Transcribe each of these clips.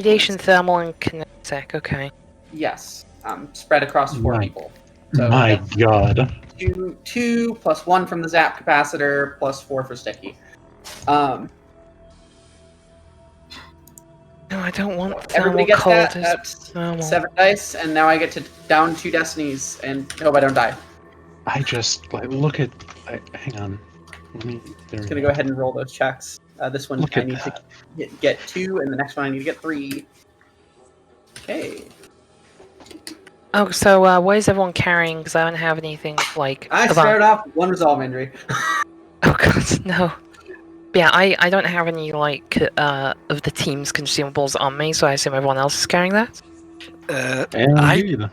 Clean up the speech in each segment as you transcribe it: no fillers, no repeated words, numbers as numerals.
Radiation, thermal, and kinetic. Okay. Yes, spread across 4 My- people. So My that's God. two plus 1 from the zap capacitor plus 4 for sticky. No, I don't want Everybody thermal. gets Cold that. is That's thermal. 7 dice, and now I get to down 2 destinies, and hope I don't die. I just look at. Hang on. Let me. There Just we gonna go. go ahead and roll those checks. This one Look I at need that. to get 2, and the next one I need to get 3. Okay. Oh, so what is everyone carrying? Because I don't have anything like. I started off with 1 resolve injury. Oh god, no. Yeah, I don't have any like of the team's consumables on me, so I assume everyone else is carrying that. Indeed.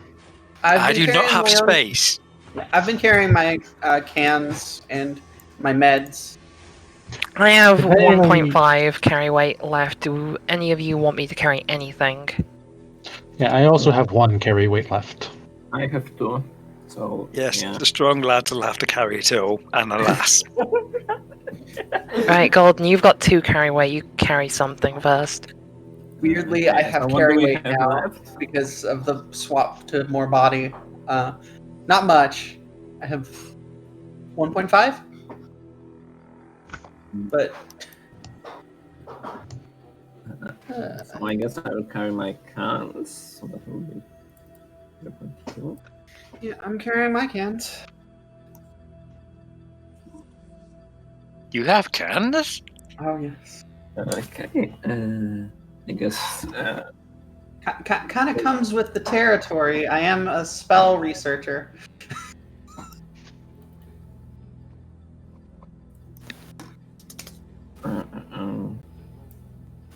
I do not have space. I've been carrying my cans and my meds. I have Depending on- 1.5 carry weight left. Do any of you want me to carry anything? Yeah, I also have 1 carry weight left. I have 2. So Yes, yeah. the strong lads will have to carry it all, and alas. Right, Golden, you've got 2 carry weight. You carry something first. Weirdly, I Okay, have so what carry do we weight have now left? because of the swap to more body. Not much. I have 1.5, but So I guess I will carry my cans. So that will be 0.2. yeah, I'm carrying my cans. You have cans? Oh yes. Okay. I guess. Kind of comes with the territory. I am a spell researcher.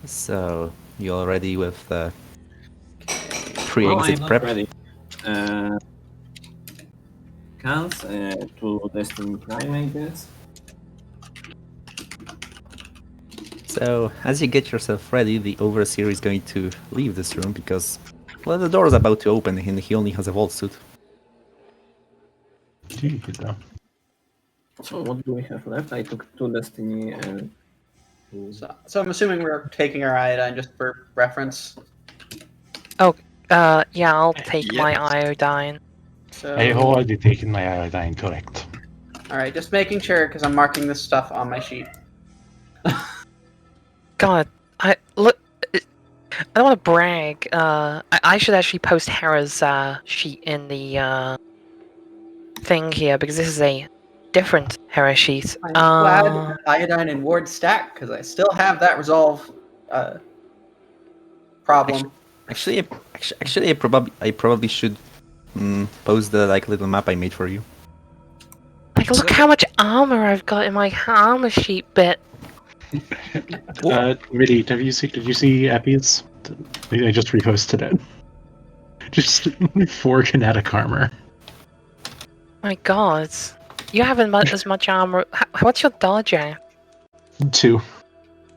So, you all ready with the Well, pre-exit I'm not prep? ready. Cans to Destiny Prime, I guess. So, as you get yourself ready, the Overseer is going to leave this room because, well, the door is about to open and he only has a vault suit. So what do we have left? I took 2 Destiny and... So I'm assuming we're taking our iodine just for reference. Yeah, I'll take Yep. my iodine. So I have already taken my iodine, correct. all right, just making sure because I'm marking this stuff on my sheet. God, I don't want to brag. I should actually post Hera's sheet in the thing here because this is a different Hera sheet. I'm glad that iodine and ward stack because I still have that resolve problem. Actually, I probably should post the little map I made for you. Like, look how much armor I've got in my armor sheet bit. Really, did you see Epi's? I just reposted it. Just 4 kinetic armor. My God, you haven't as much armor. What's your dodge at? 2.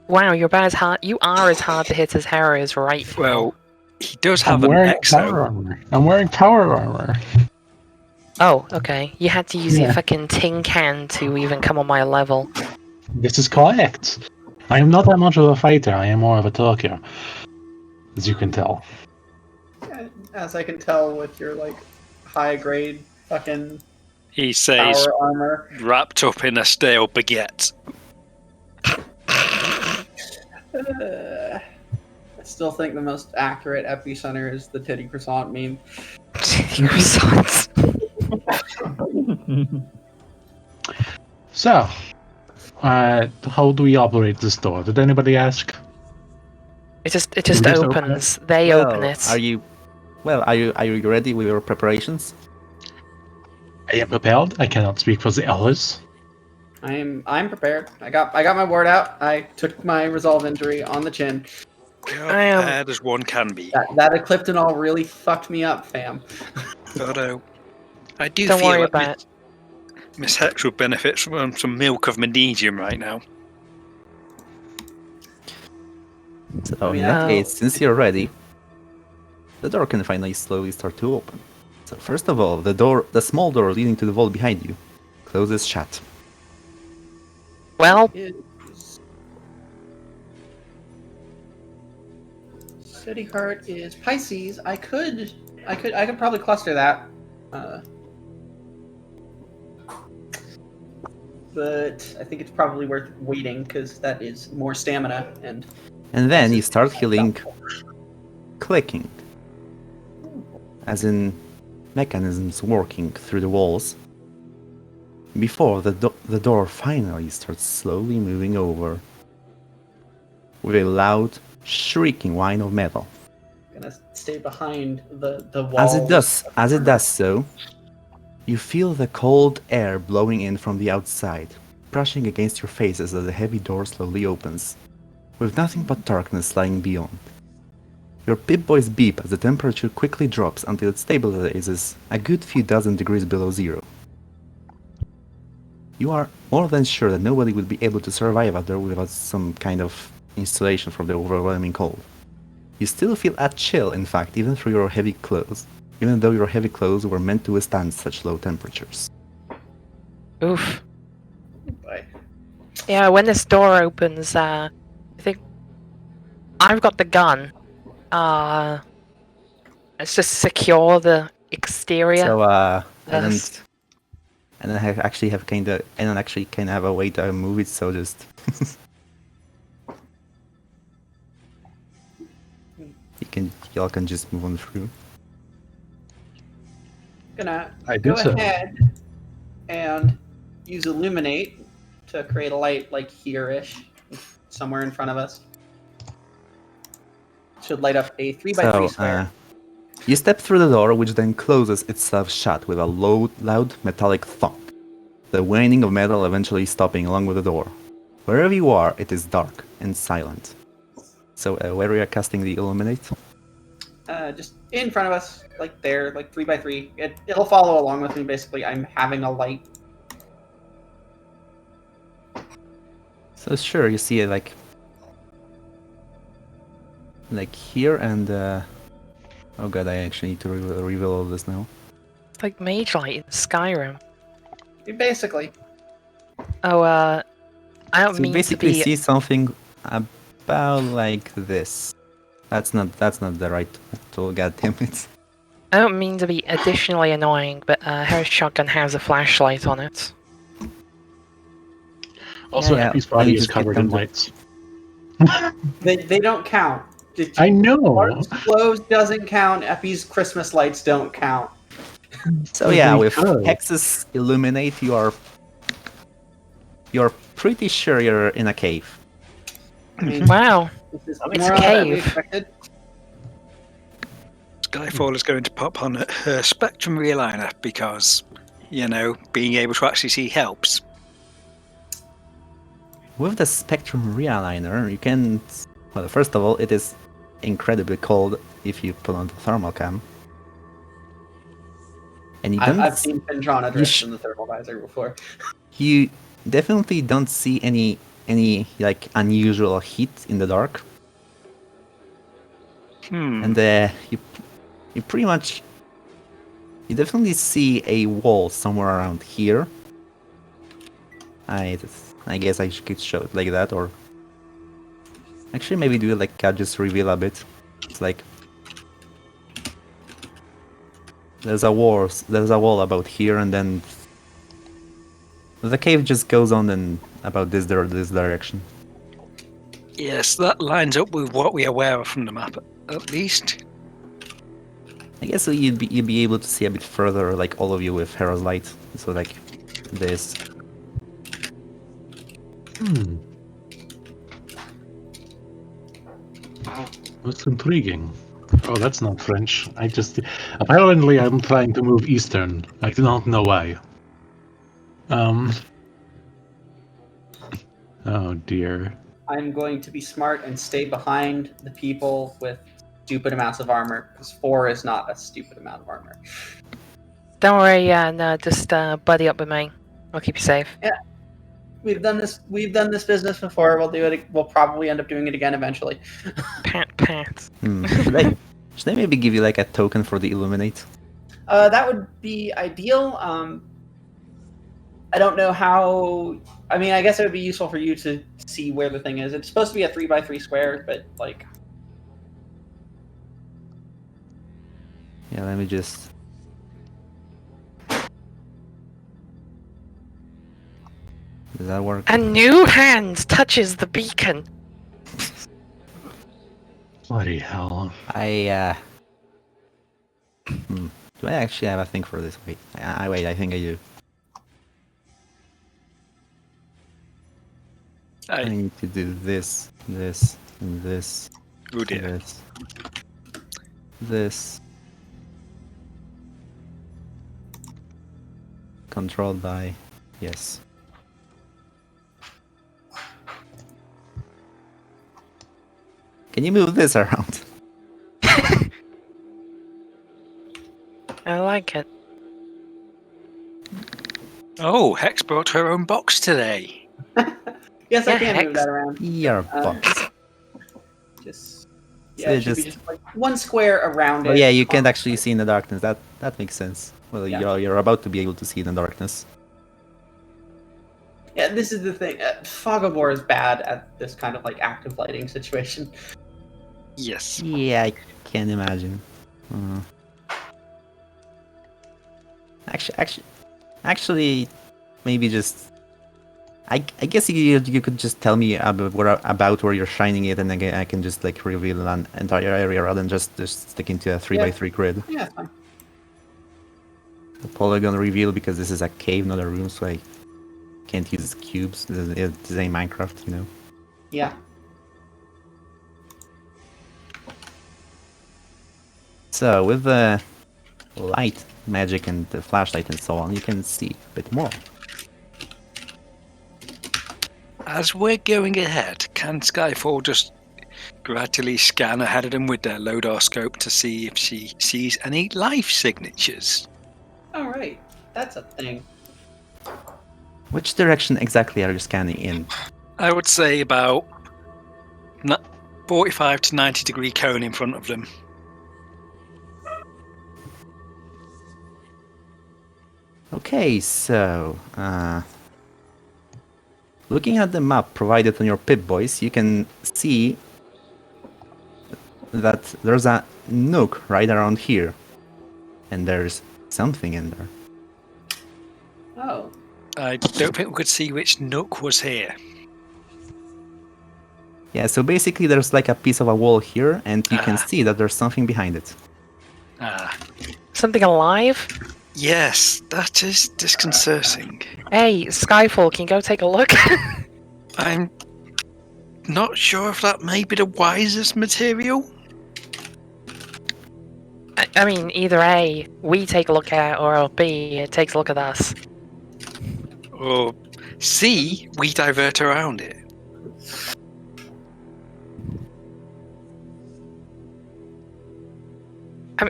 Wow, you're about as hard. You are as hard to hit as Hera is right now. Well, he does I'm have an wearing exo. power armor. I'm wearing power armor. Oh, okay. You had to use your Yeah. fucking tin can to even come on my level. This is correct. I am not that much of a fighter. I am more of a talker, as you can tell. As I can tell with your like high grade fucking He says, power armor. wrapped up in a stale baguette. I still think the most accurate epicenter is the titty croissant meme. Croissants. So, how do we operate this door? Did anybody ask? It just We just open opens. They open it. Are you ready with your preparations? I am prepared. I cannot speak for the others. I'm prepared. I got my word out. I took my resolve injury on the chin. I am- Prepared as one can be. That Ecliptinol really fucked me up, fam. Although, I do Don't feel worry like about it. Miss Hex would benefit from some milk of Medium right now. So in Yeah. that case, since you're ready, the door can finally slowly start to open. So first of all, the small door leading to the vault behind you, closes shut. Well, Steady heart is Pisces. I could probably cluster that. But I think it's probably worth waiting because that is more stamina and. And then you start hearing clicking, as in mechanisms working through the walls, before the door finally starts slowly moving over with a loud, shrieking whine of metal. Gonna stay behind the wall. As it does so, you feel the cold air blowing in from the outside, brushing against your faces as the heavy door slowly opens, with nothing but darkness lying beyond. Your Pip-Boys beep as the temperature quickly drops until it stabilizes a good few dozen degrees below zero. You are more than sure that nobody would be able to survive out there without some kind of insulation from the overwhelming cold. You still feel a chill, in fact, even though your heavy clothes were meant to withstand such low temperatures. Oof. Bye. Yeah, when this door opens, I think I've got the gun. Let's just secure the exterior. So, I first. don't actually kind of have a way to move it. So just y'all can just move on through. Gonna I go do so. ahead and use illuminate to create a light like here-ish, somewhere in front of us. Should light up a 3x3 square. You step through the door, which then closes itself shut with a loud metallic thump. The whining of metal eventually stopping along with the door. Wherever you are, it is dark and silent. So, where are you casting the illuminate? Just in front of us, like there, like 3x3. It'll follow along with me. Basically, I'm having a light. So sure, you see it like here and oh god, I actually need to reveal all this now. It's like Mage Light in Skyrim. Basically, Oh, I don't So you mean to basically be. see something about like this. That's not the right tool, goddammit. I don't mean to be additionally annoying, but Harris Shotgun has a flashlight on it. Also, Yeah, Epi's I body need is to covered get in them to- lights. they don't count. I know. Art's clothes doesn't count. Epi's Christmas lights don't count. So yeah, They with could. Hex's illuminate, you're pretty sure you're in a cave. I mean, Wow. this is It's more a than we cave. expected. Skyfall is going to pop on her spectrum realigner because, being able to actually see helps. With the Spectrum Realigner, you can... Well, first of all, it is incredibly cold if you put on the thermal cam. And you don't... I've seen Pendrona dressed sh- in the thermal visor before. You definitely don't see any like unusual heat in the dark. And you pretty much... You definitely see a wall somewhere around here. I guess I could show it like that, or... Actually, maybe do it like I'll just reveal a bit. It's like... There's a wall about here, and then... The cave just goes on in about this direction. Yes, that lines up with what we are aware of from the map, at least. I guess you'd be able to see a bit further, like all of you with Hera's light. So like this. That's intriguing. Oh, that's not French. Apparently I'm trying to move eastern. I do not know why. Oh dear. I'm going to be smart and stay behind the people with stupid amounts of armor, because 4 is not a stupid amount of armor. Don't worry, no, just buddy up with me. I'll keep you safe. Yeah, we've done this business before. We'll do it. We'll probably end up doing it again eventually. Pat. Should I maybe give you like a token for the illuminate? That would be ideal. I don't know how. I mean, I guess it would be useful for you to see where the thing is. It's supposed to be a 3x3 square, but like, Yeah, let me just. Does that work? A new hand touches the beacon. Bloody hell. Do I actually have a thing for this? Wait, wait. I think I do. I need to do this, this, and this, Oh dear. this. Controlled by, yes. Can you move this around? I like it. Oh, Hex brought her own box today. Yes, I Yeah, can move Hex. that around. Your box. Just So it should be just like one square around it. Oh yeah, you can't actually see in the darkness. That makes sense. Well, Yeah. you're about to be able to see in the darkness. Yeah, this is the thing. Fog of War is bad at this kind of like active lighting situation. Yes. Yeah, I can imagine. Actually, maybe just. I guess you could just tell me about where you're shining it, and then I can just like reveal an entire area rather than just stick into a 3x3 grid. Yeah, fine. The polygon reveal, because this is a cave, not a room, so I can't use cubes. This ain't Minecraft, you know. Yeah. So with the light magic and the flashlight and so on, you can see a bit more. As we're going ahead, can Skyfall just gradually scan ahead of them with their LODAR scope to see if she sees any life signatures? All right, that's a thing. Which direction exactly are you scanning in? I would say about 45 to 90 degree cone in front of them. Okay, so looking at the map provided on your Pip-Boys, you can see that there's a nook right around here, and there's something in there. Oh. I don't think we could see which nook was here. Yeah, so basically there's like a piece of a wall here, and you can see that there's something behind it. Something alive? Yes, that is disconcerting. Hey, Skyfall, can you go take a look? I'm not sure if that may be the wisest material. I mean, either A, we take a look at it, or B, it takes a look at us. Or C, we divert around it.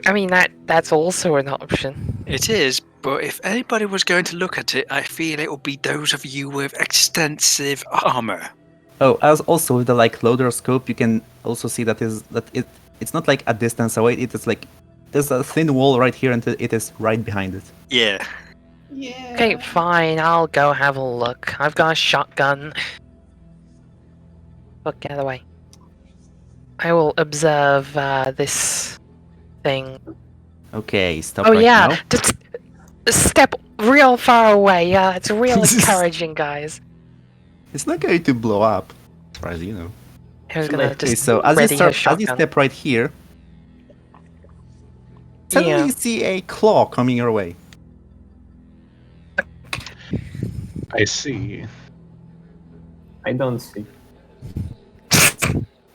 I mean, that's also an option. It is, but if anybody was going to look at it, I feel it would be those of you with extensive armor. Oh, as also with the like loader scope, you can also see it's not like a distance away. It is like there's a thin wall right here, and it is right behind it. Yeah. Yeah. Okay, fine, I'll go have a look. I've got a shotgun. Look, get out of the way. I will observe this thing. Okay, stop Oh right yeah, now. just step real far away. Yeah, it's real encouraging, guys. It's not going to blow up, as far as you know. Who's gonna Okay, just so as ready you his step shotgun? right here, suddenly Yeah. you see a claw coming your way. I see. I don't see.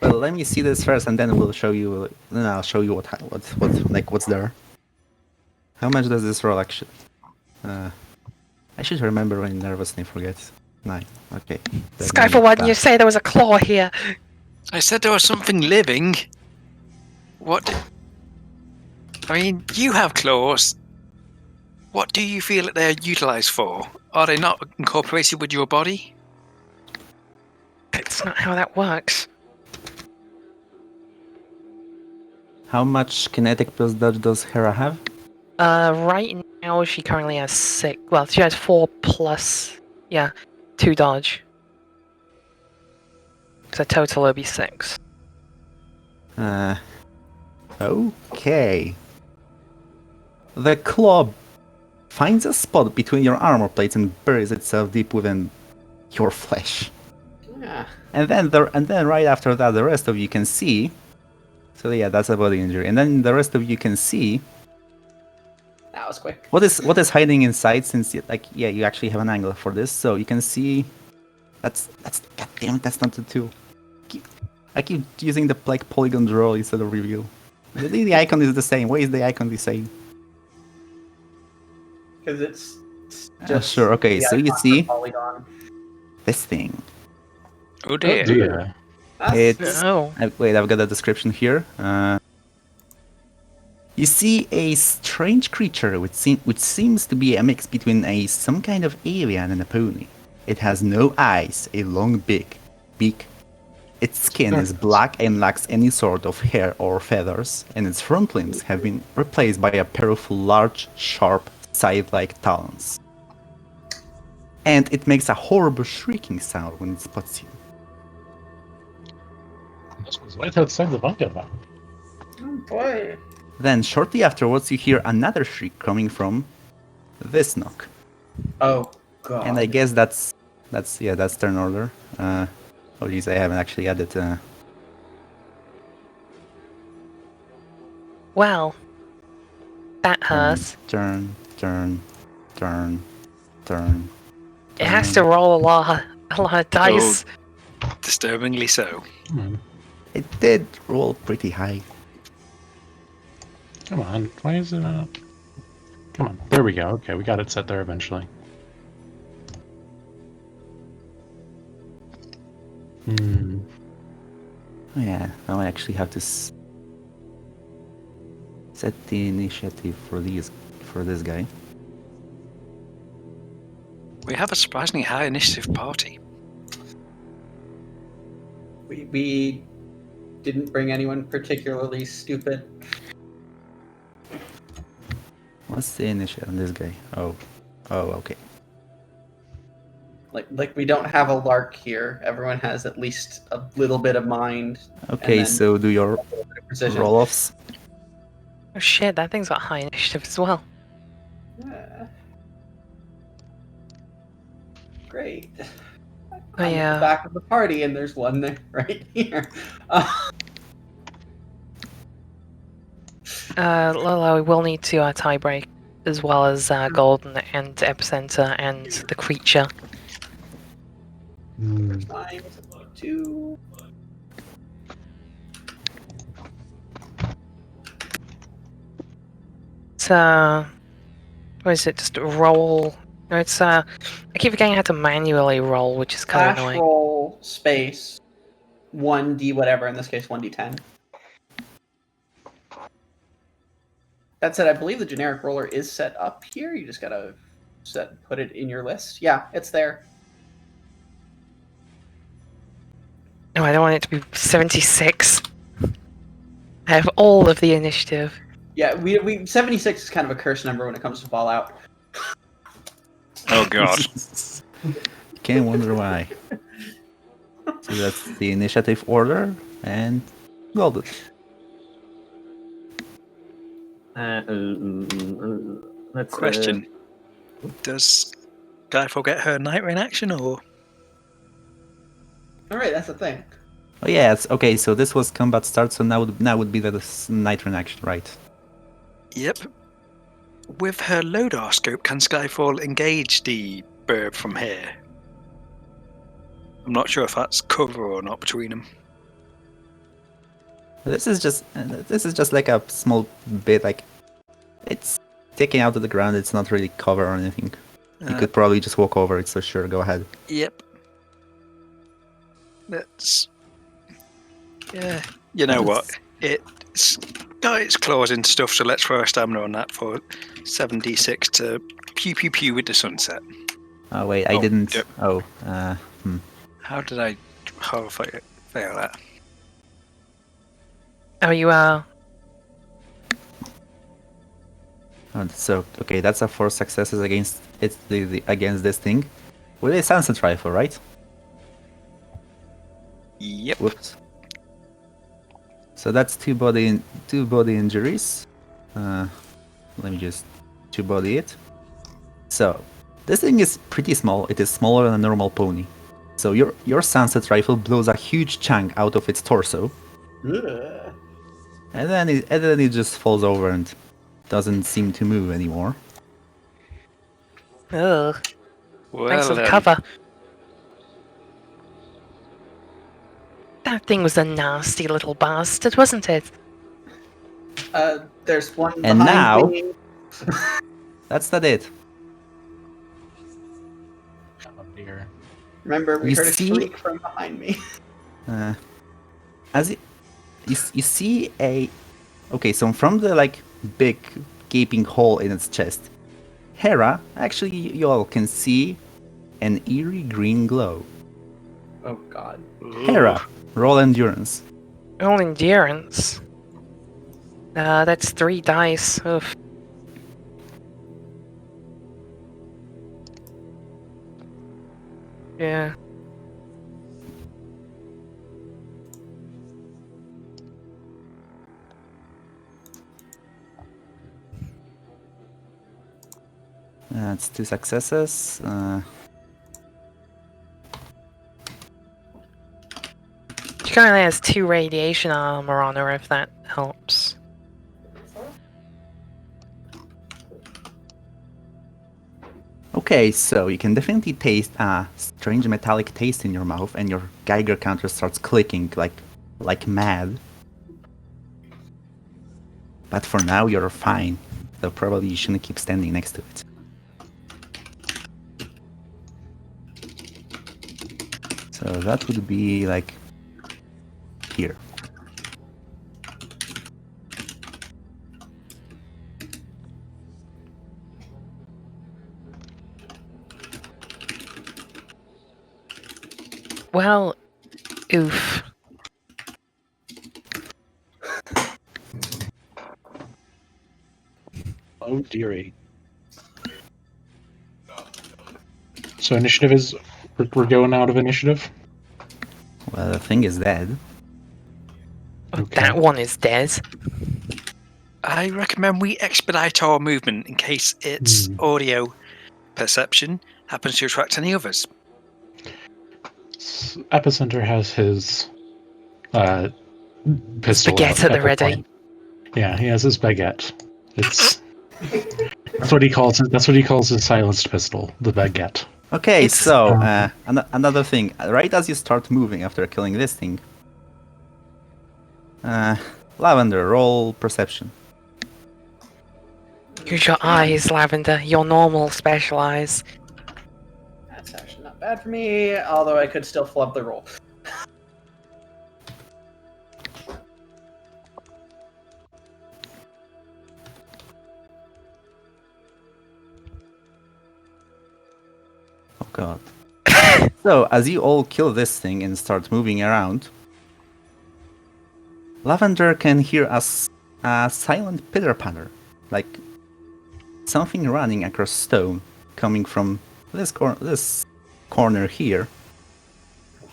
Well, let me see this first, and then we'll show you. Then I'll show you what's there. How much does this roll actually? I should remember when nervously forget. 9. Okay. Skyfall, why didn't you say there was a claw here? I said there was something living. What? I mean, you have claws. What do you feel that they're utilized for? Are they not incorporated with your body? That's not how that works. How much kinetic plus dodge does Hera have? Right now she currently has 6. Well, she has 4 plus, 2 dodge. So total will be 6. Okay. The claw finds a spot between your armor plates and buries itself deep within your flesh. Yeah. And then right after that, the rest of you can see. So yeah, that's a body injury. And then the rest of you can see That was quick. what is hiding inside. Since you actually have an angle for this, so you can see. That's goddamn. That's not the tool. I keep using the polygon draw instead of reveal. The icon is the same. Why is the icon the same? Because it's just Sure. Okay. the So you icon see for Polygon. this thing. Oh Oh dear. dear. It's Oh. wait. I've got a description here. You see a strange creature which seems to be a mix between some kind of alien and a pony. It has no eyes, a long beak. Its skin is black and lacks any sort of hair or feathers, and its front limbs have been replaced by a pair of large, sharp, scythe-like talons. And it makes a horrible shrieking sound when it spots you. This was right outside the bunker. Oh boy. Then, shortly afterwards, you hear another shriek coming from this nook. Oh god. And I guess that's turn order. Oh geez, I haven't actually added. Well, that hurts. Turn. It has to roll a lot of dice. Disturbingly so. It did roll pretty high. Come on, why is it not? Come on, there we go. Okay, we got it set there eventually. Hmm. Oh, yeah, now I actually have to set the initiative for this guy. We have a surprisingly high initiative party. We didn't bring anyone particularly stupid. What's the initiative on this guy? Oh, okay. Like we don't have a lark here. Everyone has at least a little bit of mind. Okay, then so do your a little bit of precision. roll-offs. Oh shit, that thing's got high initiative as well. Yeah. Great. Oh, I'm at yeah. the back of the party, and there's one there right here. Lolo, we will need to tie break, as well as Golden and Epicenter and the creature. Times 2. It's what is it? Just roll. No, it's I keep forgetting how to manually roll, which is kind of Slash annoying. roll space 1d whatever. In this case, 1d10. That said, I believe the generic roller is set up here. You just gotta put it in your list. Yeah, it's there. No, I don't want it to be 76. I have all of the initiative. Yeah, we 76 is kind of a curse number when it comes to Fallout. Oh god. Can't wonder why. So that's the initiative order, and Golden. Let's Question. Does Skyfall get her night rain action or? All right, that's the thing. Oh yeah, it's okay. So this was combat start, so now would be the Nitron action, right? Yep. With her Lodar scope, can Skyfall engage the burb from here? I'm not sure if that's cover or not between them. This is just like a small bit, like it's sticking out of the ground. It's not really cover or anything. You could probably just walk over it. So sure, go ahead. Yep. That's. Yeah. You know what? It's got its claws in stuff, so let's throw a stamina on that for 7d6 to pew pew pew with the sunset. Oh wait, I Oh, didn't. yep. Oh, How did I fail that? Oh, you Oh, so okay, that's a 4 successes against against this thing with a sunset rifle, right? Yep. Whoops. So that's two body injuries. Let me just two-body it. So, this thing is pretty small. It is smaller than a normal pony. So your sunset rifle blows a huge chunk out of its torso, Ugh. and then it just falls over and doesn't seem to move anymore. Ugh. Thanks for Well, the cover. That thing was a nasty little bastard, wasn't it? There's one And behind now- me. That's not it. Oh dear. Remember, we You heard a see- shriek from behind me. As you see a okay, so from the like big gaping hole in its chest, Hera, actually you all can see an eerie green glow. Oh God. Hera, roll endurance. All endurance. That's 3 dice. Oof. Yeah. That's 2 successes. She currently has 2 radiation armor on her, if that helps. Okay, so you can definitely taste a strange metallic taste in your mouth, and your Geiger counter starts clicking like mad. But for now, you're fine. Though probably you shouldn't keep standing next to it. So that would be like here. Well, oof. Oh dearie. So initiative is we're going out of initiative. Well, the thing is dead. Okay. That one is dead. I recommend we expedite our movement in case its audio perception happens to attract any others. Epicenter has his pistol Baguette out at the this ready. point. Yeah, he has his baguette. It's that's what he calls it. That's what he calls his silenced pistol, the baguette. Okay, It's- so another thing. Right as you start moving after killing this thing, Lavender, roll perception. Use your eyes, Lavender. Your normal special eyes. That's actually not bad for me, although I could still flub the roll. Oh god. So, as you all kill this thing and start moving around, Lavender can hear a silent pitter-patter, like something running across stone, coming from this corner here,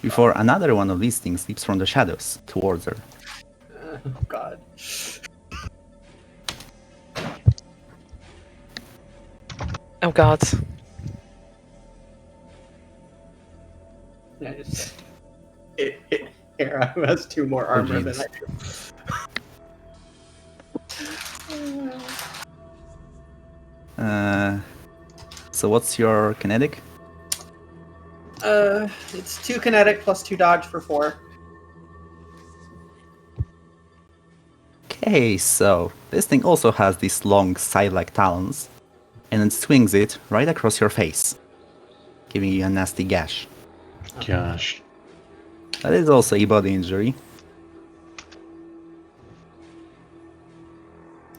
before another one of these things leaps from the shadows towards her. Oh God. Oh god. Yeah, Hera, who has 2 more armor than Jesus. I do. So what's your kinetic? It's 2 kinetic plus 2 dodge for 4. Okay, so this thing also has these long side-like talons, and it swings it right across your face, giving you a nasty gash. Gosh. That is also a body injury.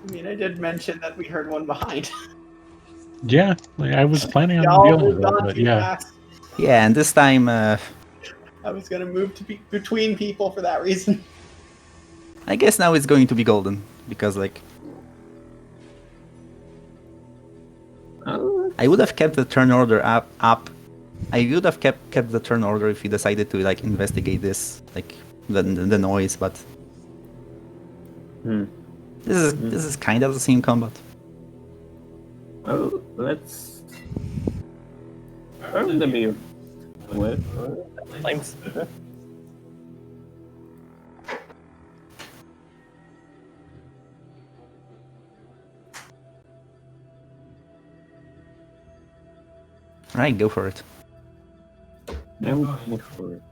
I mean, I did mention that we heard one behind. Yeah, like, I was planning on Y'all dealing with moved it, on but too yeah. fast. Yeah, and this time, I was gonna move to be between people for that reason. I guess now it's going to be golden, because like, I would have kept the turn order up. I would have kept the turn order if you decided to like investigate this, like the noise, but this is kind of the same combat. Well, let's burn the beer with flames. Right, go for it. I'm going for it.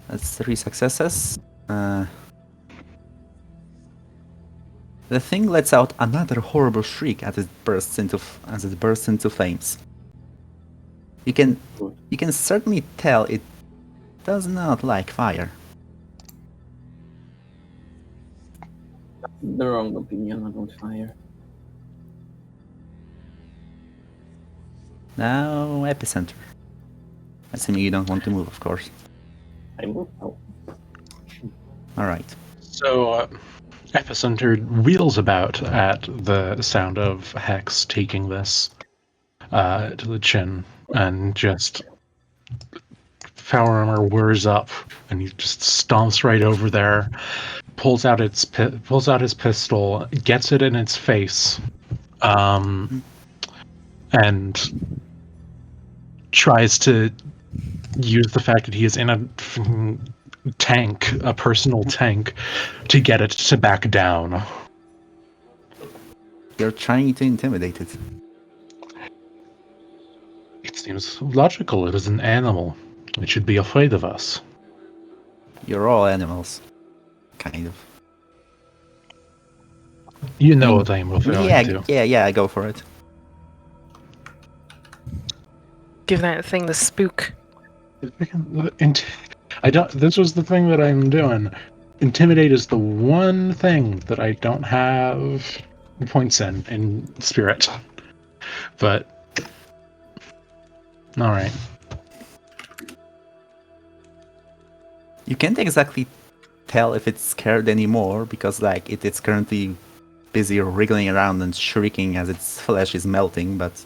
That's 3 successes. The thing lets out another horrible shriek as it bursts into flames. You can certainly tell it does not like fire. The wrong opinion about fire. Now, epicenter. Assuming you don't want to move, of course. I move out. Alright. So, Epicenter wheels about at the sound of Hex taking this to the chin, and just power armor whirs up, and he just stomps right over there, pulls out his pistol, gets it in its face, and tries to use the fact that he is in a tank, a personal tank, to get it to back down. You're trying to intimidate it. It seems logical. It is an animal. It should be afraid of us. You're all animals. Kind of. You know what I am referring to. Yeah, go for it. Give that thing the spook. I don't. This was the thing that I'm doing. Intimidate is the one thing that I don't have points in spirit. But all right. You can't exactly tell if it's scared anymore because, like, it's currently busy wriggling around and shrieking as its flesh is melting. But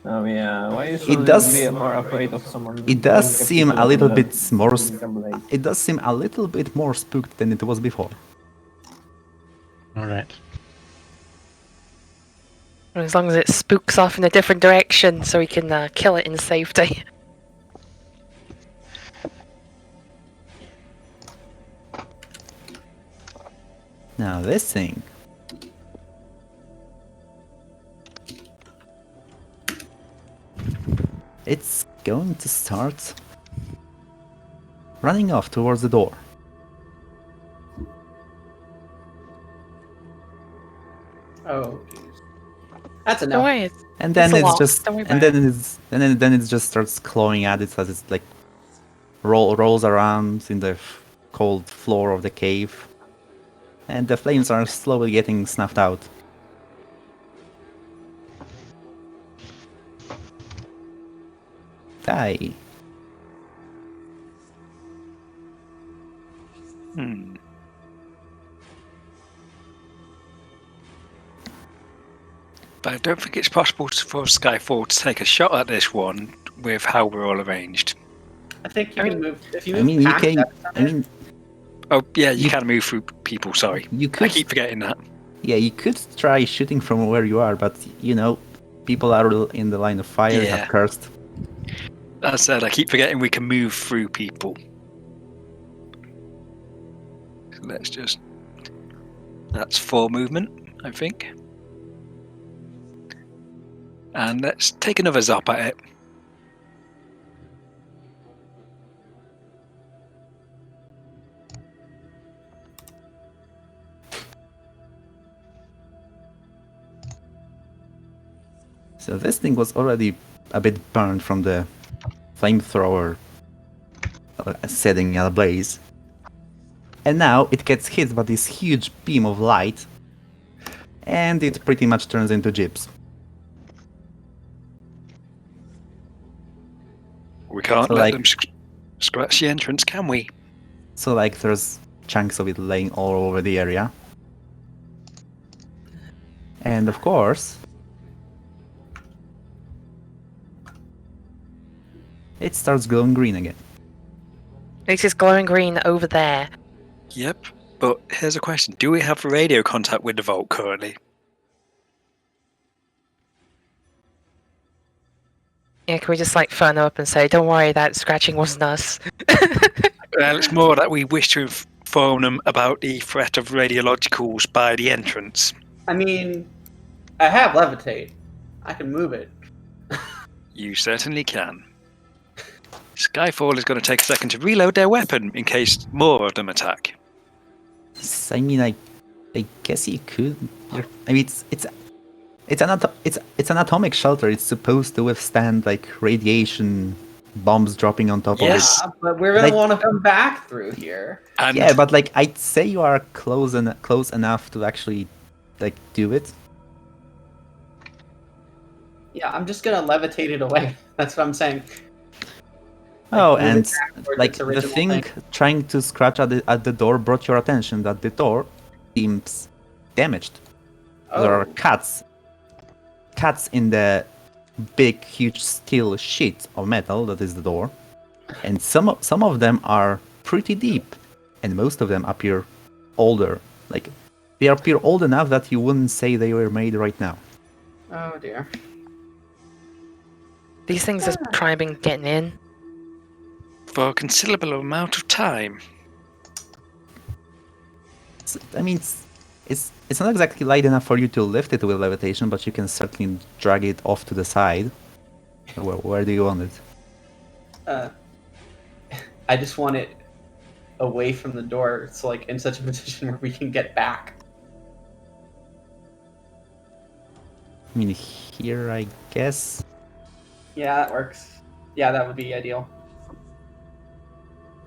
Oh yeah, why should It does- be more afraid of someone? it does doing seem people a little with bit more. blade? It does seem a little bit more spooked than it was before. All right. As long as it spooks off in a different direction so we can kill it in safety. Now this thing. It's going to start running off towards the door. Oh, jeez. That's Don't enough. worry. And then It's a it's lot. just Don't worry and about then it just starts clawing at it as it's like rolls around in the cold floor of the cave. And the flames are slowly getting snuffed out. Die. Hmm. But I don't think it's possible for Skyfall to take a shot at this one with how we're all arranged. I think you can move. If you I move mean, you past can. that, I mean, Oh, yeah, you You- can move through people, sorry. you I could. keep forgetting that. Yeah, you could try shooting from where you are, but you know, people are in the line of fire. Yeah. Have cursed. As I said, I keep forgetting we can move through people. So let's just... That's 4 movement, I think. And let's take another zap at it. So this thing was already a bit burned from the flamethrower setting ablaze. And now it gets hit by this huge beam of light, and it pretty much turns into gyps. We can't So, let like- them scratch the entrance, can we? So like there's chunks of it laying all over the area. And of course, it starts glowing green again. It's just glowing green over there. Yep. But here's a question: do we have radio contact with the vault currently? Yeah, can we just like phone up and say, "Don't worry, that scratching wasn't us." Well, it's more that we wish to inform them about the threat of radiologicals by the entrance. I mean, I have levitate. I can move it. You certainly can. Skyfall is going to take a second to reload their weapon in case more of them attack. I mean, I guess you could. I mean, it's an atomic shelter. It's supposed to withstand like radiation, bombs dropping on top Yes. of it. But we're gonna Like- want to come back through here. And Yeah, but like I'd say you are close enough to actually like do it. Yeah, I'm just gonna levitate it away. That's what I'm saying. Oh, move it and back towards like its the original thing trying to scratch at the door brought your attention that the door seems damaged. There are Oh, cuts in the big, huge steel sheet of metal that is the door, and some of them are pretty deep, and most of them appear older. Like they appear old enough that you wouldn't say they were made right now. oh dear. These things are trying getting in. for a considerable amount of time. I mean, it's not exactly light enough for you to lift it with levitation, but you can certainly drag it off to the side. Where do you want it? I just want it away from the door. It's like in such a position where we can get back. I mean, here, I guess. Yeah, that works. Yeah, that would be ideal.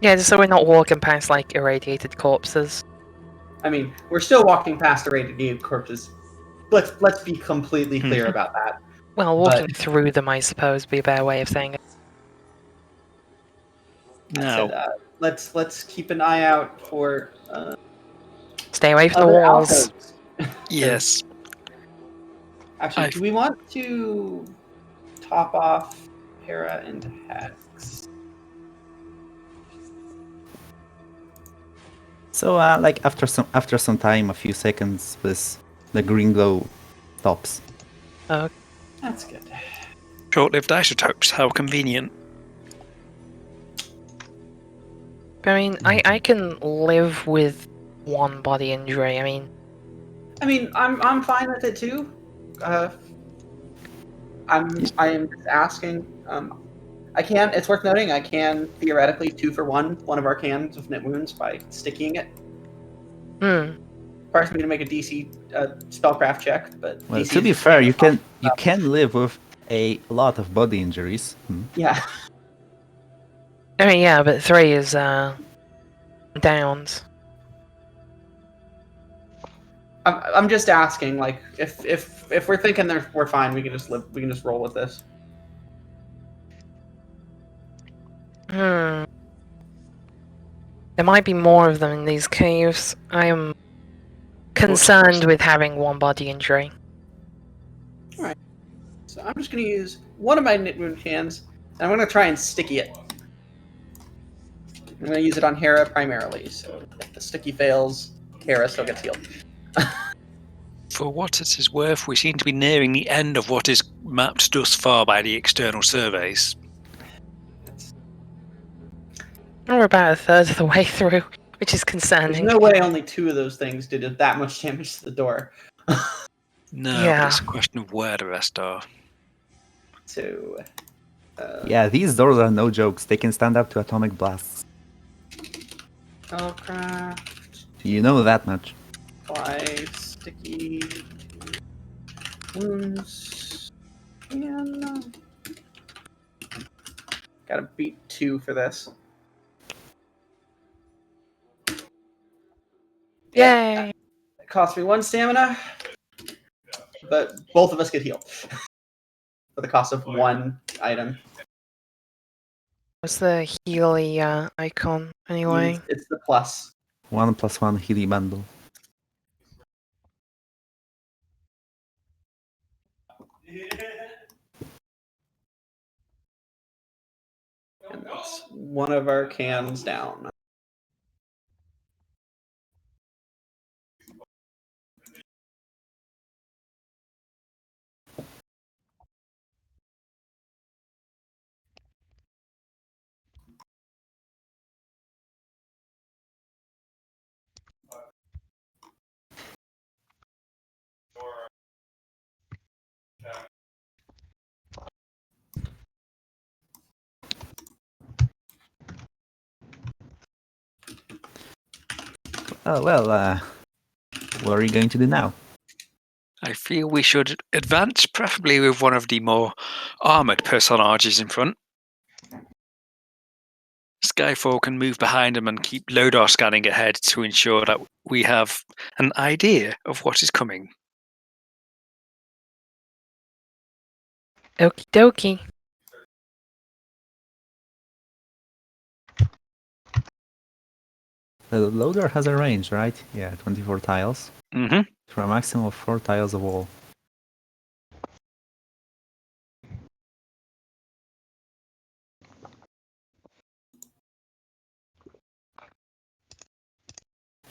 Yeah, just so we're not walking past like irradiated corpses. I mean, we're still walking past irradiated corpses. Let's be completely clear about that. Well, walking through them, I suppose, would be a better way of saying it. I Now, said, let's keep an eye out for Stay away from the other walls. alcoves. yes, Actually, do we want to top off Hera and Hex? So, like after some time, a few seconds, the green glow stops. That's good. short-lived isotopes, how convenient. I mean, I can live with one body injury. I mean, I'm fine with it too. I am just asking. I can. It's worth noting. I can theoretically 2 for 1 of our cans of knit wounds by sticking it. Requires me to make a DC spellcraft check, but Well, DC to be is- fair, you can live with a lot of body injuries. Yeah. I mean, yeah, but 3 is downs. I'm just asking. Like, if we're thinking we're fine, we can just live. We can just roll with this. There might be more of them in these caves. I am concerned with having one body injury. So I'm just going to use one of my knit wound cans, and I'm going to try and sticky it. I'm going to use it on Hera primarily. So if the sticky fails, Hera still gets healed. For what it is worth, we seem to be nearing the end of what is mapped thus far by the external surveys. We're about a third of the way through, which is There's concerning. no way only 2 of those things did that much damage to the door. No, Yeah. but it's a question of where the rest are. So, Yeah, these doors are no jokes. They can stand up to atomic blasts. spellcraft, You know that much. apply sticky wounds, and gotta beat 2 for this. Yay! It cost me 1 stamina, but both of us get healed for the cost of 1 item. What's the Healy icon, anyway? It's the plus. 1+1 Healy bundle. And that's one of our cans down. Oh, well, what are you going to do now? I feel we should advance, preferably with one of the more armoured personages in front. Skyfall can move behind him and keep Lodar scanning ahead to ensure that we have an idea of what is coming. Okie dokie. The loader has a range, right? Yeah, 24 tiles. Mm-hmm. For a maximum of 4 tiles of wall.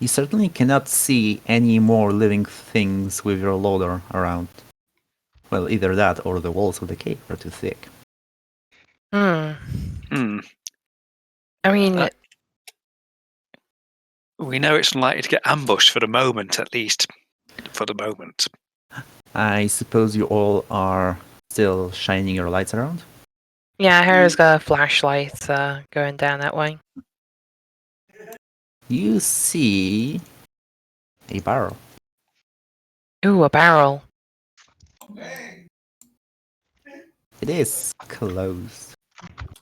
You certainly cannot see any more living things with your loader around. Well, either that or the walls of the cave are too thick. Hmm. Hmm. I mean, We know it's unlikely to get ambushed for the moment, at least. For the moment. I suppose you all are still shining your lights around? yeah, Hera's got a flashlight going down that way. You see a barrel. Ooh, a barrel. It is closed.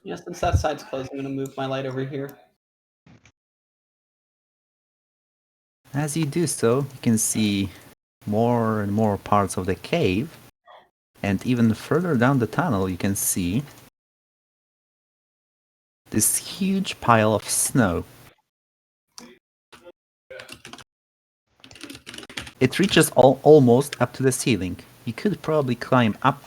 Yeah, since that side's closed, I'm going to move my light over here. As you do so, you can see more and more parts of the cave. And even further down the tunnel, you can see this huge pile of snow. It reaches almost up to the ceiling. You could probably climb up.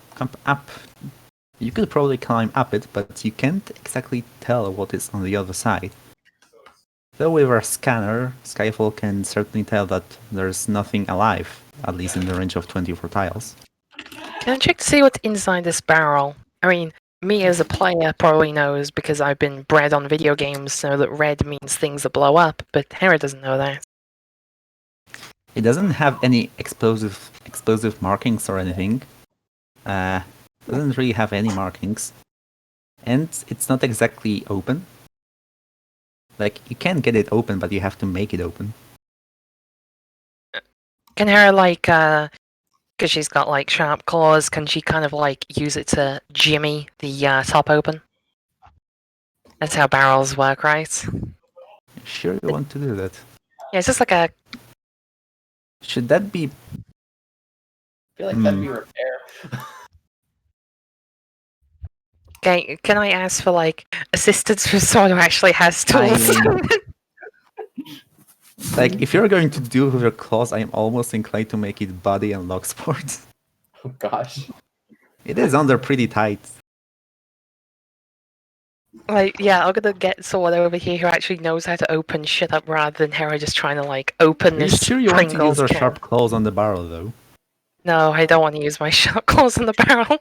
You could probably climb up it, but you can't exactly tell what is on the other side. Though with our scanner, Skyfall can certainly tell that there's nothing alive, at least in the range of 24 tiles. Can I check to see what's inside this barrel? I mean, me as a player probably knows because I've been bred on video games to know that red means things that blow up, but Hera doesn't know that. It doesn't have any explosive markings or anything. Doesn't really have any markings. And it's not exactly open. Like, you can get it open, but you have to make it open. Can Hera, like, because she's got, like, sharp claws, can she kind of, like, use it to jimmy the top open? That's how barrels work, right? Sure you want to do that. Yeah, it's just like a... Should that be... I feel like that'd be repair. Okay, can I ask for, like, assistance from someone who actually has tools? Like, if you're going to do it with your claws, I'm almost inclined to make it body and lock sport. Oh gosh. It is under pretty tight. Like, yeah, I'm gonna get someone over here who actually knows how to open shit up rather than Hera just trying to, like, open Are you this sure you want to use Pringles your can. sharp claws on the barrel, though? No, I don't want to use my sharp claws on the barrel.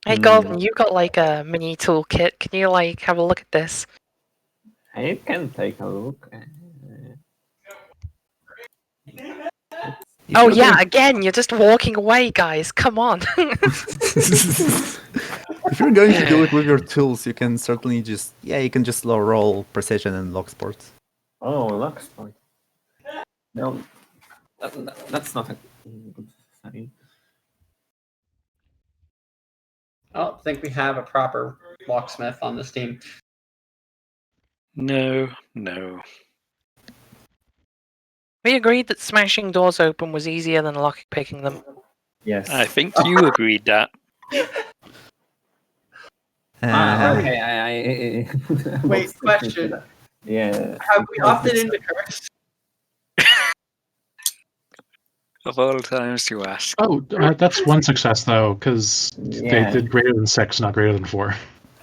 Hey, Golden, you got, like, a mini toolkit. Can you, like, have a look at this? I can take a look. If Oh, you're yeah, going- again, you're just walking away, guys. Come on. If you're going to do it with your tools, you can certainly just... Yeah, you can just roll precision and lock sport. Oh, lux point. No, that's not a good sign. I don't think we have a proper locksmith on this team. No. We agreed that smashing doors open was easier than lock-picking them. Yes. I think you agreed that. Okay, I Wait, was question. Yeah. Have we opted into curse? Of all times to ask. Oh, that's one success though, because Yeah. they did greater than 6, not greater than 4.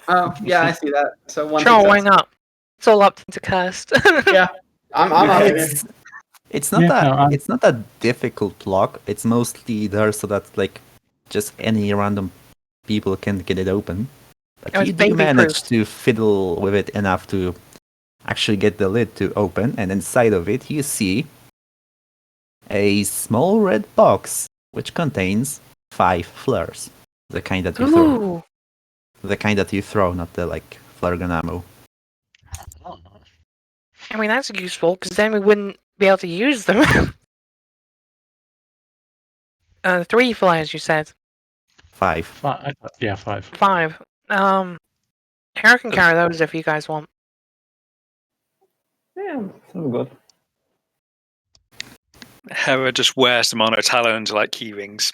Oh, yeah, I see that. So one Sure, why success. not? It's all up to cursed. Yeah, I'm up in it. It's not it's not a difficult lock. It's mostly there so that, like, just any random people can get it open. But Oh, it's you do baby-proof. manage to fiddle with it enough to actually get the lid to open, and inside of it you see a small red box which contains 5 flares. The kind that you throw. Ooh. The kind that you throw, not the, like, flare gun ammo. I mean, that's useful, because then we wouldn't be able to use them. 3 flares, you said. 5. Yeah, 5. 5. Hera can carry those if you guys want. Yeah, sounds good. Hera just wears them on her talons like key rings.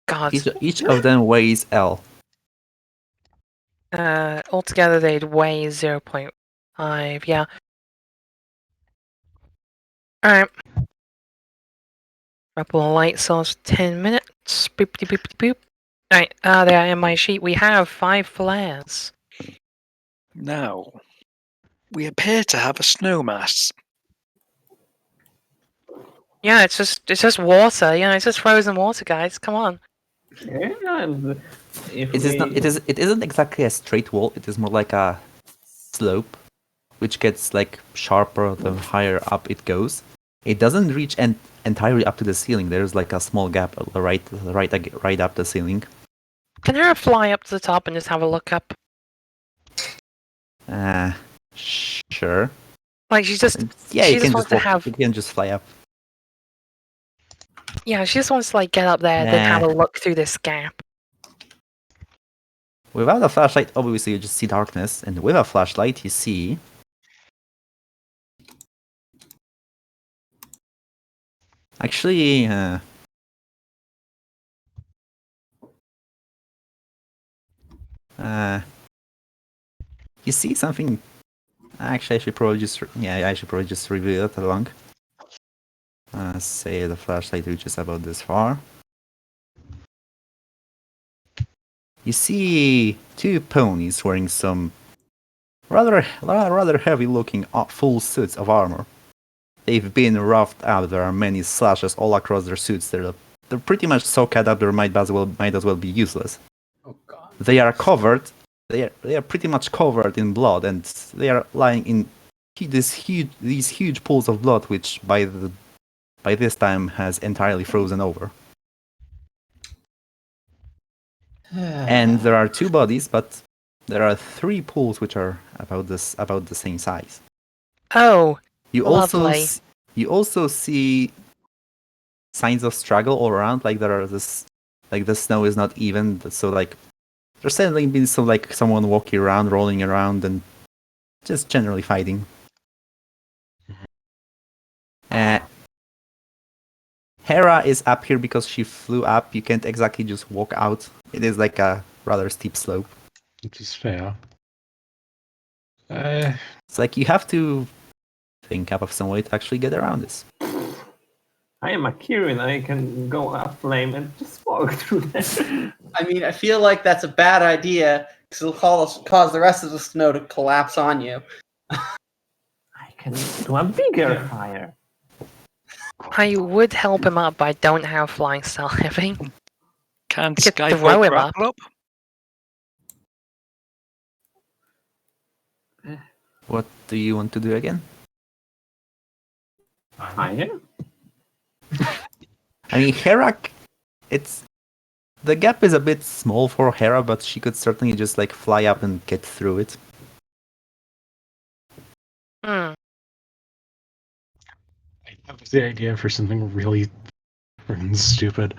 God. Each of them weighs L. Altogether they'd weigh 0.5, yeah. Alright. Couple of light source, 10 minutes. Boopty boopty boop. Alright, there in my sheet we have 5 flares. Now, we appear to have a snow mass. Yeah, it's just water. Yeah, it's just frozen water, guys. Come on. Yeah, and if It isn't exactly a straight wall. It is more like a slope, which gets like sharper the higher up it goes. It doesn't reach entirely up to the ceiling. There's like a small gap right up the ceiling. Can Hera fly up to the top and just have a look up? Sure. Like she just Yeah, she you just can wants just to have you can just fly up. yeah, she just wants to like get up there, then have a Nah. look through this gap. Without a flashlight, obviously you just see darkness, and with a flashlight you see actually you see something. Actually, I should probably just reveal it along. Say the flashlight reaches about this far. You see 2 ponies wearing some rather heavy-looking full suits of armor. They've been roughed out. There are many slashes all across their suits. They're pretty much so cut up they might as well be useless. Oh god. They are covered. They are pretty much covered in blood, and they are lying in these huge pools of blood, which by this time has entirely frozen over. And there are 2 bodies, but there are 3 pools which are about the same size. Oh, You lovely. also see signs of struggle all around. Like the snow is not even, so like there's certainly been someone walking around, rolling around, and just generally fighting. Hera is up here because she flew up. You can't exactly just walk out. It is like a rather steep slope. Which is fair. It's like you have to think up of some way to actually get around this. I am a Kirin, I can go aflame and just walk through there. I mean, I feel like that's a bad idea because it'll cause the rest of the snow to collapse on you. I can do a bigger fire. I would help him up, but I don't have flying style heavy. Can I could throw Skyfall him up. grapple up? What do you want to do again? Fire? I mean, Hera, the gap is a bit small for Hera, but she could certainly just like fly up and get through it. Hmm. I have the idea for something really stupid.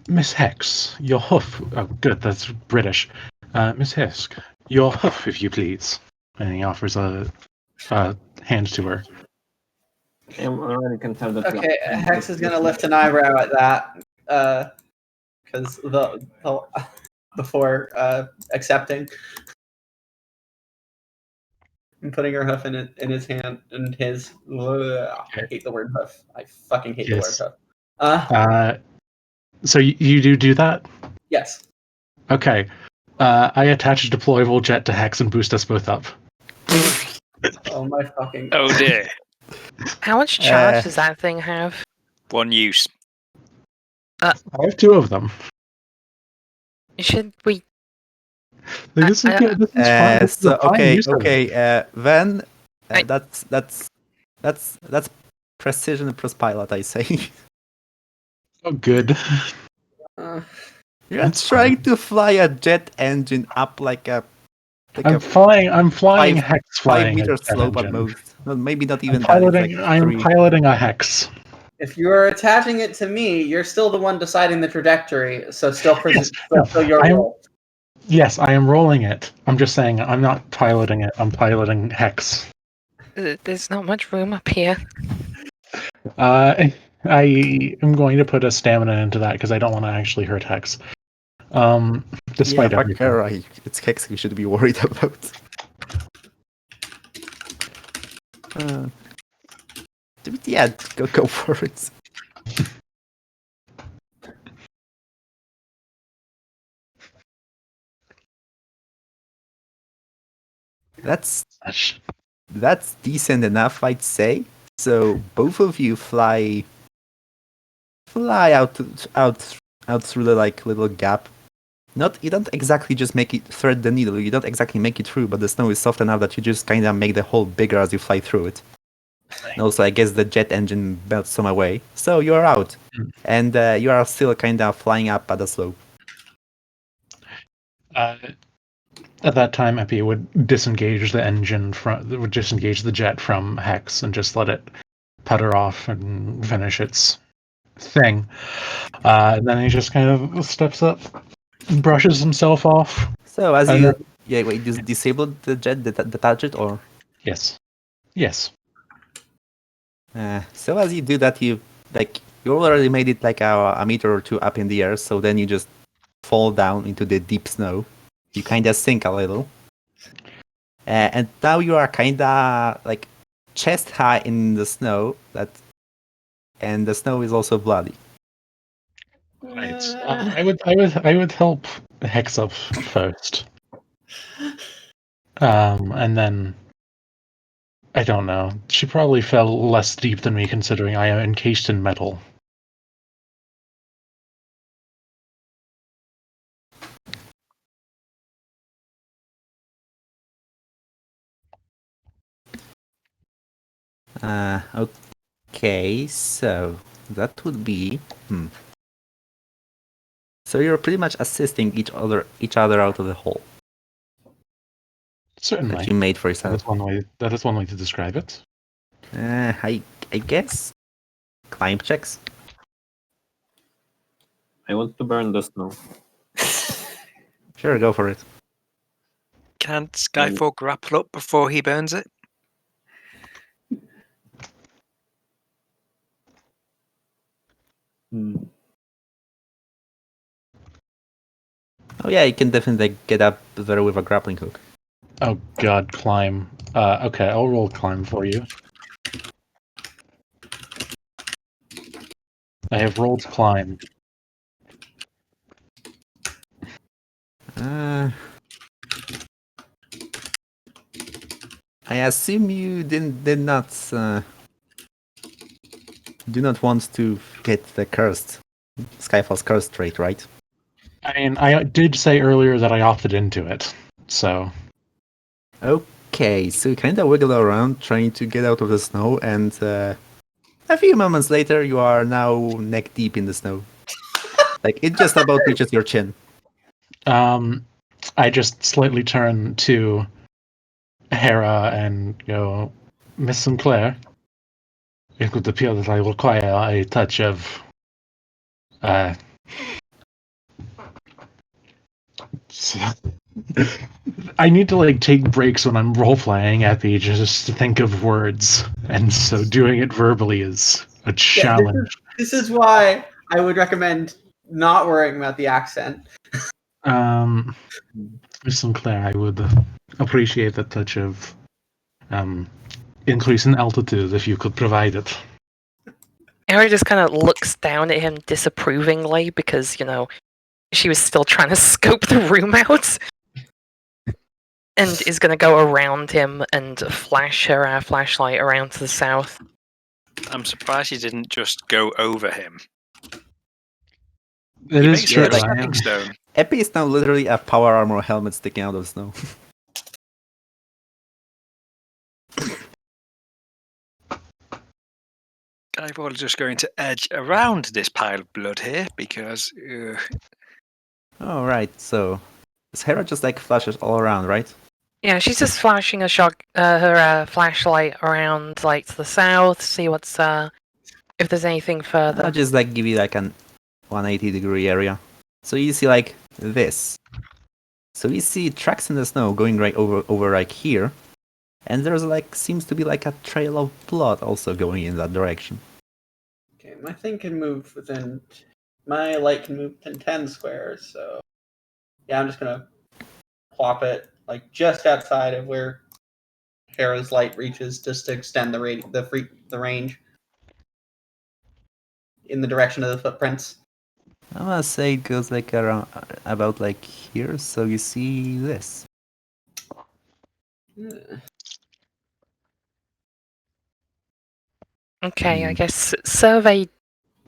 Miss Hex, your hoof. Oh, good, that's British. Miss Hisk, your hoof, if you please. And he offers a hand to her. I already can tell that. Okay, Hex is gonna lift an eyebrow at that, because before accepting and putting her hoof in his hand and his. I hate the word hoof. I fucking hate the word Yes. hoof. So you do that? Yes. Okay. I attach a deployable jet to Hex and boost us both up. Oh my fucking. Oh dear. How much charge does that thing have? 1 use. I have 2 of them. Should we? This is good. This is fine. This is a fine use of it. Then I- that's precision plus pilot, I say. Oh, good. Uh, You're That's trying fine. to fly a jet engine up like a Like I'm a flying. I'm flying five- hex 5 flying meter a jet slope at engine. most. Well, maybe not I'm even that. It's like piloting. I am 3. piloting a hex. If you're attaching it to me, you're still the one deciding the trajectory. So still Yes, no, fulfill your I am. role. Yes, I am rolling it. I'm just saying I'm not piloting it. I'm piloting hex. There's not much room up here. I am going to put a stamina into that because I don't want to actually hurt hex. Despite fuck everything. her. It's Hex we should be worried about. Yeah, go for it. That's decent enough, I'd say. So both of you fly out through the like little gap. You don't exactly just make it thread the needle. You don't exactly make it through, but the snow is soft enough that you just kind of make the hole bigger as you fly through it. And also, I guess the jet engine melts some away, so you are out, and you are still kind of flying up at a slope. At that time, Epi would disengage the engine would disengage the jet from Hex and just let it putter off and finish its thing. And then he just kind of steps up, brushes himself off. So as And you then, disabled the jet, detach it, or yes. so as you do that, you already made it like a meter or two up in the air. So then you just fall down into the deep snow. You kind of sink a little. And now you are kind of like chest high in the snow. And the snow is also bloody. Right. I would help Hex up first. And then I don't know. She probably fell less deep than me, considering I am encased in metal. Okay, so that would be. So you're pretty much assisting each other out of the hole Certainly. that you made for yourself. That is one way to describe it. I guess climb checks. I want to burn the snow. Sure, go for it. Can't Skyfall grapple up before he burns it? Oh yeah, you can definitely get up there with a grappling hook. Oh god, climb. Okay, I'll roll climb for you. I have rolled climb. I assume you did not do not want to get the Skyfall's cursed trait, right? I mean, I did say earlier that I opted into it, so. Okay, so you kind of wiggle around trying to get out of the snow, and a few moments later, you are now neck deep in the snow. Like it just about reaches your chin. I just slightly turn to Hera and go, Miss Sinclair, it would appear that I require a touch of I need to like take breaks when I'm role playing Epi just to think of words, and so doing it verbally is a challenge. This is why I would recommend not worrying about the accent. Miss Sinclair, I would appreciate a touch of increase in altitude if you could provide it. Harry just kind of looks down at him disapprovingly because, she was still trying to scope the room out. And is going to go around him and flash her flashlight around to the south. I'm surprised he didn't just go over him. It He is makes true. it a stepping stone. Epi is now literally a power armor helmet sticking out of the snow. Skyfall is just going to edge around this pile of blood here because. Alright, so Hera just like flashes all around, right? Yeah, she's just flashing her flashlight around, like, to the south, see what's if there's anything further. I'll just like give you like an 180-degree area. So you see like this. So you see tracks in the snow going right over like here, and there's like seems to be like a trail of blood also going in that direction. Okay, my thing can move within. My light can move within 10 squares, so yeah, I'm just gonna plop it like just outside of where Hera's light reaches, just to extend the range in the direction of the footprints. I wanna say it goes like around about like here. So you see this. Okay, I guess survey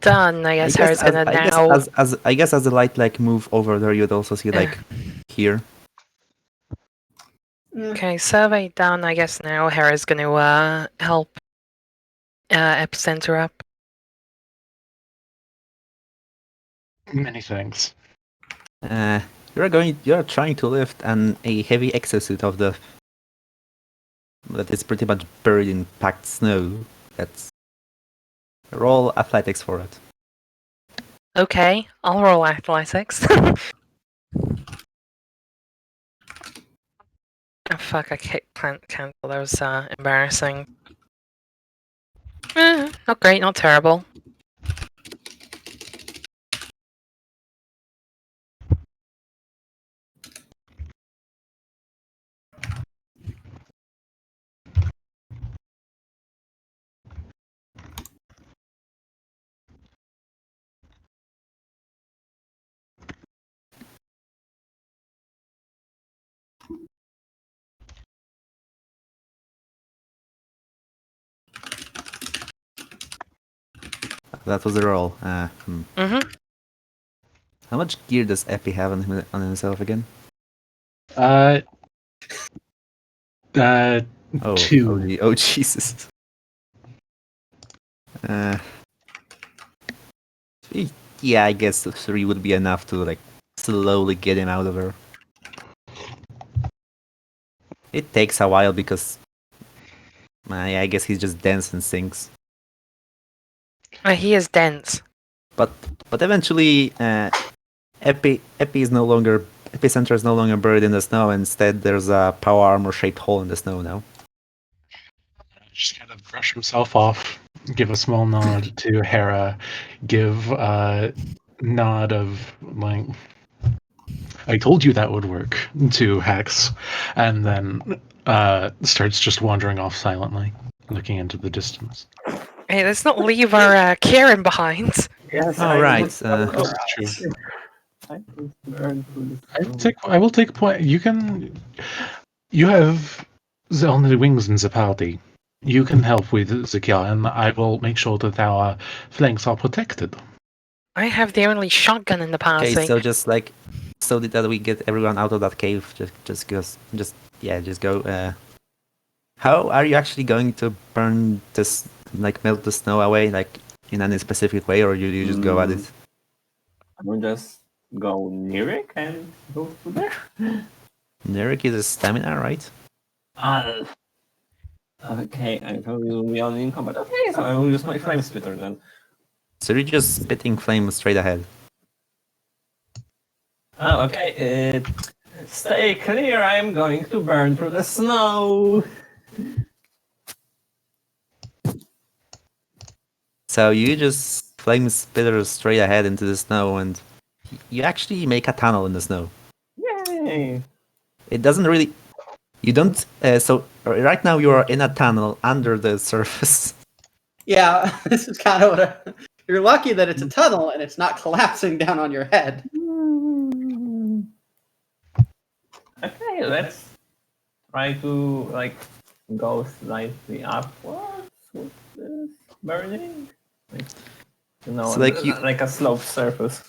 done. I guess Hera's gonna now. I guess as the light like move over there, you'd also see like here. Okay, survey done. I guess now Hera's gonna help Epicenter up. Many thanks. You're trying to lift a heavy exosuit of the that is pretty much buried in packed snow. That's roll athletics for it. Okay, I'll roll athletics. Oh fuck! I can't cancel. That was embarrassing. Not great, not terrible. That was the roll. Mm-hmm. How much gear does Epi have on himself again? Uh, 2. Oh Jesus. Yeah, I guess 3 would be enough to like slowly get him out of her. It takes a while because I guess he's just dense and sinks. He is dense. But eventually, Epicenter is no longer buried in the snow. Instead, there's a power armor shaped hole in the snow now. Just kind of brush himself off, give a small nod to Hera, give a nod of like, I told you that would work to Hex, and then starts just wandering off silently, looking into the distance. Hey, let's not leave our Kieran behind. Yes. Alright. That's true. I will take a point. You have the only wings in the party. You can help with Zakia, and I will make sure that our flanks are protected. I have the only shotgun in the party. Okay, so just like so that we get everyone out of that cave, just go. How are you actually going to burn this, like melt the snow away, like in any specific way, or you just go at it? I will just go near it and go through there. Nerek is a stamina, right? Okay, I thought we will be only in combat. Okay, so I will use my flame splitter then. So you're just spitting flame straight ahead. Oh, okay. Stay clear, I am going to burn through the snow. So you just flame spitter straight ahead into the snow, and you actually make a tunnel in the snow. Yay! It doesn't really. You don't. So right now you are in a tunnel under the surface. Yeah, this is kind of what you're lucky that it's a tunnel and it's not collapsing down on your head. Okay, let's try to like go slightly upwards with this burning. Like, you know, So, like, like a sloped surface.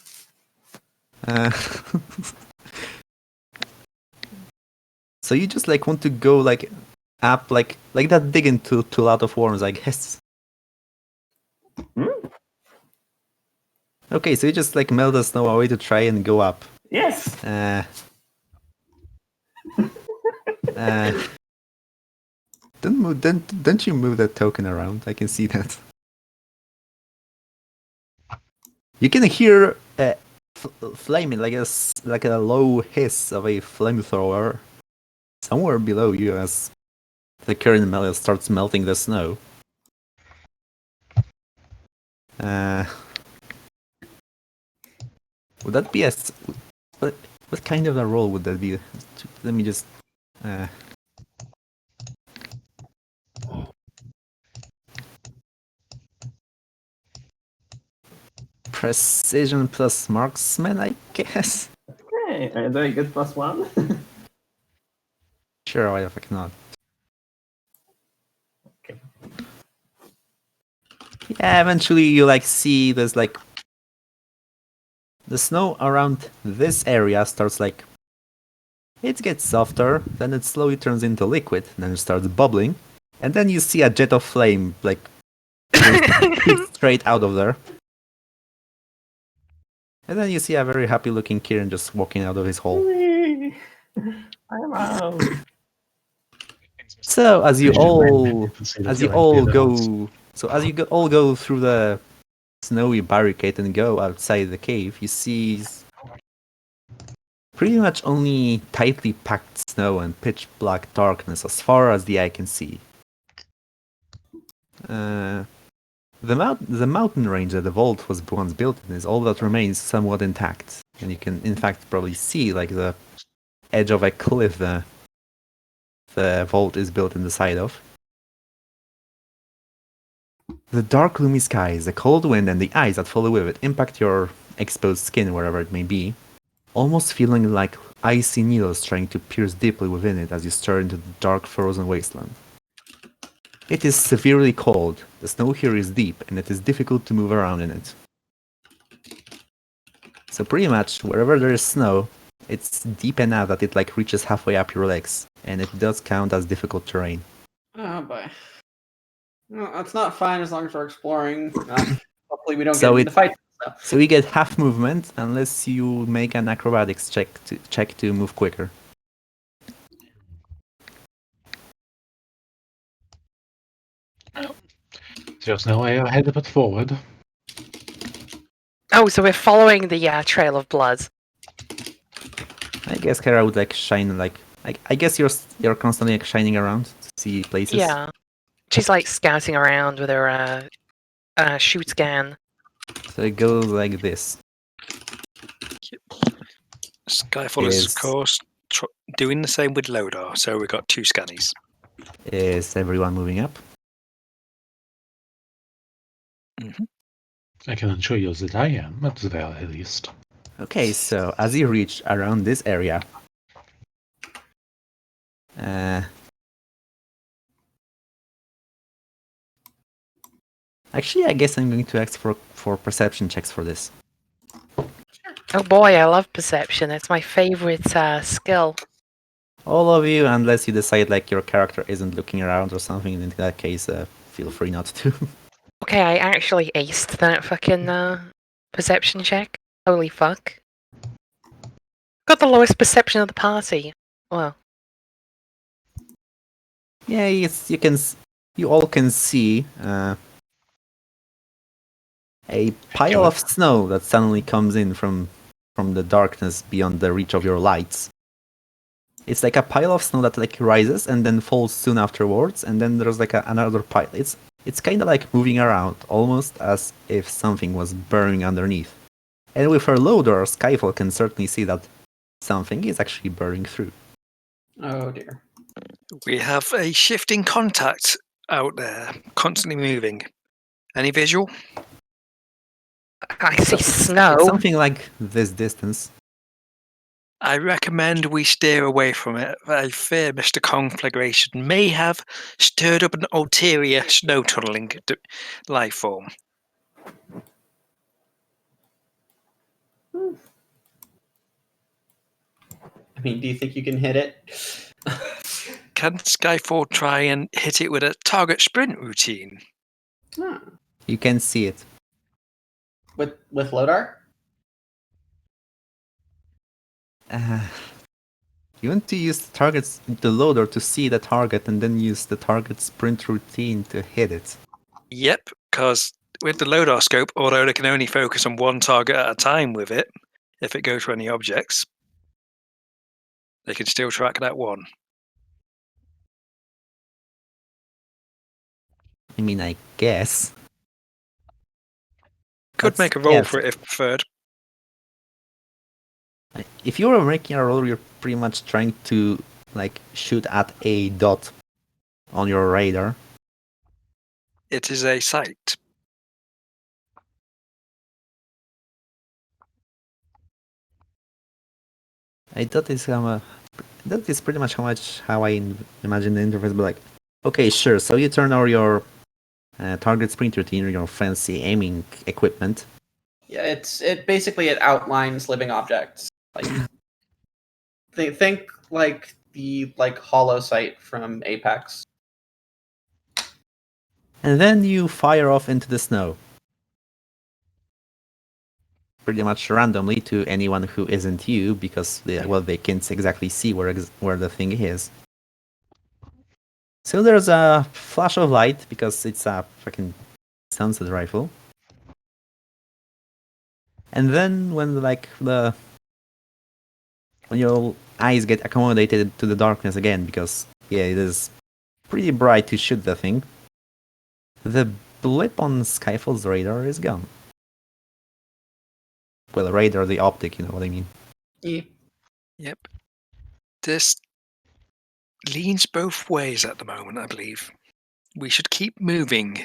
So you just like want to go like up like that dig into a lot of worms, I guess. Okay, so you just like melt the snow away to try and go up. Yes. Don't you move that token around? I can see that. You can hear flaming like a low hiss of a flamethrower somewhere below you as the current melee starts melting the snow. Would that be what kind of a roll would that be? Let me just. Precision plus marksman, I guess. Okay, do I get +1? Sure, why the fuck not? Okay. Yeah, eventually you like see there's like the snow around this area starts like it gets softer, then it slowly turns into liquid, then it starts bubbling, and then you see a jet of flame like shoot straight out of there. And then you see a very happy looking Kieran just walking out of his hole. I'm out. So as you all go through the snowy barricade and go outside the cave, you see pretty much only tightly packed snow and pitch black darkness as far as the eye can see. The mountain range that the vault was once built in is all that remains somewhat intact, and you can in fact probably see like the edge of a cliff the vault is built in the side of. The dark gloomy skies, the cold wind, and the ice that follow with it impact your exposed skin wherever it may be, almost feeling like icy needles trying to pierce deeply within it as you stare into the dark frozen wasteland. It is severely cold, the snow here is deep, and it is difficult to move around in it. So pretty much, wherever there is snow, it's deep enough that it like reaches halfway up your legs, and it does count as difficult terrain. Oh boy. No, that's not fine as long as we're exploring. Hopefully we don't So get into fights. So we get half movement unless you make an acrobatics check to move quicker. There's no way ahead but forward. Oh, so we're following the trail of blood. I guess Kara would like shine like I guess you're constantly like shining around to see places. Yeah. She's like scouting around with her shoot scan. So it goes like this. Skyfall is, of course, doing the same with Lodar, so we've got 2 scannies. Is everyone moving up? Mm-hmm. I can assure you that I am, at the very least. Okay, so as you reach around this area, actually, I guess I'm going to ask for perception checks for this. Oh boy, I love perception. It's my favorite skill. All of you, unless you decide like your character isn't looking around or something, in that case, feel free not to. Okay, I actually aced that fucking perception check. Holy fuck. Got the lowest perception of the party. Well. Yeah, you all can see a pile of snow that suddenly comes in from the darkness beyond the reach of your lights. It's like a pile of snow that like rises and then falls soon afterwards, and then there's like another pile. It's kind of like moving around, almost as if something was burning underneath. And with her loader, Skyfall can certainly see that something is actually burning through. Oh dear. We have a shifting contact out there, constantly moving. Any visual? I see snow. It's something like this distance. I recommend we steer away from it. I fear Mr. Conflagration may have stirred up an ulterior snow tunneling life form. I mean, do you think you can hit it? Can Skyfall try and hit it with a target sprint routine? You can see it. With Lodar? You want to use the loader to see the target and then use the target sprint routine to hit it. Yep, because with the Lodar scope, although they can only focus on one target at a time with it, if it goes for any objects, they can still track that one. I mean, I guess. Could That's- make a roll yes. for it if preferred. If you were making a roll, you're pretty much trying to like shoot at a dot on your radar. It is a sight. That is pretty much how I imagine the interface. But like, okay, sure. So you turn on your target sprint routine or your fancy aiming equipment. Yeah, it basically it outlines living objects. Like think like the hollow sight from Apex. And then you fire off into the snow. Pretty much randomly to anyone who isn't you, because they can't exactly see where the thing is. So there's a flash of light because it's a fucking sunset rifle. And then when your eyes get accommodated to the darkness again, because yeah, it is pretty bright to shoot the thing, the blip on Skyfall's radar is gone. Well, radar, the optic, you know what I mean. Yeah. Yep. This leans both ways at the moment, I believe. We should keep moving.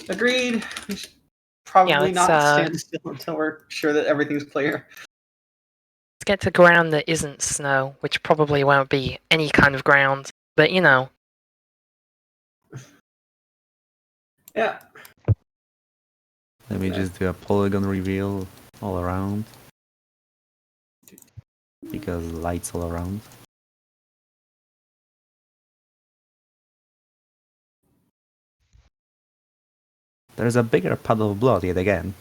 Agreed. We should probably let's, not stand still until we're sure that everything's clear. Let's get to ground that isn't snow, which probably won't be any kind of ground. But you know. Yeah. Let me just do a polygon reveal all around. Because lights all around. There's a bigger puddle of blood yet again,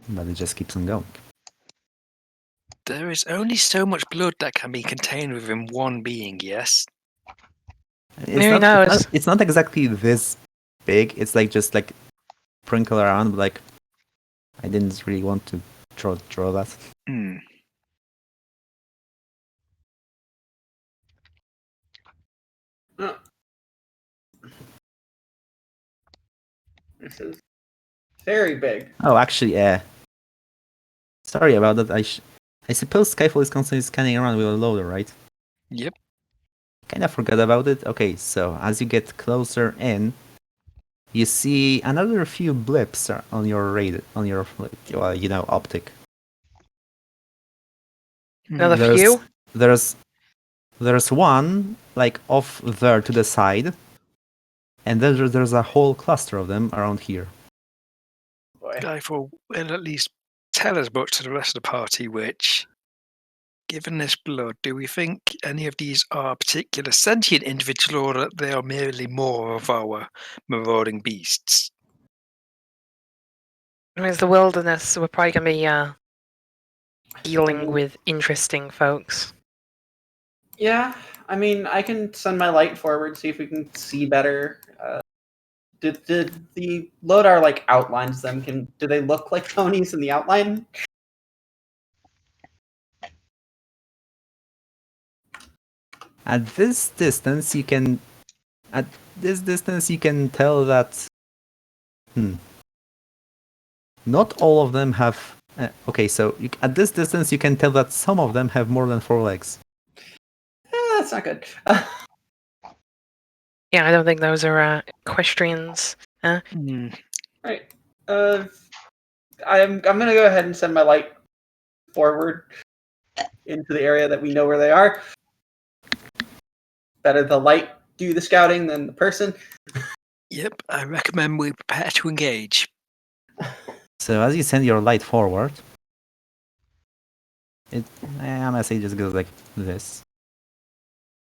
but it just keeps on going. There is only so much blood that can be contained within one being, yes? Who knows? It's not exactly this big. It's like just like sprinkle around, but like I didn't really want to draw that. Hmm. This is very big. Oh, actually, sorry about that. I suppose Skyfall is constantly scanning around with a loader, right? Yep. Kind of forgot about it. Okay, so as you get closer in, you see another few blips on your radar, on your optic. Another few? There's one like off there to the side, and then there's a whole cluster of them around here. Boy. Skyfall will at least tell as much to the rest of the party, which, given this blood, do we think any of these are particular sentient individual or that they are merely more of our marauding beasts? I mean, it's the wilderness, so we're probably going to be dealing with interesting folks. Yeah, I mean, I can send my light forward, see if we can see better. Did the Lodar outlines them? Do they look like ponies in the outline? At this distance, you can tell that. Not all of them have. Okay, so at this distance, you can tell that some of them have more than 4 legs. That's not good. Yeah, I don't think those are equestrians. Right. I'm gonna go ahead and send my light forward into the area that we know where they are. Better the light do the scouting than the person. Yep, I recommend we prepare to engage. So as you send your light forward, I'm gonna say it just goes like this,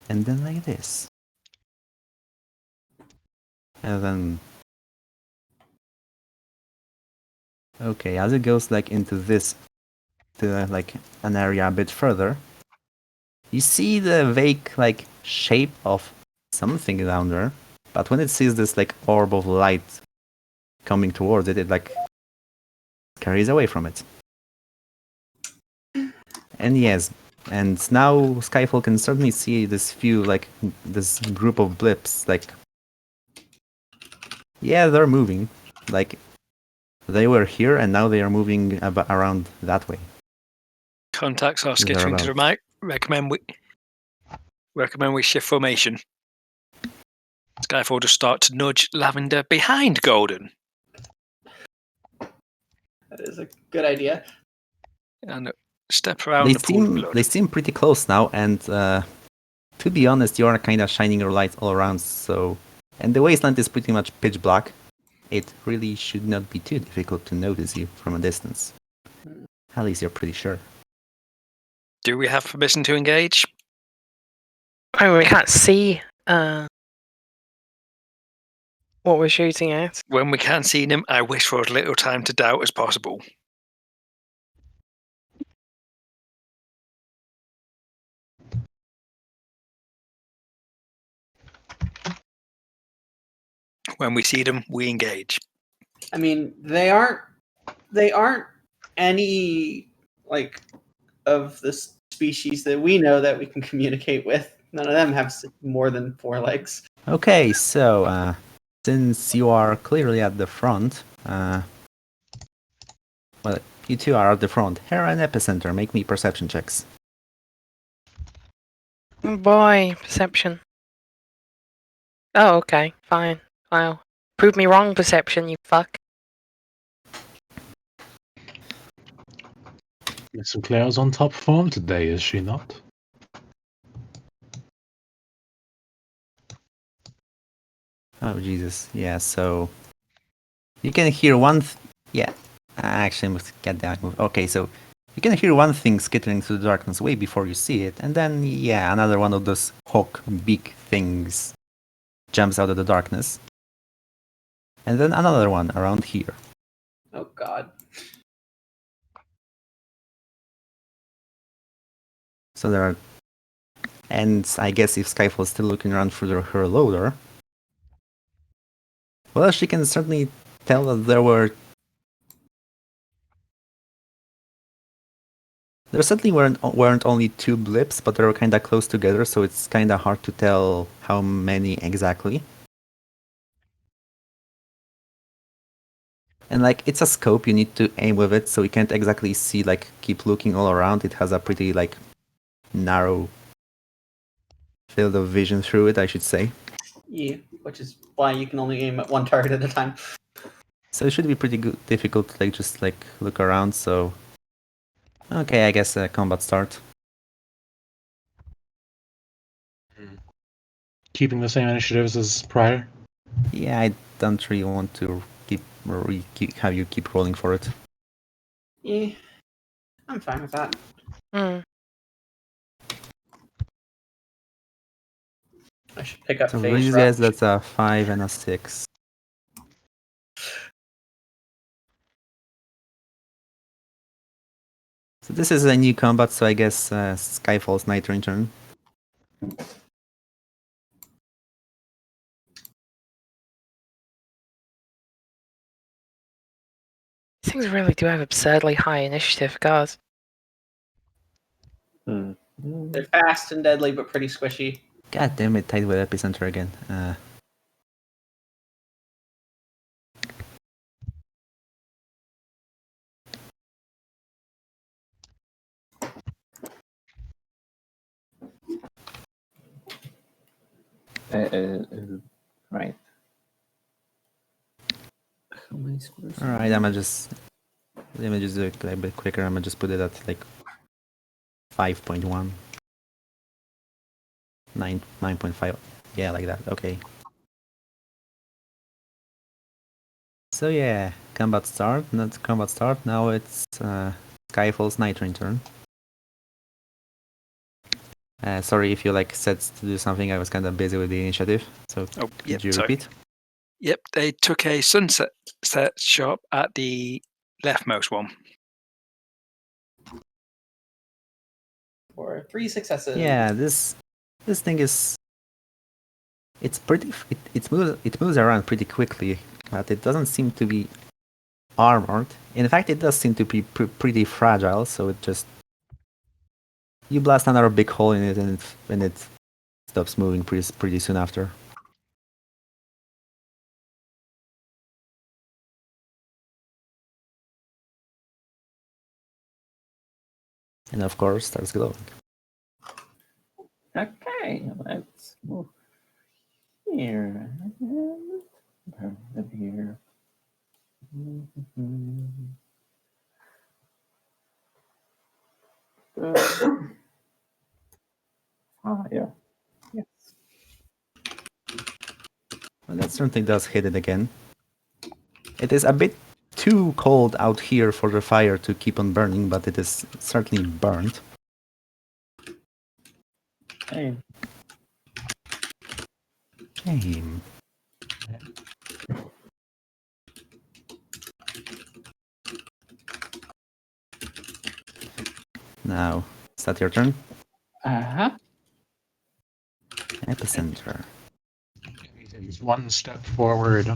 and then like this. And then... Okay, as it goes like into this, to like an area a bit further, you see the vague like shape of something down there, but when it sees this like orb of light coming towards it, it like carries away from it. And yes, and now Skyfall can certainly see this few like this group of blips like, yeah, they're moving, like they were here and now they are moving around that way. Contacts are skittering to the right. Recommend we shift formation. Skyfall just start to nudge Lavender behind Golden. That is a good idea. And step around the pool of blood. They seem pretty close now, and to be honest, you are kind of shining your light all around, so... And the wasteland is pretty much pitch black. It really should not be too difficult to notice you from a distance. At least you're pretty sure. Do we have permission to engage? I mean, we can't see what we're shooting at. When we can't see them, I wish for as little time to doubt as possible. When we see them, we engage. I mean, they aren't any like of the species that we know that we can communicate with. None of them have more than 4 legs. Okay, so since you are clearly at the front, well, you two are at the front. Hera and Epicenter, make me perception checks. Oh boy, perception. Oh, okay, fine. Wow. Prove me wrong, perception, you fuck. Miss Sinclair's on top form today, is she not? Oh, Jesus. Yeah, so... You can hear one... Yeah. Actually, I must get that move. Okay, so... You can hear one thing skittering through the darkness way before you see it, and then, yeah, another one of those hawk beak things jumps out of the darkness. And then another one around here. Oh god. So there are... And I guess if Skyfall is still looking around for her loader... Well, she can certainly tell that there certainly weren't only 2 blips, but they were kinda close together, so it's kinda hard to tell how many exactly. And like, it's a scope, you need to aim with it, so you can't exactly see, like, keep looking all around. It has a pretty, like, narrow field of vision through it, I should say. Yeah, which is why you can only aim at one target at a time. So it should be pretty difficult to, like, just, like, look around, so... Okay, I guess combat start. Keeping the same initiatives as prior? Yeah, I don't really want to have you keep rolling for it. Yeah, I'm fine with that. Hmm. I should pick up So for phase these rush. guys, that's a 5 and a 6. So this is a new combat, so I guess Skyfall's Night Rain turn. These things really do have absurdly high initiative, guys. They're fast and deadly, but pretty squishy. God damn it, tied with Epicenter again. Right. How many squares? Alright, let me just do it a bit quicker. I'm gonna just put it at like 5.1. 9.5. Yeah, like that. Okay. So yeah, combat start. Not combat start. Now it's Skyfall's Night Rain turn. Sorry if you like said to do something. I was kind of busy with the initiative. So Oh, yeah, could you sorry. repeat? Yep, they took a sunset shot at the leftmost one. For 3 successes. Yeah, this thing is. It's pretty. It moves around pretty quickly, but it doesn't seem to be armored. In fact, it does seem to be pretty fragile. So it just you blast another big hole in it, and it stops moving pretty soon after. And of course, starts glowing. Okay, let's move here. Live here. Yeah. Yes. Well, that certainly does hit it again. It is a bit too cold out here for the fire to keep on burning, but it is certainly burned. Hey. Aim. Now, is that your turn? Uh-huh. Epicenter. He takes one step forward,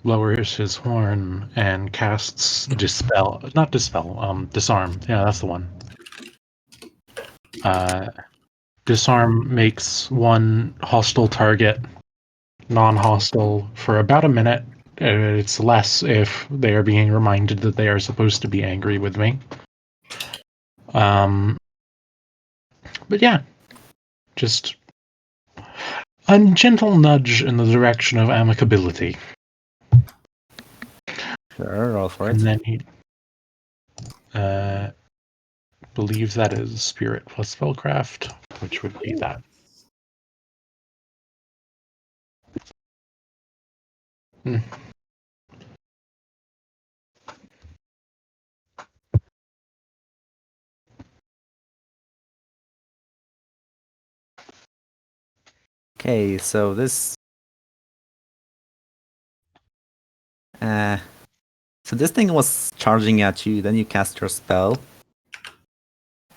lowers his horn, and casts Dispel. Not Dispel, Disarm. Yeah, that's the one. Disarm makes one hostile target non-hostile for about a minute. It's less if they are being reminded that they are supposed to be angry with me. But yeah, just a gentle nudge in the direction of amicability. Sure, roll for it. And then he believes that is Spirit plus Spellcraft, which would be that. Hmm. Okay, so this. So this thing was charging at you, then you cast your spell,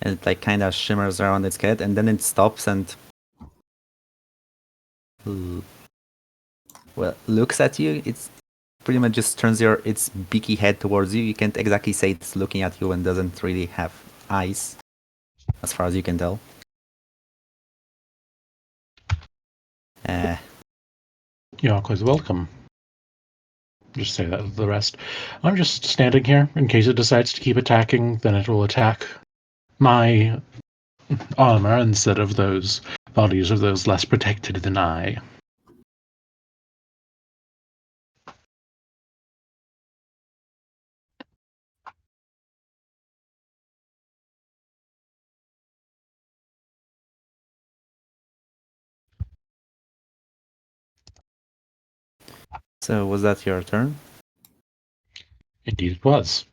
and it like kind of shimmers around its head, and then it stops and well looks at you. It's pretty much just turns its beaky head towards you. You can't exactly say it's looking at you and doesn't really have eyes, as far as you can tell. You're always welcome. Just say that to the rest. I'm just standing here. In case it decides to keep attacking, then it will attack my armor instead of those bodies of those less protected than I. So was that your turn? Indeed it was.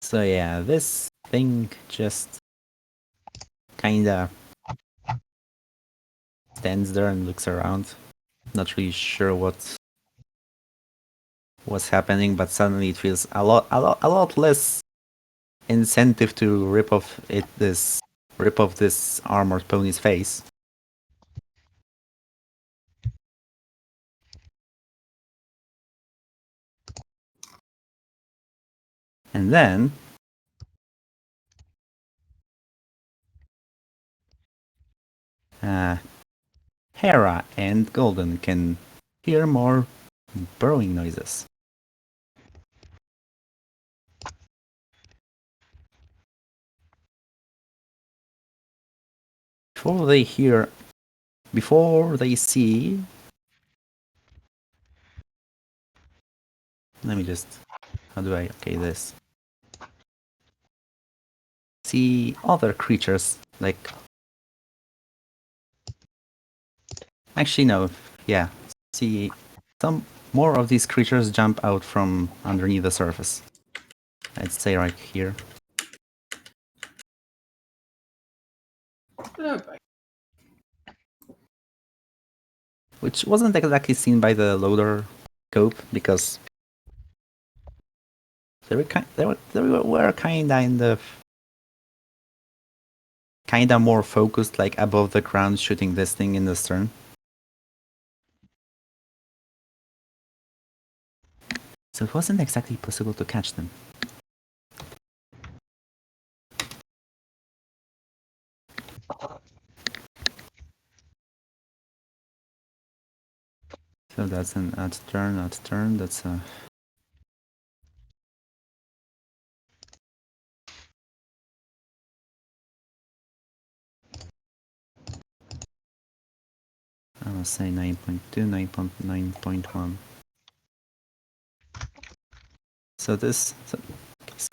So yeah, this thing just kinda stands there and looks around. Not really sure what's happening, but suddenly it feels a lot less incentive to rip off this armored pony's face. And then Hera and Golden can hear more burrowing noises. Before they see, let me just, how do I, okay, this. See other creatures, like, actually no, yeah, see some more of these creatures jump out from underneath the surface. I'd say right here. Okay. which wasn't exactly seen by the loader scope because they were kinda more focused, like above the ground, shooting this thing in the stern. So it wasn't exactly possible to catch them. So that's an add turn, that's a... I will say 9.2, 9.1. So this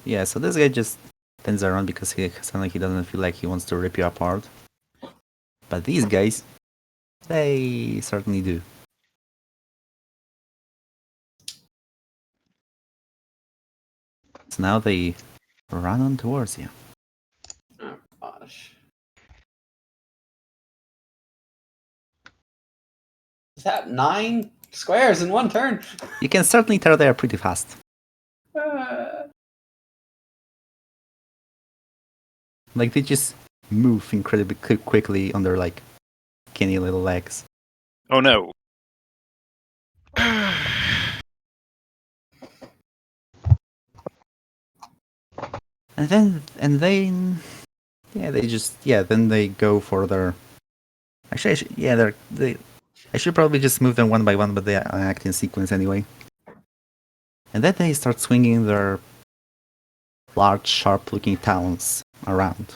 guy just turns around because he sounds like he doesn't feel like he wants to rip you apart. But these guys, they certainly do. So now they run on towards you. Oh gosh. Is that 9 squares in one turn? You can certainly tell they are pretty fast. Like they just move incredibly quickly on their like skinny little legs. Oh no. And then then they go for their... Actually, I should probably just move them one by one, but they act in sequence anyway. And then they start swinging their large, sharp-looking talons around.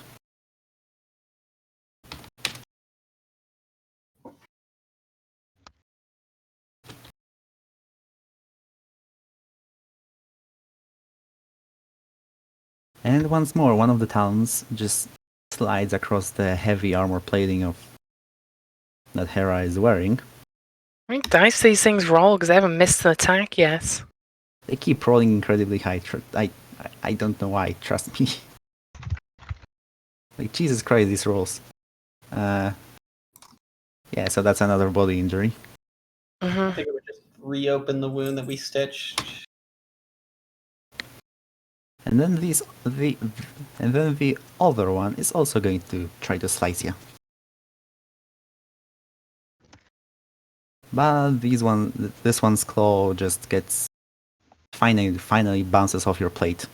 And once more, one of the talons just slides across the heavy armor plating that Hera is wearing. I mean, dice these things roll because they haven't missed an attack yet. They keep rolling incredibly high. I don't know why, trust me. Like, Jesus Christ, these rolls. Yeah, so that's another body injury. I Mm-hmm. think it would just reopen the wound that we stitched. And then the other one is also going to try to slice you. But this one's claw just gets finally bounces off your plate.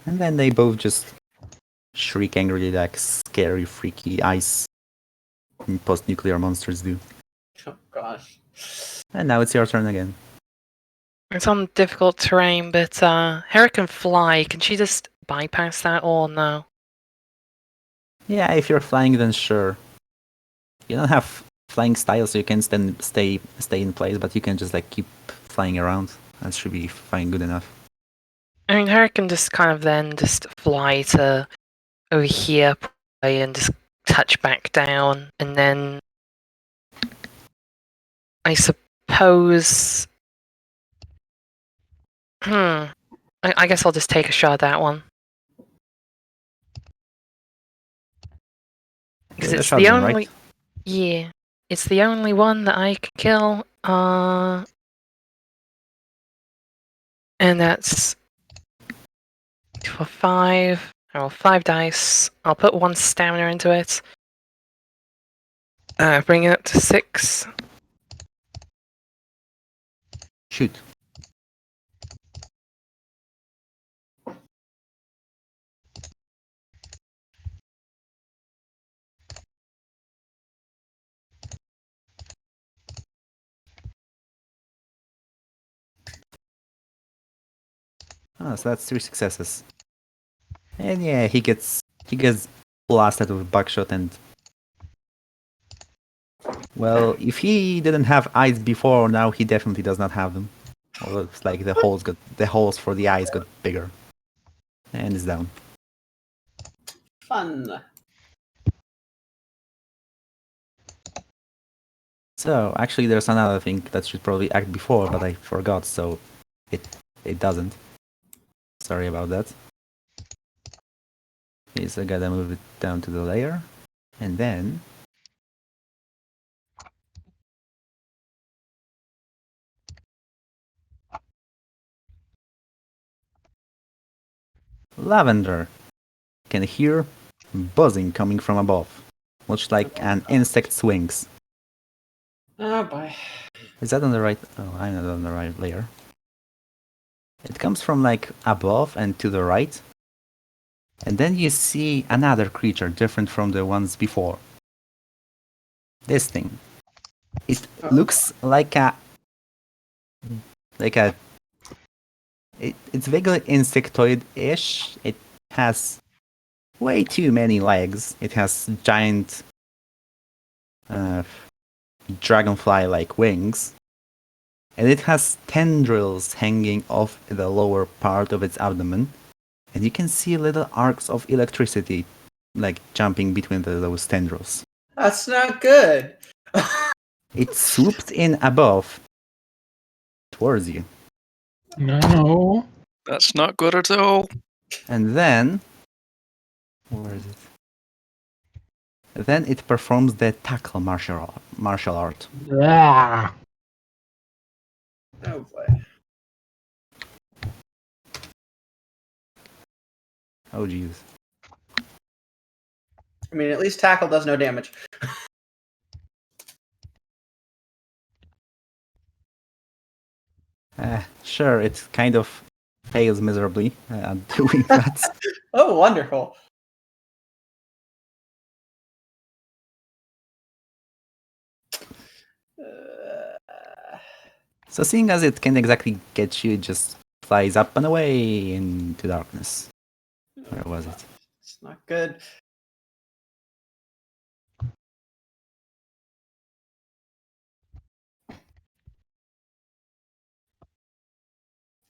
And then they both just shriek angrily like scary, freaky ice post-nuclear monsters do. Oh gosh. And now it's your turn again. It's on difficult terrain, but Hera can fly. Can she just bypass that or no? Yeah, if you're flying, then sure. You don't have flying style, so you can stay in place, but you can just like keep flying around. That should be fine, good enough. I mean, Hera can just kind of then just fly to over here probably, and just touch back down, and then I suppose. I guess I'll just take a shot at that one. Because With a it's the shotgun, only. right? Yeah. It's the only one that I can kill. And that's for 5. I roll 5 dice. I'll put 1 stamina into it. Bring it up to 6. Shoot. Oh, so that's 3 successes. And yeah, he gets blasted with buckshot, and well, if he didn't have eyes before, now he definitely does not have them. Although it's like the holes for the eyes got bigger. And it's down. Fun. So actually there's another thing that should probably act before, but I forgot, so it doesn't. Sorry about that. Okay, so I gotta move it down to the layer. And then... Lavender. You can hear buzzing coming from above, much like an insect's wings. Oh boy. Is that on the right? Oh, I'm not on the right layer. It comes from like above and to the right. And then you see another creature different from the ones before. This thing. It looks like a... It's vaguely insectoid-ish. It has way too many legs. It has giant dragonfly-like wings. And it has tendrils hanging off the lower part of its abdomen. And you can see little arcs of electricity like jumping between those tendrils. That's not good. It swoops in above towards you. No. That's not good at all. And then... Where is it? Then it performs the tackle martial art. Ah. Oh boy. Oh jeez. I mean, at least tackle does no damage. Sure, it kind of fails miserably at doing that. Oh, wonderful. So seeing as it can't exactly get you, it just flies up and away into darkness. Where was it? It's not good.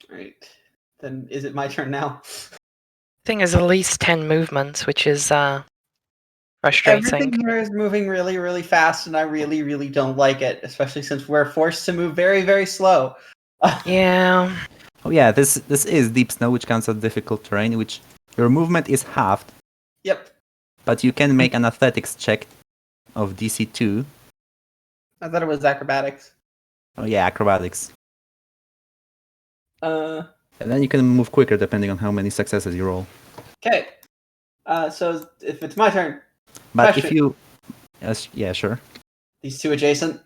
Right. Then is it my turn now? Thing is at least 10 movements, which is frustrating. Everything here is moving really, really fast, and I really, really don't like it, especially since we're forced to move very, very slow. Yeah. Oh yeah, this is deep snow, which counts as difficult terrain, which your movement is halved, Yep. but you can make an athletics check of DC 2. I thought it was acrobatics. Oh yeah, acrobatics. Uh. And then you can move quicker depending on how many successes you roll. Okay. So if it's my turn, But question. if you... yeah, sure. These two adjacent.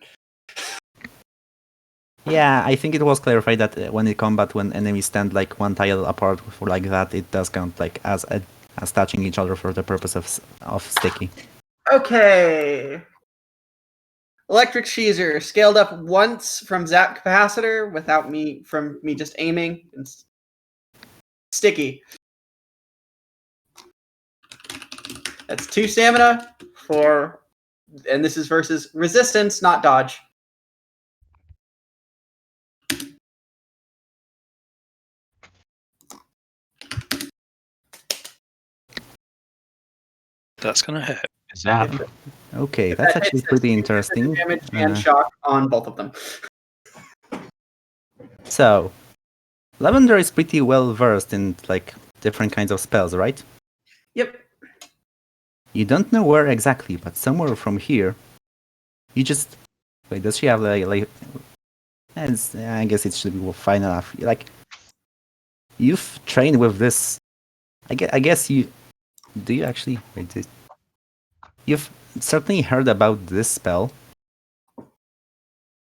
Yeah, I think it was clarified that when in combat, when enemies stand like one tile apart for like that, it does count like as touching each other for the purpose of sticky. Okay. Electric Sheezer scaled up once from Zap Capacitor without me just aiming. And sticky. That's 2 stamina for, and this is versus resistance, not dodge. That's gonna hurt. Is that? Okay, If that's that actually hits, pretty it's interesting. damage and shock on both of them. So, Lavender is pretty well versed in like different kinds of spells, right? Yep. You don't know where exactly, but somewhere from here, you just... Wait, does she have like I guess it should be fine enough. Like, you've trained with this. I guess you... Do you actually... Wait, you've certainly heard about this spell.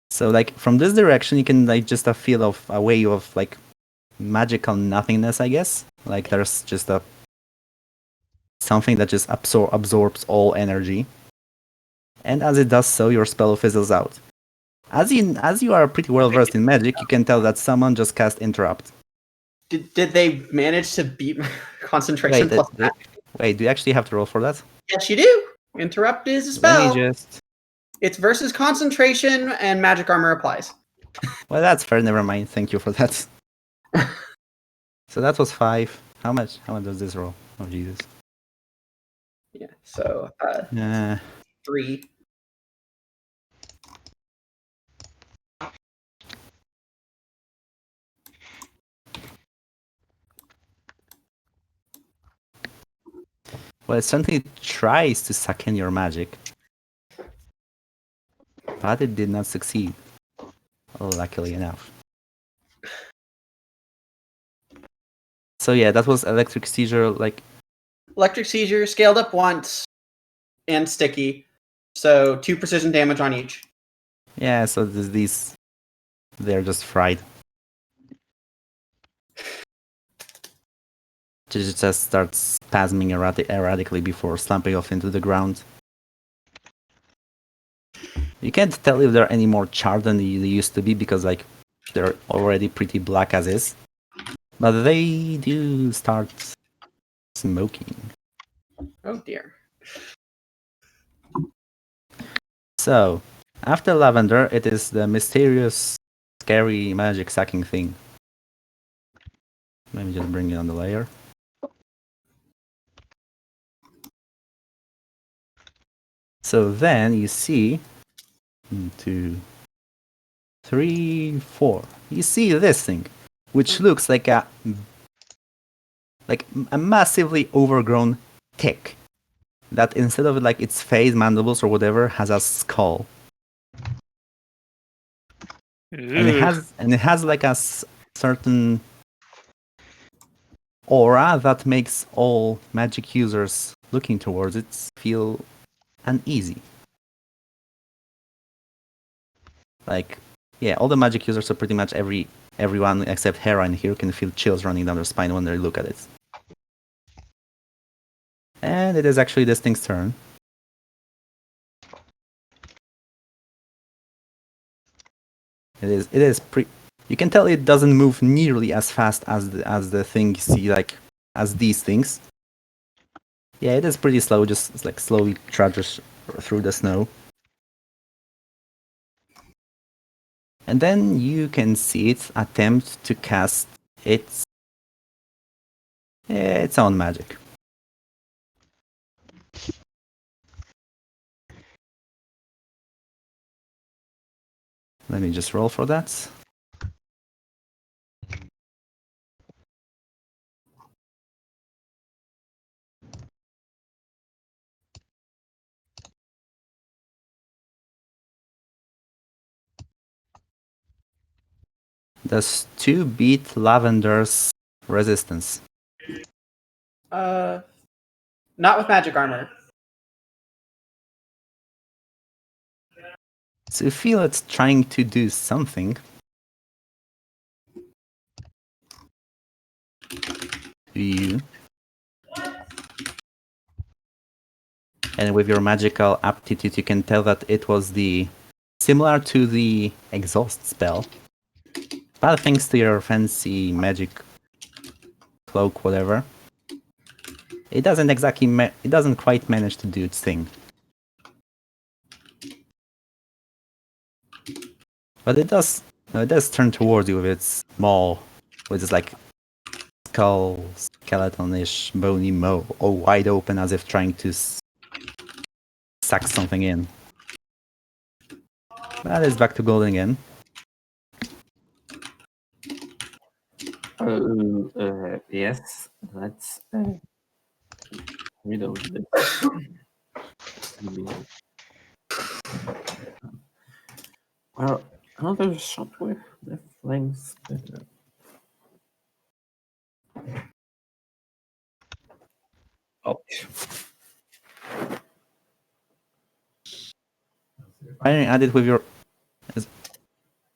So, like, from this direction, you can, like, just feel of a way of, like, magical nothingness, I guess. Like, there's just something that just absorbs all energy. And as it does so, your spell fizzles out. As you are pretty well versed in magic, you can tell that someone just cast Interrupt. Did they manage to beat my concentration Wait, plus that? wait, do you actually have to roll for that? Yes, you do. Interrupt is a Let spell. me just... It's versus concentration, and magic armor applies. Well, that's fair. Never mind. Thank you for that. So that was 5. How much? How much does this roll? Oh Jesus. Yeah. So 3. Well, it certainly tries to suck in your magic. But it did not succeed. Luckily enough. So yeah, that was electric seizure, like... Electric seizure, scaled up once, and sticky. So 2 precision damage on each. Yeah, so these... They're just fried. It just starts spasming erratically before slumping off into the ground. You can't tell if they're any more charred than they used to be because, like, they're already pretty black as is. But they do start smoking. Oh dear. So, after Lavender, it is the mysterious, scary magic sucking thing. Let me just bring it on the layer. So then you see 1, 2, 3, 4. You see this thing, which looks like a massively overgrown tick that instead of like its face, mandibles, or whatever, has a skull. And it has like a certain aura that makes all magic users looking towards it feel uneasy. Like, yeah, all the magic users, so pretty much everyone except Hera in here can feel chills running down their spine when they look at it. And it is actually this thing's turn. It is pretty. You can tell it doesn't move nearly as fast as the thing you see, like as these things. Yeah, it is pretty slow. Just like slowly trudges through the snow. And then you can see it attempt to cast its own magic. Let me just roll for that. Does 2 beat Lavender's resistance? Not with magic armor. So you feel it's trying to do something. You. And with your magical aptitude, you can tell that it was similar to the exhaust spell. But thanks to your fancy magic cloak, whatever, it doesn't exactly it doesn't quite manage to do its thing. But it does turn towards you with its maw, with its like skeletonish bony maw, all wide open as if trying to suck something in. But it's back to golden again. Yes, let's reload this. Well, another shot with the flame spitter. Oh, Firing at it with your... yes.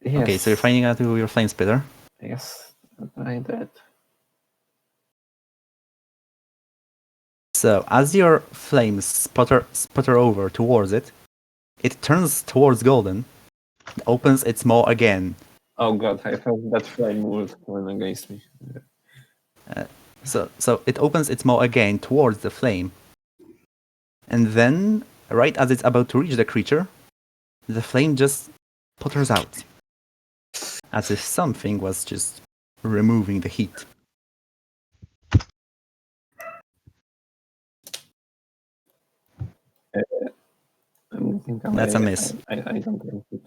Okay, so you're firing at it with your flame spitter. Yes, I did. So as your flames sputter over towards it, it turns towards Golden, opens its maw again. Oh god, I thought that flame was going against me. So it opens its maw again towards the flame. And then, right as it's about to reach the creature, the flame just putters out. As if something was just removing the heat. That's a miss. I don't want to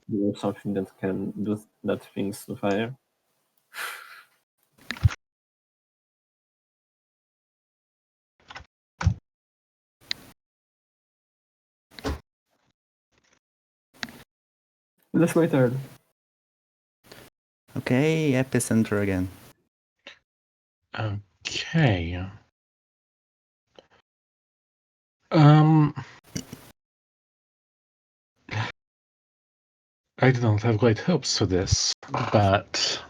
do something that can do that things to fire. That's my turn. Okay, epicenter again. Okay. Um, I don't have great hopes for this, but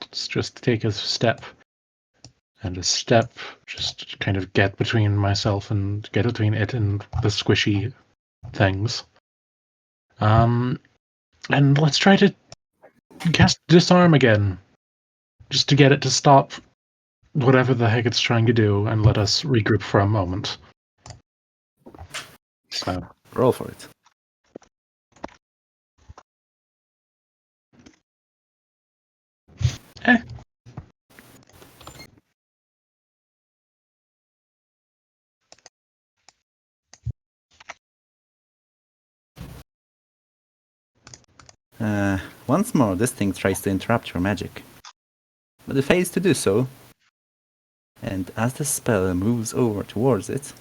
let's just take a step and a step, just kind of get between myself and get between it and the squishy things. And let's try to cast disarm again, just to get it to stop whatever the heck it's trying to do and let us regroup for a moment. So, Roll for it. eh. Once more, this thing tries to interrupt your magic. But it fails to do so. And as the spell moves over towards it,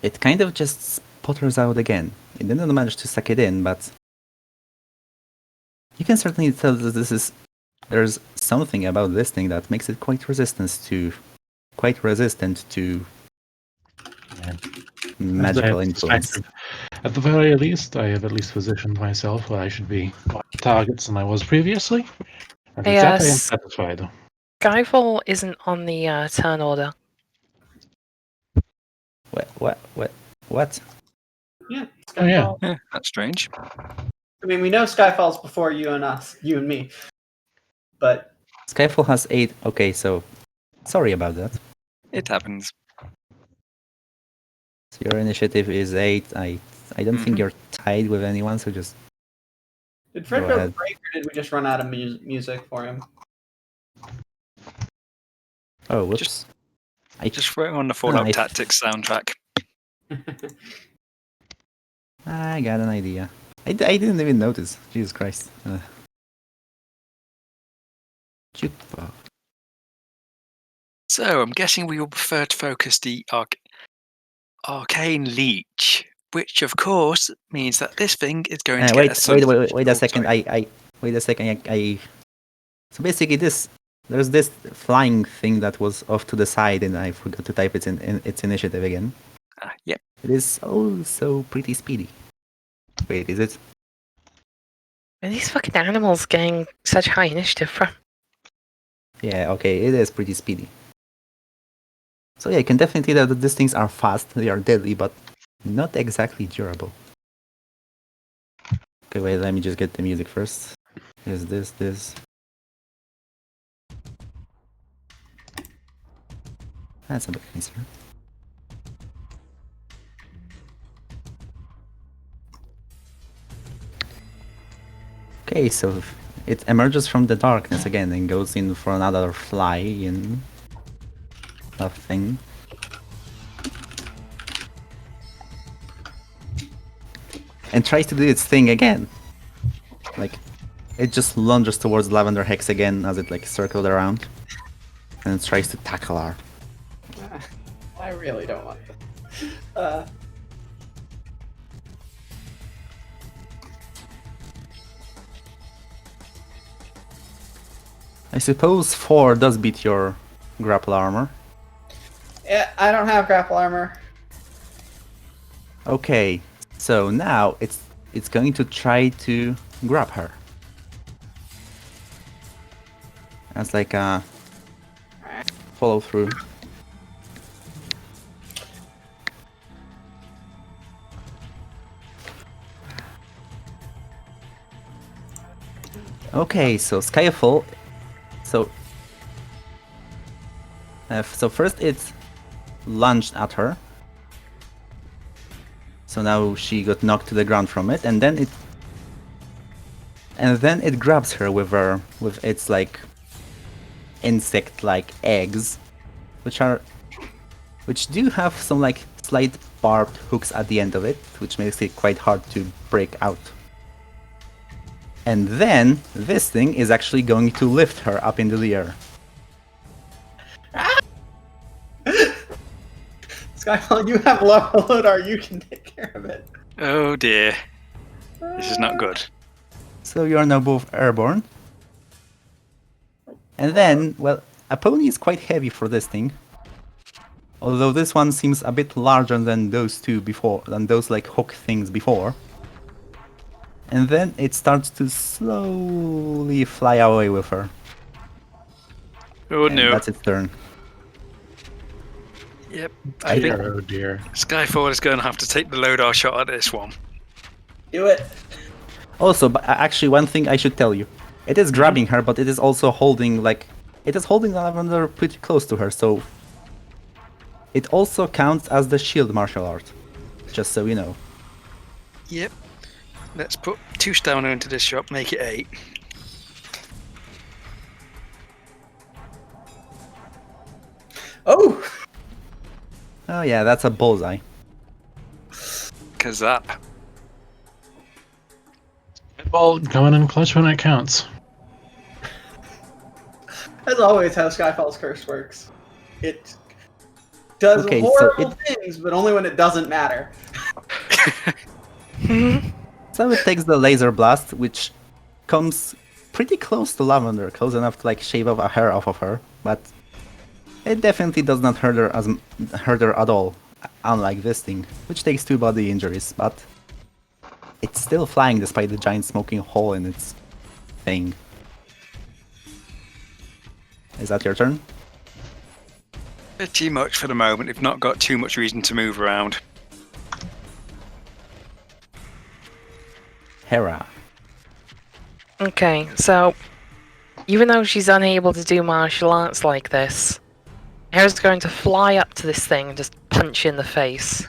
it kind of just sputters out again. It didn't manage to suck it in, but you can certainly tell that there's something about this thing that makes it quite resistant to Yeah. magical As I influence. suspected. At the very least, I have at least positioned myself where I should be more targets than I was previously. And with that, I am Yes. satisfied. Skyfall isn't on the turn order. What? Yeah. Oh, yeah. Skyfall. Yeah, that's strange. I mean, we know Skyfall's before you and me. But Skyfall has 8. Okay, so sorry about that. It happens. So your initiative is 8. I don't think you're tied with anyone, so just did Fred Go go ahead. break, or did we just run out of music for him? oh whoops. Just throw it on the Fallout Nice. Tactics soundtrack. I got an idea. I didn't even notice. Jesus Christ. Jukebox. So I'm guessing we will prefer to focus the arcane leech, which of course means that this thing is going to get Wait a second. Wait a second. So basically, there's this flying thing that was off to the side, and I forgot to type its initiative again. Yep. It is also pretty speedy. Wait, is it? Where are these fucking animals getting such high initiative from? Yeah, okay, it is pretty speedy. So yeah, you can definitely tell that these things are fast, they are deadly, but not exactly durable. Okay, wait, let me just get the music first. Is this. That's a bit nicer. Okay, so it emerges from the darkness again and goes in for another fly in thing. And tries to do its thing again. Like, it just lunges towards Lavender Hex again as it like circled around. And it tries to tackle her. I really don't want this. I suppose 4 does beat your grapple armor. Yeah, I don't have grapple armor. Okay, so now it's going to try to grab her. As like a follow through. Okay, so Skyfall. So first it lunged at her. So now she got knocked to the ground from it, and then it grabs her with its like insect-like eggs, which do have some like slight barbed hooks at the end of it, which makes it quite hard to break out. And then this thing is actually going to lift her up into the air. Skyfall, you have level Lodar, you can take care of it. Oh dear. This is not good. So you are now both airborne. And then, well, a pony is quite heavy for this thing. Although this one seems a bit larger than those two before, than those like hook things before. And then it starts to slowly fly away with her. Oh And no. that's its turn. Yep. I think Oh dear. Skyfall is going to have to take the Lodar shot at this one. Do it. Also, but actually, one thing I should tell you. It is grabbing her, but it is also holding, like... It is holding Lavender pretty close to her, so... It also counts as the shield martial art. Just so you know. Yep. Let's put 2 stamina into this shot, make it 8. Oh! Oh yeah, that's a bullseye. Kazap. Ball going in clutch when it counts. As always, how Skyfall's curse works. It does Okay, so horrible things, but only when it doesn't matter. So it takes the laser blast, which comes pretty close to Lavender, close enough to like shave off a hair off of her, but it definitely does not hurt her at all, unlike this thing, which takes 2 body injuries, but it's still flying despite the giant smoking hole in its thing. Is that your turn? Pretty much for the moment. We've not got too much reason to move around. Hera. Okay, so even though she's unable to do martial arts like this, Hera's going to fly up to this thing and just punch in the face.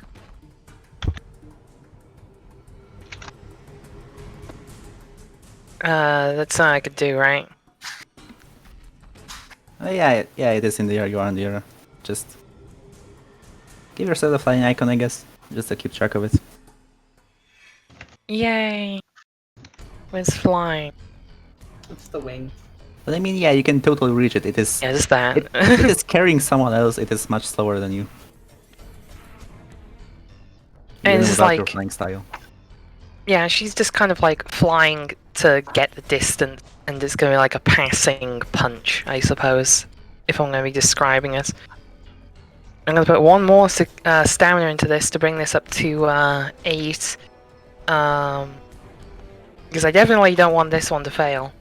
That's something I could do, right? Yeah, it is in the air, you are in the air. Just give yourself a flying icon, I guess, just to keep track of it. Yay! Where's flying? It's the wing. But I mean, yeah, you can totally reach it. It is... Yeah, just that. If it is carrying someone else, it is much slower than you. And Even it's without your like- flying style. Yeah, she's just kind of like flying to get the distance, and it's going to be like a passing punch, I suppose, if I'm going to be describing it. I'm going to put 1 more stamina into this to bring this up to 8. Because I definitely don't want this one to fail.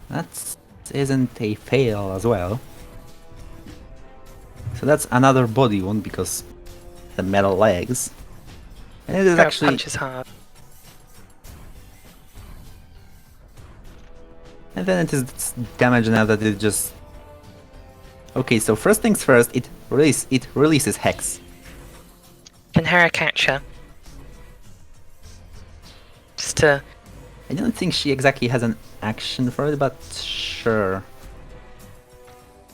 That isn't a fail as well. So that's another body one because the metal legs. And it is actually punches hard. and then it is damage now that it just okay, so first things first, it releases Hex. Can Hera catch her? Just to... I don't think she exactly has an action for it, but sure.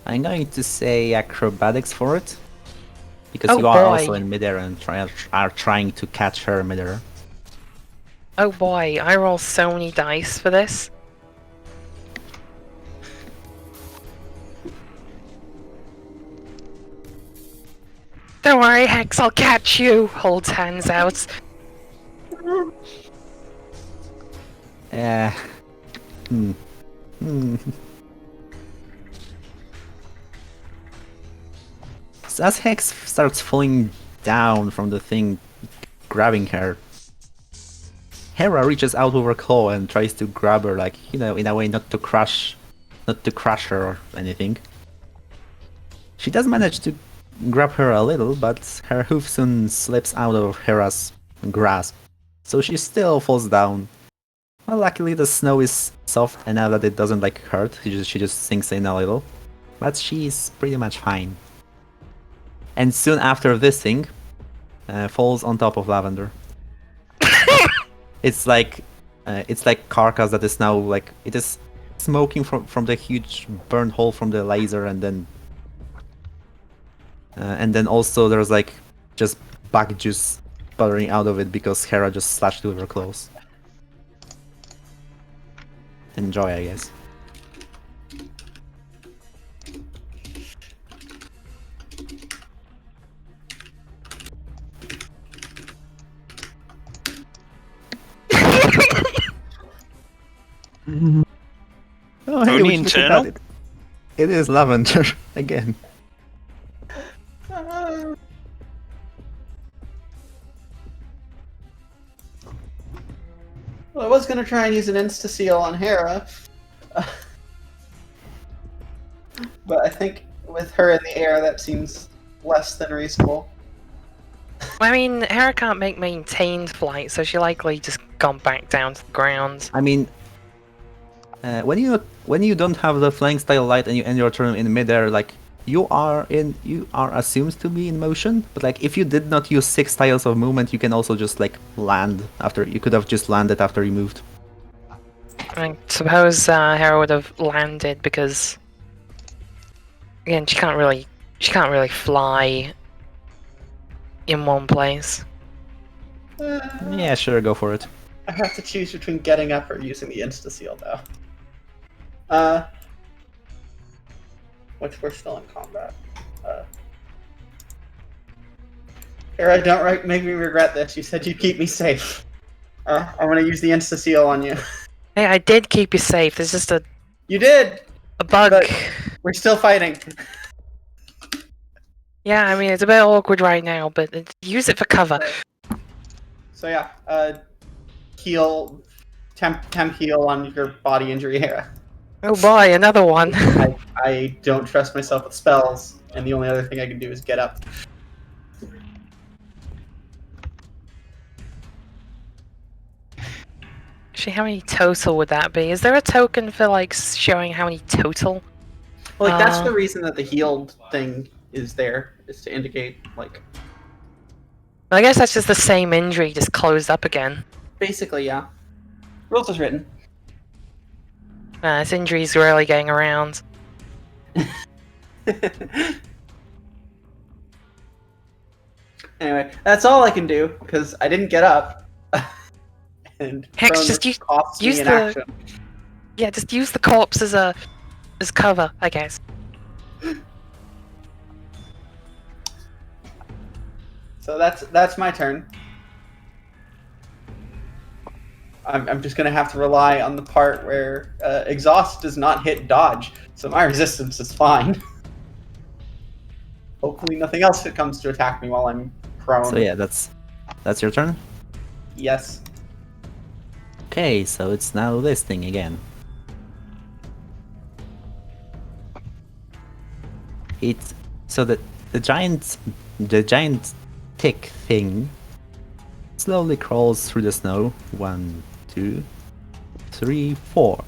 I'm going to say acrobatics for it. Because Oh you are boy. also in midair and are trying to catch her midair. Oh boy, I roll so many dice for this. Don't worry, Hex, I'll catch you! Holds hands out. Hmm. So as Hex starts falling down from the thing grabbing her, Hera reaches out with her claw and tries to grab her, like, you know, in a way not to crush her or anything. She does manage to grab her a little, but her hoof soon slips out of Hera's grasp, so she still falls down. Well, luckily the snow is soft enough that it doesn't like hurt, she just sinks in a little, but she's pretty much fine. And soon after this thing, falls on top of Lavender. It's like carcass that is now like it is smoking from the huge burn hole from the laser, and then also there's like just bug juice sputtering out of it because Hera just slashed with her claws. Enjoy, I guess. Oh, hey, Only would you look at internal? that? It is lavender again. Well, I was gonna try and use an insta-seal on Hera. But I think with her in the air, that seems less than reasonable. I mean, Hera can't make maintained flight, so she likely just gone back down to the ground. I mean, when you don't have the flying style light and you end your turn in midair, like you are assumed to be in motion. But like if you did not use 6 styles of movement, you can also just like land after. You could have just landed after you moved. I suppose Hera would have landed because, again, she can't really fly in one place. Yeah, sure, go for it. I have to choose between getting up or using the insta-seal, though. Which we're still in combat. Hera, don't make me regret this. You said you'd keep me safe. I'm gonna use the insta-seal on you. Hey, I did keep you safe. There's just a You did! bug. But we're still fighting. Yeah, I mean, it's a bit awkward right now, but use it for cover. So yeah, heal, temp heal on your body injury, Hera. Oh boy, another one. I don't trust myself with spells, and the only other thing I can do is get up. Actually, how many total would that be? Is there a token for, like, showing how many total? Well, like, that's the reason that the healed thing is there, is to indicate, like... I guess that's just the same injury, just closed up again. Basically, yeah. Rules is written. This injury's really getting around. Anyway, that's all I can do, because I didn't get up. And Hex, prone just costs use me in the- action. Yeah, just use the corpse as cover, I guess. So that's my turn. I'm just gonna have to rely on the part where exhaust does not hit dodge, so my resistance is fine. Hopefully nothing else that comes to attack me while I'm prone. So yeah, that's your turn. Yes. Okay, so it's now this thing again. It's so that the giant tick thing slowly crawls through the snow. 1, 2, 3, 4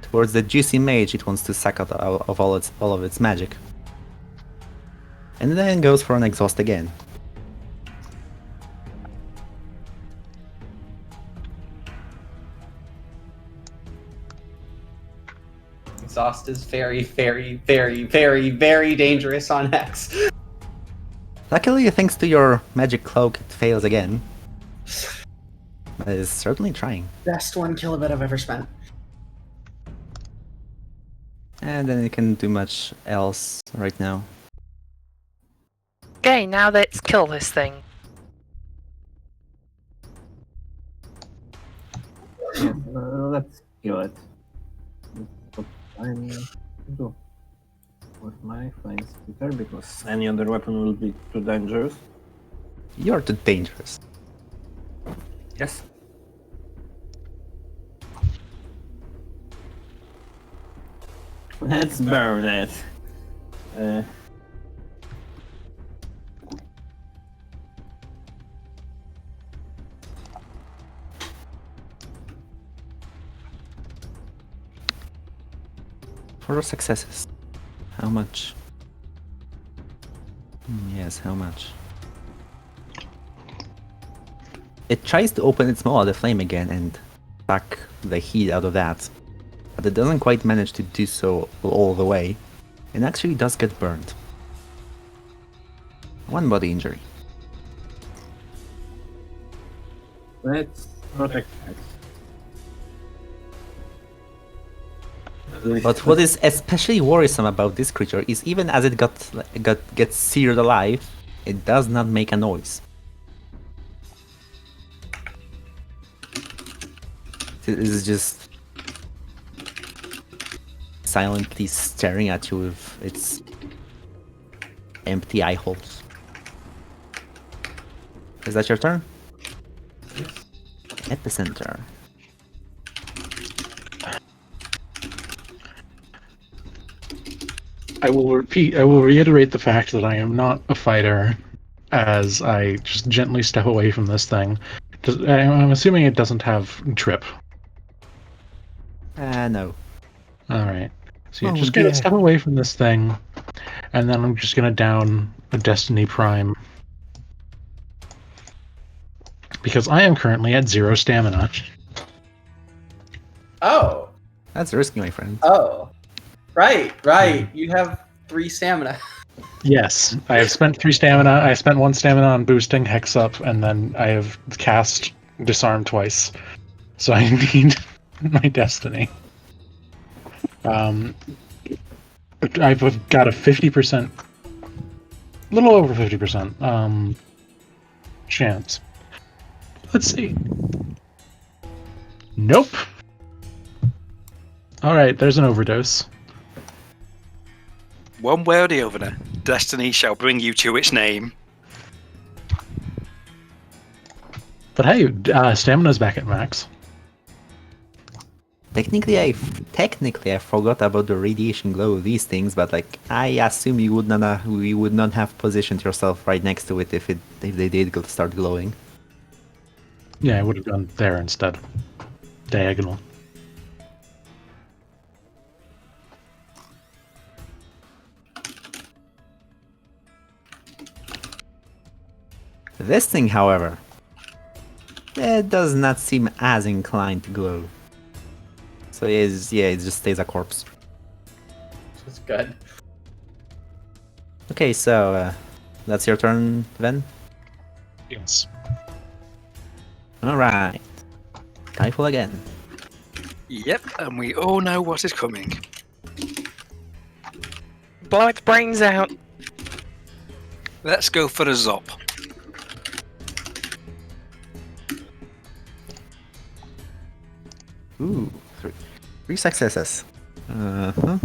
towards the juicy mage it wants to suck out of all of its magic, and then goes for an exhaust again. Exhaust is very, very, very, very, very dangerous on Hex. Luckily, thanks to your magic cloak, it fails again. But it's certainly trying. Best 1 kilobit I've ever spent. And then it can do much else right now. Okay, now let's kill this thing. Yeah, let's kill it. What I'm do with my flying speaker, because any other weapon will be too dangerous. You're too dangerous. Yes. Let's burn it. For successes. How much? Yes, how much? It tries to open its maw at the flame again and suck the heat out of that. But it doesn't quite manage to do so all the way. It actually does get burned. 1 body injury. Let's protect it. But what is especially worrisome about this creature is even as it gets seared alive, it does not make a noise. It is just silently staring at you with its empty eye holes. Is that your turn? Epicenter. I will reiterate the fact that I am not a fighter as I just gently step away from this thing. I'm assuming it doesn't have trip. No. Alright. So you're Oh, just gonna dear. step away from this thing, and then I'm just gonna down a Destiny Prime. Because I am currently at 0 stamina. Oh. That's risky, my friend. Oh. Right. You have 3 stamina. Yes, I have spent 3 stamina. I spent 1 stamina on boosting Hex up, and then I have cast Disarm twice. So I need my Destiny. I've got a 50%, a little over 50% chance. Let's see. Nope. Alright, there's an overdose. One way or the other, destiny shall bring you to its name. But hey, stamina's back at max. Technically, I forgot about the radiation glow of these things, but like I assume you would not have positioned yourself right next to it if they did start glowing. Yeah, I would have gone there instead. Diagonal. This thing, however, it does not seem as inclined to glow. So it just stays a corpse. That's good. Okay, so that's your turn, Ven? Yes. Alright. Skyfall again. Yep, and we all know what is coming. Blow its brains out. Let's go for a Zop. Ooh, three successes. Uh-huh.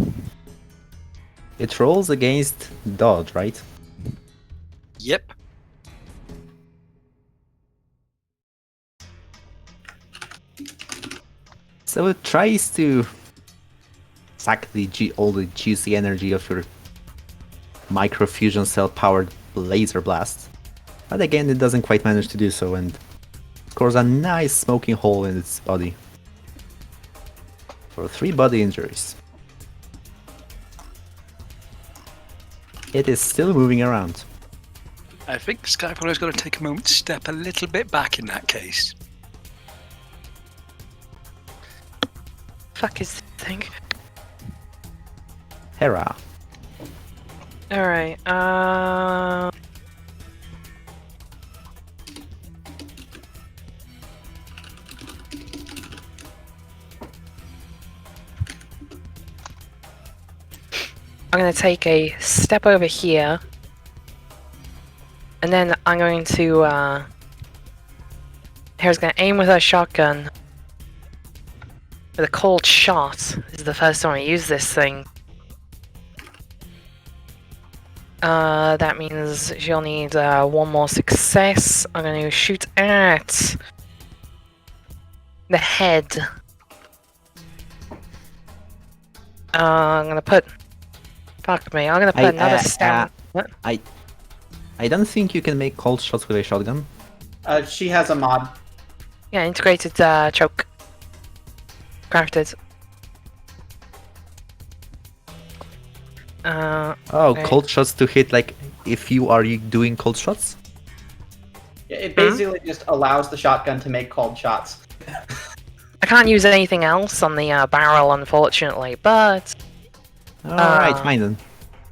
It rolls against dodge, right? Yep. So it tries to suck all the juicy energy of your microfusion cell powered laser blast. But again, it doesn't quite manage to do so and scores a nice smoking hole in its body. For 3 body injuries. It is still moving around. I think Skypollo's got to take a moment to step a little bit back in that case. Fuck is this thing? Hera. Alright, I'm going to take a step over here, and then I'm going to, Hera's going to aim with her shotgun with a cold shot. This is the first time I use this thing. That means she'll need 1 more success. I'm going to shoot at the head. I'm going to put... Fuck me, I'm going to put another stab... What? I don't think you can make cold shots with a shotgun. She has a mod. Yeah, integrated choke. Crafted. Oh, okay. cold shots to hit, like, if you are doing cold shots? Yeah, it basically just allows the shotgun to make cold shots. I can't use anything else on the barrel, unfortunately, but... Alright, fine then.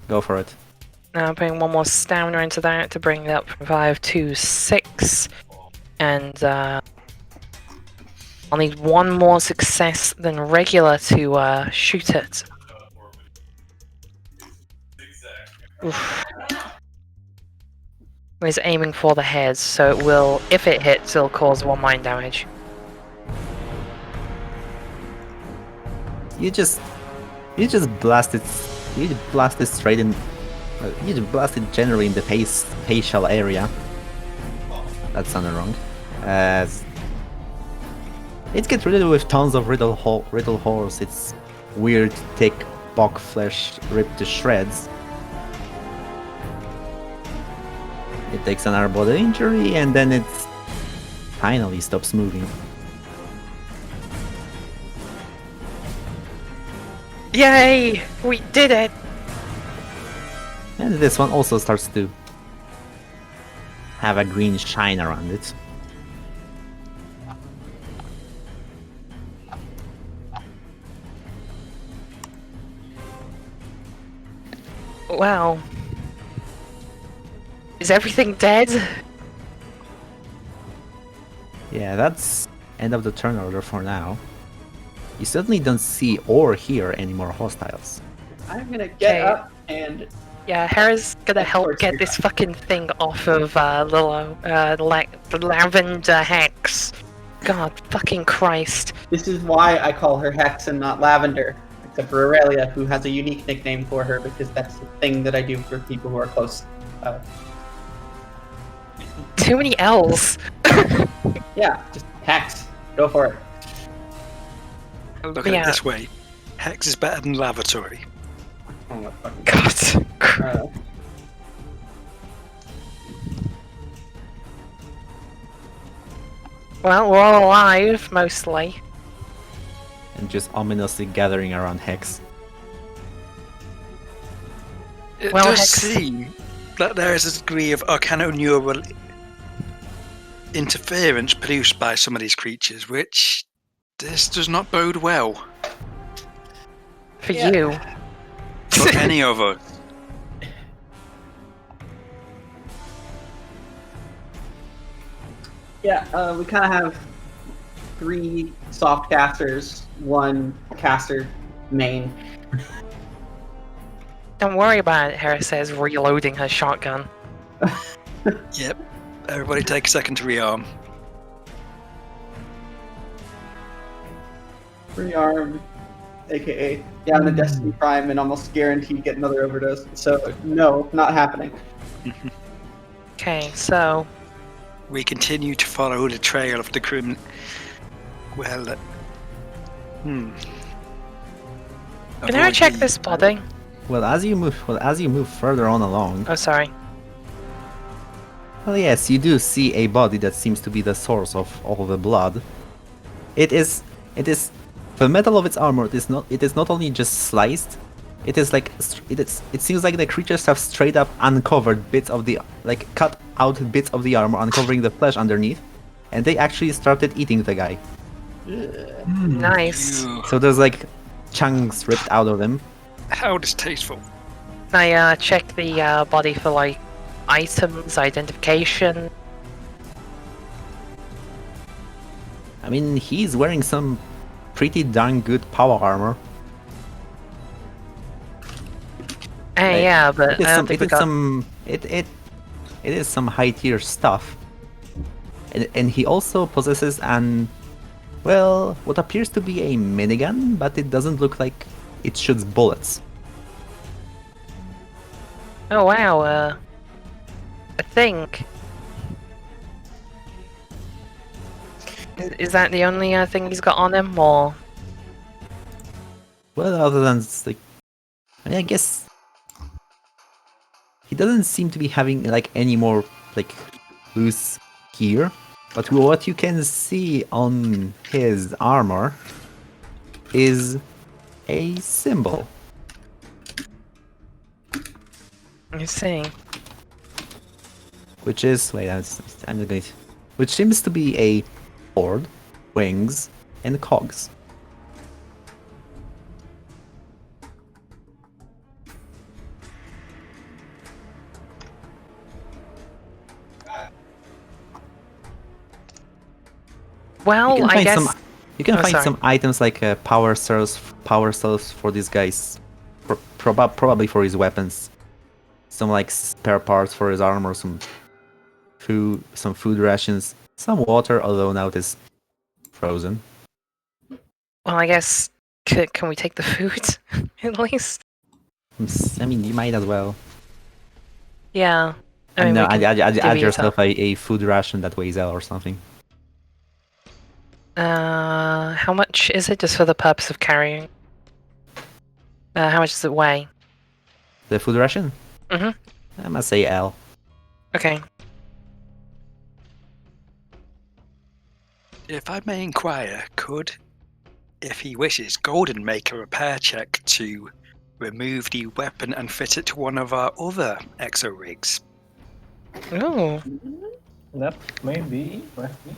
Go for it. Now I'm putting 1 more stamina into that to bring it up from 5 to 6. And I'll need 1 more success than regular to shoot it. Oof. He's aiming for the head, so it will, if it hits, it'll cause 1 mind damage. You just You just blast it. You just blast it straight in. You just blast it generally in the facial area. That sounded wrong. As it gets riddled with tons of riddle holes. It's weird, thick bog flesh ripped to shreds. It takes another body injury and then it finally stops moving. Yay! We did it! And this one also starts to have a green shine around it. Wow. Is everything dead? Yeah, that's end of the turn order for now. You certainly don't see or hear any more hostiles. I'm gonna get Okay. up and Yeah, Hera's gonna Of help course get we this are. fucking thing off of Lilo. The lavender hex. God fucking Christ. this is why I call her Hex and not Lavender. Except for Aurelia, who has a unique nickname for her because that's the thing that I do for people who are close. Too many L's. Yeah, just Hex. Go for it. Look at Yeah. it this way. Hex is better than lavatory. Oh, what fucking God. uh, Well, we're all alive, mostly. And just ominously gathering around Hex. It Well, does Hex- seem that there is a degree of arcanoneural interference produced by some of these creatures, which this does not bode well For Yeah. you. for any of us. Yeah, we kind of have 3 soft casters, 1 caster main. Don't worry about it, Hera says, reloading her shotgun. Yep. Everybody take a second to rearm. Rearm, aka down a Destiny Prime and almost guaranteed get another overdose. So no, not happening. Okay, so We continue to follow the trail of the criminal. Well, can I check this body? Well, as you move further on along, Oh, sorry. well, yes, you do see a body that seems to be the source of all the blood. It is the metal of its armor. It is not only just sliced. It is like it seems like the creatures have straight up uncovered bits of the cut out bits of the armor, uncovering the flesh underneath, and they actually started eating the guy. Nice. So there's like chunks ripped out of him. How distasteful. I check the body for like items, identification. I mean, he's wearing some pretty darn good power armor. Like, Yeah, but I don't think we got. It is some high tier stuff. And he also possesses what appears to be a minigun, but it doesn't look like it shoots bullets. Oh wow. I think. Is that the only thing he's got on him, or? Well, other than I guess he doesn't seem to be having like any more like loose gear. But what you can see on his armor is a symbol. I see. Which is which seems to be a sword, wings, and cogs. Well, I guess. You can Oh, find sorry. some items like power cells for these guys, probably for his weapons. Some like spare parts for his armor, some food rations, some water, although now it is frozen. Well, I guess Can we take the food at least? I mean, you might as well. Yeah. I mean, No, we can add divvy it yourself up. a food ration that weighs out or something. How much is it just for the purpose of carrying? How much does it weigh? The food ration? Mhm. I must say L. Okay. If I may inquire, could, if he wishes, Golden make a repair check to remove the weapon and fit it to one of our other exo rigs? Ooh. That may be interesting.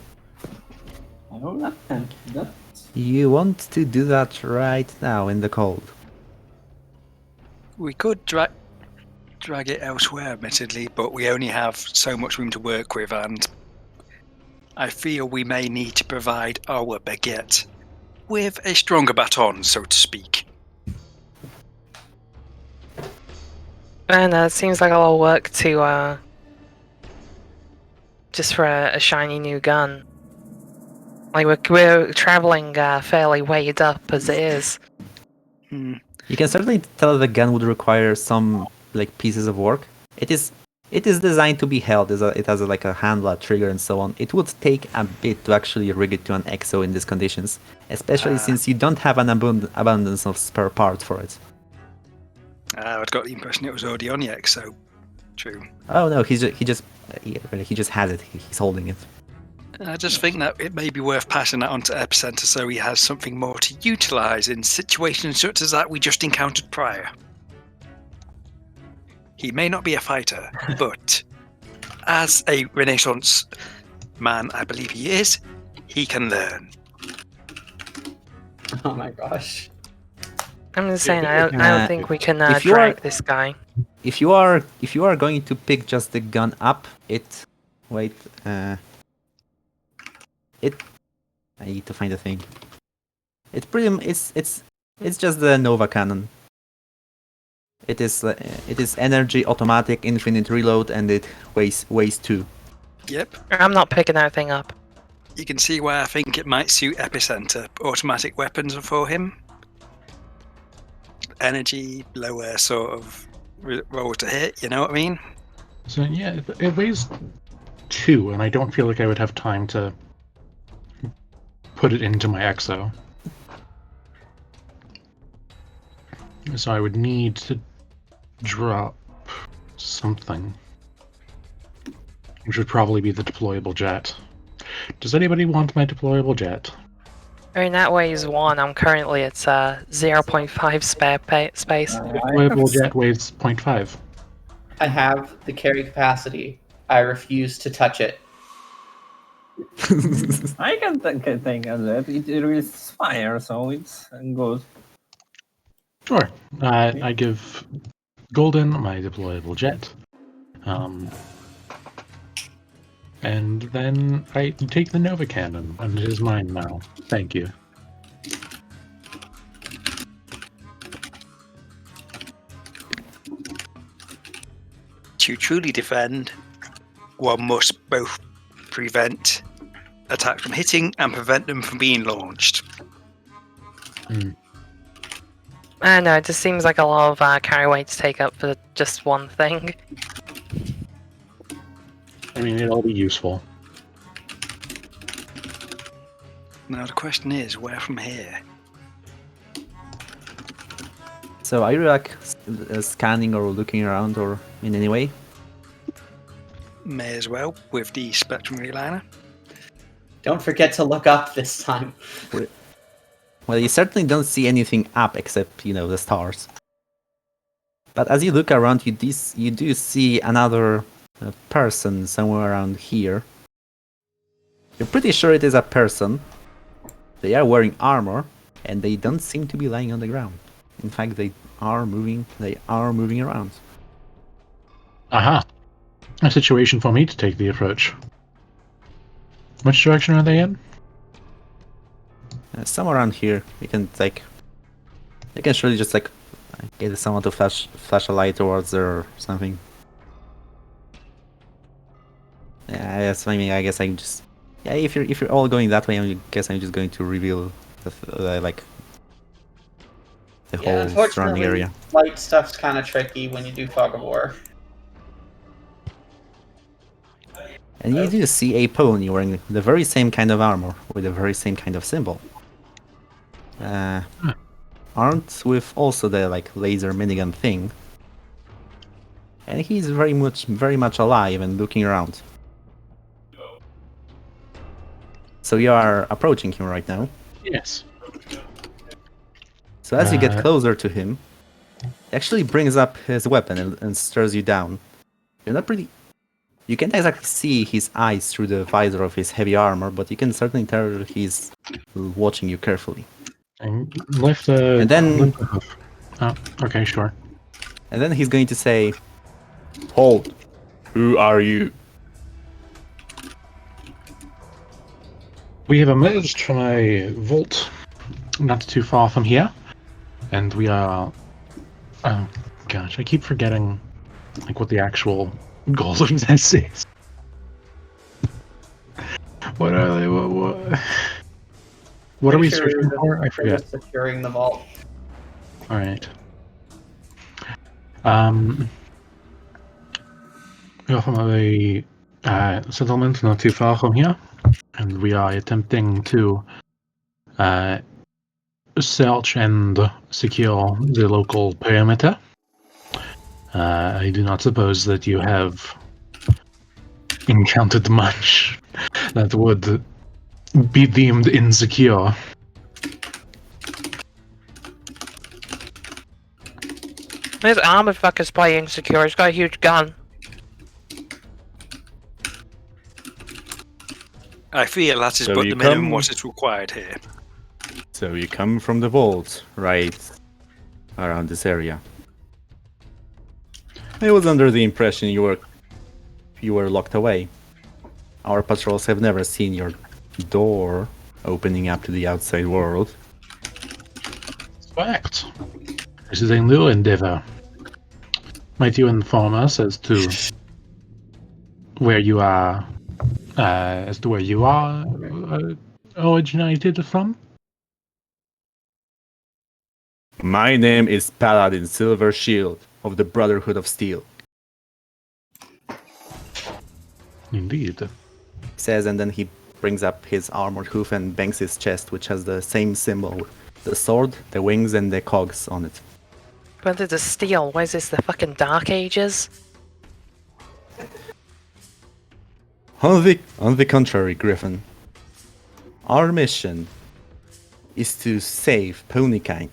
I will not tempt that. You want to do that right now in the cold. We could drag it elsewhere, admittedly, but we only have so much room to work with, and I feel we may need to provide our baguette with a stronger baton, so to speak. And it seems like a lot of work to just for a shiny new gun. Like we're traveling fairly weighed up as it is. Hmm. You can certainly tell the gun would require some like pieces of work. It is designed to be held. It has like a handle, a trigger, and so on. It would take a bit to actually rig it to an exo in these conditions, especially since you don't have an abundance of spare parts for it. I'd got the impression it was already on yet, so true. Oh no, he just has it. He's holding it. I just think that it may be worth passing that on to Epicenter so he has something more to utilise in situations such as that we just encountered prior. He may not be a fighter, but as a Renaissance man, I believe he is, he can learn. Oh my gosh. I'm just saying, I don't think we can drag this guy. If you are going to pick just the gun up, I need to find a thing. It's just the Nova cannon. It is energy, automatic, infinite reload, and it weighs 2. Yep. I'm not picking that thing up. You can see why I think it might suit Epicenter. Automatic weapons are for him. Energy, lower sort of roll to hit, you know what I mean? So yeah, it weighs 2, and I don't feel like I would have time to put it into my exo. So I would need to drop something, which would probably be the deployable jet. Does anybody want my deployable jet? I mean, that weighs 1. I'm currently at 0.5 spare space. Deployable jet weighs 0.5. I have the carry capacity. I refuse to touch it. I can take a jet. It releases fire, so it's good. Sure. I give Golden my deployable jet. And then I take the Nova Cannon, and it is mine now. Thank you. To truly defend, one must both prevent attacks from hitting and prevent them from being launched. I know, it just seems like a lot of carry weight to take up for just one thing. I mean, it'll be useful. Now the question is, where from here? So are you like scanning or looking around or in any way? May as well, with the Spectrum Reliner. Don't forget to look up this time. Well, you certainly don't see anything up except, the stars. But as you look around, you do see another person somewhere around here. You're pretty sure it is a person. They are wearing armor, and they don't seem to be lying on the ground. In fact, they are moving around. Aha! A situation for me to take the approach. Which direction are they in? Somewhere around here. You can surely just get someone to flash a light towards there or something. Yeah, I guess I'm just. Yeah, if you're all going that way, I guess I'm just going to reveal the Yeah, whole surrounding unfortunately, area. light stuff's kind of tricky when you do Fog of War. And you do see a pony wearing the very same kind of armor with the very same kind of symbol. Armed with also the like laser minigun thing. And he's very much alive and looking around. So you are approaching him right now. Yes. So as you get closer to him, he actually brings up his weapon and stares you down. You're not pretty. You can't exactly see his eyes through the visor of his heavy armor, but you can certainly tell he's watching you carefully. And lift the. And then- lift the hoof. Oh, okay, sure. And then he's going to say, "Hold. Who are you?" We have emerged from a vault not too far from here, and we are. Oh gosh, I keep forgetting like what the actual goal of this is. What are they? What are we Pretty sure searching that for? I they're forget. just securing the vault. All right. We are from a settlement not too far from here, and we are attempting to search and secure the local perimeter. I do not suppose that you have encountered much that would be deemed insecure. This armored fucker's probably insecure. He's got a huge gun. I feel that is So but you the minimum come- what is required here. So you come from the vault, right around this area. I was under the impression you were locked away. Our patrols have never seen your door opening up to the outside world. Fact. This is a new endeavor. Might you inform us as to where you are, originated from? My name is Paladin Silver Shield of the Brotherhood of Steel, Indeed. he says, and then he brings up his armored hoof and bangs his chest, which has the same symbol. The sword, the wings, and the cogs on it. But there's a steel. What is this, the fucking Dark Ages? On the contrary, Griffin. Our mission is to save Ponykind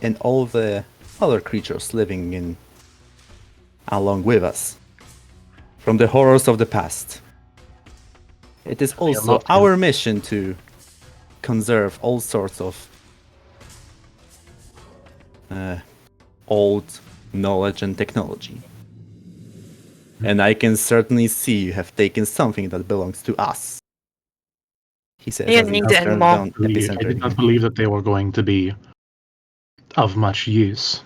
and all the other creatures living in along with us from the horrors of the past. It is also love to. our mission to conserve all sorts of old knowledge and technology. And I can certainly see you have taken something that belongs to us, he says. You as he need it turns anymore. down I Epicenter did again. not believe that they were going to be of much use,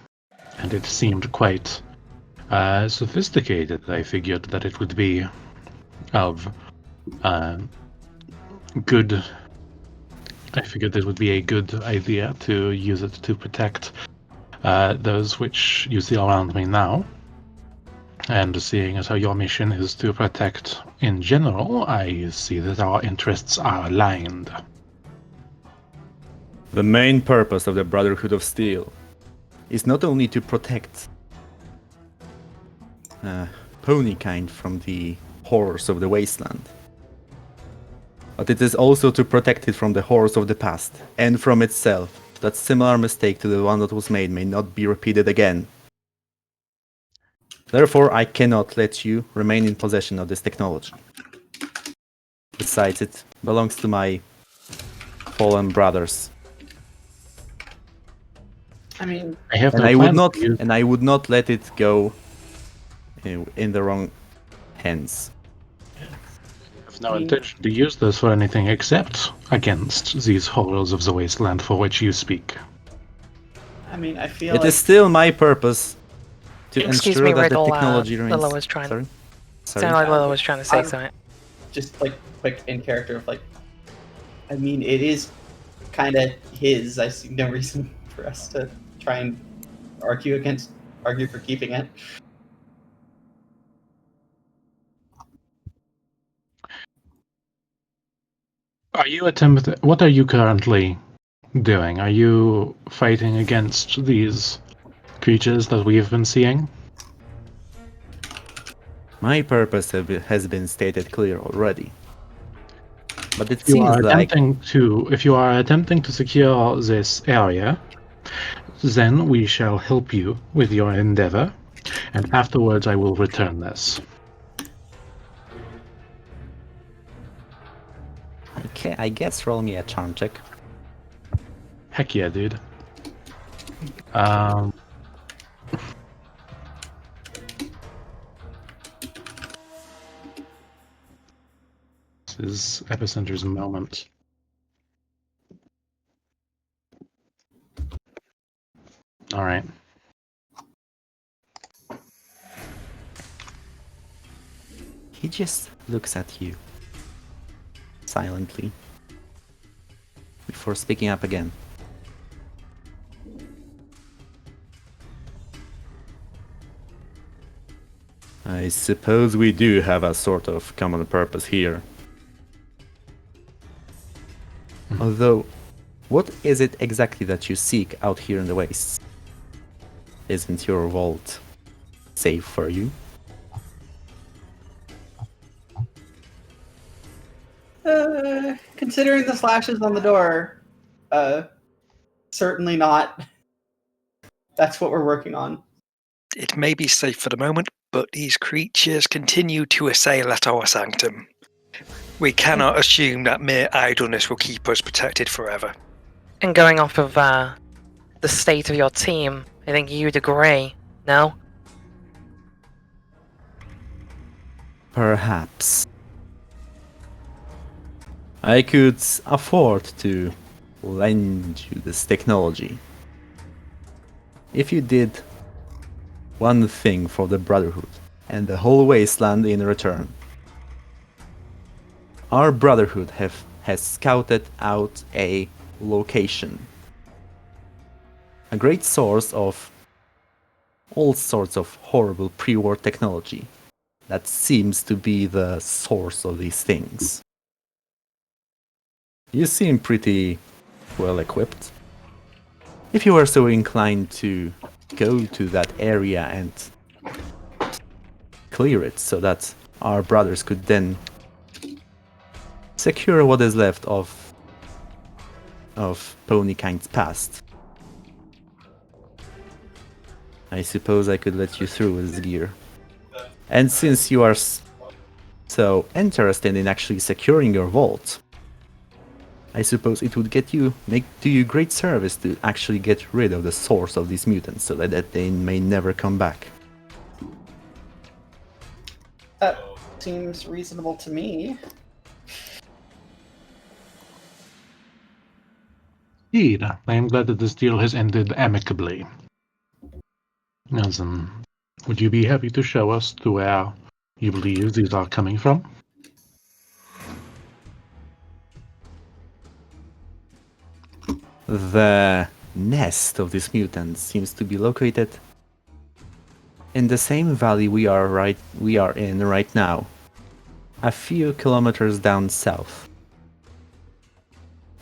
and it seemed quite sophisticated. I figured that it would be of good. I figured it would be a good idea to use it to protect those which you see around me now. And seeing as how your mission is to protect in general, I see that our interests are aligned. The main purpose of the Brotherhood of Steel is not only to protect Ponykind from the horrors of the wasteland, but it is also to protect it from the horrors of the past, and from itself, that similar mistake to the one that was made may not be repeated again. Therefore, I cannot let you remain in possession of this technology. Besides, it belongs to my fallen brothers. I mean, I have And no I would plans not to use- and I would not let it go in the wrong hands. have no intention to use this for anything except against these horrors of the wasteland for which you speak. I mean, I feel It like is still my purpose to Excuse ensure me, that Riddle, the technology remains. Lilla was trying- Sorry. Sounded like Lilla was trying to say I'm- something. just like quick in character of like, I mean, it is kind of his. I see no reason for us to try and argue for keeping it. What are you currently doing? Are you fighting against these creatures that we've been seeing? My purpose has been stated clear already. But it If you seems like if you are attempting to secure this area, then we shall help you with your endeavor, and afterwards I will return this. okay, I guess roll me a charm check. Heck yeah, dude. Um, this is Epicenter's moment. All right. He just looks at you silently before speaking up again. I suppose we do have a sort of common purpose here. Although, what is it exactly that you seek out here in the wastes? Isn't your vault safe for you? Considering the slashes on the door, certainly not. That's what we're working on. It may be safe for the moment, but these creatures continue to assail at our sanctum. We cannot assume that mere idleness will keep us protected forever. And going off of the state of your team, I think you'd agree, no? Perhaps. I could afford to lend you this technology. If you did one thing for the Brotherhood and the whole wasteland in return. Our Brotherhood has scouted out a location. A great source of all sorts of horrible pre-war technology that seems to be the source of these things. You seem pretty well equipped. If you were so inclined to go to that area and clear it so that our brothers could then secure what is left of Ponykind's past, I suppose I could let you through with this gear. And since you are so interested in actually securing your vault, I suppose it would do you great service to actually get rid of the source of these mutants so that they may never come back. That seems reasonable to me. Indeed, I am glad that this deal has ended amicably. Now then, would you be happy to show us to where you believe these are coming from? The nest of these mutants seems to be located in the same valley we are in right now, a few kilometers down south.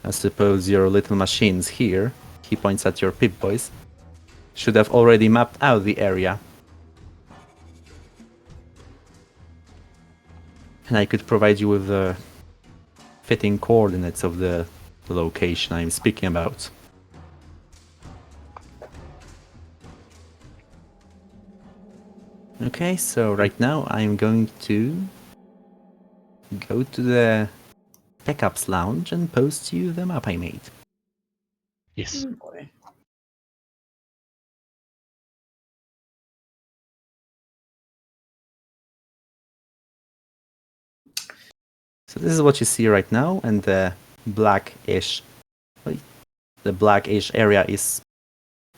I suppose your little machines here, he points at your Pip-Boys, should have already mapped out the area. And I could provide you with the fitting coordinates of the location I'm speaking about. Okay, so right now I'm going to go to the Pickups Lounge and post you the map I made. Yes. Oh boy. So this is what you see right now, and the blackish area is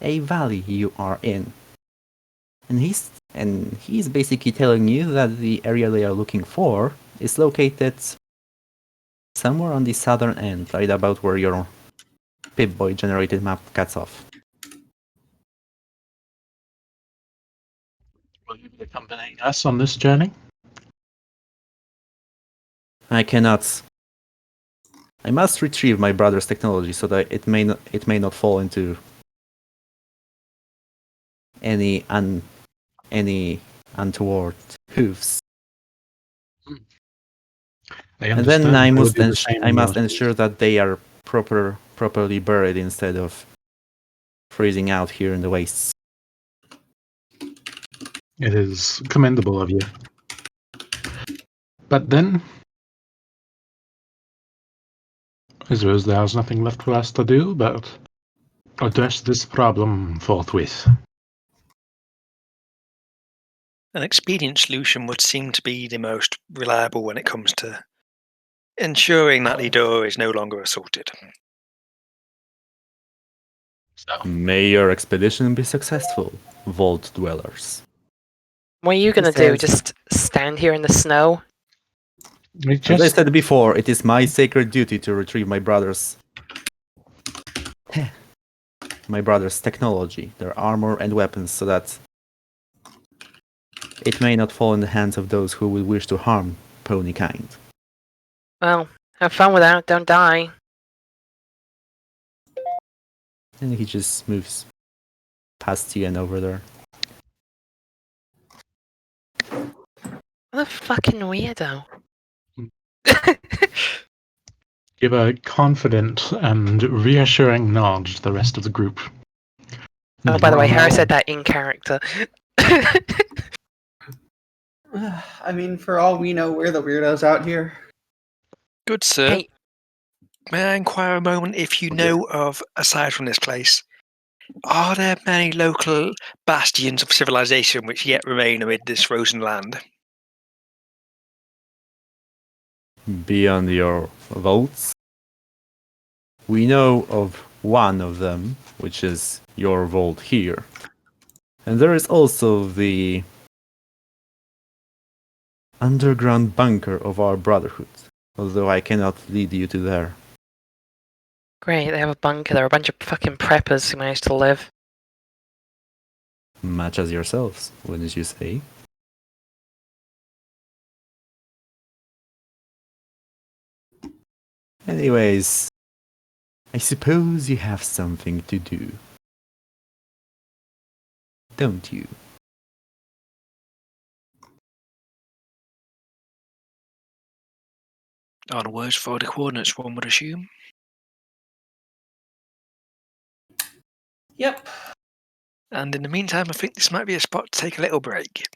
a valley you are in. And he's basically telling you that the area they are looking for is located somewhere on the southern end, right about where your Pip-Boy generated map cuts off. Will you be accompanying us on this journey? I cannot. I must retrieve my brother's technology so that it may not fall into any untoward hooves. And then I must ensure that they are properly buried instead of freezing out here in the wastes. It is commendable of you. But then, I suppose there's nothing left for us to do but address this problem forthwith. An expedient solution would seem to be the most reliable when it comes to ensuring that the door is no longer assaulted. So, May your expedition be successful, Vault Dwellers. What are you gonna do? says- Just stand here in the snow? As I said before, it is my sacred duty to retrieve my brother's technology, their armor and weapons, so that it may not fall in the hands of those who will wish to harm pony kind. Well, have fun with that. Don't die. And he just moves past you and over there. What a fucking weirdo. give a confident and reassuring nod to the rest of the group. Oh, by the way, Harry said that in character. I mean, for all we know, we're the weirdos out here. Good sir. Hey, May I inquire a moment if you know of, aside from this place, are there many local bastions of civilization which yet remain amid this frozen land? Beyond your votes, we know of one of them, which is your vault here. And there is also the underground bunker of our brotherhood, although I cannot lead you to there. great, they have a bunker. There are a bunch of fucking preppers who managed to live. Much as yourselves, wouldn't you say? Anyways, I suppose you have something to do. Don't you? Onwards for the coordinates, one would assume. Yep. And in the meantime, I think this might be a spot to take a little break.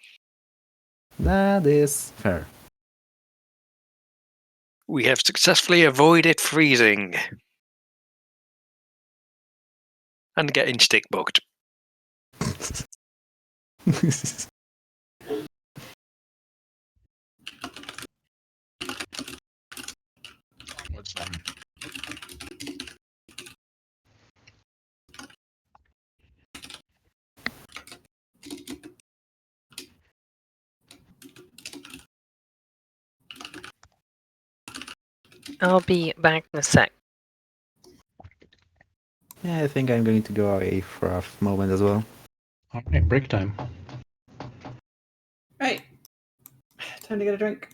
That is fair. We have successfully avoided freezing and getting stick bugged. What's that? I'll be back in a sec. Yeah, I think I'm going to go away for a moment as well. Alright, break time. Right. Time to get a drink.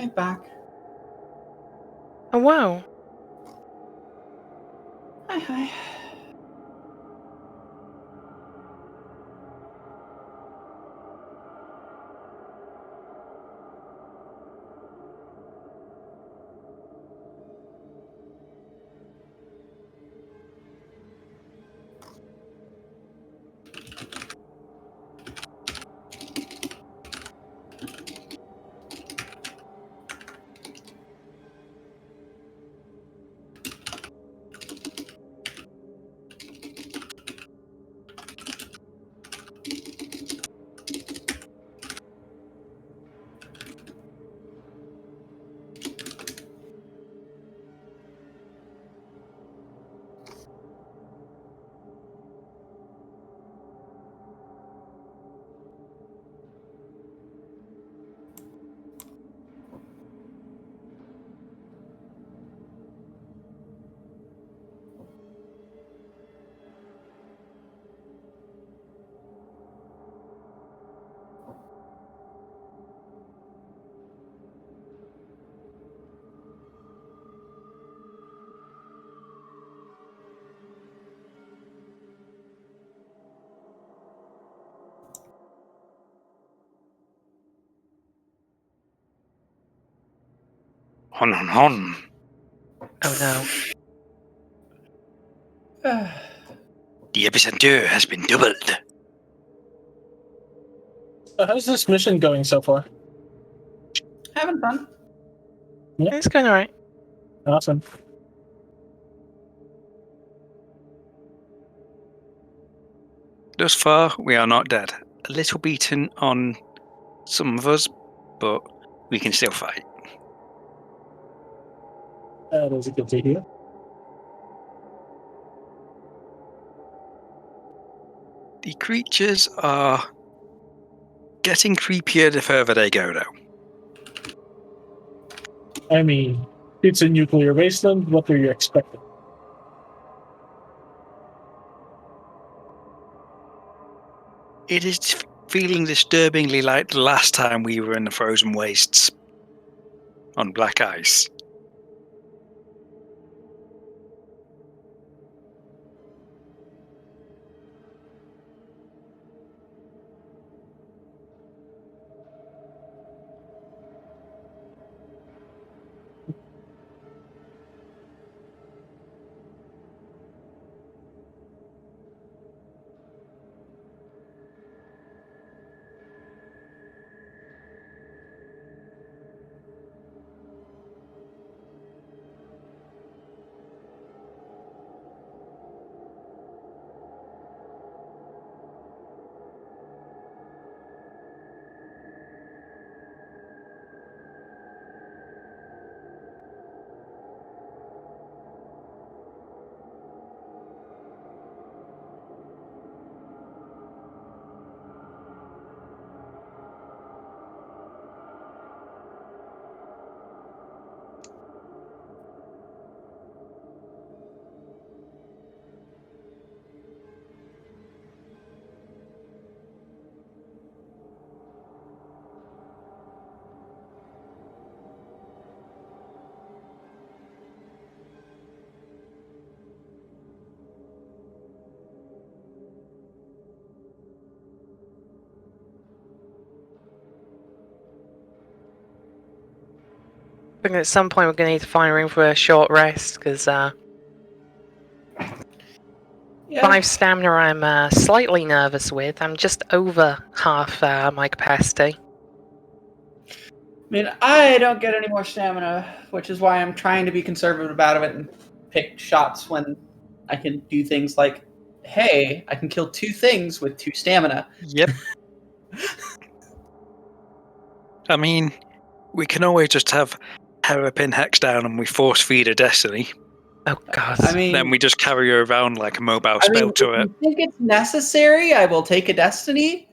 Okay, back. Oh wow. Hi. Hon. Oh no. The epicenter has been doubled. So how's this mission going so far? Having fun. It's going alright. Awesome. Thus far, we are not dead. A little beaten on some of us, but we can still fight. That is a good to hear. The creatures are getting creepier the further they go, though. I mean, it's a nuclear wasteland. What are you expecting? It is feeling disturbingly like the last time we were in the frozen wastes on black ice. I think at some point we're going to need to find room for a short rest, because Yeah. 5 stamina I'm slightly nervous with. I'm just over half my capacity. I mean, I don't get any more stamina, which is why I'm trying to be conservative about it and pick shots when I can do things like, hey, I can kill 2 things with 2 stamina. Yep. I mean, we can always just have Hera pin Hex down and we force feed a Destiny. Oh god. I mean, Then we just carry her around like a mobile spell if turret. you think it's necessary, I will take a Destiny.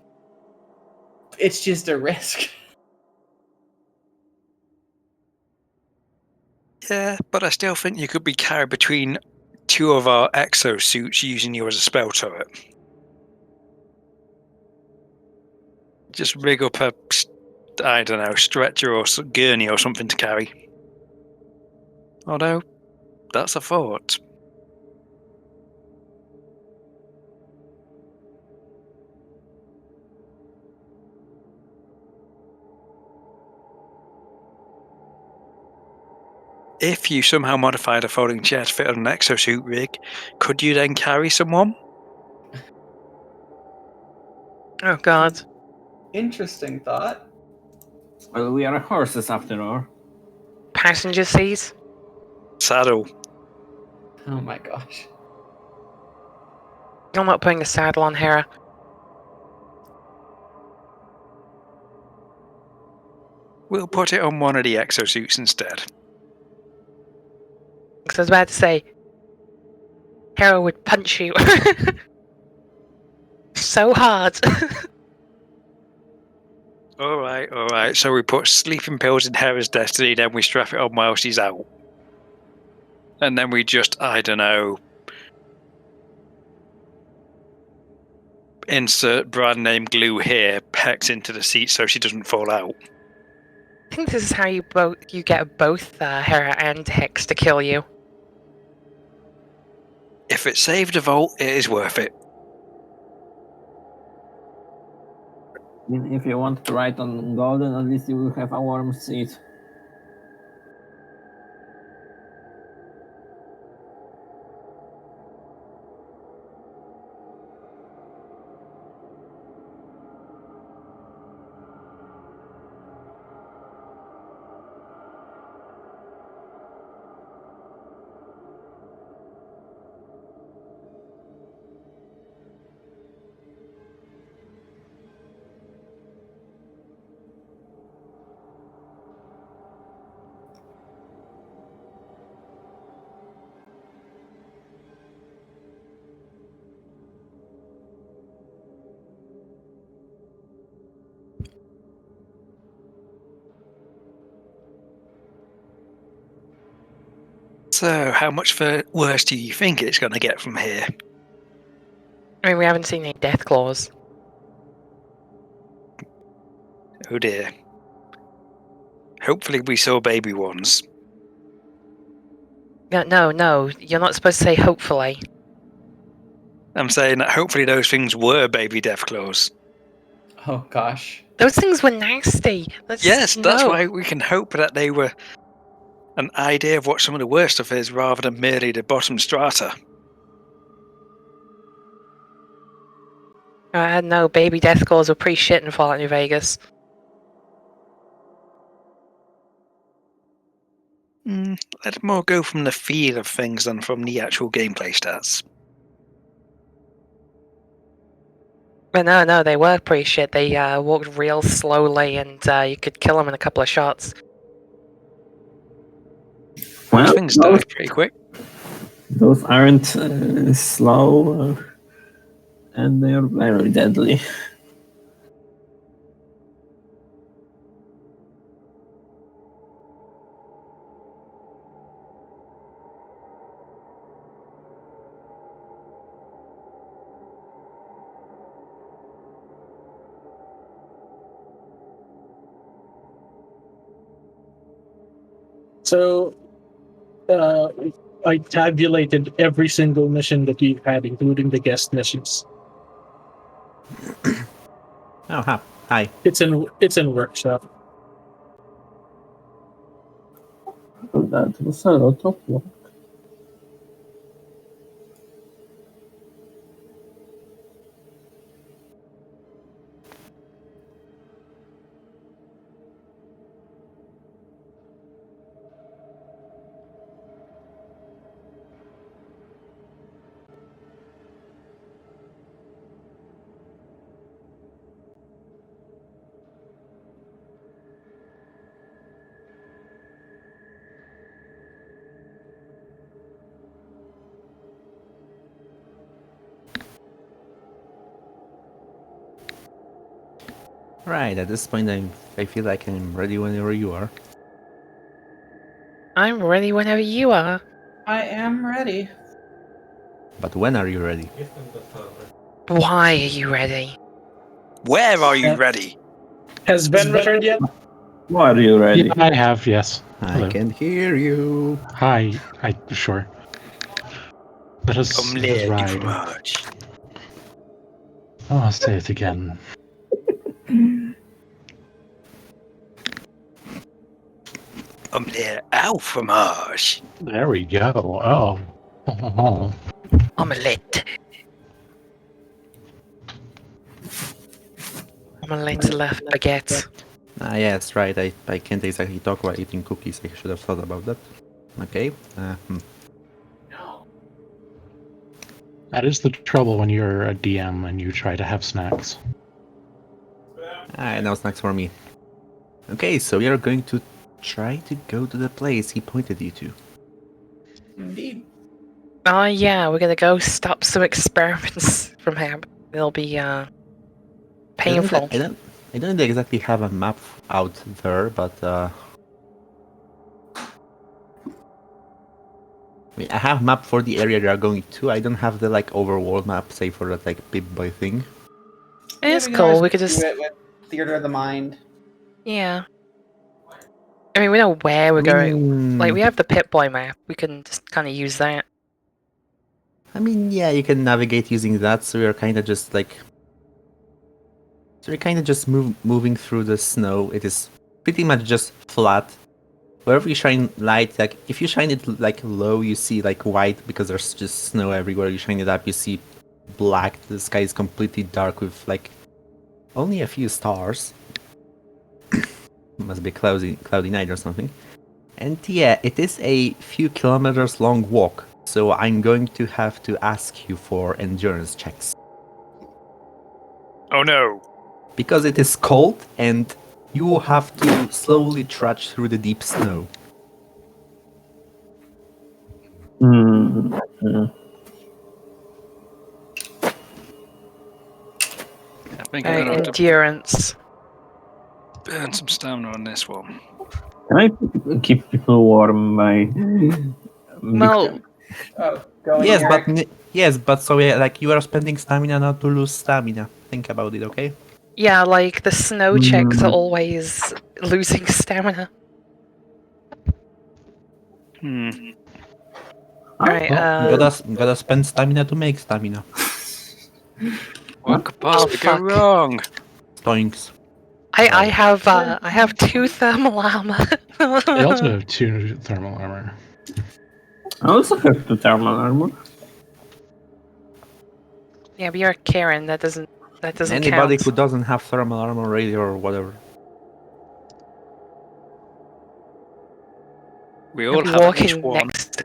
It's just a risk. Yeah, but I still think you could be carried between 2 of our exosuits using you as a spell turret. Just rig up I don't know, stretcher or gurney or something to carry. Although, that's a thought. If you somehow modified a folding chair to fit on an exosuit rig, could you then carry someone? Oh God. Interesting thought. Well, we are horses after all. Passenger seat? Saddle. Oh my gosh. I'm not putting a saddle on Hera. We'll put it on one of the exosuits instead. Because I was about to say, Hera would punch you. So hard. Alright. So we put sleeping pills in Hera's destiny, then we strap it on while she's out. And then we just, I don't know, insert brand name glue here, pecs into the seat so she doesn't fall out. I think this is how you get both Hera and Hex to kill you. If it saved a vault, it is worth it. I mean, if you want to ride on Golden, at least you will have a warm seat. So, how much worse do you think it's going to get from here? I mean, we haven't seen any death claws. Oh dear. Hopefully we saw baby ones. No, you're not supposed to say hopefully. I'm saying that hopefully those things were baby death claws. Oh gosh. Those things were nasty. Yes, that's why we can hope that they were an idea of what some of the worst stuff is rather than merely the bottom strata. No, baby death claws were pretty shit in Fallout New Vegas. Let more go from the feel of things than from the actual gameplay stats. But no, they were pretty shit. They walked real slowly, and you could kill them in a couple of shots. Well, Things die pretty quick. those aren't slow, and they are very deadly. So, I tabulated every single mission that we've had, including the guest missions. Oh, hi. It's in workshop. That was a lot of work. Right, at this point I feel like I'm ready whenever you are. I'm ready whenever you are. I am ready. But when are you ready? Why are you ready? Where are you ready? Has Ben returned yet? Are you ready? Yeah, I have, yes. I Hello. can hear you. Hi. Sure. Let us ride. fromage. Oh, I'll say it again. Omelette au fromage. There we go. Oh. Omelette. Omelette la baguette. Ah, yes, right. I can't exactly talk about eating cookies. I should have thought about that. Okay. That is the trouble when you're a DM and you try to have snacks. No snacks for me. Okay, so we are going to try to go to the place he pointed you to. Indeed. Oh yeah, we're gonna go stop some experiments from him. It'll be painful. I don't exactly have a map out there, but I mean, I have map for the area they are going to. I don't have the like overworld map, say for that like Pip-Boy thing. It's we can cool. always We could do just it with Theater of the Mind. yeah. I mean, we know where we're going. Like we have the Pip-Boy map. We can just kind of use that. I mean, yeah, you can navigate using that. So you're kind of just like, moving through the snow. It is pretty much just flat. Wherever you shine light, like if you shine it like low, you see like white because there's just snow everywhere. You shine it up, you see black. The sky is completely dark with like only a few stars. Must be cloudy night or something. And yeah, it is a few kilometers long walk, so I'm going to have to ask you for endurance checks. Oh no. Because it is cold and you have to slowly trudge through the deep snow. I think I'm gonna have to Endurance. burn some stamina on this one. Can I keep people warm by? Well, Oh, going Eric. Yes, but so yeah, like you are spending stamina not to lose stamina. Think about it, okay? yeah, like the snow checks are always losing stamina. Alright, Gotta spend stamina to make stamina. What could possibly go fuck. wrong? Stoinks. I have 2 thermal armor. I also have 2 thermal armor. I also have 2 thermal armor. Yeah, but you're a Karen. That doesn't Anybody count. who doesn't have thermal armor radio or whatever. We I'll all be have at walking least one. next.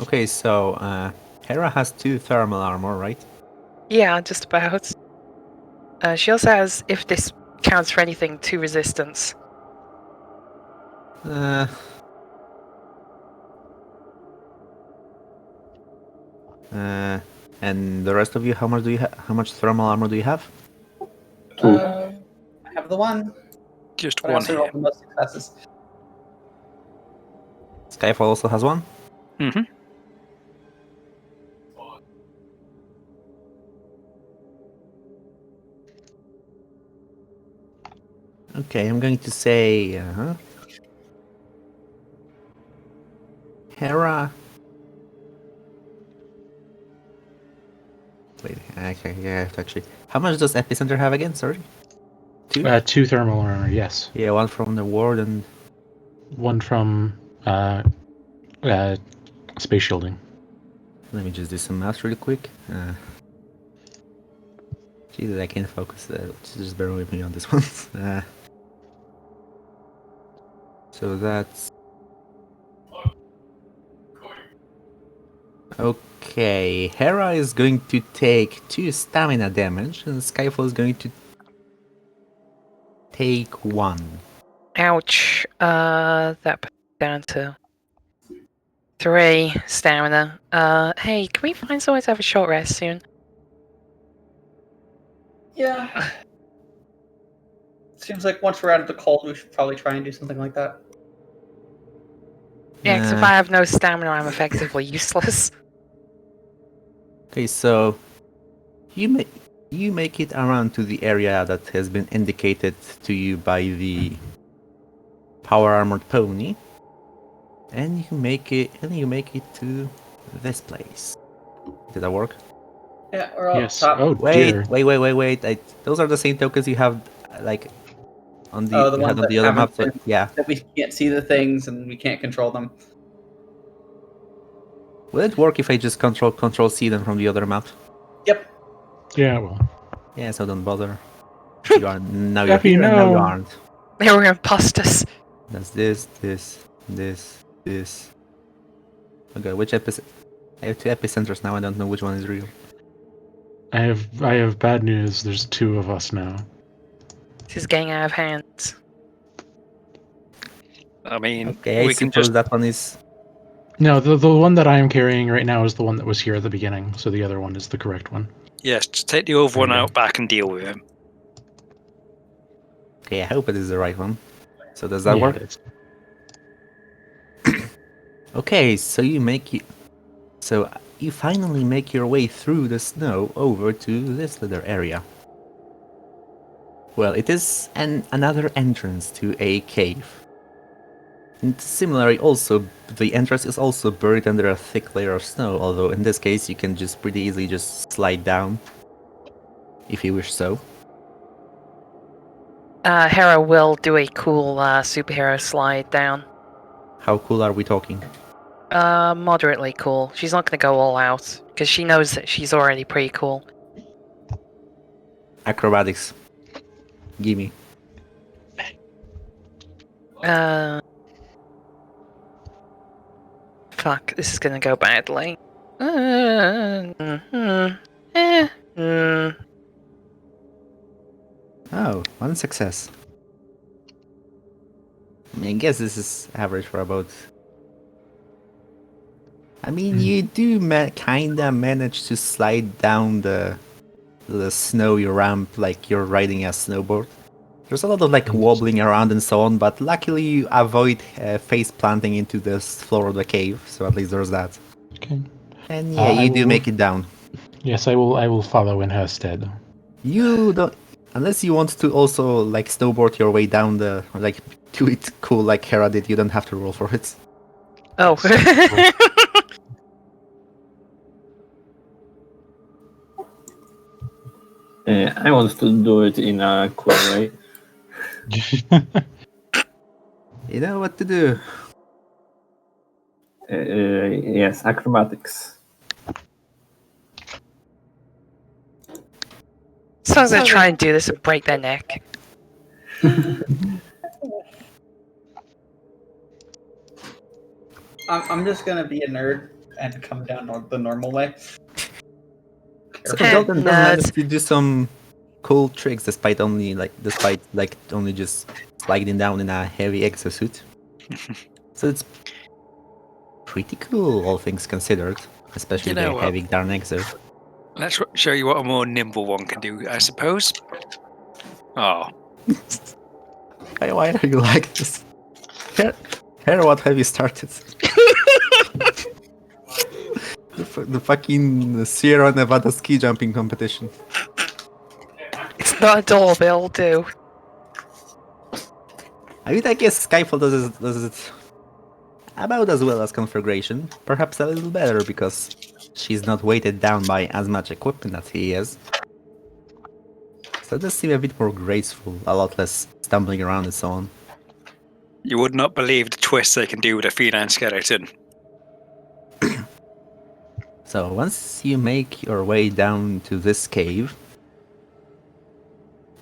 Okay, so Hera has 2 thermal armor, right? Yeah, just about. She also has, if this counts for anything, 2 resistance. And the rest of you, how much thermal armor do you have? I have the 1, Just but I one also here. rolled the most successes. Skyfall also has 1? Mm-hmm. Okay, I'm going to say Hera. Wait, okay, yeah, I have to actually. How much does Epicenter have again? Sorry, 2. 2 thermal armor, yes. Yeah, 1 from the ward and 1 from space shielding. let me just do some math really quick. Jesus, I can't focus. Just bear with me on this one. So that's okay. Hera is going to take 2 stamina damage, and Skyfall is going to take 1. Ouch. That puts it down to 3 stamina. Hey, can we find somewhere to have a short rest soon? Yeah. Seems like once we're out of the cold, we should probably try and do something like that. Yeah, 'cause if I have no stamina, I'm effectively useless. Okay, so You make it around to the area that has been indicated to you by the power armored pony, and you make it to this place. Did that work? Yeah, we're up Yes. top. Oh dear. Wait. Those are the same tokens you have, like, on the Oh, the you had ones on that the other map. haven't So, been, yeah. that we can't see the things and we can't control them. Will it work if I just control C them from the other map? Yep. Yeah. Well. Yeah, so don't bother. You are now you're Happy here and now you no. aren't. They were imposters. That's this. Okay, which episode? I have 2 epicenters now. I don't know which one is real. I have bad news. There's 2 of us now. This is getting out of hand. I mean, Okay, I we can suppose just that one is. No, the one that I am carrying right now is the one that was here at the beginning. So the other one is the correct one. yes, just take the other one There you out back and deal with him. Okay, I hope it is the right one. So does that Yeah, work? it is. Okay, so you finally make your way through the snow over to this little area. Well, it is another entrance to a cave. And similarly, also, the entrance is also buried under a thick layer of snow, although in this case you can just pretty easily just slide down, if you wish so. Hera will do a cool superhero slide down. How cool are we talking? Moderately cool. She's not going to go all out, because she knows that she's already pretty cool. Acrobatics. Gimme. Fuck, this is going to go badly. Mm. Oh, 1 success. I guess this is average for about. I mean, you do kinda manage to slide down the snowy ramp like you're riding a snowboard. There's a lot of like wobbling around and so on, but luckily you avoid face planting into the floor of the cave, so at least there's that. Okay. And yeah, you do make it down. Yes, I will follow in her stead. You don't, unless you want to also like snowboard your way down like do it cool like Hera did. You don't have to roll for it. Oh. I want to do it in a cool way. You know what to do. Yes, acrobatics. Sometimes I try and do this and break their neck. I'm just gonna be a nerd and come down the normal way. So Hey, Dalton does nerds. manage to do some cool tricks despite only just sliding down in a heavy exosuit. So it's pretty cool, all things considered, especially You know the what? heavy darn exo. Let's show you what a more nimble one can do, I suppose. Oh, Why are you like this? Hera, what have you started? The fucking Sierra Nevada ski jumping competition. It's not a door, they'll do. I mean, I guess Skyfall does it about as well as Conflagration. Perhaps a little better because she's not weighted down by as much equipment as he is. So it does seem a bit more graceful, a lot less stumbling around and so on. you would not believe the twists they can do with a feline skeleton. So once you make your way down to this cave,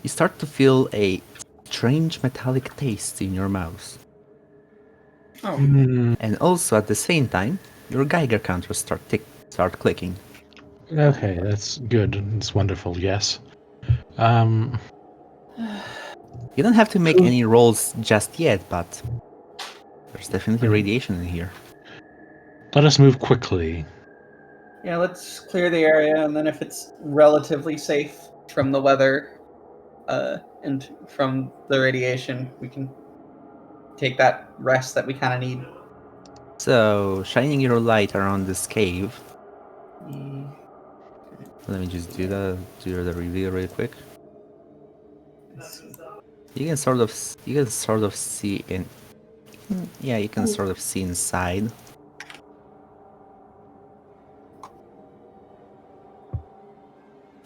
you start to feel a strange metallic taste in your mouth. Oh, And also at the same time, your Geiger counters start clicking. Okay, that's good. It's wonderful. Yes. You don't have to make any rolls just yet, but there's definitely radiation in here. Let us move quickly. yeah. Let's clear the area, and then if it's relatively safe from the weather, and from the radiation, we can take that rest that we kind of need. So, shining your light around this cave, Let me just do the reveal real quick. You can sort of see in. Yeah, you can sort of see inside.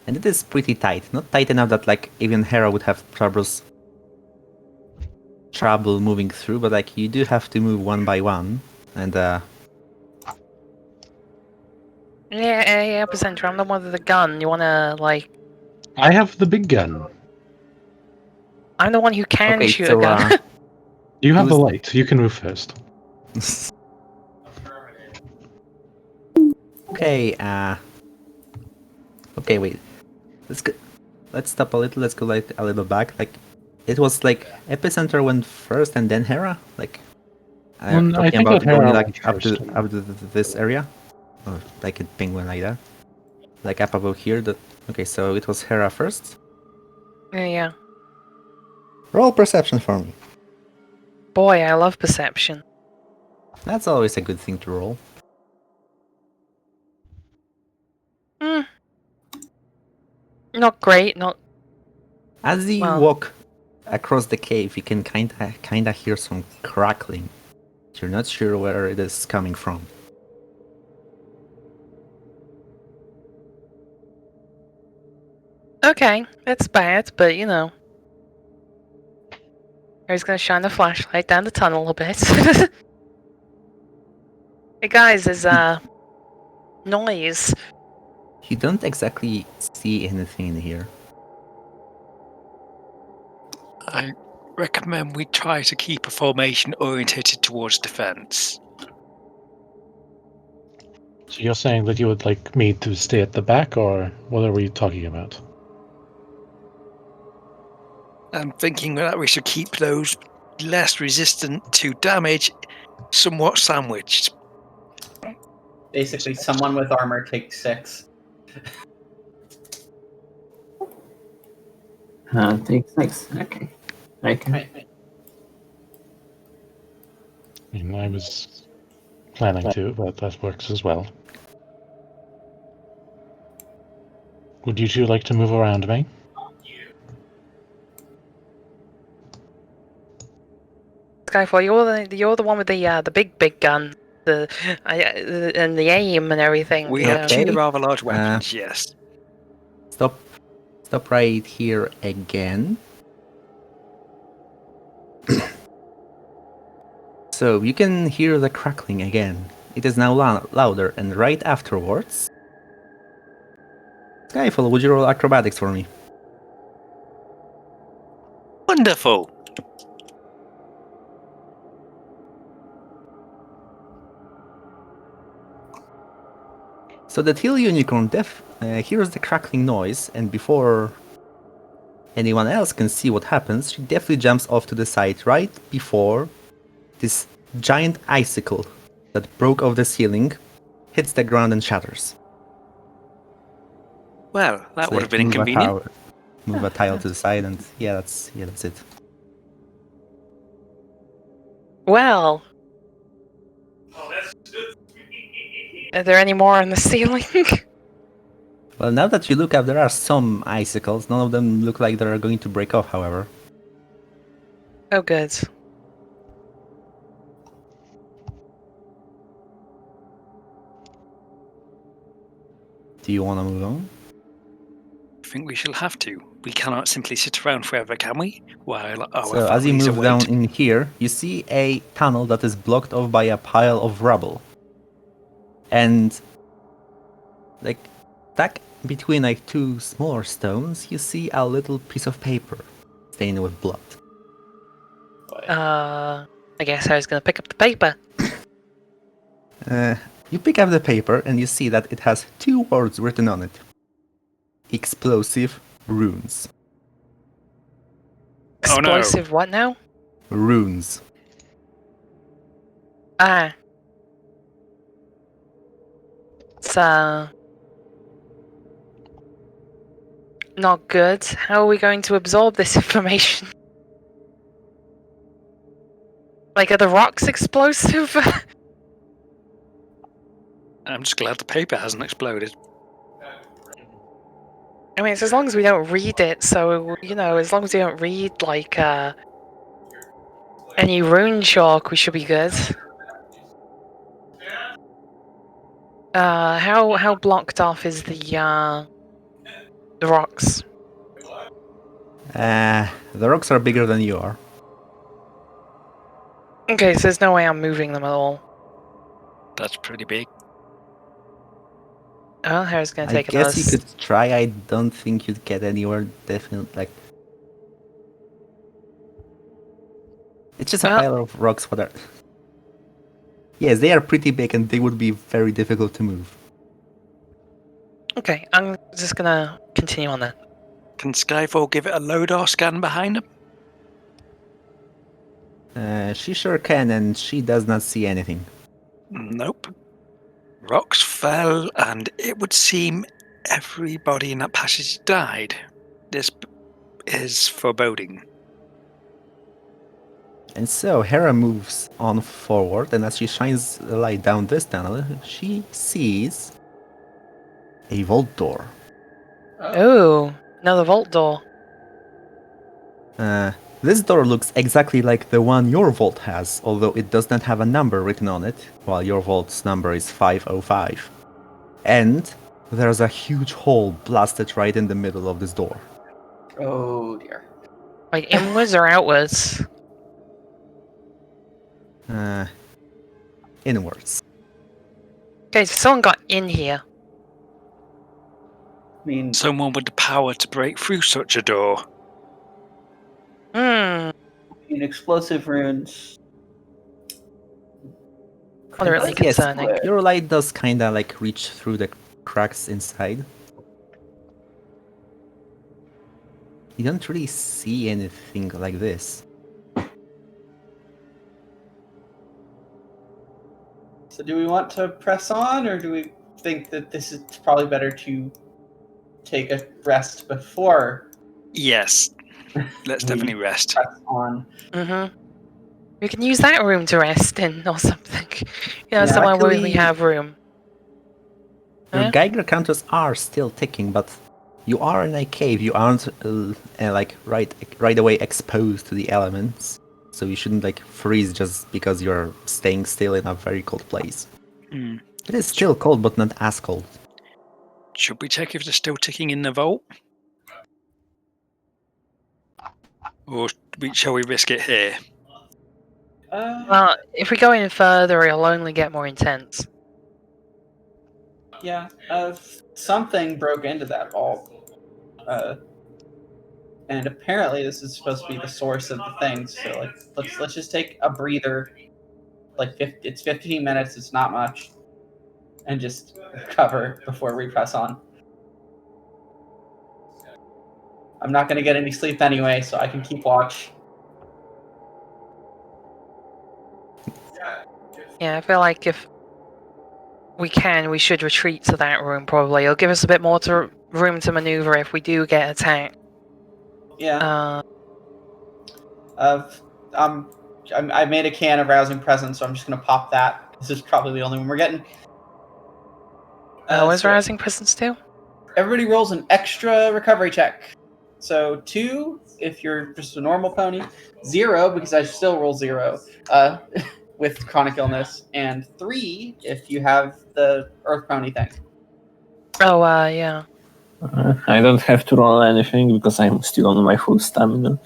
And it is pretty tight. Not tight enough that like even Hera would have trouble moving through, but like you do have to move one by one. And Yeah, presenter. I'm the one with the gun. You wanna like? I have the big gun. I'm the one who can okay, shoot so a gun. You have the Who's- light. You can move first. okay, okay, wait. Let's stop a little. Let's go like a little back. Like, it was like Epicenter went first and then Hera. Like, I'm I talking think about that Hera going went like up first. to this area, or like a penguin like that, like up above here. Okay, so it was Hera first. Yeah. Roll perception for me. Boy, I love perception. That's always a good thing to roll. Not great. Not. As you Well. walk across the cave, you can kinda hear some crackling. You're not sure where it is coming from. Okay, that's bad, but you know. I was gonna shine the flashlight down the tunnel a bit. Hey guys, there's noise. You don't exactly see anything in here. I recommend we try to keep a formation orientated towards defense. So you're saying that you would like me to stay at the back, or what are we talking about? I'm thinking that we should keep those less resistant to damage somewhat sandwiched. Basically, someone with armor takes 6. Take 6. Okay. I can. Right. I mean, I was planning to, but that works as well. Would you two like to move around me? Skyfall, you're the one with the big gun, and the aim and everything. We yeah. have two Okay. rather large weapons, yes. Stop right here again. So you can hear the crackling again. It is now louder, and right afterwards. Skyfall, would you roll acrobatics for me? Wonderful. So the teal unicorn hears the crackling noise, and before anyone else can see what happens, she definitely jumps off to the side right before this giant icicle that broke off the ceiling hits the ground and shatters. Well, that So would have been move inconvenient. Move a tile to the side, and that's it. Well. Are there any more on the ceiling? Well, now that you look up, there are some icicles. None of them look like they're going to break off, however. Oh, good. Do you want to move on? I think we shall have to. We cannot simply sit around forever, can we? While our So as you families move await. down in here, you see a tunnel that is blocked off by a pile of rubble. And like stuck between like two smaller stones, you see a little piece of paper stained with blood. I guess I was gonna pick up the paper. You pick up the paper and you see that it has 2 words written on it. Explosive runes. Oh, no. Explosive what now? Runes. Ah. It's not good. How are we going to absorb this information? Like, are the rocks explosive? I'm just glad the paper hasn't exploded. I mean, it's as long as we don't read it, so, as long as we don't read, any rune chalk, we should be good. How blocked off is the rocks? The rocks are bigger than you are. Okay, so there's no way I'm moving them at all. That's pretty big. Oh, Harry's gonna I take another. guess you could try. I don't think you'd get anywhere. Definitely, it's just a Well- pile of rocks. What are? Yes, they are pretty big, and they would be very difficult to move. Okay, I'm just gonna continue on that. Can Skyfall give it a LODAR scan behind him? She sure can, and she does not see anything. Nope. Rocks fell, and it would seem everybody in that passage died. This is foreboding. And so Hera moves on forward, and as she shines the light down this tunnel, she sees a vault door. Oh, another vault door. This door looks exactly like the one your vault has, although it does not have a number written on it, while your vault's number is 505. And there's a huge hole blasted right in the middle of this door. Oh dear. Like inwards or outwards? Inwards. Okay, so someone got in here. I mean, Someone with the power to break through such a door. in explosive runes. Moderately Yes, concerning. your light does kinda reach through the cracks inside. You don't really see anything like this. So do we want to press on, or do we think that this is probably better to take a rest before Yes. Let's definitely rest. press on? We can use that room to rest in or something. Yeah, Somewhere where we actually- have room. Your Yeah? Geiger counters are still ticking, but you are in a cave. You aren't right away exposed to the elements, so you shouldn't freeze just because you're staying still in a very cold place. Hmm. It is still cold, but not as cold. Should we check if they're still ticking in the vault? Or shall we risk it here? Well, if we go in further, it'll only get more intense. Yeah, something broke into that vault. And apparently this is supposed to be the source of the thing, so let's just take a breather. It's 15 minutes, it's not much. And just recover before we press on. I'm not gonna get any sleep anyway, so I can keep watch. Yeah, I feel like if we can, we should retreat to that room probably. It'll give us a bit more room to maneuver if we do get attacked. Yeah. I made a can of rousing presence, so I'm just gonna pop that. This is probably the only one we're getting. What does So Rousing Presence do? everybody rolls an extra recovery check. So 2 if you're just a normal pony, 0 because I still roll 0 with chronic illness, and 3 if you have the earth pony thing. Oh, yeah. I don't have to roll anything because I'm still on my full stamina.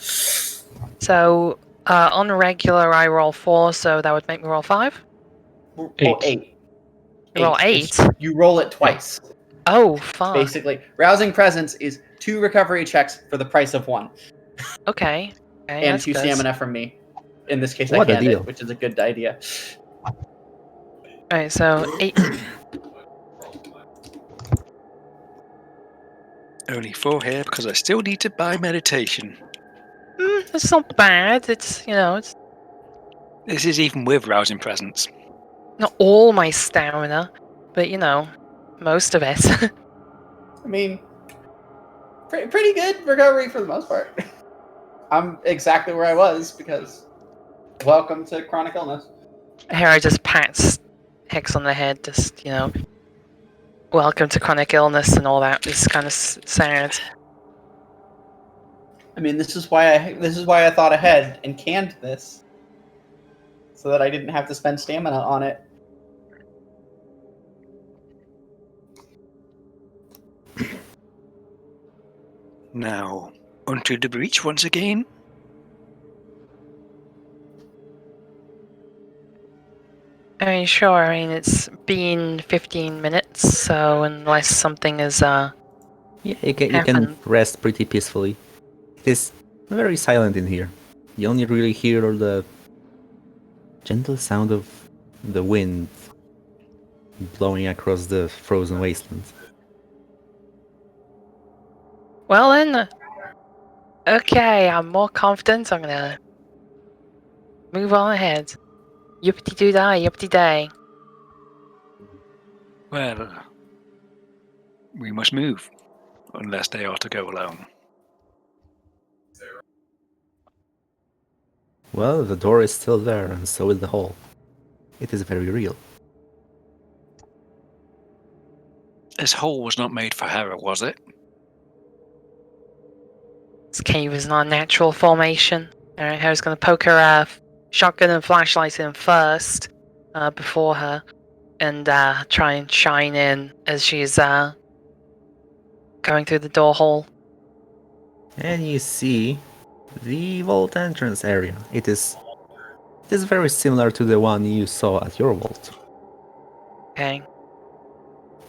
So, on regular, I roll 4, so that would make me roll 5. Roll 8. 8. You roll 8. 8? You roll it twice. Oh, fuck. Basically, rousing presence is 2 recovery checks for the price of 1, Okay. and that's 2 good. stamina from me. In this case, What a I hand deal. it, which is a good idea. Alright, so 8. Only 4 here because I still need to buy meditation. It's not bad. It's, it's This is even with rousing presence. not all my stamina, but, most of it. I mean, pretty good recovery for the most part. I'm exactly where I was because welcome to chronic illness. Hera just pats Hex on the head, just, welcome to chronic illness and all that is kind of sad. I mean, this is why I thought ahead and canned this, so that I didn't have to spend stamina on it. Now, onto the breach once again. I mean, sure. I mean, it's been 15 minutes, so unless something is Yeah, you can happened. rest pretty peacefully. It is very silent in here. You only really hear the gentle sound of the wind blowing across the frozen wasteland. Well then, okay, I'm more confident. I'm gonna move on ahead. Yippity doo dah, yippity day. Well, we must move, unless they are to go alone. Well, the door is still there, and so is the hole. It is very real. This hole was not made for Hera, was it? This cave is not a natural formation. Alright, Hera's gonna poke her shotgun and flashlight in first, before her, and try and shine in as she's going through the door hole. And you see the vault entrance area. It is very similar to the one you saw at your vault. Okay.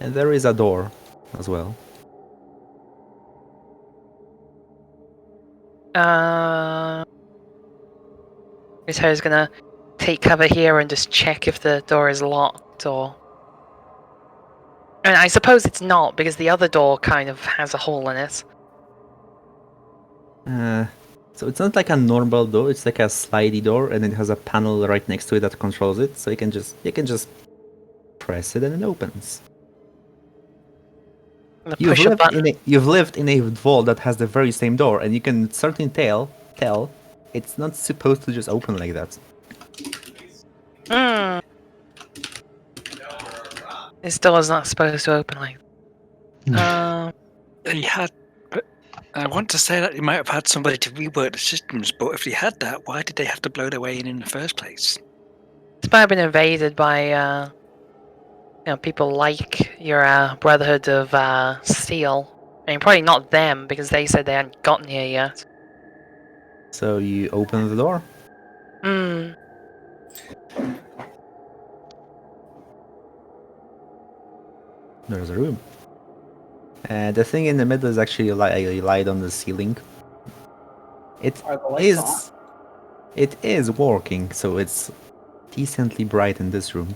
And there is a door as well. Hera's gonna take cover here and just check if the door is locked or. And I suppose it's not because the other door kind of has a hole in it. So it's not like a normal door, it's like a slidey door, and it has a panel right next to it that controls it, so you can just press it and it opens. You've lived in a vault that has the very same door, and you can certainly tell it's not supposed to just open like that. This door is not supposed to open like that. They had. I want to say that they might have had somebody to rework the systems, but if they had that, why did they have to blow their way in the first place? It's might have been invaded by people like your Brotherhood of Steel. I mean, probably not them because they said they hadn't gotten here yet. So you open the door. There's a room. The thing in the middle is actually a light on the ceiling. Are the lights on? It is working, so it's decently bright in this room.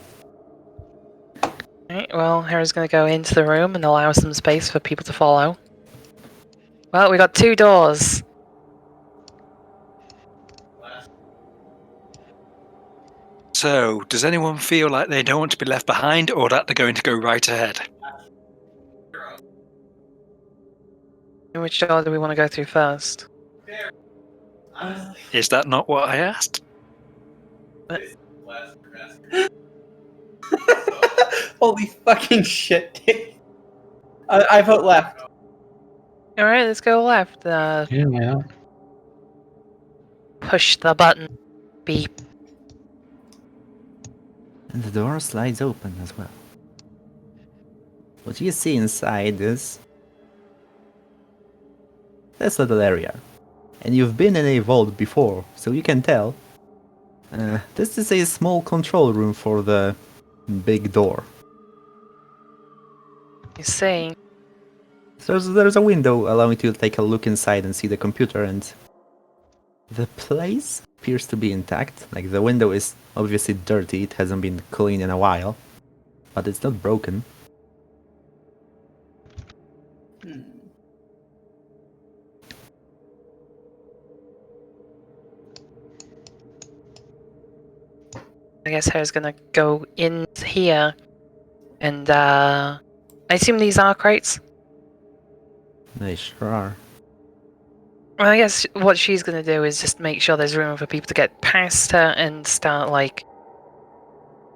Alright, well, Hera's gonna go into the room and allow some space for people to follow. Well, we got 2 doors. So, does anyone feel like they don't want to be left behind, or that they're going to go right ahead? And which door do we want to go through first? Is that not what I asked? Holy fucking shit, dude. I vote left. Alright, let's go left. Yeah. Push the button. Beep. And the door slides open as well. What you see inside is this little area. And you've been in a vault before, so you can tell. This is a small control room for the big door. You see? So there's a window allowing you to take a look inside and see the computer, and the place appears to be intact. Like, the window is obviously dirty, it hasn't been cleaned in a while, but it's not broken. I guess Hera's gonna go in here and I assume these are crates? They sure are. Well, I guess what she's gonna do is just make sure there's room for people to get past her and start,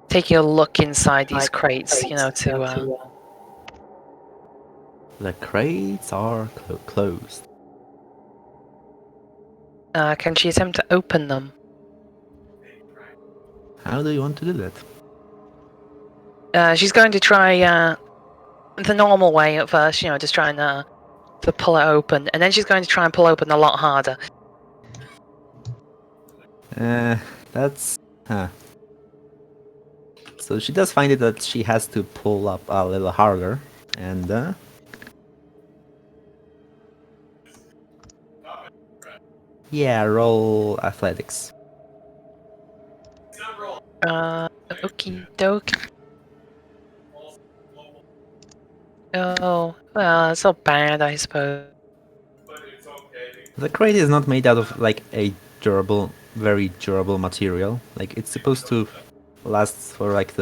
taking a look inside these crates, to The crates are closed. Can she attempt to open them? How do you want to do that? She's going to try the normal way at first, just trying to pull it open, and then she's going to try and pull open a lot harder. That's... Huh. So she does find it that she has to pull up a little harder, and... Yeah, roll athletics. Okie doke. Oh, well, it's not bad, I suppose. The crate is not made out of like a very durable material. Like it's supposed to last for like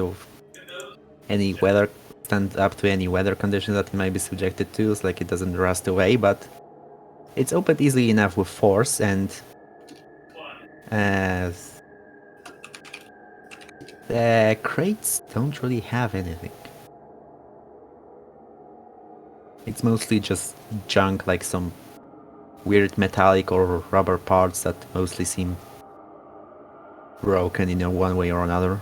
any weather, stand up to any weather conditions that it might be subjected to. It's like it doesn't rust away, but it's opened easily enough with force, and the crates don't really have anything. It's mostly just junk, like some weird metallic or rubber parts that mostly seem broken in one way or another.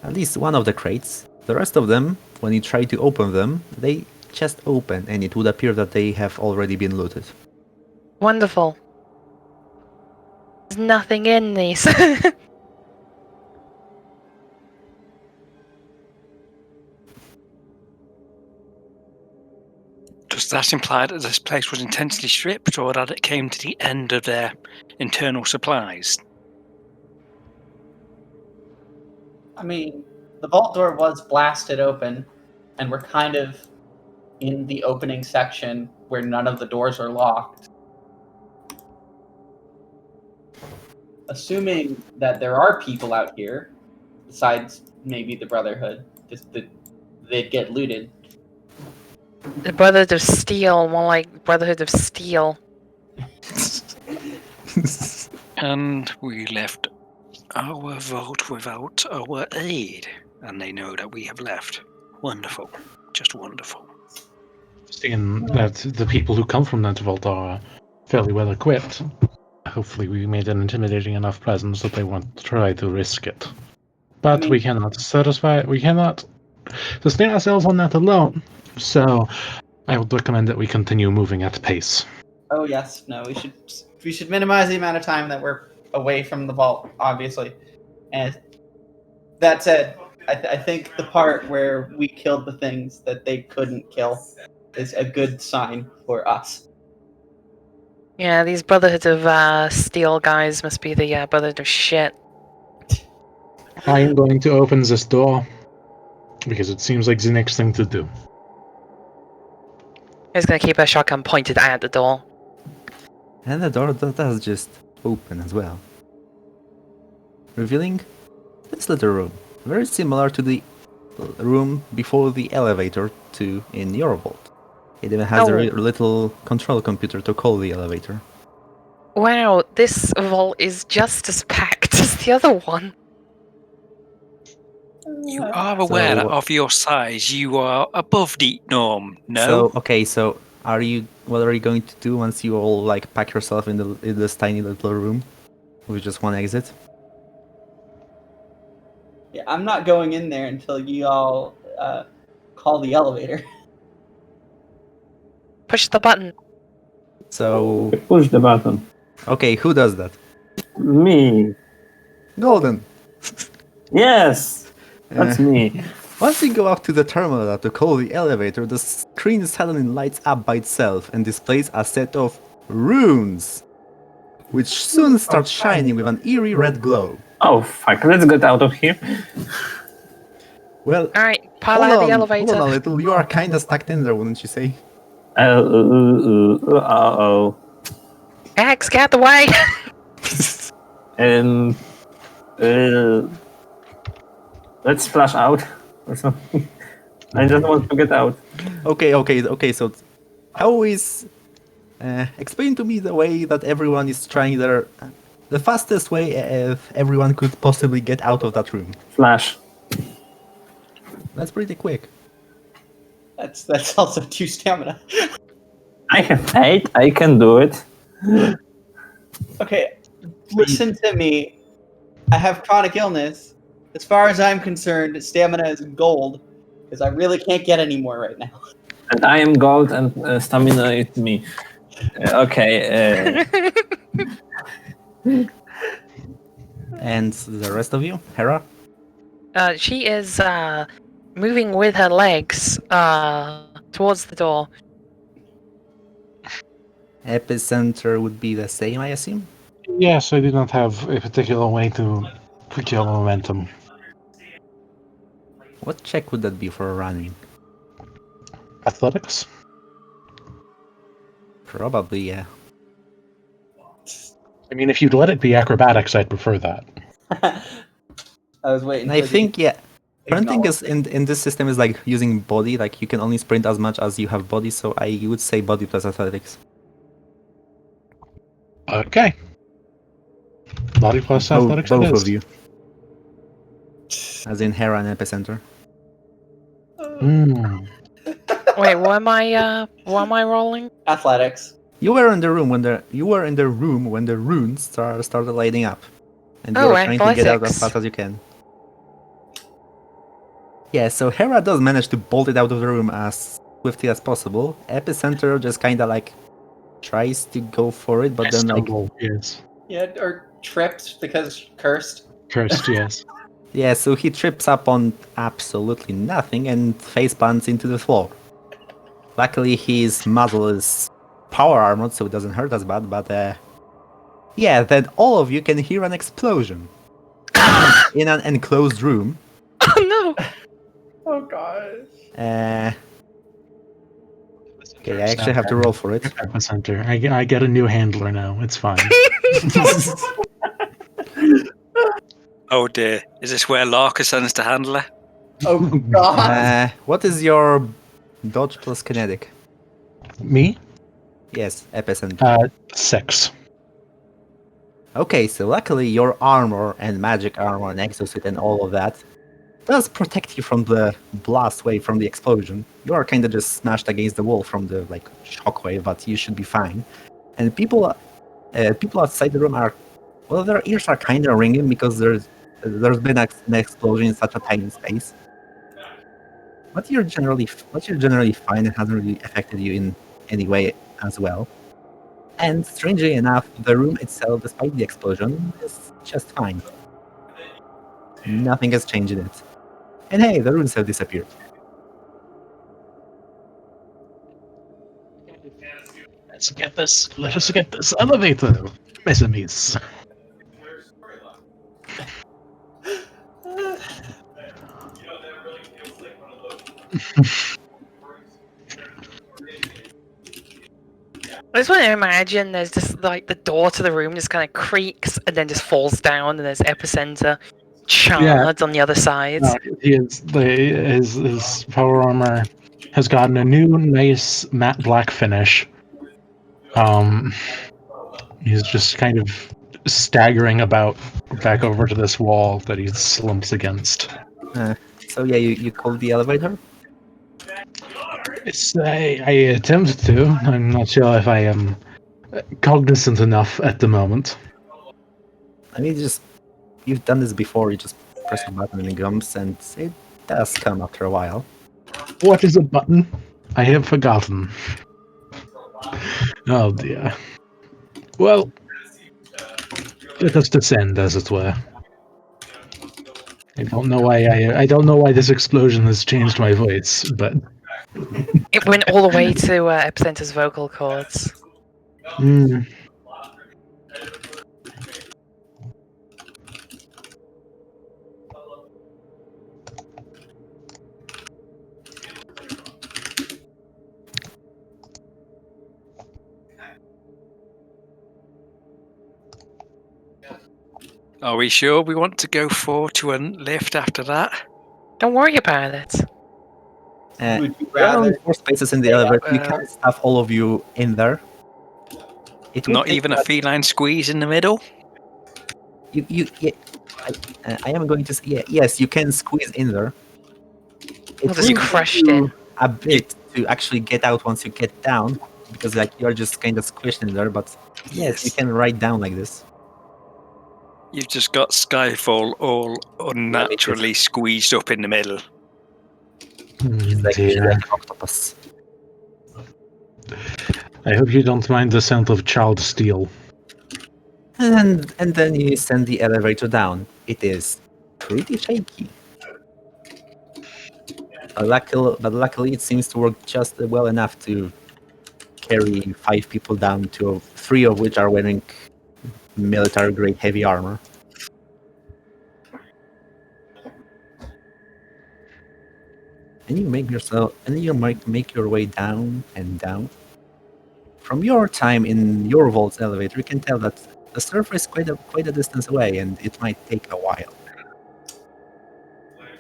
At least one of the crates. The rest of them, when you try to open them, they just open, and it would appear that they have already been looted. Wonderful. There's nothing in these. Does that imply that this place was intentionally stripped, or that it came to the end of their internal supplies? I mean, the vault door was blasted open, and we're kind of in the opening section where none of the doors are locked. Assuming that there are people out here, besides maybe the Brotherhood, they'd get looted. The Brotherhood of Steel, more like Brotherhood of Steel. And we left our vault without our aid, and they know that we have left. Wonderful. Just wonderful. Seeing that the people who come from that vault are fairly well equipped, hopefully we made an intimidating enough presence that they won't try to risk it. But we cannot sustain ourselves on that alone. So I would recommend that we continue moving at pace. Oh yes, no, we should minimize the amount of time that we're away from the vault, obviously. And that said, I think the part where we killed the things that they couldn't kill is a good sign for us. Yeah, these Brotherhood of Steel guys must be the Brotherhood of Shit. I am going to open this door because it seems like the next thing to do. He's gonna keep her shotgun pointed at the door. And the door does just open as well, revealing this little room, very similar to the room before the elevator in your vault. It even has a little control computer to call the elevator. Wow, this vault is just as packed as the other one. You are aware that of your size, you are above the norm, no? So what are you going to do once you all like pack yourself in this tiny little room with just one exit? Yeah, I'm not going in there until you all call the elevator. Push the button. So Push the button. okay, who does that? Me. Golden. Yes, that's me. Once you go up to the terminal to call the elevator, the screen suddenly lights up by itself and displays a set of runes, which soon start shining with an eerie red glow. Oh fuck! Let's get out of here. Well, Alright, pile out of the elevator. Hold on a little. You are kinda stuck in there, wouldn't you say? Uh-oh. X, get out the way! Let's splash out or something. I just want to get out. Okay. So, how is explain to me the way that everyone is trying the fastest way everyone could possibly get out of that room. Flash. That's pretty quick. That's also 2 stamina. I have 8. I can do it. Okay, listen to me. I have chronic illness. As far as I'm concerned, stamina is gold because I really can't get any more right now. And I am gold, and stamina is me. Okay. And the rest of you, Hera? She is moving with her legs towards the door. Epicenter would be the same, I assume? Yes, I do not have a particular way to procure momentum. What check would that be for running? Athletics? Probably, yeah. I mean, if you'd let it be acrobatics, I'd prefer that. I was waiting. And I for think, yeah, sprinting is acknowledgement. in this system is like using body, like you can only sprint as much as you have body, so I would say body plus athletics. Okay. Body plus athletics it Both is. of you. As in Hera and Epicenter. Hmm. Wait, what am I rolling? Athletics. You were in the room when the runes started lighting up. And Oh, you're trying to get out as athletics. fast as you can. Yeah, so Hera does manage to bolt it out of the room as swiftly as possible. Epicenter just kinda like tries to go for it, but I then like stumble, yes. Yeah, or tripped because cursed. Cursed, yes. yeah, so he trips up on absolutely nothing and face plants into the floor. Luckily his muzzle is power armored, so it doesn't hurt as bad, but yeah, then all of you can hear an explosion. In an enclosed room. Oh no! Oh gosh. Okay, I actually have to roll for it. Epicenter. I get a new handler now. It's fine. Oh dear. Is this where Larka sends to handler? Oh god. What is your dodge plus kinetic? Me? Yes, Epicenter. 6. Okay, so luckily your armor and magic armor and exosuit and all of that does protect you from the blast wave from the explosion. You are kind of just smashed against the wall from the like shockwave, but you should be fine. And people outside the room are, well, their ears are kind of ringing because there's been an explosion in such a tiny space. But you're generally fine. It hasn't really affected you in any way as well. And strangely enough, the room itself, despite the explosion, is just fine. Nothing has changed in it. And hey, the runes have disappeared. Let us get this elevator, messemies. I just want to imagine there's just like the door to the room just kind of creaks and then just falls down, and there's Epicenter shards on the other side. No, his power armor has gotten a new nice matte black finish. He's just kind of staggering about back over to this wall that he slumps against. So yeah, you called the elevator? I attempt to. I'm not sure if I am cognizant enough at the moment. I mean, you've done this before. You just press a button and it comes, and it does come after a while. What is a button? I have forgotten. Oh dear. Well, let us descend, as it were. I don't know why this explosion has changed my voice, but It went all the way to Epicenter's vocal cords. Are we sure we want to go forward to a lift after that? Don't worry about it. Would you There are only rather? 4 spaces in the elevator. You can't stuff all of you in there. It would Not take even a about- feline squeeze in the middle? I am going to say, yes, you can squeeze in there. We'll just be crushed in. a bit to actually get out once you get down, because like you're just kind of squished in there. But yes, you can ride down like this. You've just got Skyfall all unnaturally squeezed up in the middle. She's like Dear. an octopus. I hope you don't mind the scent of child steel. And then you send the elevator down. It is pretty shaky. But luckily it seems to work just well enough to carry 5 people down, 3 of which are wearing military-grade heavy armor. And you make your way down and down. From your time in your vault's elevator, you can tell that the surface is quite a distance away, and it might take a while.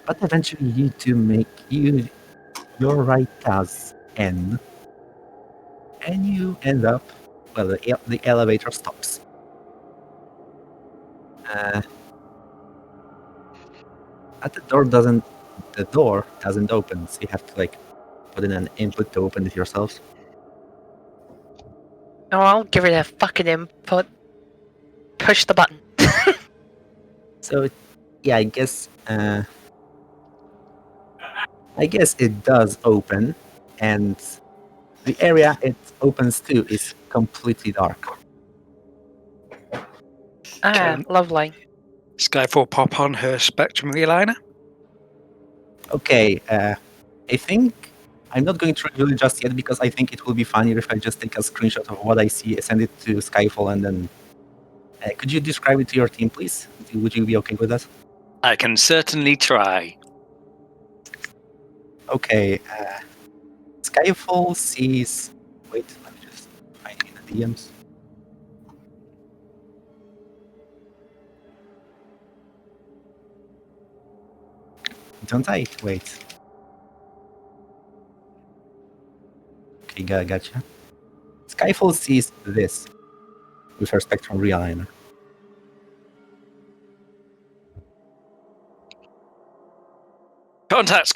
But eventually, you two make your right does end, and you end up. Well, the elevator stops. But the door doesn't open, so you have to like put in an input to open it yourselves. Oh, I'll give it a fucking input. Push the button. So, yeah, I guess it does open, and the area it opens to is completely dark. Can- Lovely. Skyfall pop on her spectrum realigner. Okay, I think I'm not going to reveal it just yet because I think it will be funnier if I just take a screenshot of what I see, send it to Skyfall, and then. Could you describe it to your team, please? Would you be okay with that? I can certainly try. Okay, Skyfall sees. Wait, let me just find it in the DMs. Don't I? Wait. Okay, gotcha. Skyfall sees this with her spectrum realigner. Contact!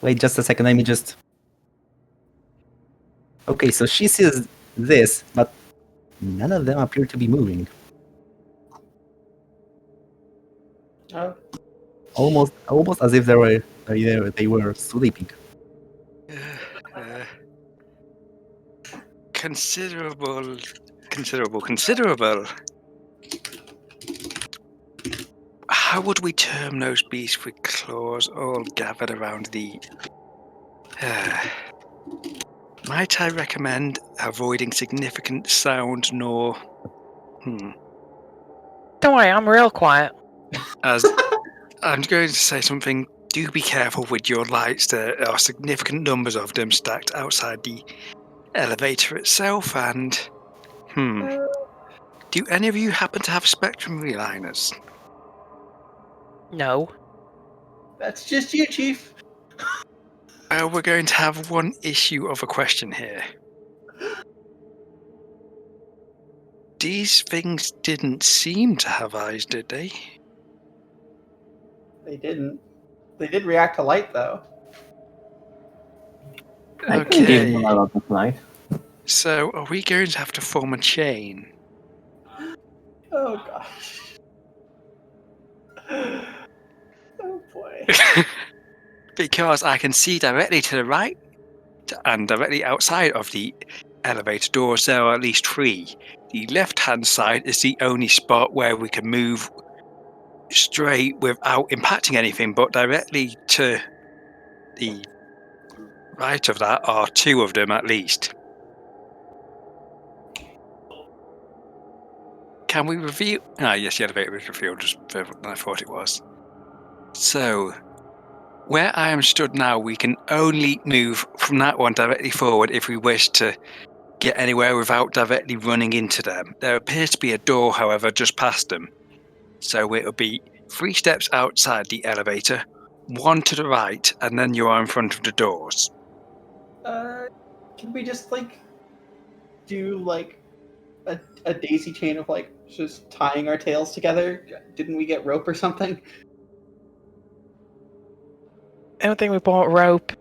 Wait just a second, let me just. Okay, so she sees this, but none of them appear to be moving. Oh, Almost as if they were sleeping. Considerable. How would we term those beasts with claws all gathered around the... Might I recommend avoiding significant sound nor... Don't worry, I'm real quiet. As I'm going to say something, do be careful with your lights. There are significant numbers of them stacked outside the elevator itself, and... Do any of you happen to have spectrum realigners? No. that's just you, Chief. We're going to have one issue of a question here. These things didn't seem to have eyes, did they? They didn't. They did react to light, though. I can give them a lot of light. So, are we going to have to form a chain? Oh gosh. Oh boy. Because I can see directly to the right and directly outside of the elevator doors there are at least 3. The left-hand side is the only spot where we can move straight without impacting anything, but directly to the right of that are 2 of them at least. Can we reveal? Yes, the elevator was revealed just than I thought it was. So, where I am stood now, we can only move from that one directly forward if we wish to get anywhere without directly running into them. There appears to be a door, however, just past them. So it'll be 3 steps outside the elevator, 1 to the right, and then you are in front of the doors. Can we just do a daisy chain of just tying our tails together? Didn't we get rope or something? I don't think we bought rope.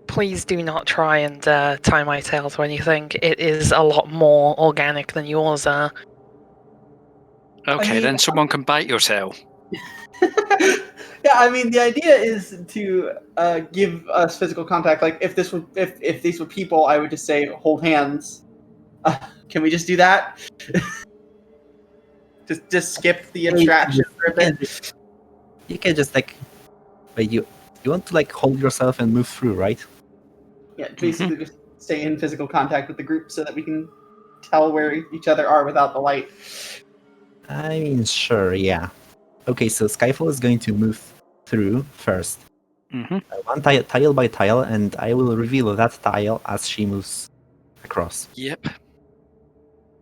Please do not try and tie my tail to anything. It is a lot more organic than yours are. Okay, mean- then someone can bite your tail. Yeah, I mean, the idea is to give us physical contact. Like, if these were people, I would just say hold hands. Can we just do that? just skip the abstraction for a bit. You can just like, wait, you want to like hold yourself and move through, right? Yeah, basically just stay in physical contact with the group so that we can tell where each other are without the light. I mean, sure, yeah. Okay, so Skyfall is going to move through first, one tile by tile, and I will reveal that tile as she moves across. Yep.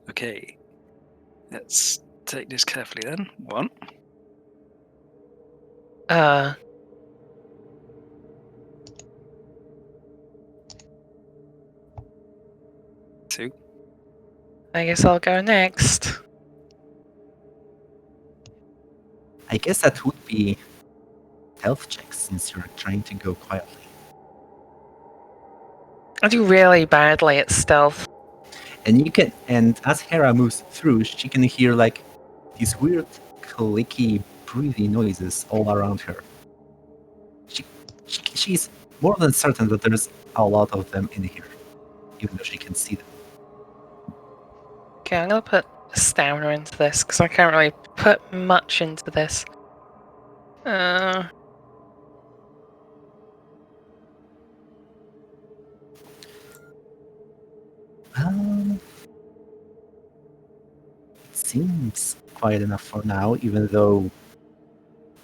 Okay. Let's take this carefully then. 1. Two. I guess I'll go next. I guess that would be health checks since you're trying to go quietly. I do really badly at stealth. And as Hera moves through, she can hear like these weird clicky, breathy noises all around her. She's more than certain that there's a lot of them in here, even though she can see them. Okay, I'm gonna put stamina into this because I can't really put much into this. It seems quiet enough for now, even though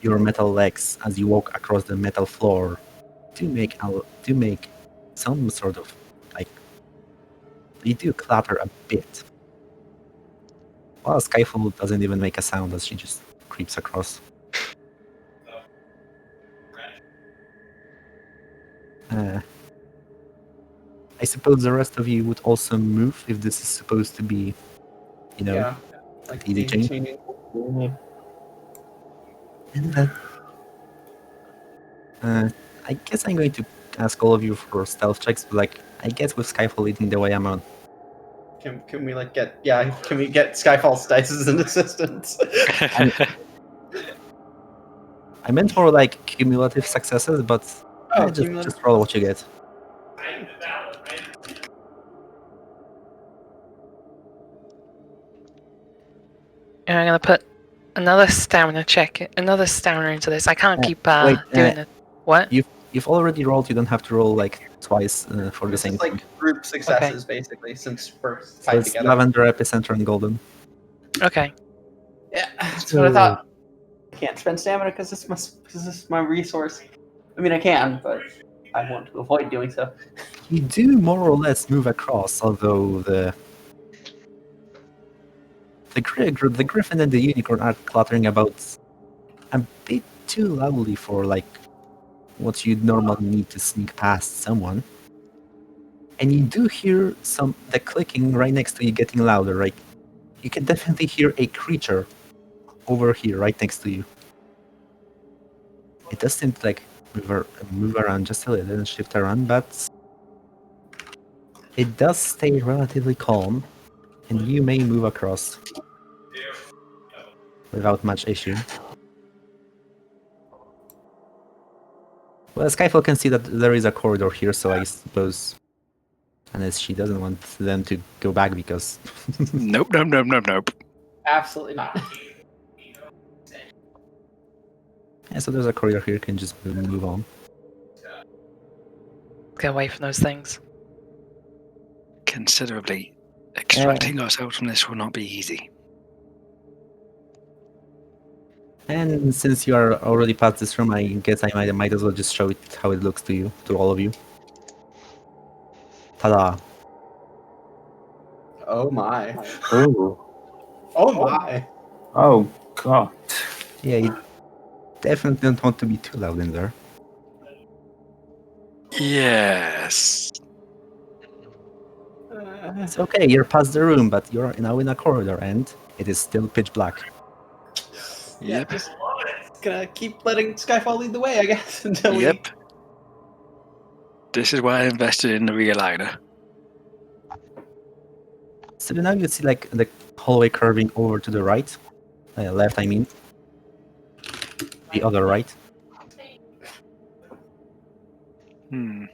your metal legs, as you walk across the metal floor, do make some sort of like they do clatter a bit. Well, Skyfall doesn't even make a sound as she just creeps across. I suppose the rest of you would also move if this is supposed to be, Yeah, like easy chain. changing. And I guess I'm going to ask all of you for stealth checks, but like I guess with Skyfall leading the way, I'm on. Can we like get can we get Skyfall's dice as an assistant? I meant more like cumulative successes, but Cumulative. just roll what you get. And I'm gonna put another stamina into this. I can't keep wait, doing it. What? You've already rolled. You don't have to roll like twice for the This same is thing. like group successes, basically, since we're So tied it's together. Lavender, Epicenter, and Golden. Okay. Yeah, that's what I thought. I can't spend stamina because this is my resource. I mean, I can, but I want to avoid doing so. You do more or less move across, although the Griffin and the Unicorn are clattering about a bit too loudly for like what you'd normally need to sneak past someone. And you do hear the clicking right next to you getting louder. Like you can definitely hear a creature over here, right next to you. It does seem to like move around just a little and shift around, but it does stay relatively calm, and you may move across without much issue. Well, Skyfall can see that there is a corridor here, so I suppose, unless she doesn't want them to go back because... Nope. Absolutely not. Yeah, so there's a corridor here, you can just move on. Get away from those things. Considerably. Extracting ourselves from this will not be easy. And since you are already past this room, I guess I might as well just show it how it looks to you, to all of you. Ta-da! Oh my. Oh. Oh my. Oh god. Yeah, you definitely don't want to be too loud in there. Yes. It's okay, you're past the room, but you're now in a corridor and it is still pitch black. Yeah, Yep. gonna keep letting Skyfall lead the way, I guess, until we. Yep. This is why I invested in the realigner. So now you see like the hallway curving over to the right, left. I mean, the other right. Hmm.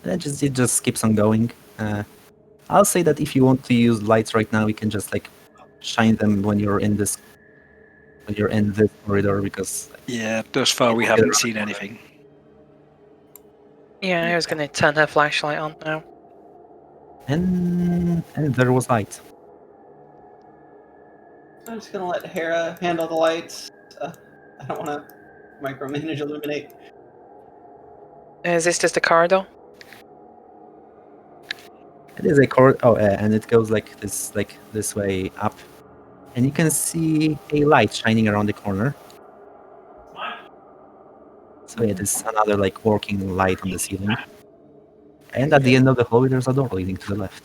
And it just keeps on going. I'll say that if you want to use lights right now, you can just like shine them when you're in this corridor, because Yeah, thus far we haven't seen anything. Yeah, I was going to turn her flashlight on now. and there was light. I'm just gonna let Hera handle the lights. I don't want to micromanage Illuminate. Is this just a corridor? It is a corridor. Oh, and it goes like this way up, and you can see a light shining around the corner. So it is another like working light on the ceiling. And at the end of the hallway, there's a door leading to the left.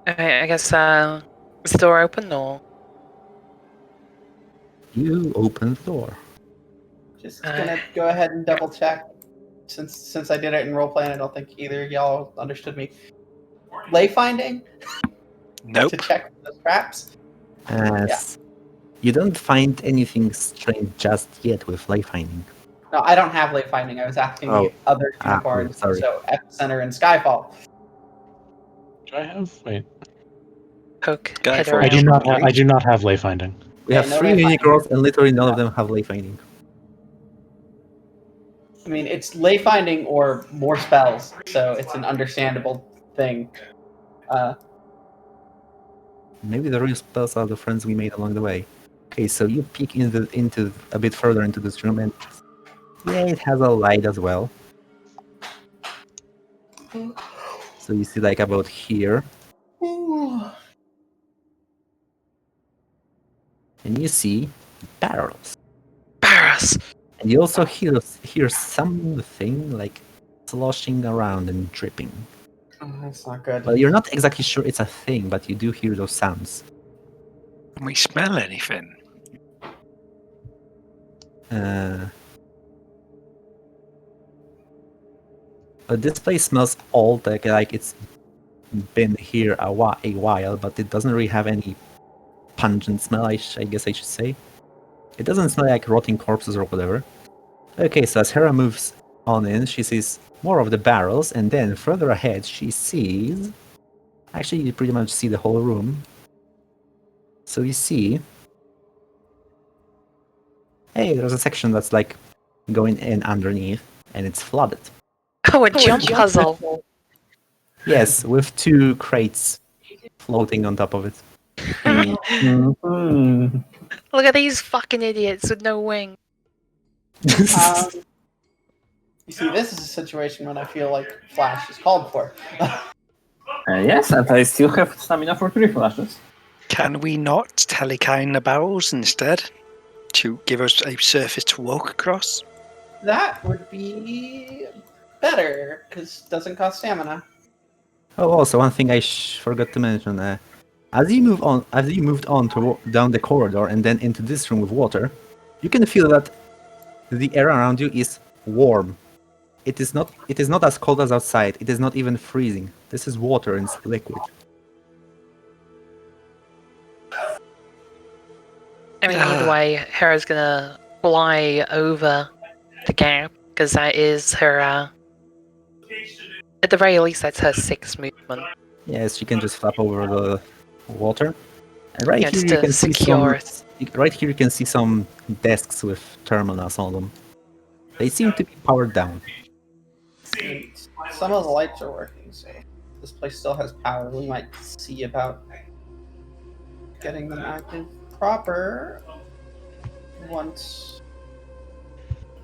Okay, I guess, is the door open or? You open the door. Just gonna go ahead and double check. Since I did it in roleplay, and I don't think either of y'all understood me. Lay finding Nope. to check for the traps. You don't find anything strange just yet with light finding. No, I don't have lay finding. I was asking the other unicorns. sorry. So Epicenter and Skyfall. Do I have? Wait. Poke Guy head for- I around. do not have lay finding. We have no 3 lay finding. unicorns, and literally none of them have lay finding. I mean, it's lay finding or more spells, so it's an understandable thing. Maybe the real spells are the friends we made along the way. Okay, so you peek into a bit further into this room, and yeah, it has a light as well. So you see like about here, and you see barrels. Barras! And you also hear something like sloshing around and dripping. Oh, that's not good. Well, you're not exactly sure it's a thing, but you do hear those sounds. Can we smell anything? But this place smells old, like it's been here a while, but it doesn't really have any pungent smell, I guess I should say. It doesn't smell like rotting corpses or whatever. Okay, so as Hera moves on in, she sees more of the barrels, and then further ahead she sees... Actually, you pretty much see the whole room. So you see... Hey, there's a section that's like going in underneath, and it's flooded. Oh, a jump puzzle! Yes, with 2 crates floating on top of it. Look at these fucking idiots with no wing. You see, this is a situation when I feel like Flash is called for. Yes, and I still have stamina for 3 flashes. Can we not telecine the barrels instead? To give us a surface to walk across? That would be better, because it doesn't cost stamina. Oh, also one thing I forgot to mention. As you moved on down the corridor and then into this room with water, you can feel that the air around you is warm. It is not as cold as outside. It is not even freezing. This is water and it's liquid. I mean, either way, Hera's gonna fly over the gap, because that is her, at the very least, that's her 6th movement. Yes, she can just flap over the water. And right Yeah, here just you to can see secure right here you can see some desks with terminals on them. They seem to be powered down. And some of the lights are working, so this place still has power. We might see about getting them active proper once.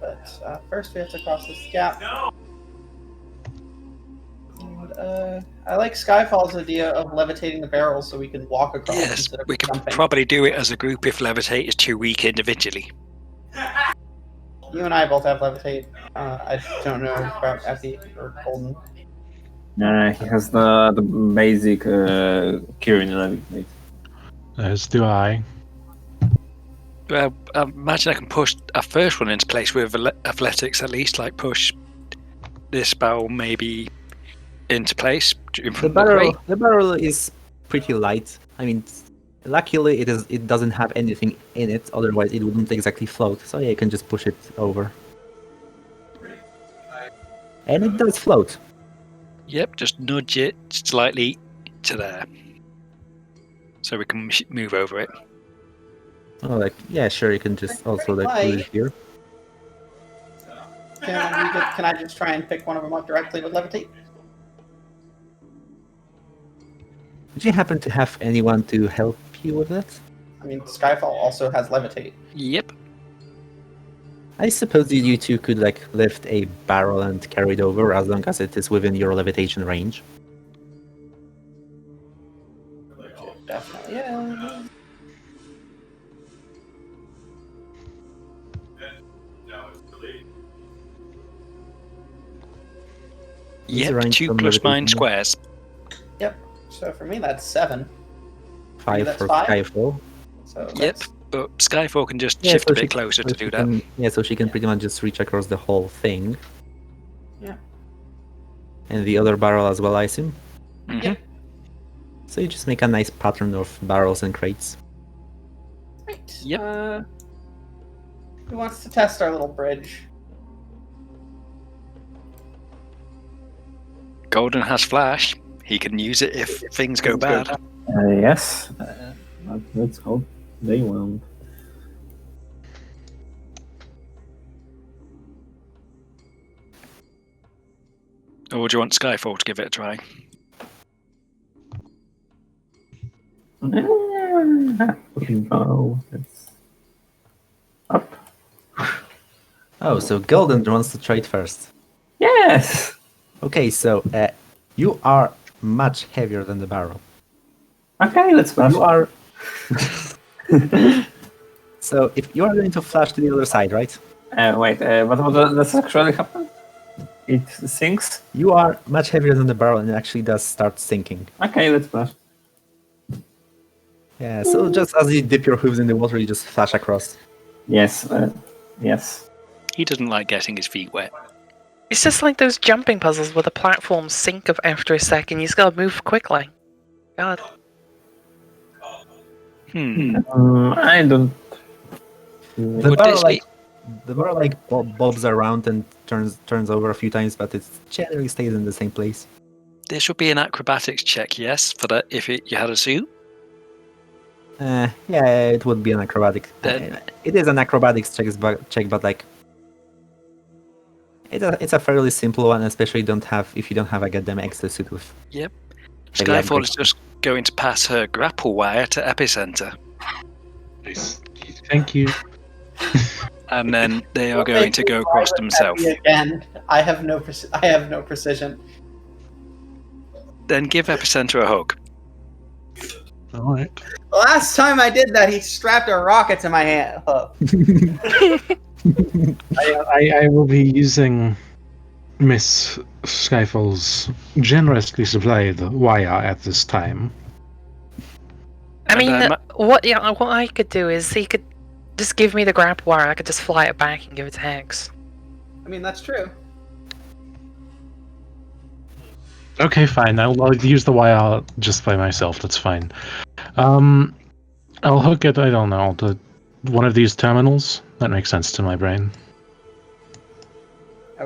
But first we have to cross this gap. And, I like Skyfall's idea of levitating the barrels so we can walk across Yes, instead of we can jumping. probably do it as a group if levitate is too weak individually. You and I both have levitate. I don't know about Effie or Golden. He has the basic Kirin levitate. As do I. Well, I imagine I can push a first one into place with athletics at least, like push this barrel maybe into place in front of the crate. The barrel is pretty light. I mean, luckily it doesn't have anything in it, otherwise it wouldn't exactly float. So yeah, you can just push it over. And it does float. Yep, just nudge it slightly to there, so we can move over it. Oh, like, yeah, sure, you can just also like put it here. Can I just try and pick one of them up directly with levitate? Did you happen to have anyone to help you with that? I mean, Skyfall also has levitate. Yep. I suppose you two could like lift a barrel and carry it over as long as it is within your levitation range. Definitely, yeah. These Yep, range 2 from plus levitation. 9 squares. Yep. So for me, that's 7. 5 that's for 5? Skyfall. So Yep, that's- but Skyfall can just Yeah, shift so a she- bit closer so to she do that. can- yeah, so she can pretty much just reach across the whole thing. Yeah. And the other barrel as well, I assume. Mhm. Yep. So you just make a nice pattern of barrels and crates. Right. Yep. Who wants to test our little bridge? Golden has flash. He can use it if things go bad. Yes. But let's hope they won't. Or would you want Skyfall to give it a try? No, it's up. Oh, so Golden wants to trade first. Yes. Okay, so you are much heavier than the barrel. Okay, let's flash. You are. So if you are going to flash to the other side, right? Wait, what does actually happen? It sinks? You are much heavier than the barrel and it actually does start sinking. Okay, let's flash. Yeah, so just as you dip your hooves in the water, you just flash across. Yes, yes. He doesn't like getting his feet wet. It's just like those jumping puzzles where the platforms sink after a second. You just gotta move quickly. God. I don't. The Would barrel this like bobs around and turns over a few times, but it generally stays in the same place. This would be an acrobatics check, yes, for that if you had a suit. Yeah, it would be an acrobatic. Then- It is an acrobatics check, but like it's a fairly simple one, especially if you don't have a goddamn exosuit with. Yep. Maybe Skyfall upgrade. is just going to pass her grapple wire to Epicenter, Thank you. and then they are going to go across themselves. Again, I have no precision. Then give Epicenter a hug. All right. The last time I did that, he strapped a rocket to my hand. I will be using Miss Skyfall's generously supplied wire at this time. I mean, And, what I could do is he could just give me the grapple wire. I could just fly it back and give it to Hex. I mean, that's true. Okay, fine. I'll use the wire just by myself. That's fine. I'll hook it. I don't know, to one of these terminals. That makes sense to my brain.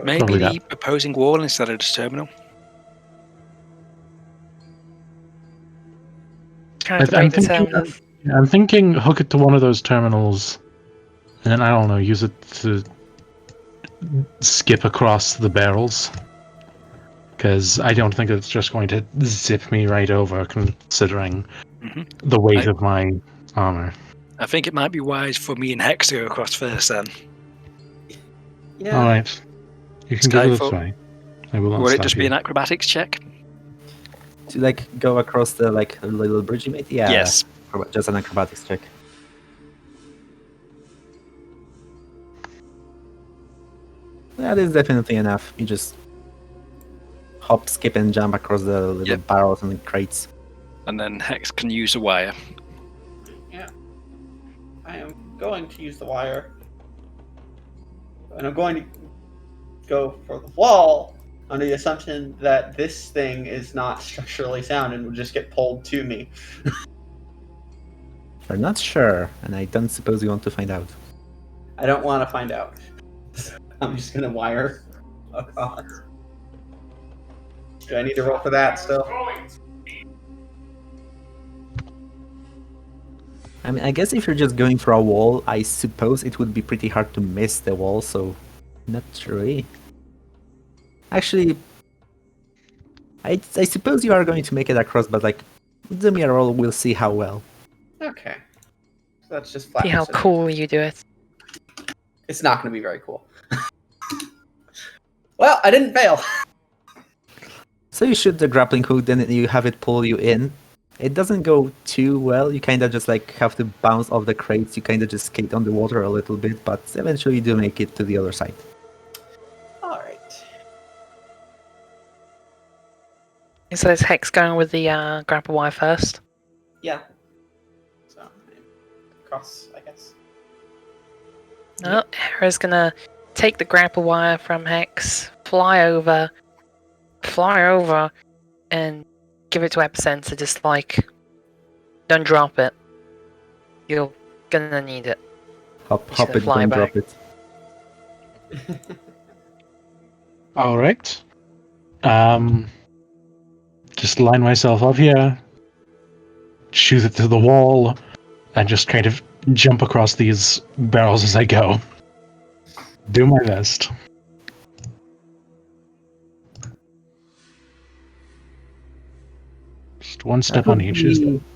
Maybe Probably the that. opposing wall instead of just terminal. Trying to I'm break the thinking- terminus. I'm thinking hook it to one of those terminals, and then I don't know, use it to skip across the barrels. Because I don't think it's just going to zip me right over, considering Mhm. the weight of my armor. I think it might be wise for me and Hex to go across first then. Yeah. All right, you can give it a Skyfall. try. I will not Will it stop just you. be an acrobatics check? To like go across the like little bridge you made. Yeah. Yes. Just an acrobatics check. That is definitely enough. You just hop, skip, and jump across the little Yep. barrels and crates. And then Hex can use a wire. Yeah. I am going to use the wire. And I'm going to go for the wall under the assumption that this thing is not structurally sound and will just get pulled to me. You're not sure, and I don't suppose you want to find out. I don't want to find out. I'm just going to wire across. Do I need to roll for that still? I mean, I guess if you're just going for a wall, I suppose it would be pretty hard to miss the wall, so not really. Actually, I suppose you are going to make it across, but like, do me a roll, we'll see how well. Okay. So that's just flat. See how percentage. cool you do it. It's not going to be very cool. Well, I didn't fail. So you shoot the grappling hook, then you have it pull you in. It doesn't go too well, you kinda just like have to bounce off the crates, you kinda just skate on the water a little bit, but eventually you do make it to the other side. Alright. So is Hex going with the grapple wire first? Yeah. So, cross, I guess. No, Hera's gonna take the grapple wire from Hex, fly over, and give it to Epicenter, just like, don't drop it. You're gonna need it. Hop Just it, fly don't back. drop it. All right. Just line myself up here, shoot it to the wall, and just kind of jump across these barrels as I go. Do my best. Just one step on each.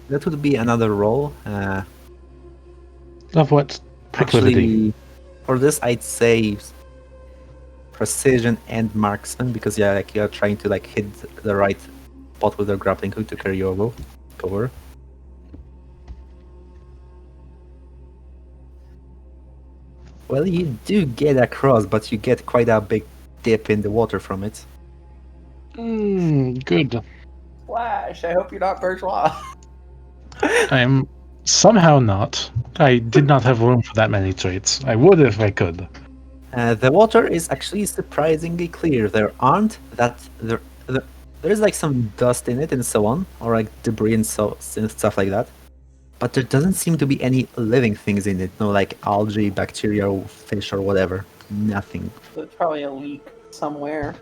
That would be another roll. Of what? Proclivity. Actually, for this I'd say precision and marksman, because yeah, like you're trying to like hit the right spot with the grappling hook to carry you over. Well, you do get across, but you get quite a big dip in the water from it. Good. Flash, I hope you're not bourgeois. I'm somehow not. I did not have room for that many traits. I would if I could. The water is actually surprisingly clear. There is like some dust in it and so on, or like debris and stuff like that. But there doesn't seem to be any living things in it. No, like algae, bacteria, or fish, or whatever. Nothing. So it's probably a leak somewhere.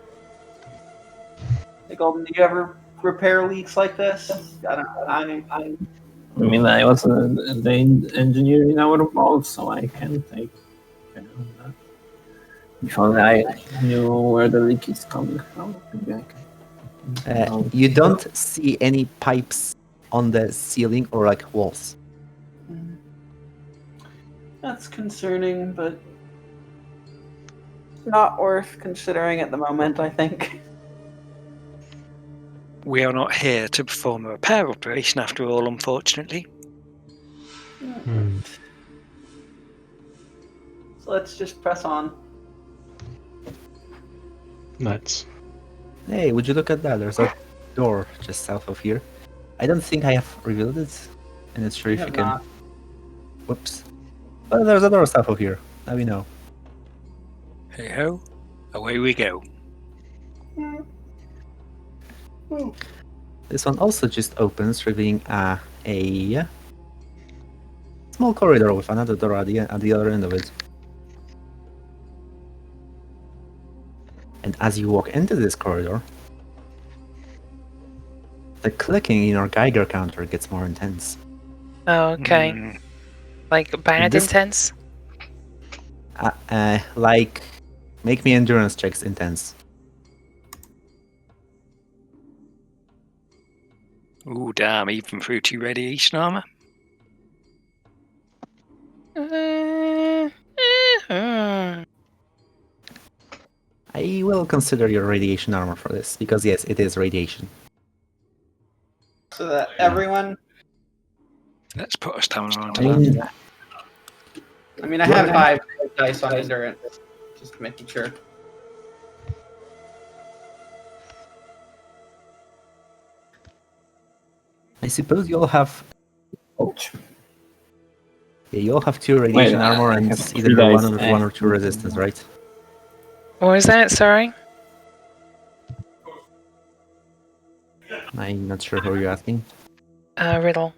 Hey, Golden, do you ever repair leaks like this? I mean, I was the engineer in our vault, so I can take care of that. If only I knew where the leak is coming from. Maybe I can. You don't see any pipes on the ceiling or like walls. That's concerning, but not worth considering at the moment, I think. We are not here to perform a repair operation after all, unfortunately. So let's just press on. Nuts. Hey, would you look at that? There's a door just south of here. I don't think I have revealed it, and it's sure if you can. Not. Whoops. But there's a door south of here. Now we know. Hey ho, away we go. This one also just opens, revealing a small corridor with another door at the other end of it. And as you walk into this corridor, the clicking in your Geiger counter gets more intense. Oh, okay. Mm, Like bad This- intense? Like, make me endurance checks intense. Ooh, damn, even through 2 radiation armor? I will consider your radiation armor for this, because yes, it is radiation. So that everyone. Let's put a stamina on I to mean, that. I have 5 dice on endurance, just making sure. I suppose you all have Ouch. you all have 2 radiation Wait, armor I and have either 3 one dice. or 2 resistance, right? What was that? Sorry. I'm not sure who you're asking. Riddle.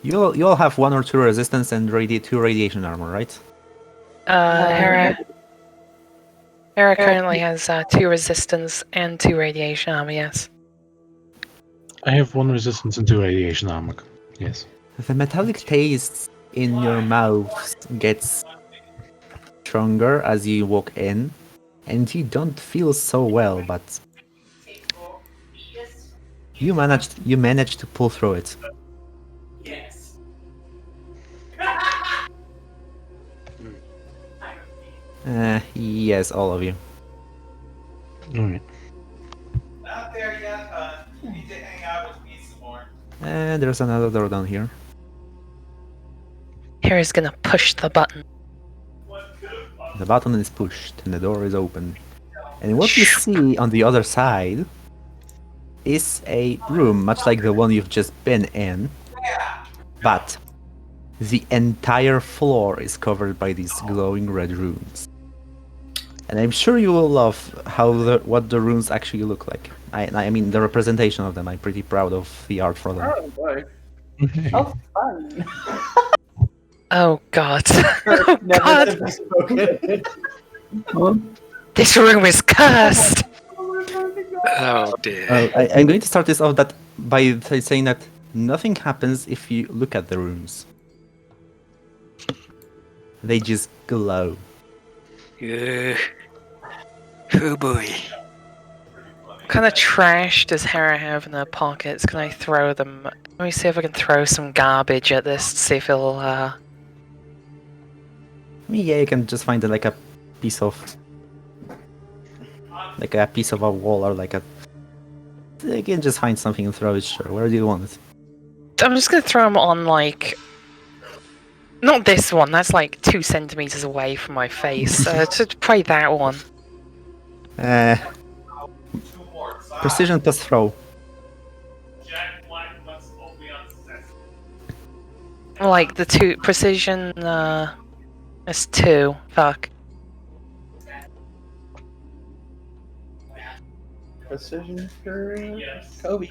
You all have 1 or 2 resistance and 2 radiation armor, right? Hera currently has 2 resistance and 2 radiation armor. Yes. I have 1 resistance and 2 radiation armor. Yes. The metallic taste in your mouth gets stronger as you walk in, and you don't feel so well, but you managed to pull through it. Yes, all of you. Alright. Not there yet, you need to hang out with me some more. And there's another door down here. Hera's gonna push the button. The button is pushed and the door is open. And what you see on the other side is a room much like the one you've just been in, but the entire floor is covered by these glowing red runes. And I'm sure you will love what the runes actually look like. I mean, the representation of them. I'm pretty proud of the art for them. Oh boy. How fun. Oh God. Never God. to be spoken. This room is cursed. Oh dear. I'm going to start this off by saying that nothing happens if you look at the runes. They just glow. Oh boy. What kind of trash does Hera have in her pockets? Can I throw them? Let me see if I can throw some garbage at this to see if it'll. Yeah, you can just find like a piece of a wall or you can just find something and throw it. Sure, where do you want it? I'm just gonna throw them on not this one. That's like 2 centimeters away from my face. To probably that one. Precision plus throw. Like the 2 precision. It's 2. Fuck. Precision for Kobe.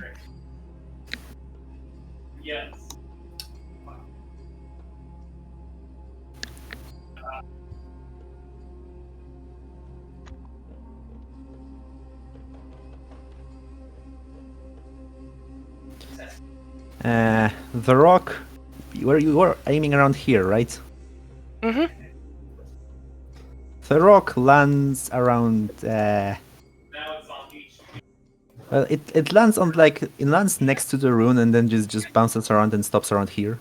The rock, where you were aiming around here, right? Mhm. The rock lands around. Well, it lands on it lands next to the rune and then just bounces around and stops around here.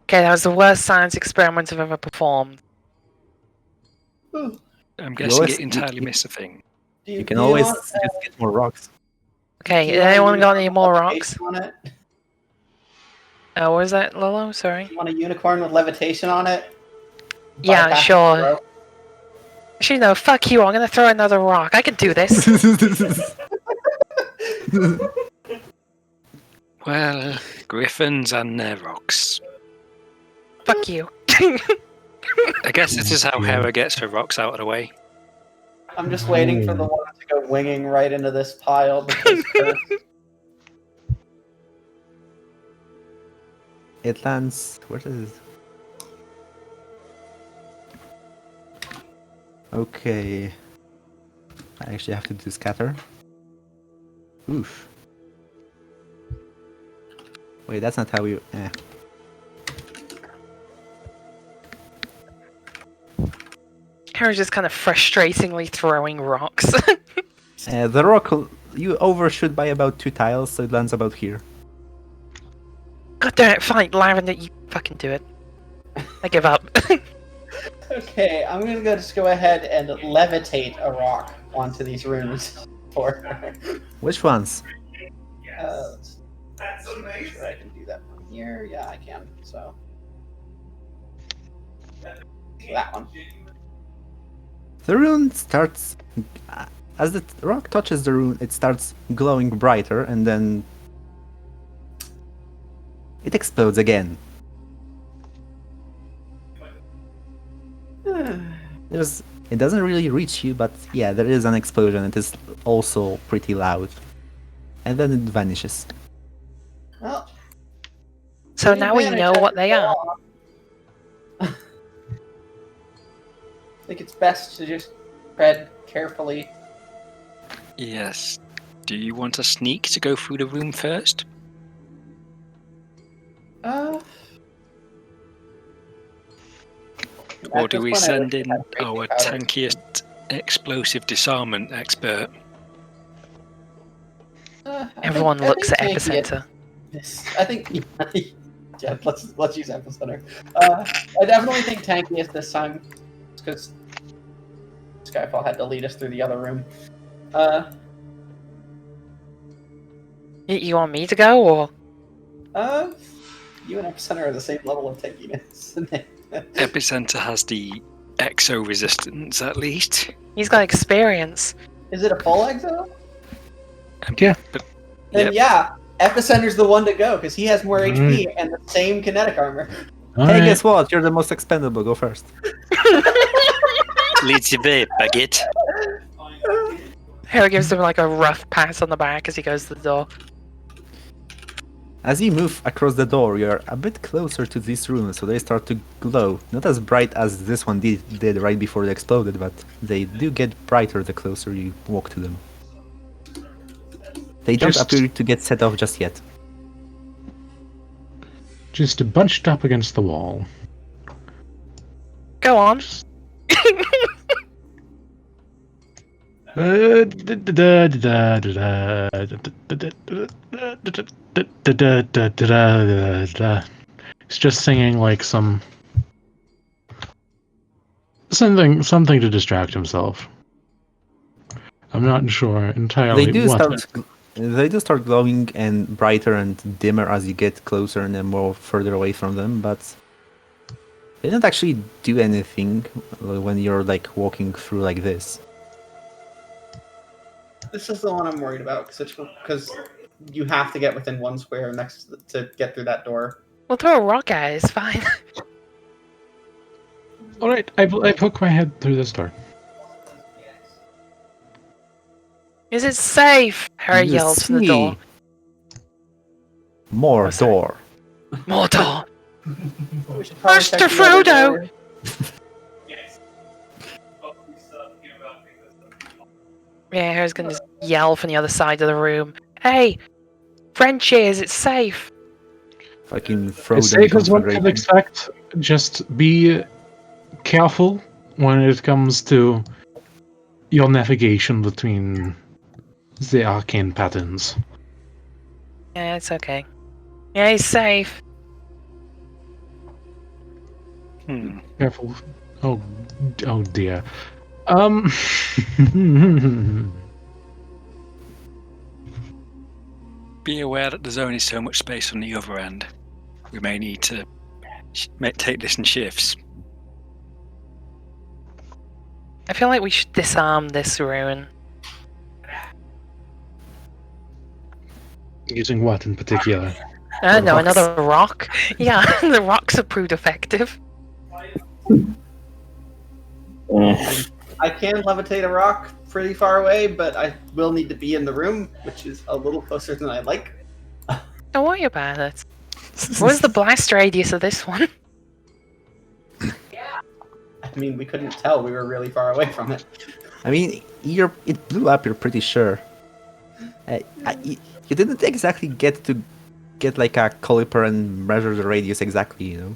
Okay, that was the worst science experiment I've ever performed. I'm guessing always- it entirely missed a thing. You can always just get more rocks. Okay, do you anyone want got any more rocks? levitation on it? What was that, Lolo? Sorry. You want a unicorn with levitation on it? Yeah, Bypass sure. the rope? Actually, no, fuck you. I'm gonna throw another rock. I can do this. Well, griffins and their rocks. Fuck you. I guess this is how Hera gets her rocks out of the way. I'm just waiting for the one to go winging right into this pile because It lands. Where is it? Okay. I actually have to do scatter. Oof. Wait, that's not how you. Hera's just kind of frustratingly throwing rocks. The rock, you overshoot by about 2 tiles, so it lands about here. God damn it, fine, Lavender, you fucking do it. I give up. okay, I'm gonna just go ahead and levitate a rock onto these runes for her. Which ones? Let's make sure I can do that from here. Yeah, I can. So that one. The rune starts as the rock touches the rune, it starts glowing brighter, and then it explodes again. It doesn't really reach you, but yeah, there is an explosion. It is also pretty loud, and then it vanishes. Well, So the now we advantage know I what can they draw are. off- I think it's best to just tread carefully. Yes. Do you want a sneak to go through the room first? Or At do this we point, I wish send we in had raging our powder. tankiest explosive disarmament expert? Everyone I looks think at tanky Epicenter. I think. Yeah, let's use Epicenter. I definitely think tankiest this time, because Skyfall had to lead us through the other room. You want me to go, or You and Epicenter are the same level of tankiness. Epicenter has the exo resistance at least. he's got experience? Is it a full exo? Yeah. But Then yep. yeah, Epicenter's the one to go because he has more Alright. HP and the same kinetic armor. Hey, guess what? You're the most expendable. Go first. Leads your way, baguette. Harry gives him like a rough pat on the back as he goes to the door. As you move across the door, you're a bit closer to these runes, so they start to glow. Not as bright as this one did right before they exploded, but they do get brighter the closer you walk to them. They don't Just- appear to get set off just yet. Just bunched up against the wall. Go on. He's just singing like something to distract himself. I'm not sure entirely They do what. start glowing and brighter and dimmer as you get closer and then more further away from them, but they don't actually do anything when you're like walking through like this. This is the one I'm worried about because you have to get within 1 square next to get through that door. We'll throw a rock at it, it's fine. Alright, I poke my head through this door. Is it safe? Harry You yells from the door. see more Oh, sorry. door. More door! We should probably Master check the other Frodo! door. Yeah, Harry's gonna just yell from the other side of the room. Hey! Frenchie, is it safe? Fucking throw As them safe as one could conflagration. expect, just be careful when it comes to your navigation between the arcane patterns. Yeah, it's okay. Yeah, he's safe. Careful. Oh dear. Be aware that there's only so much space on the other end. We may need to take this in shifts. I feel like we should disarm this ruin. Using what in particular? I don't know, Rocks. another rock? Yeah, the rocks have proved effective. I can levitate a rock pretty far away, but I will need to be in the room, which is a little closer than I like. Don't worry about it. What's the blast radius of this one? I mean, we couldn't tell. We were really far away from it. I mean, it blew up. You're pretty sure. You didn't exactly get like a caliper and measure the radius exactly, you know.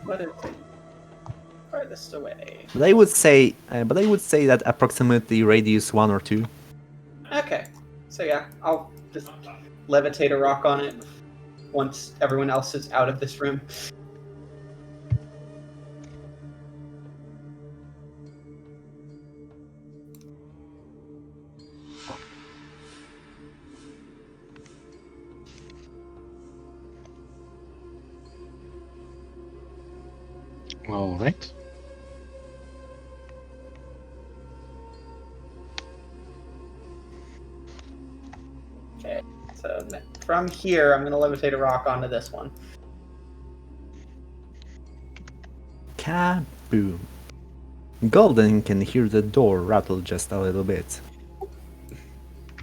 What is it? Farthest away. But I would say that approximately radius 1 or 2. Okay. So yeah, I'll just levitate a rock on it once everyone else is out of this room. All right. Okay, so from here, I'm going to levitate a rock onto this one. Kaboom. Golden can hear the door rattle just a little bit.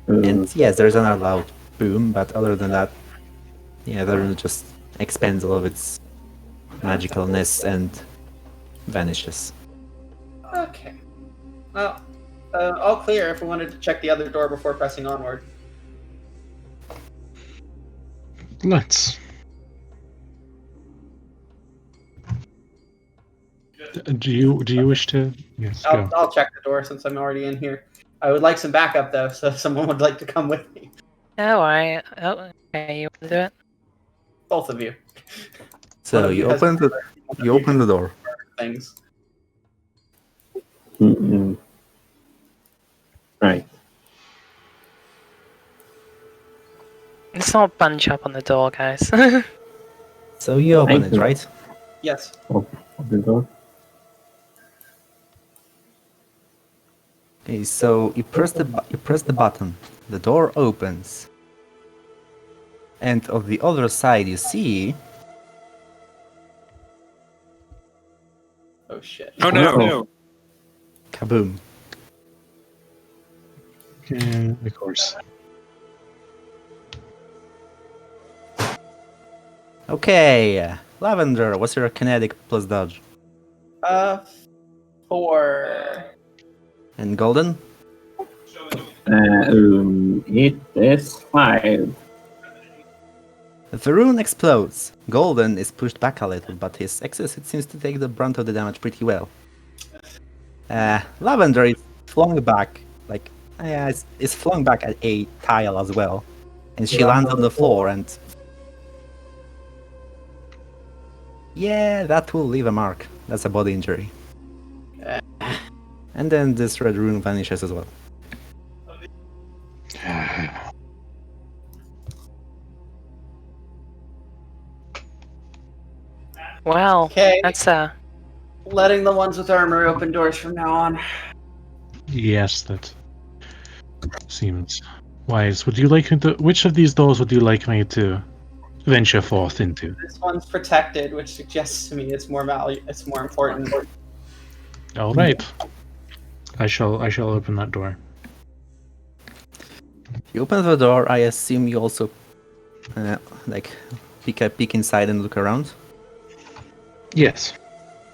And yes, there's another loud boom, but other than that, yeah, the room just expands all of its magicalness and vanishes. Okay. Well, all clear if we wanted to check the other door before pressing onward. Let's. Do you wish to? Yes, go. I'll check the door since I'm already in here. I would like some backup though, so if someone would like to come with me. Oh, oh, okay, you want to do it? Both of you. So One of you has open the door. things. Mm-mm. Right. Let's not bunch up on the door, guys. So you open Thank it, you. right? Yes. Open the door. Okay, so you press the button. The door opens. And on the other side you see Oh shit. Oh no, Uh-oh. no. kaboom. Of course. Okay, Lavender, what's your kinetic plus dodge? 4. And Golden? It is 5. The rune explodes. Golden is pushed back a little, but his exit seems to take the brunt of the damage pretty well. Lavender is flung back, is flung back at a tile as well. And she lands on the floor and... Yeah, that will leave a mark. That's a body injury. And then this red rune vanishes as well. Well, Okay. that's Letting the ones with armor open doors from now on. Yes, that seems wise. Would you like me to? Which of these doors would you like me to venture forth into? This one's protected, which suggests to me it's more important. All right. I shall open that door. You open the door, I assume you also peek inside and look around. Yes.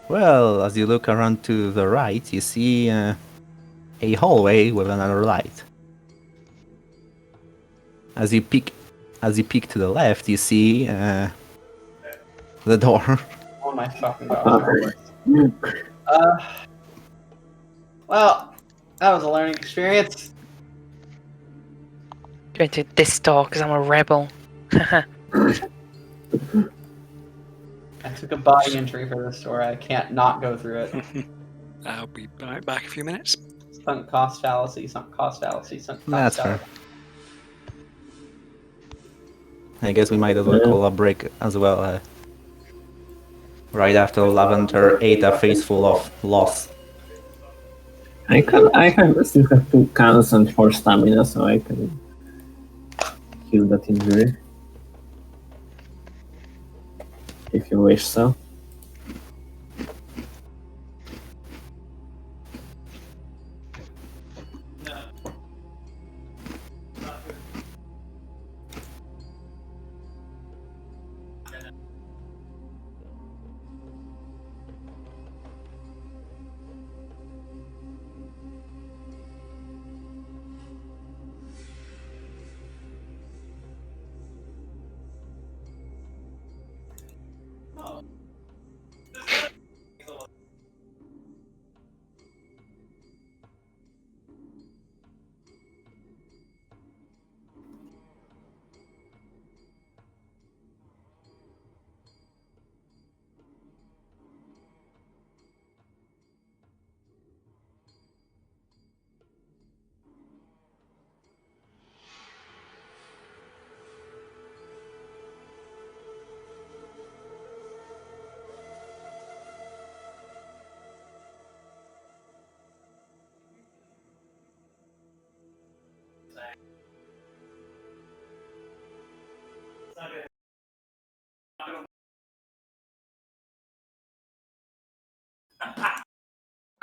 Well, as you look around to the right, you see a hallway with another light. As you peek to the left, you see the door. Oh my fucking god. Well, that was a learning experience. going to this door because I'm a rebel. I took a body injury for this door. I can't not go through it. I'll be right back a few minutes. Sunk cost fallacy, sunk cost fallacy, sunk cost That's fallacy. fair. I guess we might as well call a break as well. Right after Lavender ate a face full of loss. I still have 2 cans and 4 stamina, so I can heal that injury. If you wish so.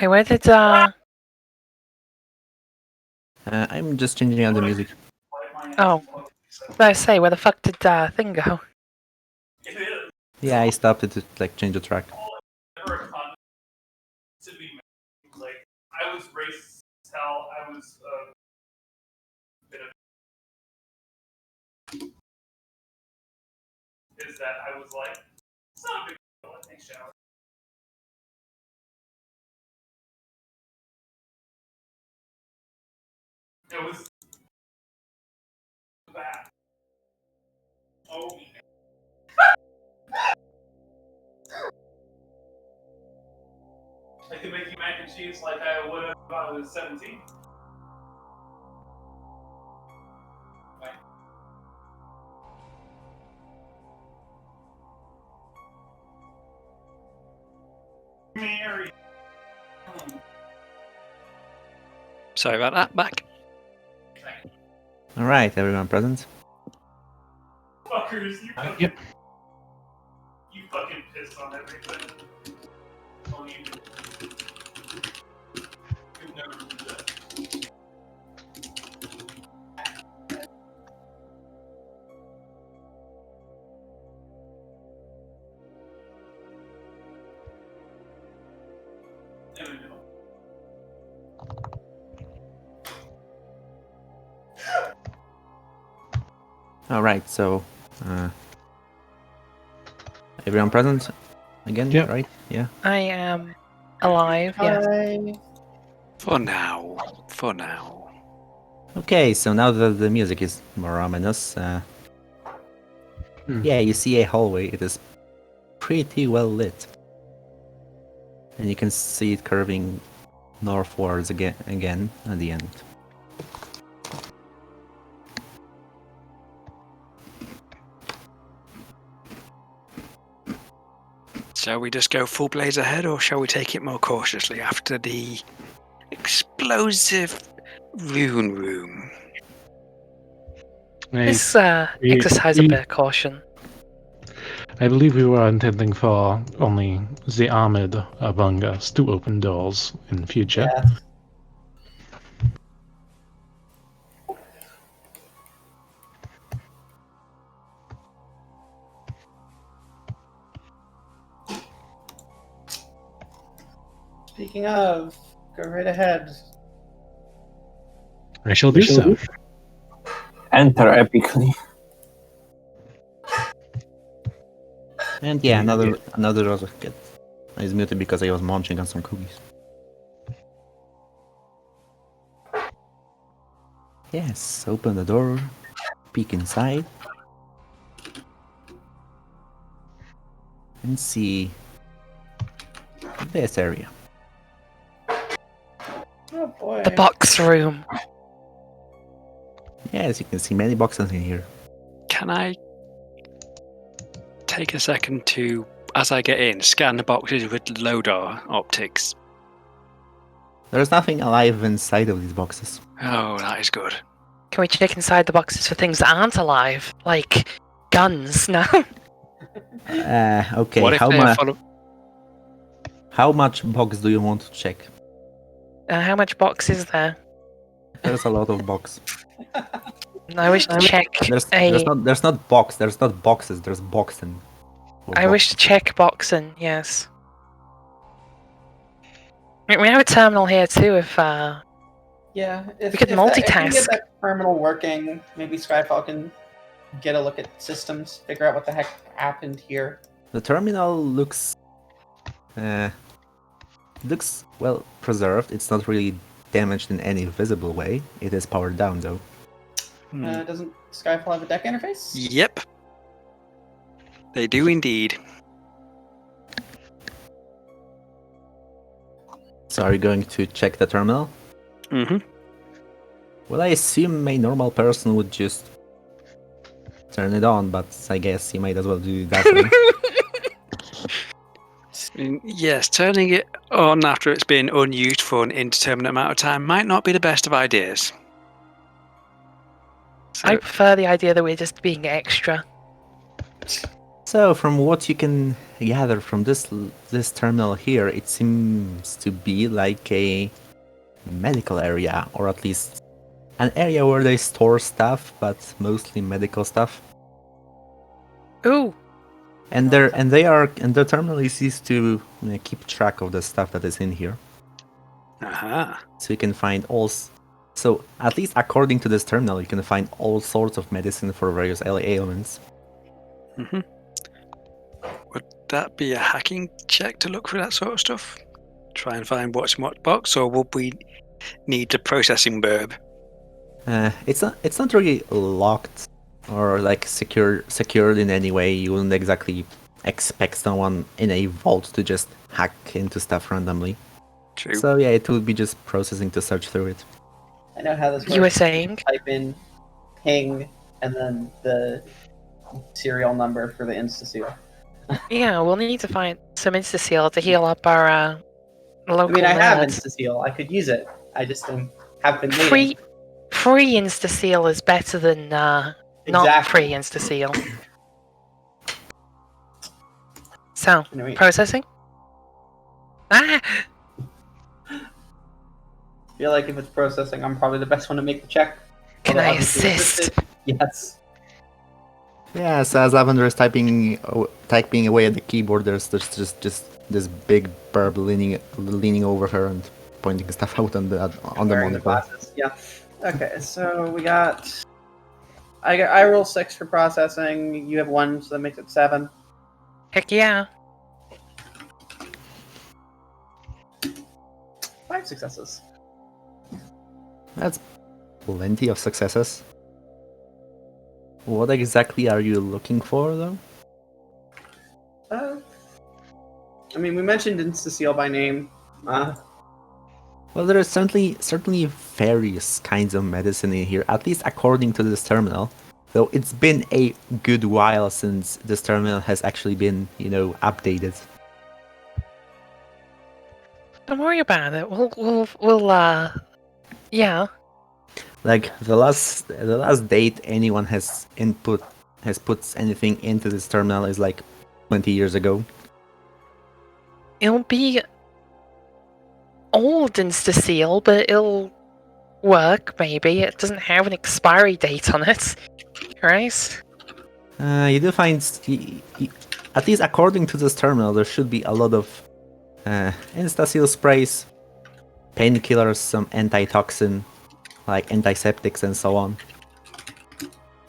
Wait, where did I'm just changing out the music. Oh, I say, where the fuck did thing go? Yeah, I stopped it to like change the track. I can make you mac and cheese like I would have if I was 17. Mary. Sorry about that. Back. All right, everyone present. Fuckers, you fucking, Yep. you fucking pissed on everything. Oh, you did. You've never do that. Never know. All right, so everyone present again, Yep. right? Yeah. I am alive, yes. Hi. For now. For now. Okay, so now that the music is more ominous, yeah, you see a hallway. It is pretty well lit, and you can see it curving northwards again at the end. Shall we just go full blaze ahead, or shall we take it more cautiously after the explosive rune room? This exercise a bit of caution. I believe we were intending for only the armored among us to open doors in future. Yeah. Speaking of, go right ahead. I shall do so. Enter epically. And yeah, another Rosa kid is muted because I was munching on some cookies. Yes, open the door, peek inside, and see this area. Oh boy. The box room. Yes, you can see many boxes in here. Can I take a second to, as I get in, scan the boxes with LODAR optics? There's nothing alive inside of these boxes. Oh, that is good. Can we check inside the boxes for things that aren't alive? Like guns, no? Okay, What if they are full of... how much box do you want to check? How much box is there? There's a lot of box. I wish to check There's not boxes, there's boxen. I wish to check boxen, yes. We have a terminal here too if Yeah, if, we could if that- if you multitask. get that terminal working, maybe Skyfall can get a look at systems, figure out what the heck happened here. The terminal looks well preserved. It's not really damaged in any visible way. It is powered down though. Doesn't Skyfall have a deck interface? Yep. They do indeed. So are you going to check the terminal? Mm-hmm. Well, I assume a normal person would just turn it on, but I guess you might as well do that way. Yes, turning it on after it's been unused for an indeterminate amount of time might not be the best of ideas. So, I prefer the idea that we're just being extra. So, from what you can gather from this terminal here, it seems to be like a medical area, or at least an area where they store stuff, but mostly medical stuff. Ooh, And the terminal is used to keep track of the stuff that is in here. Aha. So you can find so at least according to this terminal, you can find all sorts of medicine for various ailments. hmm Would that be a hacking check to look for that sort of stuff? Try and find what's in what box, or would we need the processing burb? It's not really locked or like secured in any way. You wouldn't exactly expect someone in a vault to just hack into stuff randomly. True. So yeah, it would be just processing to search through it. I know how this works. you were saying? Type in ping and then the serial number for the InstaSeal. Yeah, we'll need to find some InstaSeal to heal up our local I mean, I have nerds. InstaSeal. I could use it. I just have been waiting. Free InstaSeal is better than not free InstaSeal. So, Anyway, processing? Ah! I feel like if it's processing, I'm probably the best one to make the check. Can Although I others do assist? Yes. Yeah, so as Lavender is typing away at the keyboard, there's just this big burb leaning over her and pointing stuff out on the Wearing the monitor. glasses. Yeah. Okay, so we got. I roll 6 for processing. You have 1, so that makes it 7. Heck yeah. 5 successes. That's plenty of successes. What exactly are you looking for, though? I mean, we mentioned InstaSeal by name. Well, there is certainly various kinds of medicine in here, at least according to this terminal. Though it's been a good while since this terminal has actually been, updated. Don't worry about it. We'll yeah. Like the last date anyone has put anything into this terminal is like 20 years ago. It'll be old InstaSeal, but it'll work, maybe. It doesn't have an expiry date on it. Right? You do find, at least according to this terminal, there should be a lot of InstaSeal sprays, painkillers, some antitoxin, like antiseptics and so on.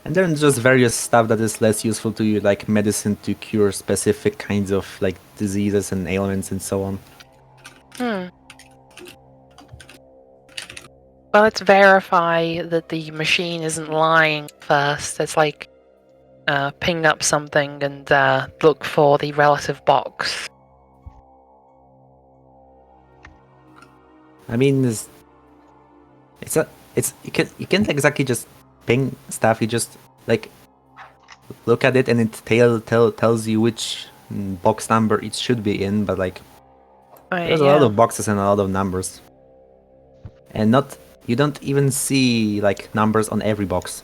And then just various stuff that is less useful to you, like medicine to cure specific kinds of like diseases and ailments and so on. Well, let's verify that the machine isn't lying first. Let's ping up something and look for the relative box. I mean, you can't exactly just ping stuff. You just like look at it and it tells you which box number it should be in. But like, there's a lot of boxes and a lot of numbers, and you don't even see like numbers on every box.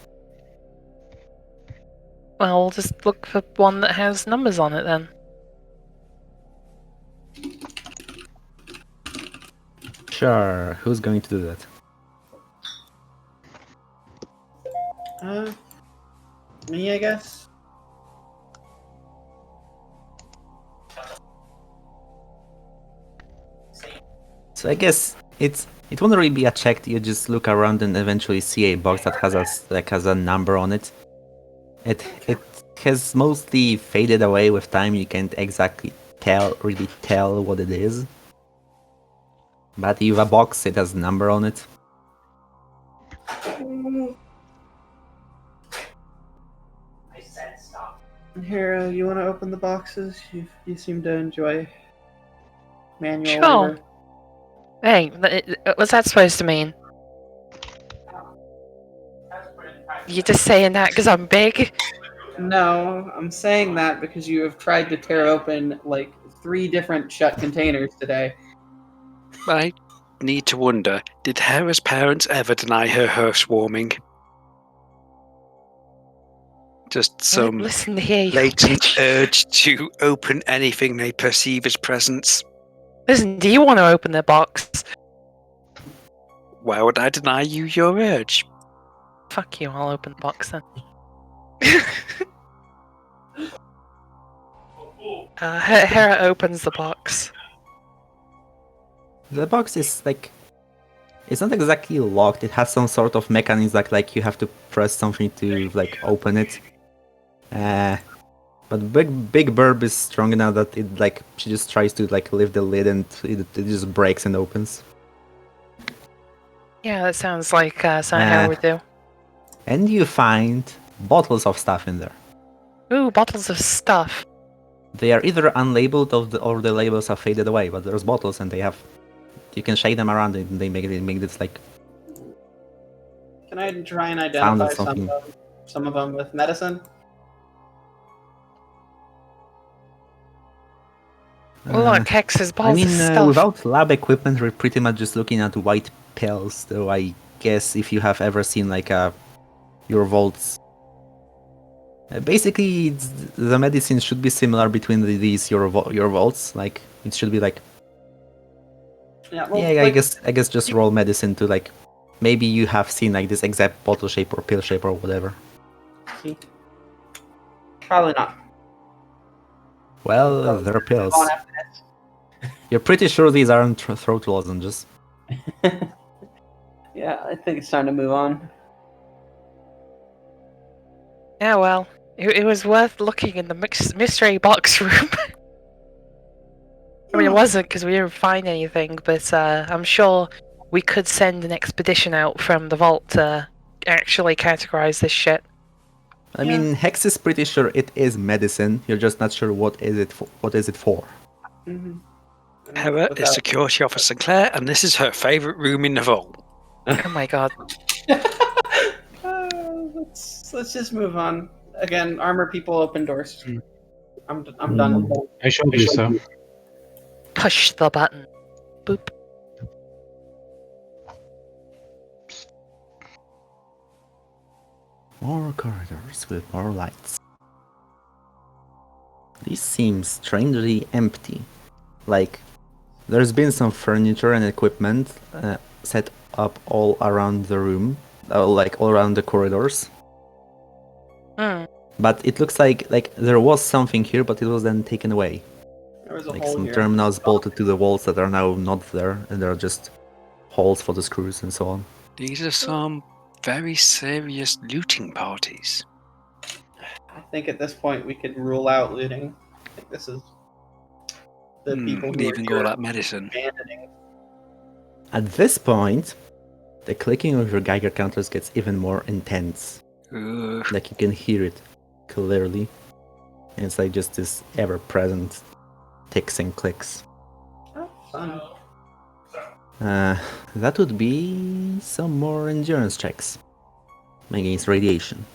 Well, we'll just look for one that has numbers on it then. Sure, who's going to do that? Me, I guess. So I guess it won't really be a check. You just look around and eventually see a box that has a number on it. It has mostly faded away with time. You can't exactly really tell what it is. But you have a box. It has a number on it. Here, you want to open the boxes? You seem to enjoy manual Sure. labor. Hey, what's that supposed to mean? You're just saying that because I'm big? No, I'm saying that because you have tried to tear open like 3 different shut containers today. I need to wonder, did Hera's parents ever deny her housewarming? Just some Listen here, you latent bitch. urge to open anything they perceive as presence. Listen, do you want to open the box? Why would I deny you your urge? Fuck you, I'll open the box then. Hera opens the box. The box is like, it's not exactly locked. It has some sort of mechanism that like you have to press something to like open it. But Big Burb is strong enough that it like she just tries to like lift the lid and it just breaks and opens. Yeah, that sounds like something Hera would do. And you find bottles of stuff in there. Ooh, bottles of stuff. They are either unlabeled or the labels are faded away, but there's bottles and they have. You can shake them around and they make this like. Can I try and identify something. some of them with medicine? Look, Hex's balls I mean, of stuff. without lab equipment, we're pretty much just looking at white pills. Though I guess if you have ever seen like your vaults, basically the medicine should be similar between these your vaults. Like it should be like. Yeah, well, I guess just roll medicine to like. Maybe you have seen like this exact bottle shape or pill shape or whatever. Probably not. Well, they're pills. You're pretty sure these aren't throat lozenges. Yeah, I think it's time to move on. Yeah, well, it was worth looking in the mystery box room. I mean, it wasn't because we didn't find anything, but I'm sure we could send an expedition out from the vault to actually categorize this shit. I mean, Hex is pretty sure it is medicine. You're just not sure what is it for. Mm-hmm. Hera is security officer Claire, and this is her favorite room in the vault. Oh my god. Let's just move on. Again, armor people open doors. I'm done. I shall do so. Push the button. Boop. More corridors with more lights. This seems strangely empty. Like, there's been some furniture and equipment set up all around the room, like all around the corridors. But it looks like there was something here, but it was then taken away. There was a like hole some here. terminals bolted to the walls that are now not there, and there are just holes for the screws and so on. These are some very serious looting parties. I think at this point we could rule out looting. I think this is the people who leaving are all that medicine. abandoning. At this point, the clicking of your Geiger counters gets even more intense. Ugh. Like you can hear it clearly. And it's like just this ever-present ticks and clicks. Oh, fun. That would be some more endurance checks against radiation.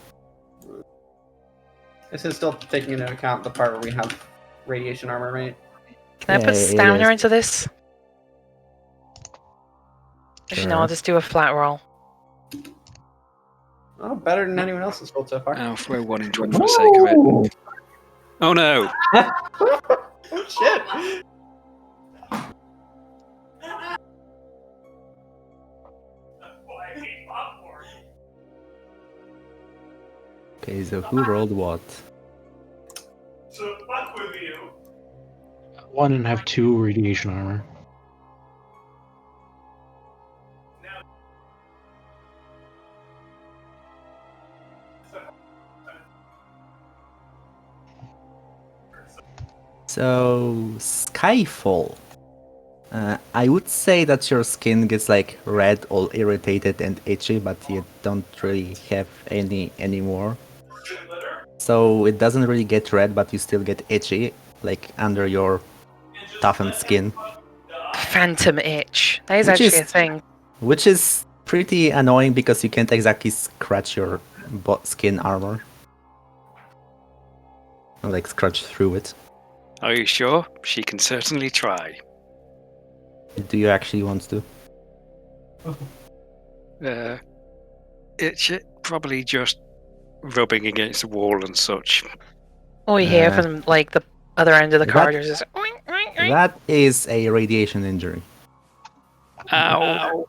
This is still taking into account the part where we have radiation armor, right? Can I put it stamina is. into this? Actually, no, I'll just do a flat roll. Oh, better than anyone else's rolled so far. I'll throw one into it for the sake of it. Oh no! Oh shit! I hate popcorn. Okay, so who rolled what? So fuck with you. One and have 2 radiation armor. So, Skyfall. I would say that your skin gets like red, all irritated and itchy, but you don't really have any anymore. So it doesn't really get red, but you still get itchy, like under your toughened skin. Phantom itch. That is Which actually is- a thing. Which is pretty annoying because you can't exactly scratch your skin armor. Or, like scratch through it. Are you sure? She can certainly try. Do you actually want to? Itch it? Probably just rubbing against the wall and such. All we hear Uh, from like the other end of the that- corridors is oink, oink, oink. That is a radiation injury. Ow!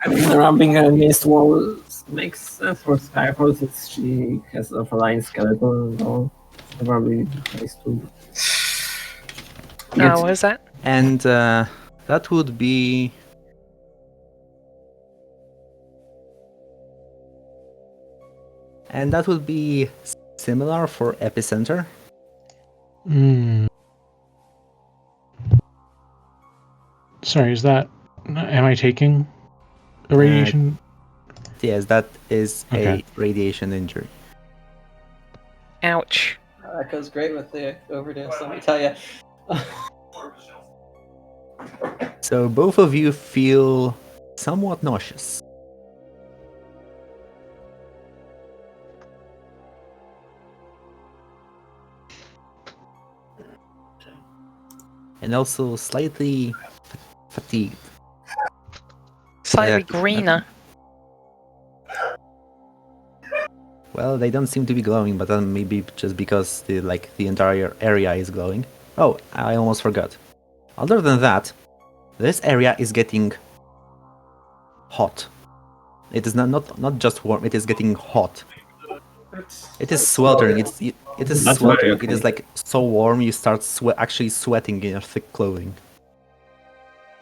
I mean, rubbing against walls makes sense for Skyfall since she has a flying skeleton, though. Probably the place to get. What is that? And that would be... And that would be similar for Epicenter. Hmm. Sorry, is that... Am I taking a radiation? Yes, that is Okay. a radiation injury. Ouch. That goes great with the overdose, let me tell you. So both of you feel somewhat nauseous. And also slightly fatigued. Slightly Yeah. greener. Well, they don't seem to be glowing, but then maybe just because the entire area is glowing. Oh, I almost forgot. Other than that, this area is getting hot. It is not just warm, it is getting hot. It is sweltering. It is That's sweltering. very It is like so warm you start actually sweating in your thick clothing.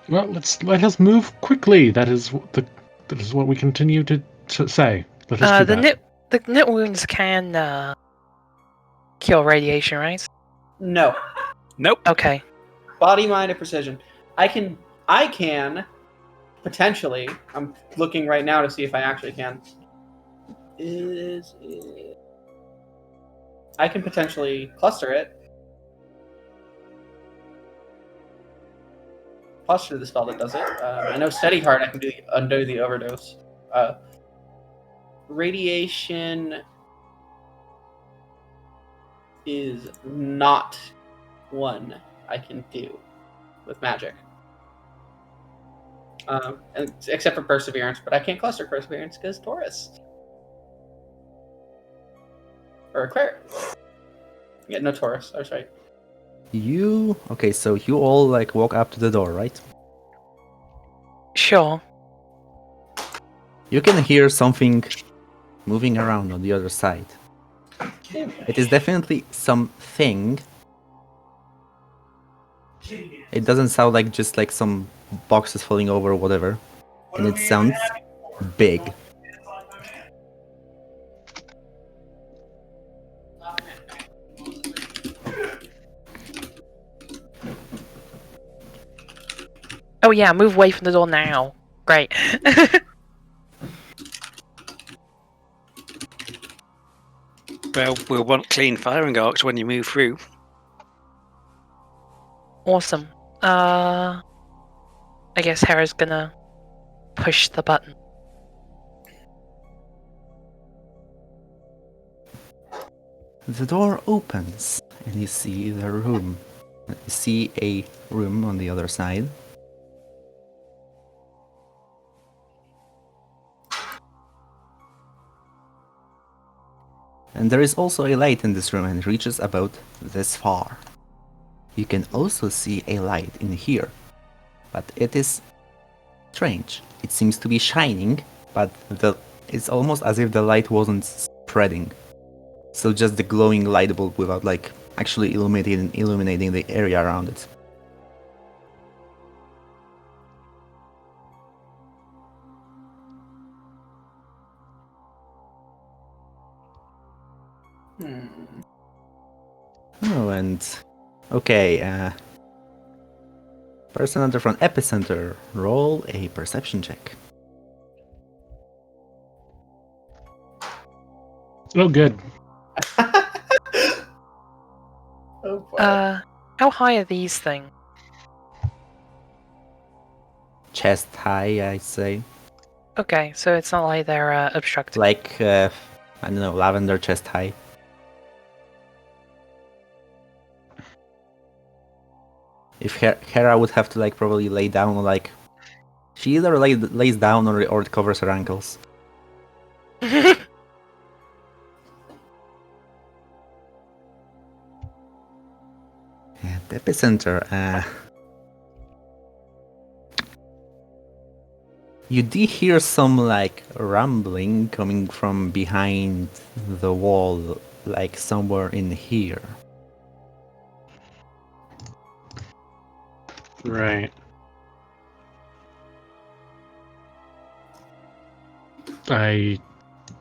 Well, let us move quickly. That is what we continue to say. Let us do that. The nip wounds can kill radiation, right? No. Nope. Okay. Body, mind, and precision. I can potentially. I'm looking right now to see if I actually can. Is it? I can potentially cluster it. Cluster the spell that does it. I know Steady Heart. I can undo the overdose. Radiation is not one I can do with magic. Except for Perseverance, but I can't cluster Perseverance because Taurus. Or Aquarius. Yeah, no Taurus. That's right. Okay, so you all walk up to the door, right? Sure. You can hear something moving around on the other side. It is definitely something. It doesn't sound like just some boxes falling over or whatever. And it sounds big. Oh yeah, move away from the door now. Great. Well, we'll want clean firing arcs when you move through. Awesome. I guess Hera's gonna push the button. The door opens and you see the room. You see a room on the other side. And there is also a light in this room and it reaches about this far. You can also see a light in here, but it is strange. It seems to be shining, but it's almost as if the light wasn't spreading. So just the glowing light bulb without actually illuminating the area around it. Oh, and okay, person under from Epicenter, roll a perception check. Oh, good. Oh boy. How high are these things? Chest high, I'd say. Okay, so it's not like they're obstructed. I don't know, lavender chest high. If Hera would have to probably lay down, she either lays down or it covers her ankles. epicenter. You do hear some like rumbling coming from behind the wall, like somewhere in here. Right.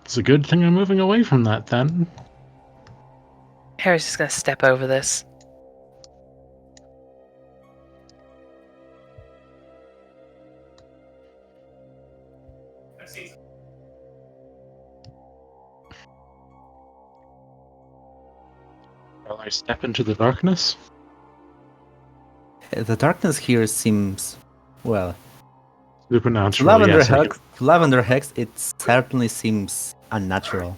It's a good thing I'm moving away from that then. Harry's just gonna step over this. I've seen some. While I step into the darkness. The darkness here seems, well, Supernatural, yes. Lavender Hex, it certainly seems unnatural.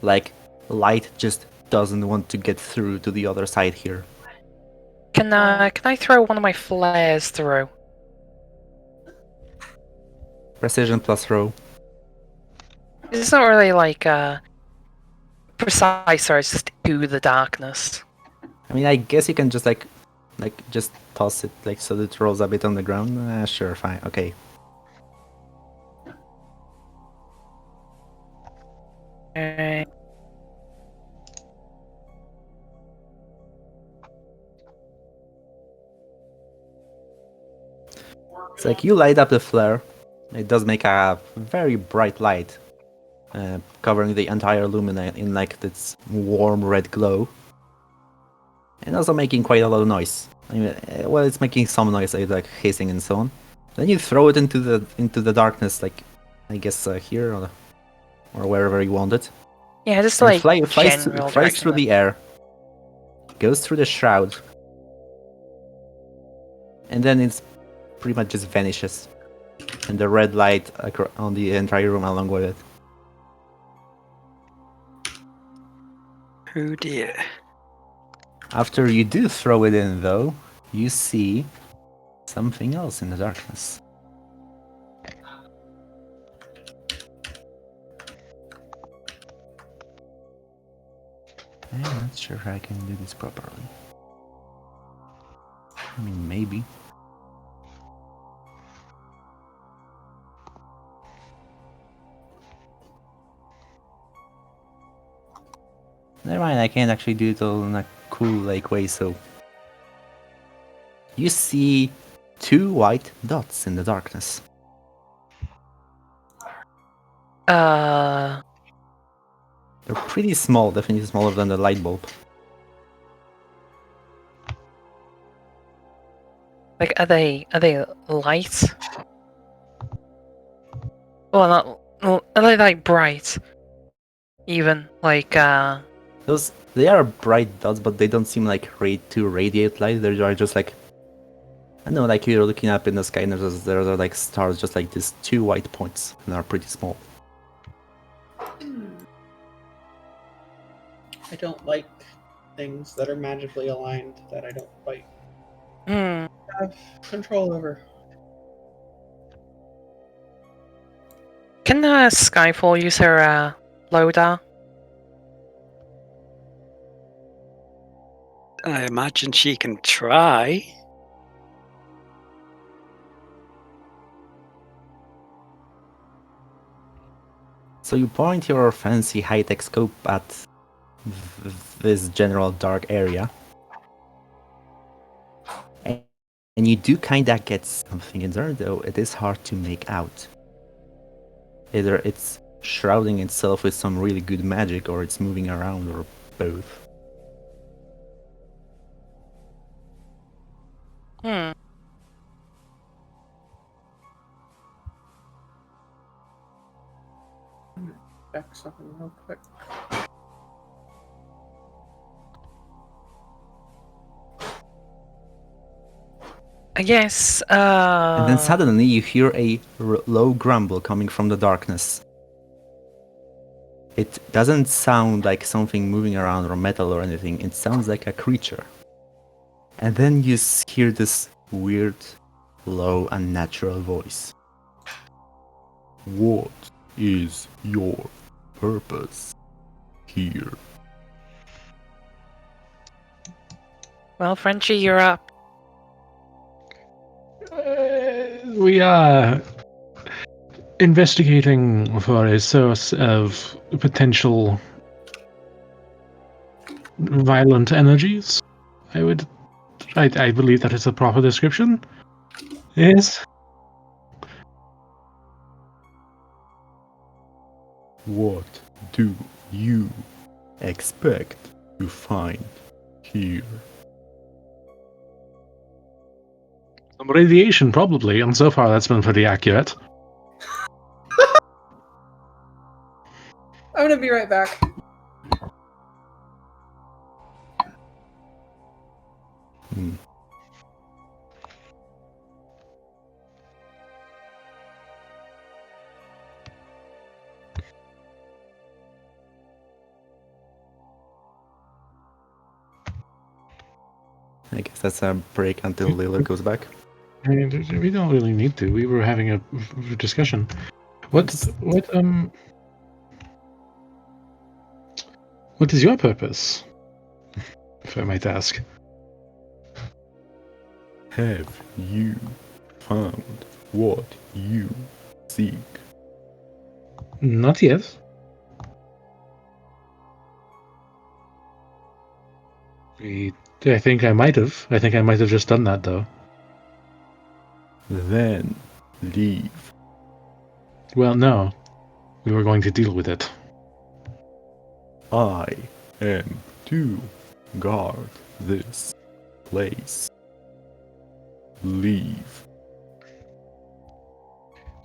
Like, light just doesn't want to get through to the other side here. Can I throw one of my flares through? Precision plus row. It's not really like precise, or it's just to the darkness. I mean, I guess you can just just toss it like so that it rolls a bit on the ground. Sure, fine, okay. Alright. It's like you light up the flare. It does make a very bright light, covering the entire lumina in like this warm red glow, and also making quite a lot of noise. I mean, well, it's making some noise, like hissing and so on. Then you throw it into the darkness, like I guess here or wherever you want it. Yeah, just And like flies general through direction. the air, goes through the shroud, and then it's pretty much just vanishes, and the red light on the entire room along with it. Oh dear. After you do throw it in, though, you see something else in the darkness. I'm not sure if I can do this properly. I mean, maybe. Never mind, I can't actually do it all in a cool way, so... You see 2 white dots in the darkness. Uh, They're pretty small, definitely smaller than the light bulb. like are they light? Well, not. Well, are they like bright? Even like They are bright dots, but they don't seem like to radiate light. They are just like, I don't know, like you're looking up in the sky and there are like stars, just like these 2 white points, and are pretty small. I don't like things that are magically aligned that I don't quite hmm. have control over. Can Skyfall use her loader? I imagine she can try. So you point your fancy high-tech scope at this general dark area, and you do kinda get something in there, though it is hard to make out. Either it's shrouding itself with some really good magic, or it's moving around, or both. Hmm. Check something real quick. I guess. And then suddenly you hear a low grumble coming from the darkness. It doesn't sound like something moving around or metal or anything, it sounds like a creature. And then you hear this weird, low, unnatural voice. What is your purpose here? Well, Frenchie, you're up. We are investigating for a source of potential violent energies. I believe that is a proper description. Yes. What do you expect to find here? Some radiation, probably, and so far that's been pretty accurate. I'm gonna be right back. Hmm. I guess that's a break until Lila goes back. I mean, we don't really need to. We were having a discussion. What is your purpose? If I might ask. Have you found what you seek? Not yet. I think I might have. I think I might have just done that, though. Then leave. Well, no. We were going to deal with it. I am to guard this place. Leave.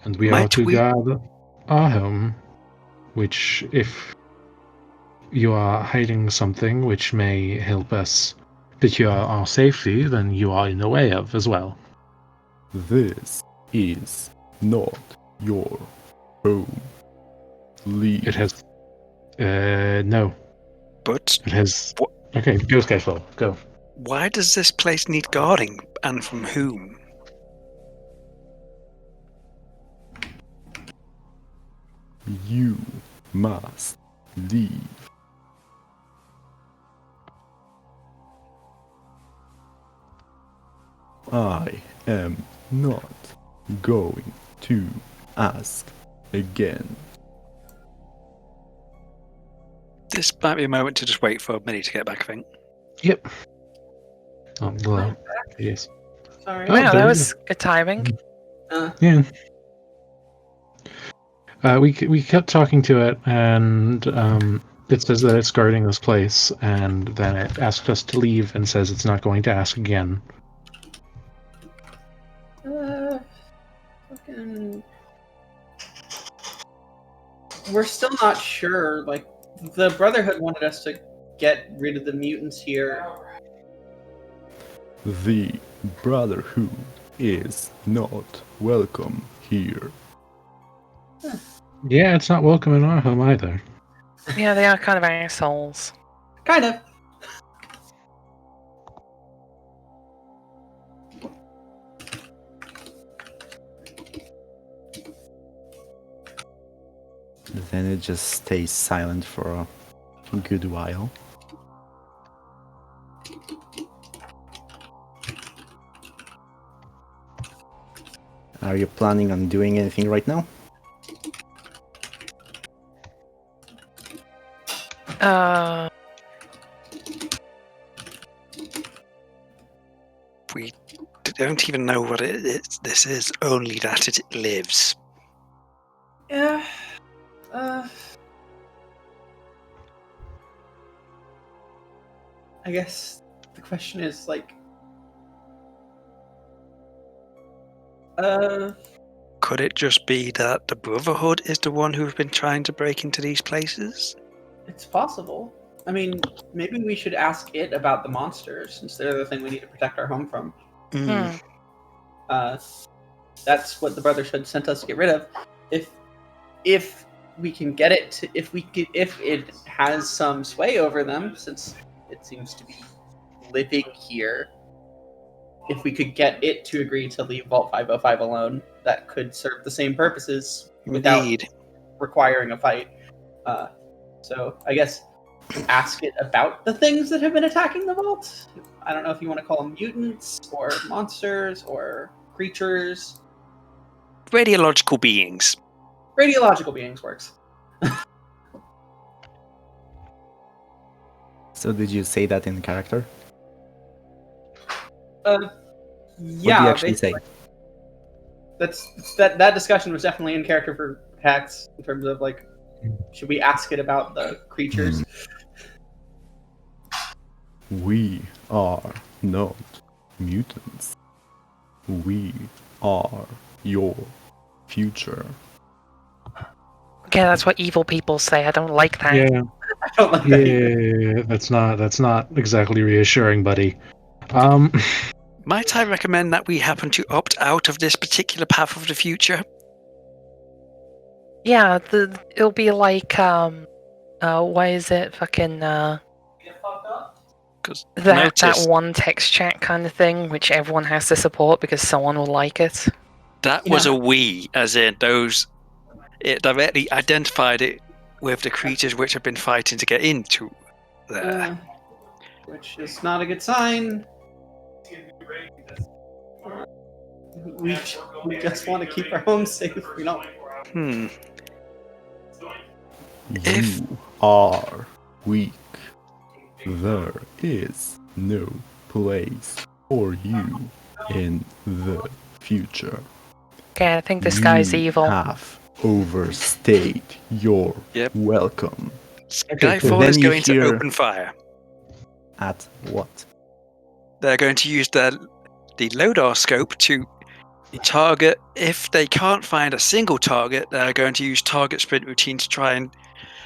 And we are to guard our home, which, if you are hiding something which may help us secure our safety, then you are in the way of as well. This is not your home. Leave. It has... no. But It has... Okay, go Skyfall, go. why does this place need guarding, and from whom? You must leave. I am not going to ask again. This might be a moment to just wait for Minnie to get back, I think. Yep. Oh, hello. Yes. Sorry. Oh, Yeah, there that we was good timing. Yeah. We kept talking to it, and it says that it's guarding this place, and then it asked us to leave and says it's not going to ask again. Fucking... We're still not sure. Like, the Brotherhood wanted us to get rid of the mutants here. The Brotherhood is not welcome here. Yeah, it's not welcome in our home either. Yeah, they are kind of assholes. Kind of. Then it just stays silent for a good while. Are you planning on doing anything right now? We don't even know what this is, only that it lives. Yeah. I guess the question is, like... Could it just be that the Brotherhood is the one who've been trying to break into these places? It's possible. I mean, maybe we should ask it about the monsters, since they're the thing we need to protect our home from. Mm. That's what the Brotherhood sent us to get rid of. If we can get it to, if it has some sway over them, since it seems to be living here, if we could get it to agree to leave Vault 505 alone, that could serve the same purposes without Indeed. requiring a fight. So I guess ask it about the things that have been attacking the vault. I don't know if you want to call them mutants or monsters or creatures. Radiological beings. Radiological beings works. So did you say that in character? Yeah, What do you actually say? That discussion was definitely in character for Hex in terms of like, should we ask it about the creatures? We are not mutants. We are your future. Okay, that's what evil people say. I don't like that. Yeah, I don't like that either. yeah, that's not exactly reassuring, buddy. Might I recommend that we happen to opt out of this particular path of the future? Yeah, it'll be like what is it? Fucking Because that one text chat kind of thing, which everyone has to support because someone will like it. that was a we, as in those. It directly identified it with the creatures which have been fighting to get into there. Which is not a good sign. We just want to keep our homes safe. We don't. If- You are weak. There is no place for you in the future. Okay, I think this guy's You evil. have overstayed your Yep. welcome. Skyfall Then is you going to hear- open fire. At what? They're going to use the LODAR scope to target. If they can't find a single target, they're going to use target sprint routine to try and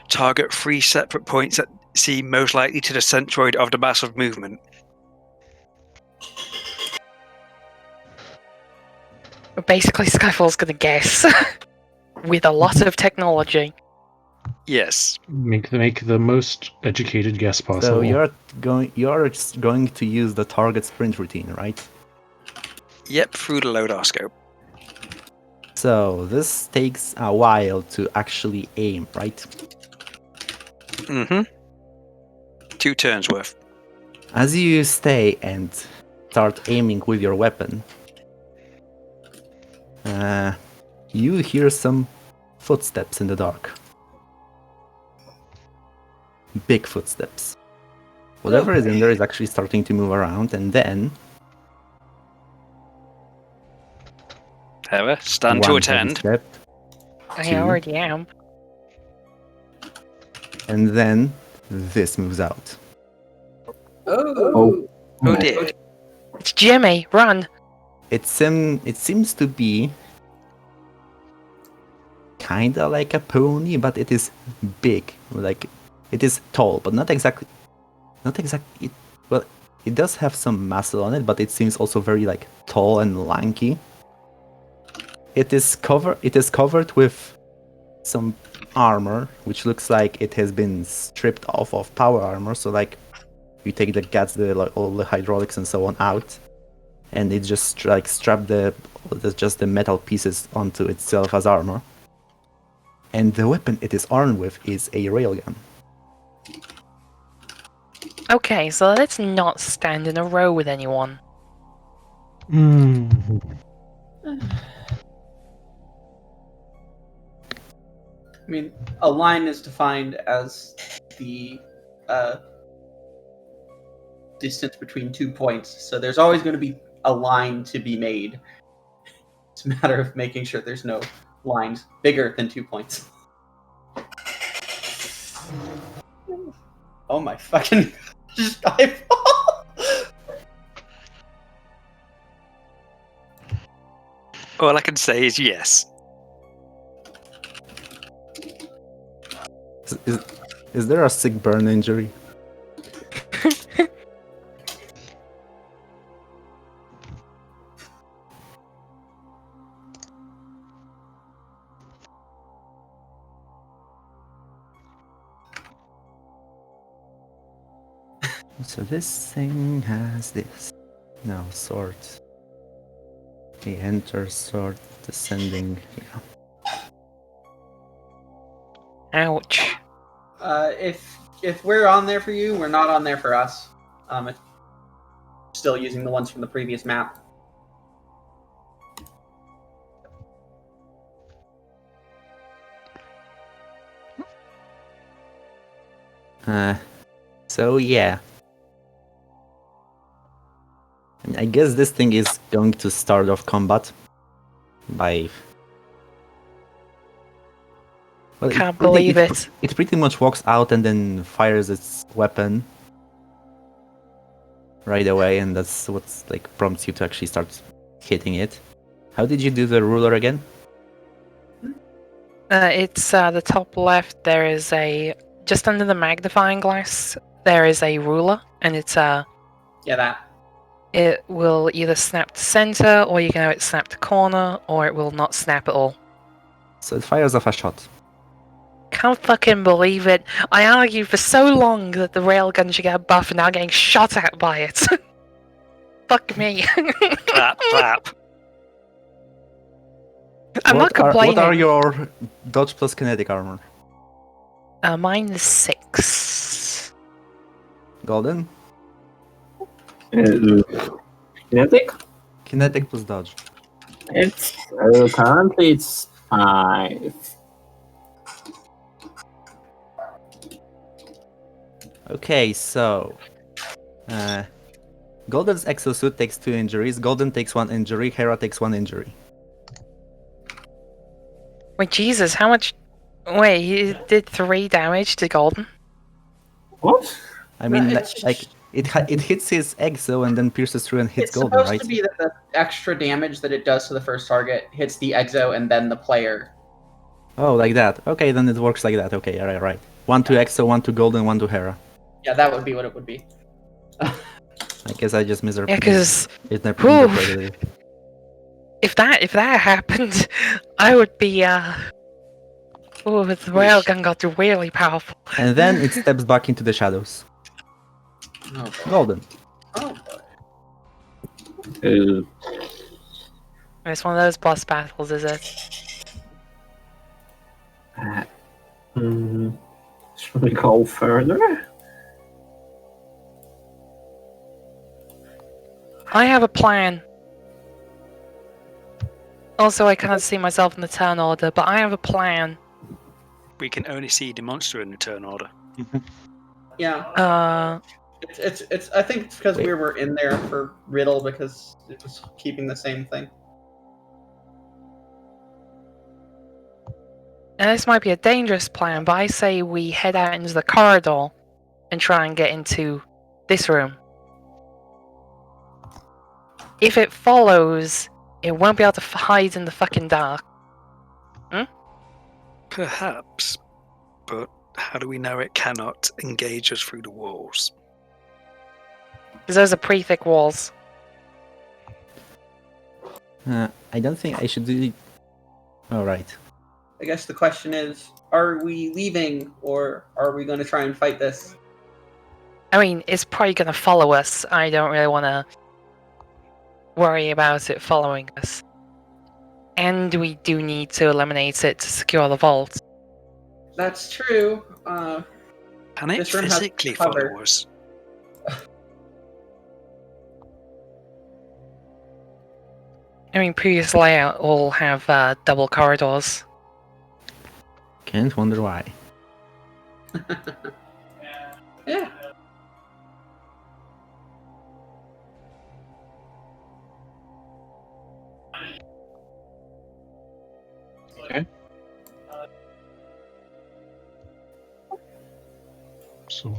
target 3 separate points that seem most likely to the centroid of the massive movement. Basically, Skyfall's gonna guess with a lot of technology. Yes. Make the most educated guess possible. So you're going to use the target sprint routine, right? Yep, through the LODAR scope. So this takes a while to actually aim, right? Mm-hmm. 2 turns worth. As you stay and start aiming with your weapon, you hear some footsteps in the dark. Big footsteps. Whatever is in there is actually starting to move around, and then However, stand to one heavy attend. step, I Two. already am. and then this moves out. Oh. Oh dear. It's Jimmy. Run. It seems to be kinda like a pony, but it is big. Like it is tall, but not exactly. Well, it does have some muscle on it, but it seems also very like tall and lanky. It is covered with some armor, which looks like it has been stripped off of power armor. So like, you take the guts, all the hydraulics and so on out, and it just like strap the metal pieces onto itself as armor. And the weapon it is armed with is a railgun. Okay, so let's not stand in a row with anyone. Mm. I mean, a line is defined as the distance between 2 points, so there's always going to be a line to be made. It's a matter of making sure there's no lines bigger than 2 points. Oh my fucking Skyfall! All I can say is yes. Is there a sick burn injury? So this thing has this. Now sword. He enters sword descending. Yeah. If we're on there for you, we're not on there for us. still using the ones from the previous map. So yeah. I guess this thing is going to start off combat by... Well, Can't believe it. It pretty much walks out and then fires its weapon right away, and that's what's like prompts you to actually start hitting it. How did you do the ruler again? It's the top left. There is just under the magnifying glass. There is a ruler, and it's Yeah, that. It will either snap to center, or you can have it snap to corner, or it will not snap at all. So it fires off a shot. Can't fucking believe it. I argued for so long that the railgun should get a buff, and now getting shot at by it. Fuck me. Clap, clap. I'm not complaining. What are your dodge plus kinetic armor? Mine is 6. Golden? Kinetic? Kinetic plus dodge. It's currently it's 5. Okay, so Golden's exosuit takes 2 injuries. Golden takes 1 injury. Hera takes 1 injury. Wait, Jesus, how much? Wait, he did 3 damage to Golden? What? I mean, It's- like it hits his exo and then pierces through and hits It's Golden, supposed right? to be that the extra damage that it does to the first target hits the exo and then the player. Oh, like that. Okay, then it works like that. Okay, right. 1 to exo, 1 to Golden, 1 to Hera. Yeah, that would be what it would be. I guess I just Yeah, because misinterpreted it. if that happened, I would be oh, the railgun got really powerful. And then it steps back into the shadows. Oh, boy. Golden. Oh, boy. It's one of those boss battles, is it? Should we go further? I have a plan. Also, I cannot see myself in the turn order, but I have a plan. We can only see the monster in the turn order. Yeah. It's. I think it's because Wait. we were in there for Riddle because it was keeping the same thing. And this might be a dangerous plan, but I say we head out into the corridor and try and get into this room. If it follows, it won't be able to hide in the fucking dark. Perhaps, but how do we know it cannot engage us through the walls? Because those are pretty thick walls. I don't think I should do it. Oh, right. I guess the question is, are we leaving or are we going to try and fight this? I mean, it's probably going to follow us. I don't really want to worry about it following us. And we do need to eliminate it to secure the vault. That's true. Can it This room has physically cover. follow us? I mean, previous layout all have double corridors. Can't wonder why. Yeah. Okay. So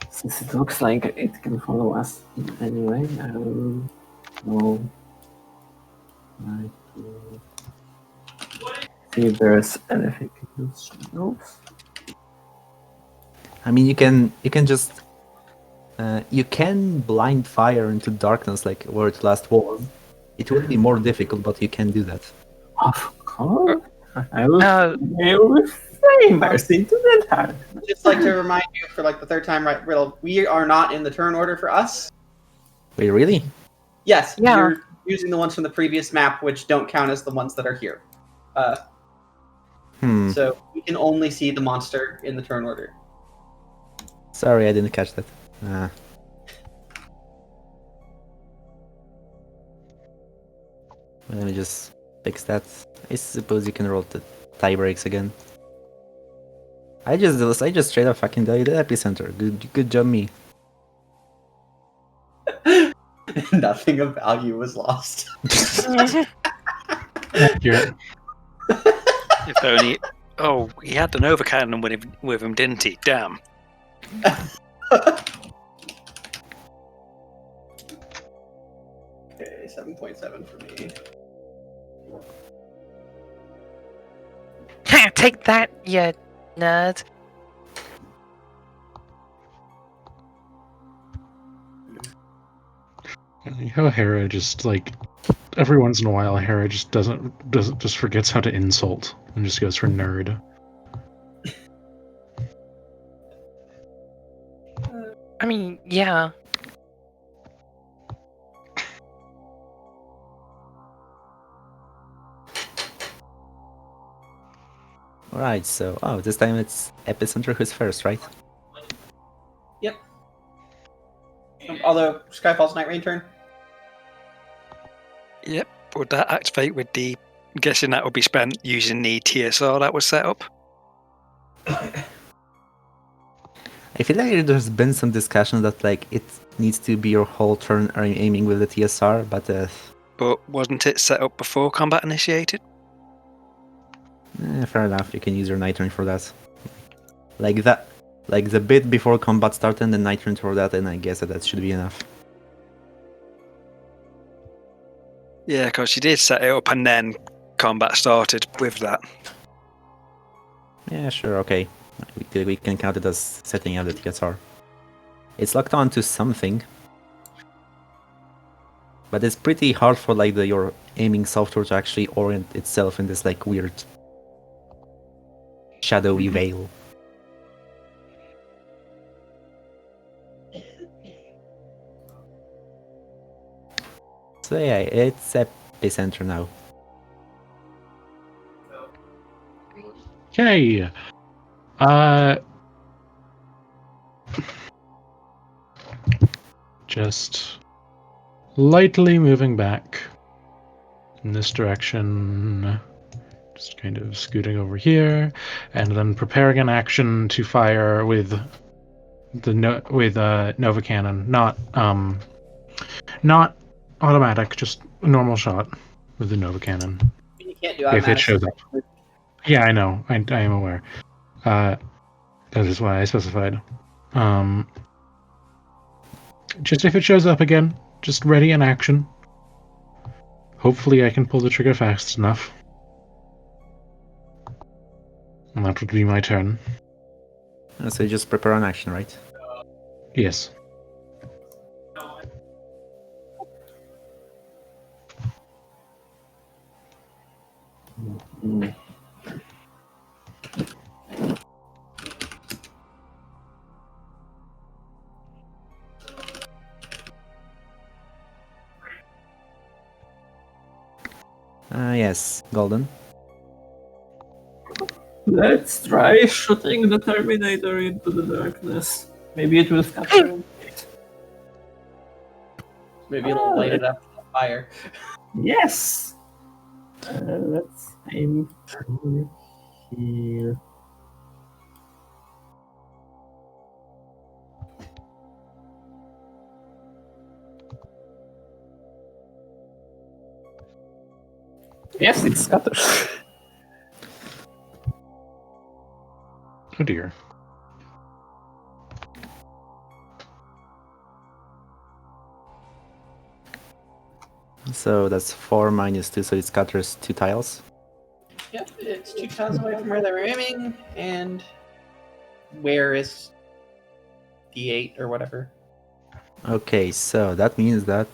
Since it looks like it can follow us anyway, I will go right to see if there's anything in those shadows. I mean, you can just you can blind fire into darkness like where it last was. It would be more difficult, but you can do that. Of course, I will Uh, frame mercy to the dark. Just like to remind you for like the third time, right, Riddle, we are not in the turn order for us. Wait, really? Yes, Yeah. you're using the ones from the previous map, which don't count as the ones that are here. Hmm. So we can only see the monster in the turn order. Sorry, I didn't catch that. Let me just fix that. I suppose you can roll the tie breaks again. I just straight up fucking died at epicenter. Good job, me. Nothing of value was lost. Accurate. If only. Oh, he had the Nova Cannon with him, didn't he? Damn. Okay, 7.7 for me. Take that, you nerd. How Hera just like every once in a while, Hera just doesn't just forgets how to insult and just goes for nerd. I mean, yeah. Alright, so this time it's epicenter who's first, right? Yep. Although Skyfall's Night Rain turn. Yep. Would that activate with the? I'm guessing that would be spent using the TSR that was set up. I feel like there's been some discussion that like it needs to be your whole turn aiming with the TSR, but But wasn't it set up before combat initiated? fair enough, you can use your night turn for that. Like that, like the bit before combat started and the night turn for that, and I guess that should be enough. Yeah, because she did set it up and then combat started with that. Yeah, sure, okay. We can count it as setting up the TSR. It's locked on to something. But it's pretty hard for like your aiming software to actually orient itself in this like weird shadowy veil. So yeah, it's epicenter now. Okay. Just lightly moving back in this direction. Just kind of scooting over here, and then preparing an action to fire with the Nova Cannon, not automatic, just a normal shot with the Nova Cannon. You can't do If it automatic. shows up. Yeah, I know. I am aware. That is why I specified. Just if it shows up again, just ready in action. Hopefully I can pull the trigger fast enough. And that would be my turn. So you just prepare an action, right? Yes. Yes, Golden. Let's try shooting the Terminator into the darkness. Maybe it will scatter him. Maybe it'll light it up with fire. Yes! Let's aim over here. Yes, it scatters. Oh dear. So that's 4 minus 2, so it scatters 2 tiles. Yep, it's 2 tiles away from where they're aiming, and where is D8 or whatever? Okay, so that means that...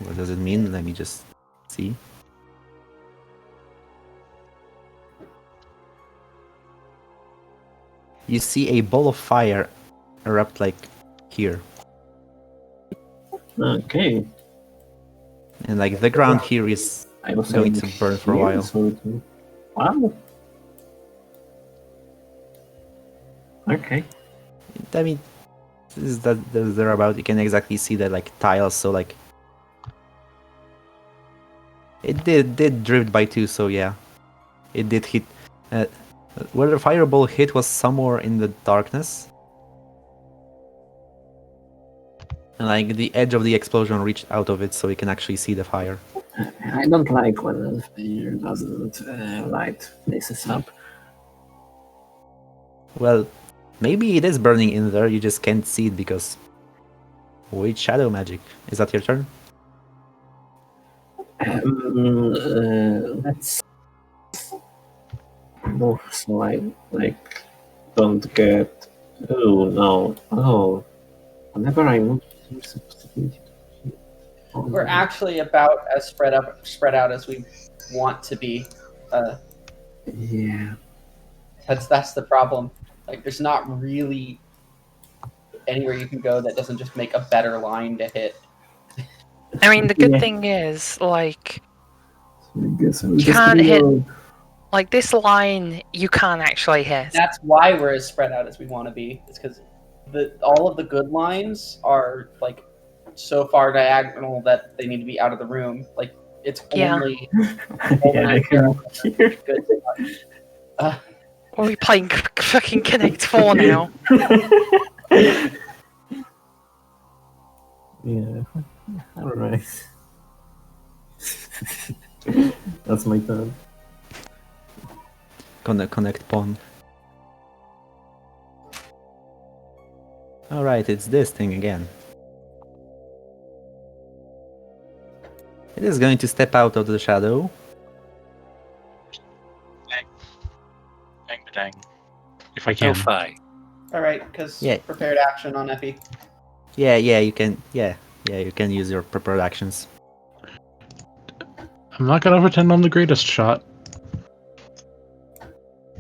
What does it mean? Let me just see. You see a ball of fire erupt like here. Okay. And like the ground here is I was going aiming to burn for a here, while. so it will- Wow. Okay. I mean, this is that they're about. You can exactly see the like tiles. So like, it did drift by 2. So yeah, it did hit. Where the fireball hit was somewhere in the darkness. And like the edge of the explosion reached out of it, so you can actually see the fire. I don't like when the fire doesn't light places up. Well, maybe it is burning in there, you just can't see it because... Wait, shadow magic. Is that your turn? Let's move so I like don't get. Oh no! Oh, whenever I move, there's a possibility. We're actually about as spread out as we want to be. Yeah. That's the problem. Like, there's not really anywhere you can go that doesn't just make a better line to hit. I mean, the good Yeah. thing is, like, So I guess I'll you just can't hit. reload. Like, this line, you can't actually hit. That's why we're as spread out as we want to be. It's because all of the good lines are like so far diagonal that they need to be out of the room. Like, it's Yeah. only Yeah, I can hear. good. Are we playing fucking Connect 4 now? Yeah. All right. That's my turn. Connect pawn. Alright, it's this thing again. It is going to step out of the shadow. Dang, dang. If I can. Oh, fi. All right, because Yeah. prepared action on Epi. Yeah, you can. Yeah, you can use your prepared actions. I'm not gonna pretend I'm the greatest shot.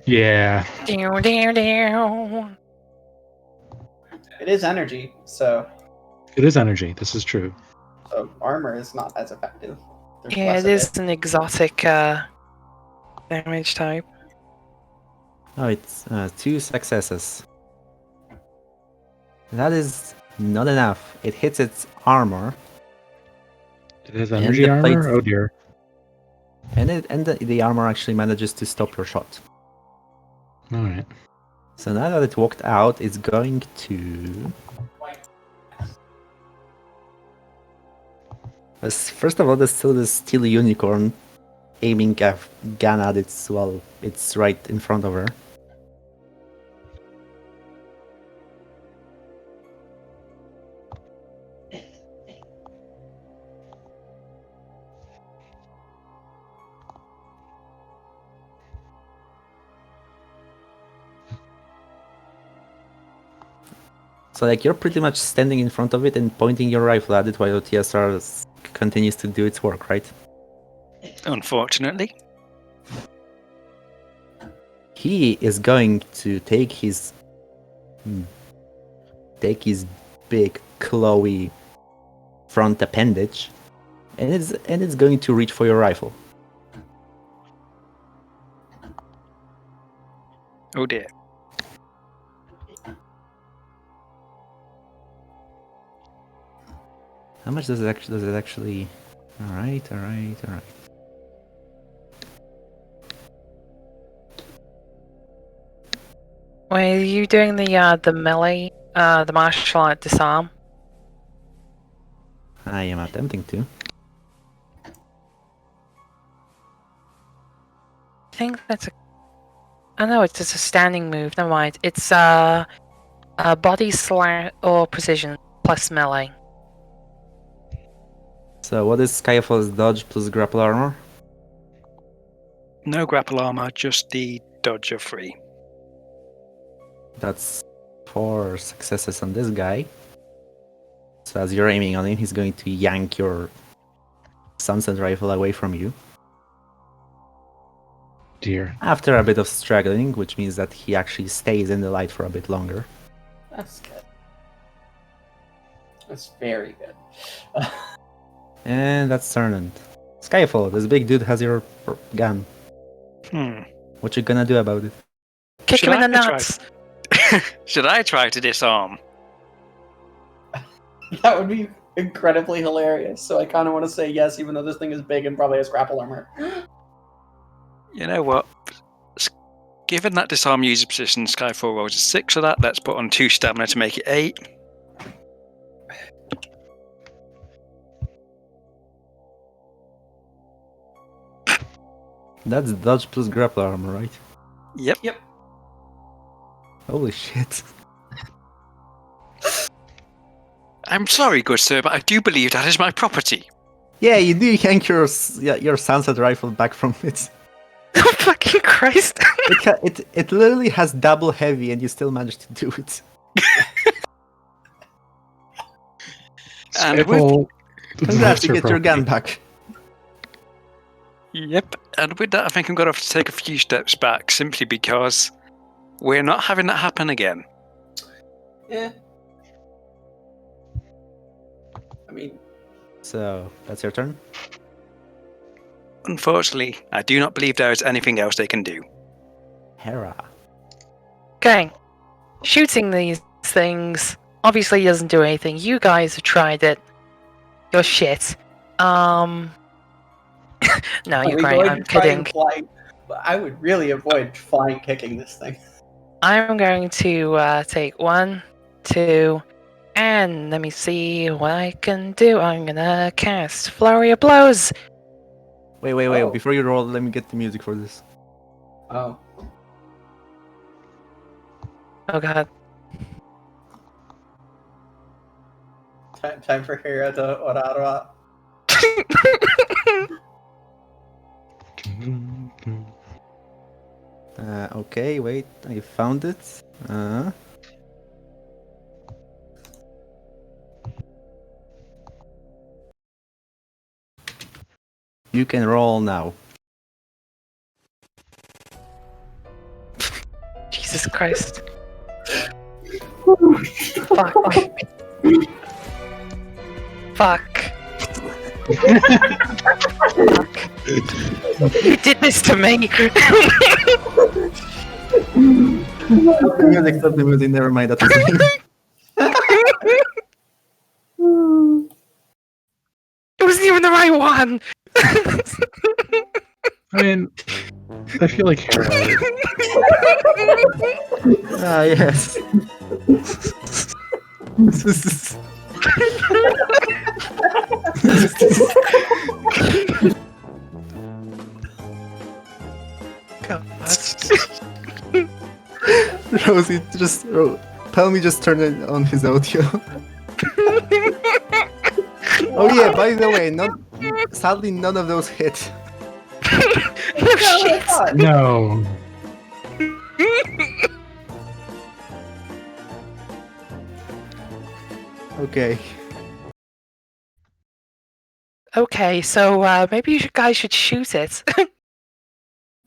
Yeah. Down, down, down. It is energy, so It is energy. This is true. armor is not as effective. There's Yeah, less it of is an exotic damage type. Oh, it's 2 successes. That is not enough. It hits its armor, It is And energy the armor? plates- Oh dear. and the armor actually manages to stop your shot. Alright. So now that it walked out, it's going to... First of all, there's still this steel unicorn aiming a gun at it while it's right in front of her. So like you're pretty much standing in front of it and pointing your rifle at it while TSR continues to do its work, right? Unfortunately. He is going to take his big clawy front appendage and it's going to reach for your rifle. Oh dear. How much does it actually Alright. Wait, are you doing the melee, the martial art disarm? I am attempting to. I think that's a... Oh no, it's just a standing move. Never mind. It's a body slash or precision plus melee. So what is Skyfall's dodge plus grapple armor? No grapple armor, just the dodge of free. That's 4 successes on this guy. So as you're aiming on him, he's going to yank your sunset rifle away from you. Dear. After a bit of struggling, which means that he actually stays in the light for a bit longer. That's good. That's very good. And that's turn end. Skyfall, this big dude has your gun. Hmm. What you gonna do about it? Kick Should him in I the try? nuts. Should I try to disarm? That would be incredibly hilarious. So I kind of want to say yes, even though this thing is big and probably has grapple armor. You know what? Given that disarm user position, Skyfall rolls a 6 for that. Let's put on 2 stamina to make it 8. That's dodge plus grapple armor, right? Yep. Holy shit. I'm sorry, good sir, but I do believe that is my property. Yeah, you do yank your sunset rifle back from it. Oh, fucking Christ. It literally has double heavy, and you still managed to do it. And Skyfall Congrats, you loves get her your gun property. back. Yep, and with that, I think I'm going to have to take a few steps back simply because we're not having that happen again. Yeah. I mean, So, that's your turn? Unfortunately, I do not believe there is anything else they can do. Hera. Okay. Shooting these things obviously doesn't do anything. You guys have tried it. You're shit. No, are you're we great. going I'm to try kidding. and fly? I would really avoid flying kicking this thing. I'm going to take 1, 2, and let me see what I can do. I'm gonna cast Flurry of Blows. Wait, Oh. before you roll, let me get the music for this. Oh. Oh god. Time for Hera to Orara. Okay, wait, I found it. You can roll now. Jesus Christ. Fuck. Fuck. Fuck. You did this to me. Stop the music, never mind, that was me. It wasn't even the right one. I mean, I feel like Hera. Ah, yes. Rosie, Pelmy just turned on his audio. Oh yeah, by the way, sadly none of those hit. No shit. No. Okay. Okay, so maybe you guys should shoot it.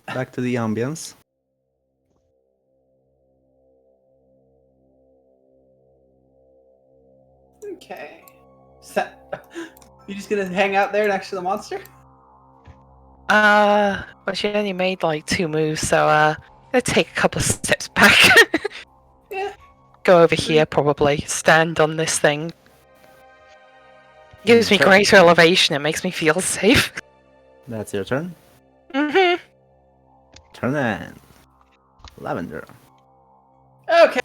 Back to the ambience. Okay. You just gonna hang out there next to the monster? Well, she only made like 2 moves, so gonna take a couple of steps back. Yeah. Go over here, probably. Stand on this thing. Gives me Okay. greater elevation. It makes me feel safe. That's your turn. Mm-hmm. Turn in. Lavender. Okay.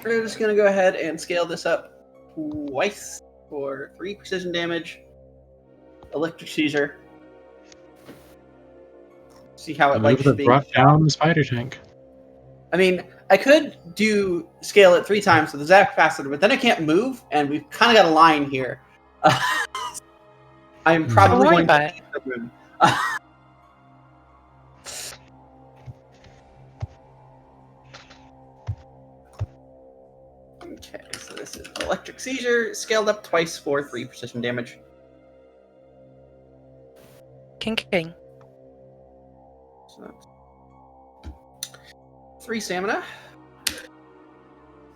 We're just gonna go ahead and scale this up twice for 3 precision damage. Electric seizure. See how The it move likes that being. brought down the spider tank. I mean, I could do scale it 3 times with the zap capacitor, but then I can't move, and we've kind of got a line here. I'm probably Don't worry going to about leave the room. Okay, so this is electric seizure, scaled up twice for 3 precision damage. King. So that's 3 stamina.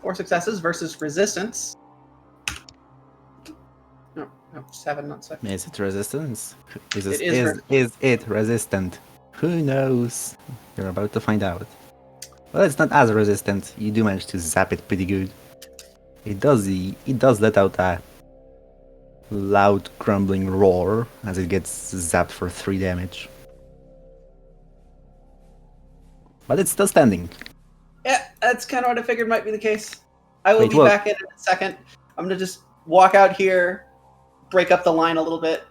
4 successes versus resistance. No, Oh, 7, not 6. Is it resistance? Is It it, is is it resistant? Who knows? You're about to find out. Well, it's not as resistant. You do manage to zap it pretty good. It does let out a loud grumbling roar as it gets zapped for 3 damage. But it's still standing. Yeah, that's kind of what I figured might be the case. I will Wait, be what? back in a second. I'm gonna just walk out here, break up the line a little bit.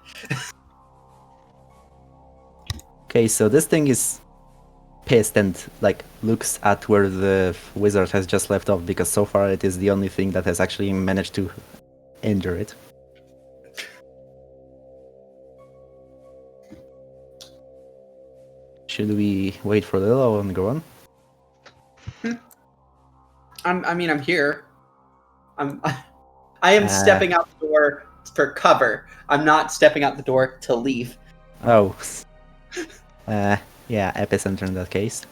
Okay, so this thing is pissed and like looks at where the wizard has just left off because so far it is the only thing that has actually managed to injure it. Should we wait for a little and go on? I'm here. I am stepping out the door for cover. I'm not stepping out the door to leave. Oh. Yeah, epicenter in that case.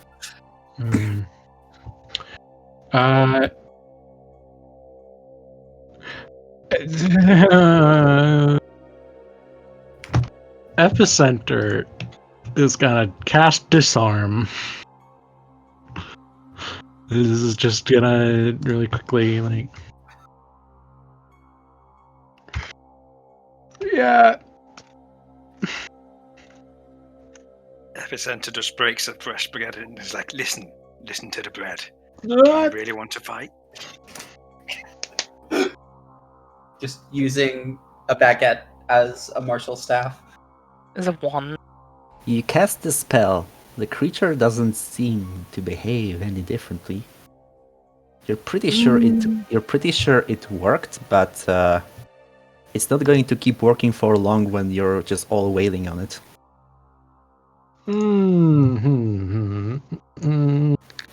Epicenter is gonna cast Disarm. This is just gonna really quickly, like... Yeah. Epicenter just breaks the breast baguette and is like, listen to the bread. Do you really want to fight? Just using a baguette as a martial staff. There's a 1. You cast the spell. The creature doesn't seem to behave any differently. You're pretty sure it worked, but it's not going to keep working for long when you're just all wailing on it.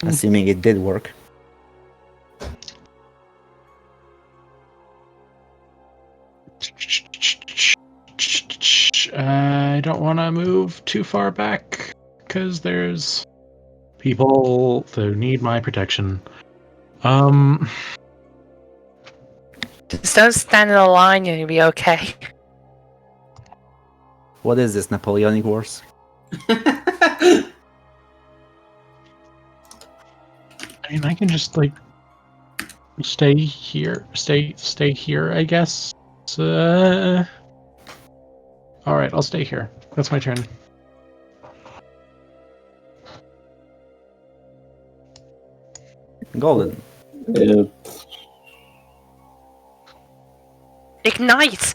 Assuming it did work. I don't want to move too far back because there's people who need my protection. Just don't stand in a line and you'll be okay. What is this, Napoleonic Wars? I mean, I can just like stay here, stay here, I guess. All right, I'll stay here. That's my turn. Golden. Ignite!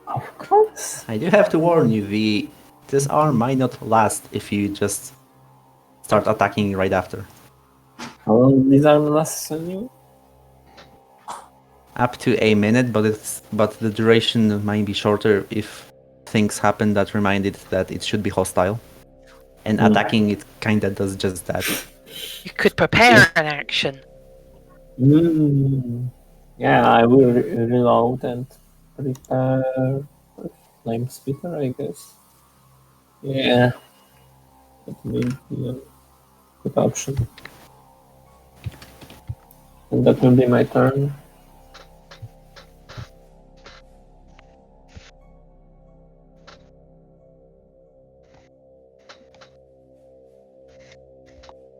Of course. I do have to warn you, this arm might not last if you just start attacking right after. How long these arms last on you? Up to a minute, but the duration might be shorter if things happen that remind it that it should be hostile. And attacking it kinda does just that. You could prepare an action. Yeah, I will reload and prepare Flame Spitter, I guess. Yeah, that may be a good option. And that will be my turn.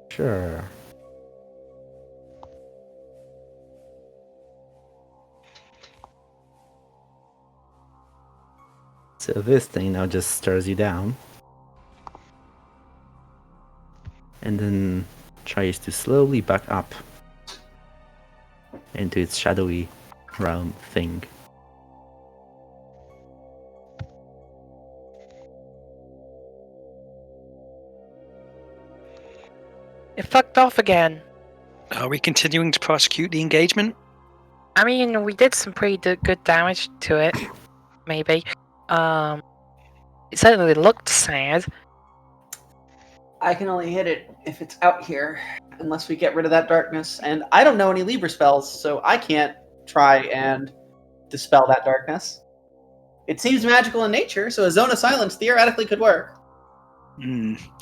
Sure. So this thing now just stares you down. And then tries to slowly back up into its shadowy round thing. It fucked off again. Are we continuing to prosecute the engagement? I mean, we did some pretty good damage to it. Maybe. It certainly looked sad. I can only hit it if it's out here, unless we get rid of that darkness. And I don't know any Libra spells, so I can't try and dispel that darkness. It seems magical in nature, so a zone of silence theoretically could work.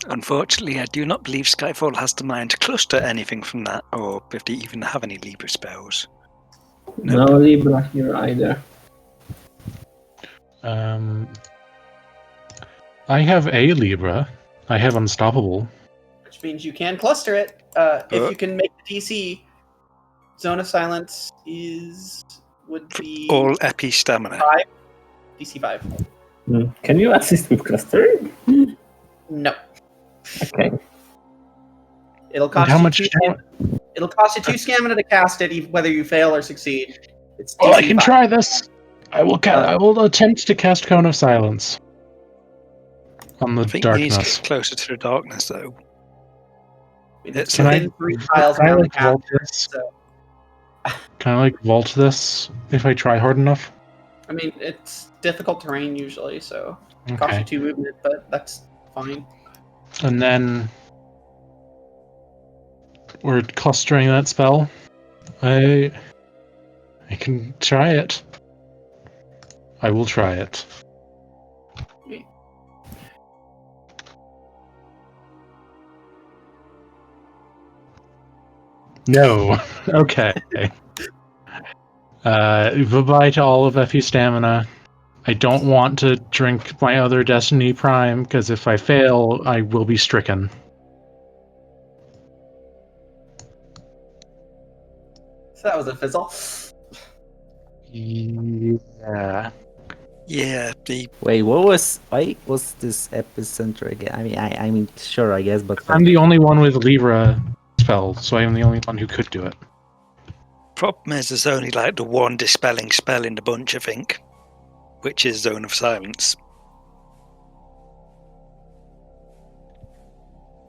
Unfortunately, I do not believe Skyfall has the mind to cluster anything from that, or if they even have any Libra spells. No Libra here either. I have a Libra. I have Unstoppable. Which means you can cluster it. If you can make the DC, Zone of Silence would be All epi stamina. 5. DC 5. Can you assist with clustering? No. Okay. It'll cost How you much? 2 stamina. It'll cost you 2 stamina to cast it, whether you fail or succeed. It's DC Well, I can 5. try this. I will attempt to cast Cone of Silence on the I think you need to darkness. get closer to the darkness, though. It's Can I- within 3 tiles Can I around the like cap. vault this? So, Can I like vault this if I try hard enough? I mean, it's difficult terrain usually, so it costs Okay. you 2 movement, but that's fine. And then we're clustering that spell. I can try it. I will try it. No. Okay. Bye-bye to all of FE stamina. I don't want to drink my other Destiny Prime, because if I fail, I will be stricken. So that was a fizzle. Yeah. Yeah, the Wait, why was this epicenter again? I mean, sure, I guess, but I'm the only one with Libra spell, so I am the only one who could do it. problem is there's only like the one dispelling spell in the bunch, I think, which is Zone of Silence.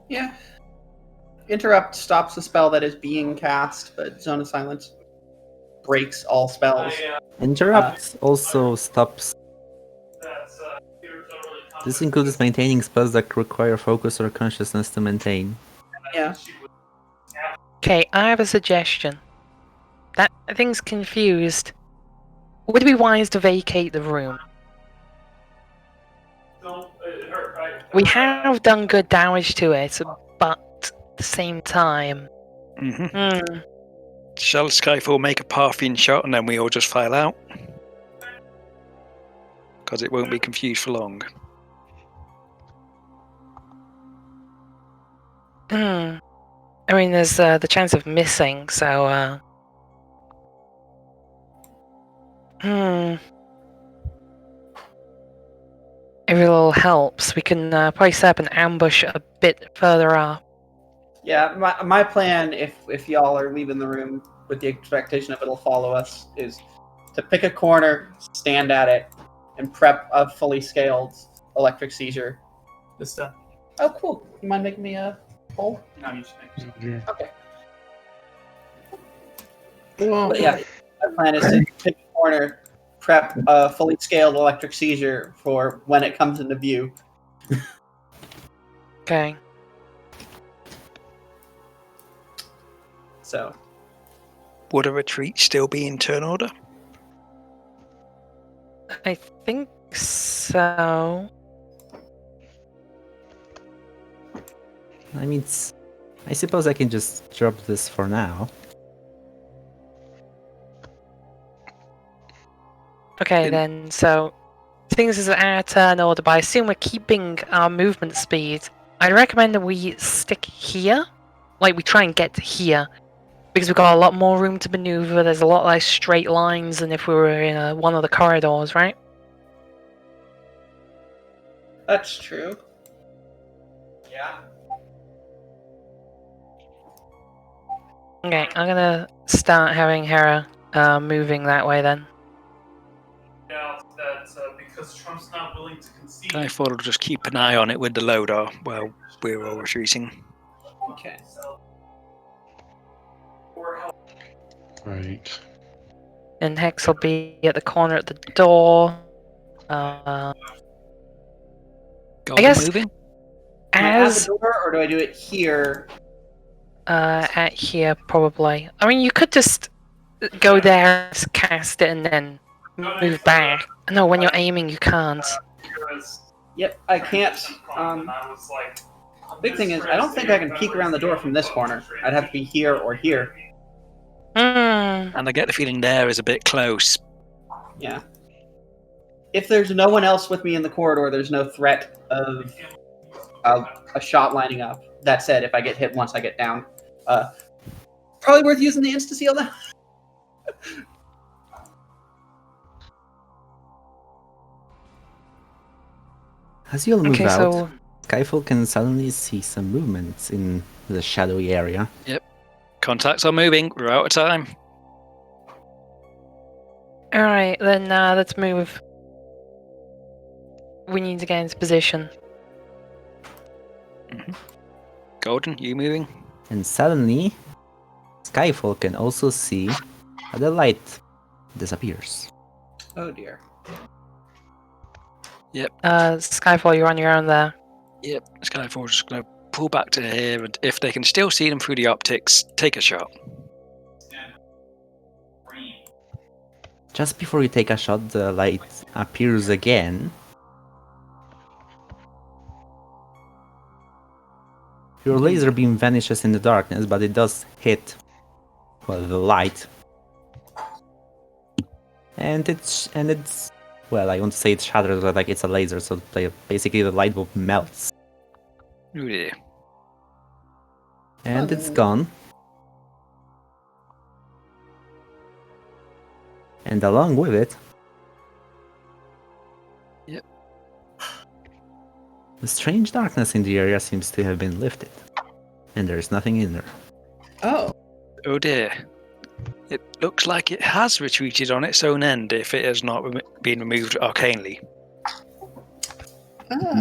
Yeah. Interrupt stops the spell that is being cast, but Zone of Silence breaks all spells. Interrupt also stops. This includes maintaining spells that require focus or consciousness to maintain. Yeah. Okay, I have a suggestion. That thing's confused. Would it be wise to vacate the room? We have done good damage to it, but at the same time... Mm-hmm. Shall Skyfall make a Parthian shot and then we all just file out? Because it won't be confused for long. I mean, there's the chance of missing, so... If it all helps, we can probably set up an ambush a bit further up. Yeah, my plan, if y'all are leaving the room with the expectation of it'll follow us, is to pick a corner, stand at it, and prep a fully scaled electric seizure. This done. Oh, cool. You mind making me a poll? No, you should make it. Okay. But yeah, my plan is to pick a corner, prep a fully scaled electric seizure for when it comes into view. Okay. So, Would a retreat still be in turn order? I think so. I mean, I suppose I can just drop this for now. Okay, then, so things is our turn order, but I assume we're keeping our movement speed. I'd recommend that we stick here. Like, we try and get to here. Because we've got a lot more room to maneuver, there's a lot less straight lines than if we were in one of the corridors, right? that's true. Yeah. Okay, I'm gonna start having Hera moving that way then. Now that because Trump's not willing to concede. I thought I'll just keep an eye on it with the loader while we're all retreating. Okay. Right. And Hex will be at the corner at the door. I Got guess them moving? Do I add as the door, or do I do it here? at here probably. I mean, you could just go there, cast it, and then move back. No, when you're aiming, you can't. Yep, I can't. Big thing is, I don't think I can peek around the door from this corner. I'd have to be here or here. Hmm. And I get the feeling there is a bit close. Yeah. if there's no one else with me in the corridor, there's no threat of a shot lining up. That said, if I get hit once I get down, probably worth using the insta-seal now. As you'll move Okay, out, so Skyfall can suddenly see some movements in the shadowy area. Contacts are moving. We're out of time. all right, then let's move. We need to get into position. Golden, you moving? And suddenly, Skyfall can also see how the light disappears. Oh dear. Skyfall, you're on your own there. Yep. Skyfall's just going to pull back to here, and if they can still see them through the optics, take a shot. Just before you take a shot, the light appears again. Your laser beam vanishes in the darkness, but it does hit, well, the light. And it's well, I won't say it's shattered, but like it's a laser, so basically the light bulb melts. Ooh, dear. And it's gone. And along with it, Yep. the strange darkness in the area seems to have been lifted. And there's nothing in there. Oh. Oh dear. It looks like it has retreated on its own end if it has not been removed arcanely.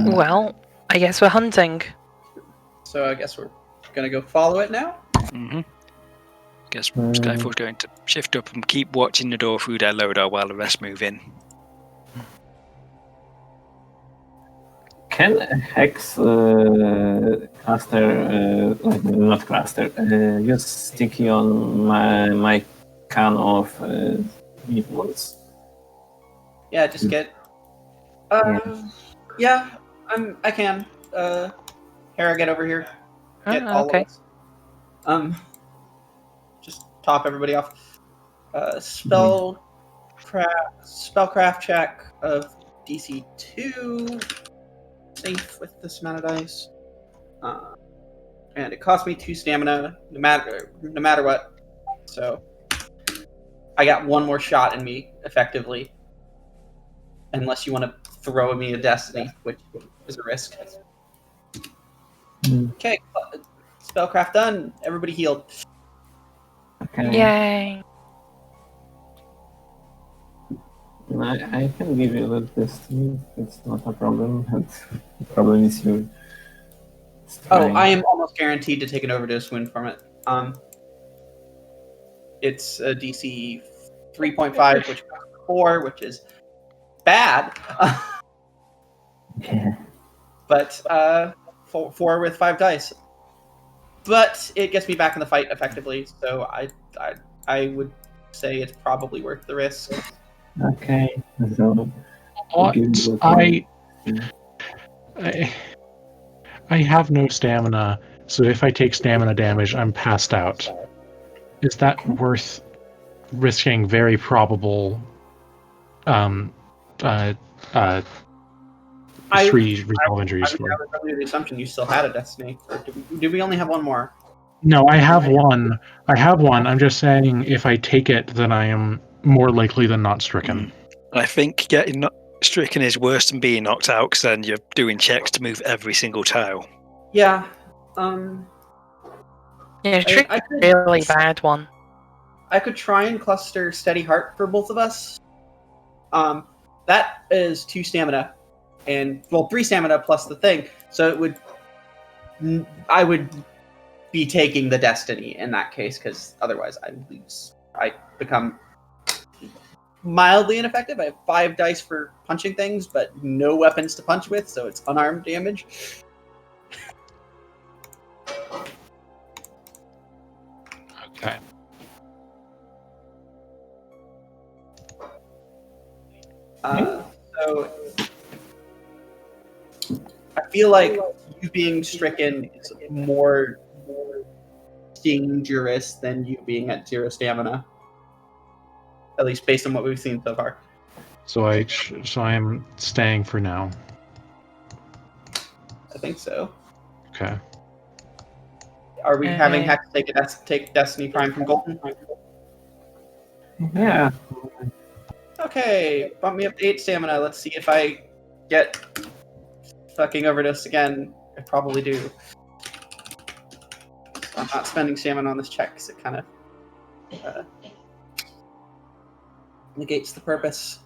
Well, I guess we're hunting. So I guess we're gonna go follow it now. Mm-hmm. Guess Skyfall's going to shift up and keep watching the door through their loader while the rest move in. Can Hex cluster, like not cluster, use sticky on my can of meatballs? Yeah, just get. Yeah, I can. Hera, get over here. Get all Okay. of us. Just top everybody off. Spellcraft check of DC 2. Safe with this amount of dice. And it cost me 2 stamina, no matter what. So I got one more shot in me, effectively. Unless you want to throw me a destiny, which is a risk. Okay, spellcraft done. Everybody healed. Okay. Yay! I can give you that destiny. It's not a problem. The problem is you. Oh, I am almost guaranteed to take an overdose wound from it. It's a DC 3.5, which is 4, which is bad. Yeah. But 4 with 5 dice. But it gets me back in the fight effectively, so I would say it's probably worth the risk. Okay. So. What? I have no stamina, so if I take stamina damage, I'm passed out. Is that worth risking very probable 3 resolve injuries I for? was under the assumption you still had a destiny. Or did we only have one more? No, I have one. I'm just saying if I take it, then I am more likely than not stricken. I think getting stricken is worse than being knocked out, because then you're doing checks to move every single tile. Yeah. Yeah, trick I could- really bad one. I could try and cluster Steady Heart for both of us. That is 2 stamina, and 3 stamina plus the thing. So I would be taking the destiny in that case, because otherwise I lose. I become mildly ineffective. I have 5 dice for punching things, but no weapons to punch with, so it's unarmed damage. Okay. So I feel like you being stricken is more dangerous than you being at 0 stamina. At least based on what we've seen so far. So I'm staying for now. I think so. Okay. Are we having Okay. Hex take Destiny Prime from Golden? Yeah. Okay, bump me up to 8 stamina. Let's see if I get fucking overdose again. I probably do. I'm not spending stamina on this check because it kind of negates the purpose.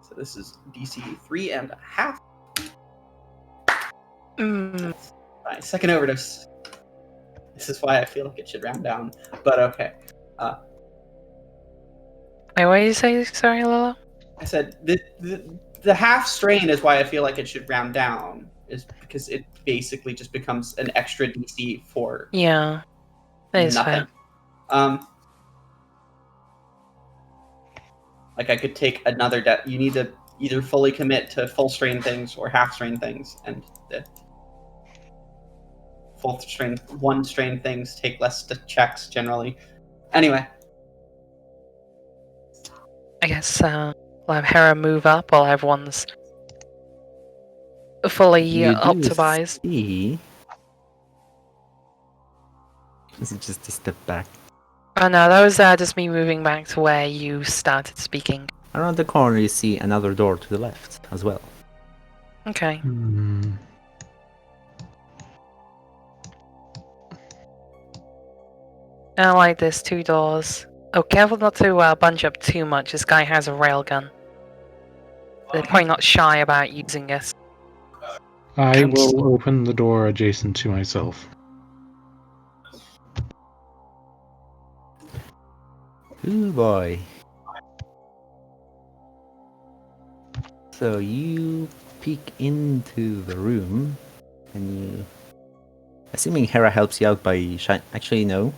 So this is DC 3.5. My second overdose. This is why I feel like it should round down, but okay. Wait, what did you say? Sorry, Lolo? I said the half strain is why I feel like it should round down, is because it basically just becomes an extra DC for Yeah, that is nothing. fair. Like I could take another you need to either fully commit to full strain things or half strain things, and the full strain, one strain things take less checks generally. Anyway, I guess we'll have Hera move up while everyone's fully You do optimized. see. This is just a step back. Oh no, that was just me moving back to where you started speaking. Around the corner, you see another door to the left as well. Okay. I like this, 2 doors. Oh, careful not to bunch up too much. This guy has a railgun. They're probably not shy about using it. I will open the door adjacent to myself. Ooh boy. So you peek into the room, and you... Assuming Hera helps you out by actually, no.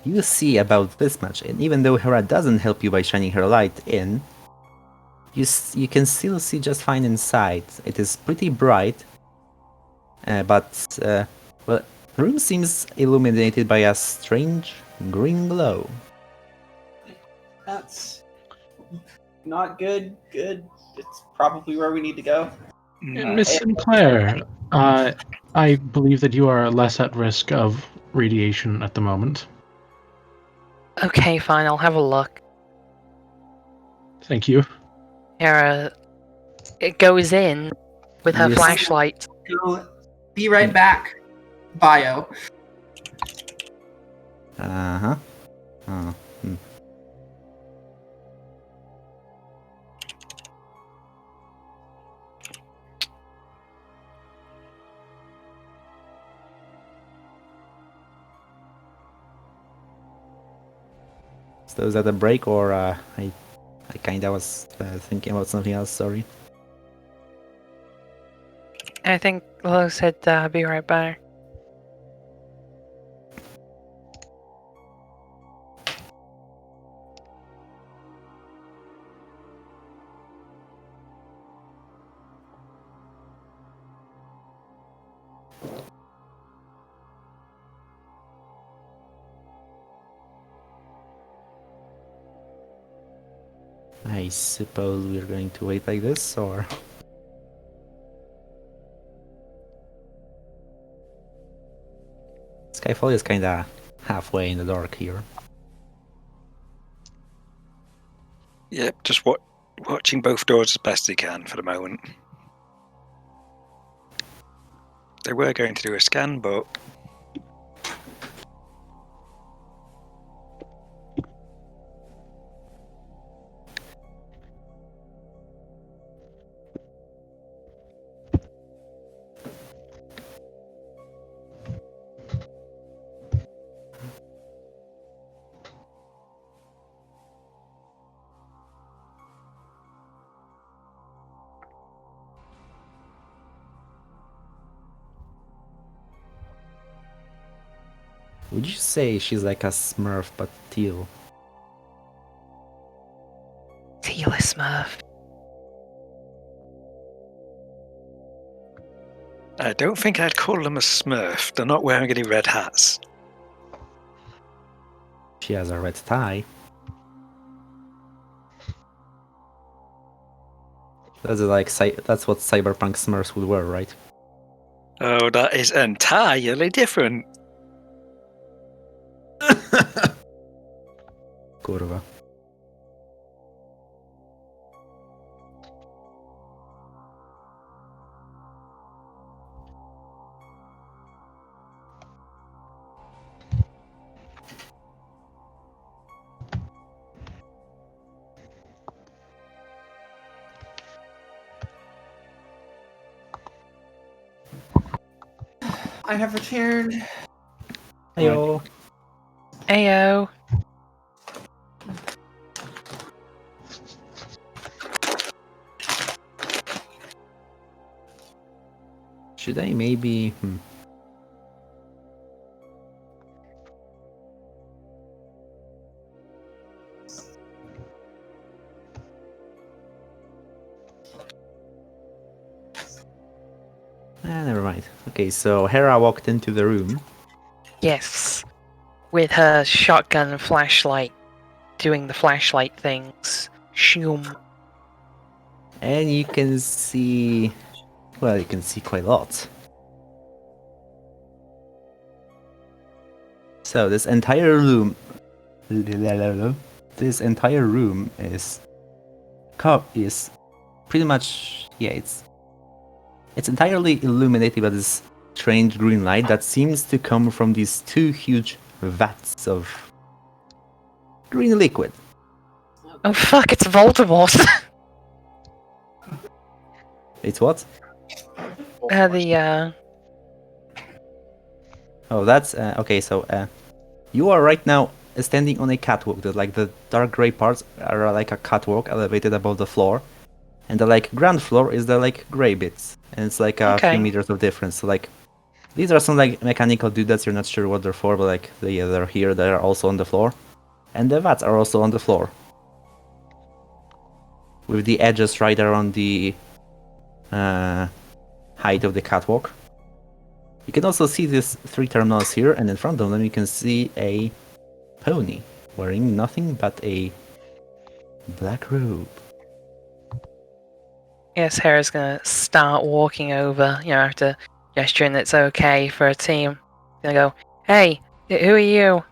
You see about this much, and even though Hera doesn't help you by shining her light in, you can still see just fine inside. It is pretty bright, but well, the room seems illuminated by a strange green glow. that's not good. Good. It's probably where we need to go. Miss Sinclair, I believe that you are less at risk of radiation at the moment. Okay, fine, I'll have a look. Thank you. Hera, it goes in with her Yes. flashlight. Be right back. Bio. Uh-huh. Oh. So is that a break, or I kinda was thinking about something else, sorry. I think Lolo said be right back. I suppose we're going to wait like this, or... Skyfall is kinda halfway in the dark here. Yep, just watching both doors as best they can for the moment. They were going to do a scan, but Would you say she's like a Smurf but teal? Teal Smurf. I don't think I'd call them a Smurf. They're not wearing any red hats. She has a red tie. That's like that's what cyberpunk Smurfs would wear, right? Oh, that is entirely different. Kurwa. I have returned. Heyo. Ayo. Should I maybe? Never mind. Okay, so Hera walked into the room. Yes. With her shotgun and flashlight, doing the flashlight things. Shoom. And you can see... Well, you can see quite a lot. So this entire room... This entire room is pretty much... Yeah, it's entirely illuminated by this strange green light that seems to come from these two huge vats of green liquid. Oh fuck, it's Voldemort. It's what? The Oh, that's okay. So, you are right now standing on a catwalk. The dark gray parts are like a catwalk elevated above the floor, and the like ground floor is the like gray bits, and it's like a Okay. few meters of difference. So like, these are some like mechanical dudes. You're not sure what they're for, but like they're here. They're also on the floor, and the vats are also on the floor, with the edges right around the height of the catwalk. You can also see these three terminals here, and in front of them you can see a pony wearing nothing but a black robe. yes, Hera's gonna start walking over, after gesturing it's okay for a team. Gonna go, hey, who are you?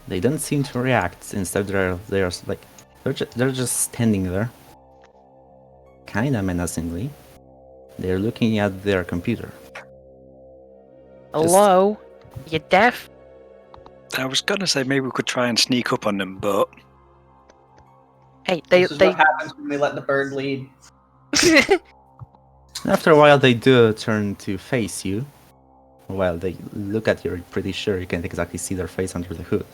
They don't seem to react. Instead, they're just standing there, kinda menacingly. They're looking at their computer. Hello? You deaf? I was gonna say maybe we could try and sneak up on them, but Hey, This is what happens when we let the bird lead. After a while, they do turn to face you. While they look at you, you're pretty sure you can't exactly see their face under the hood.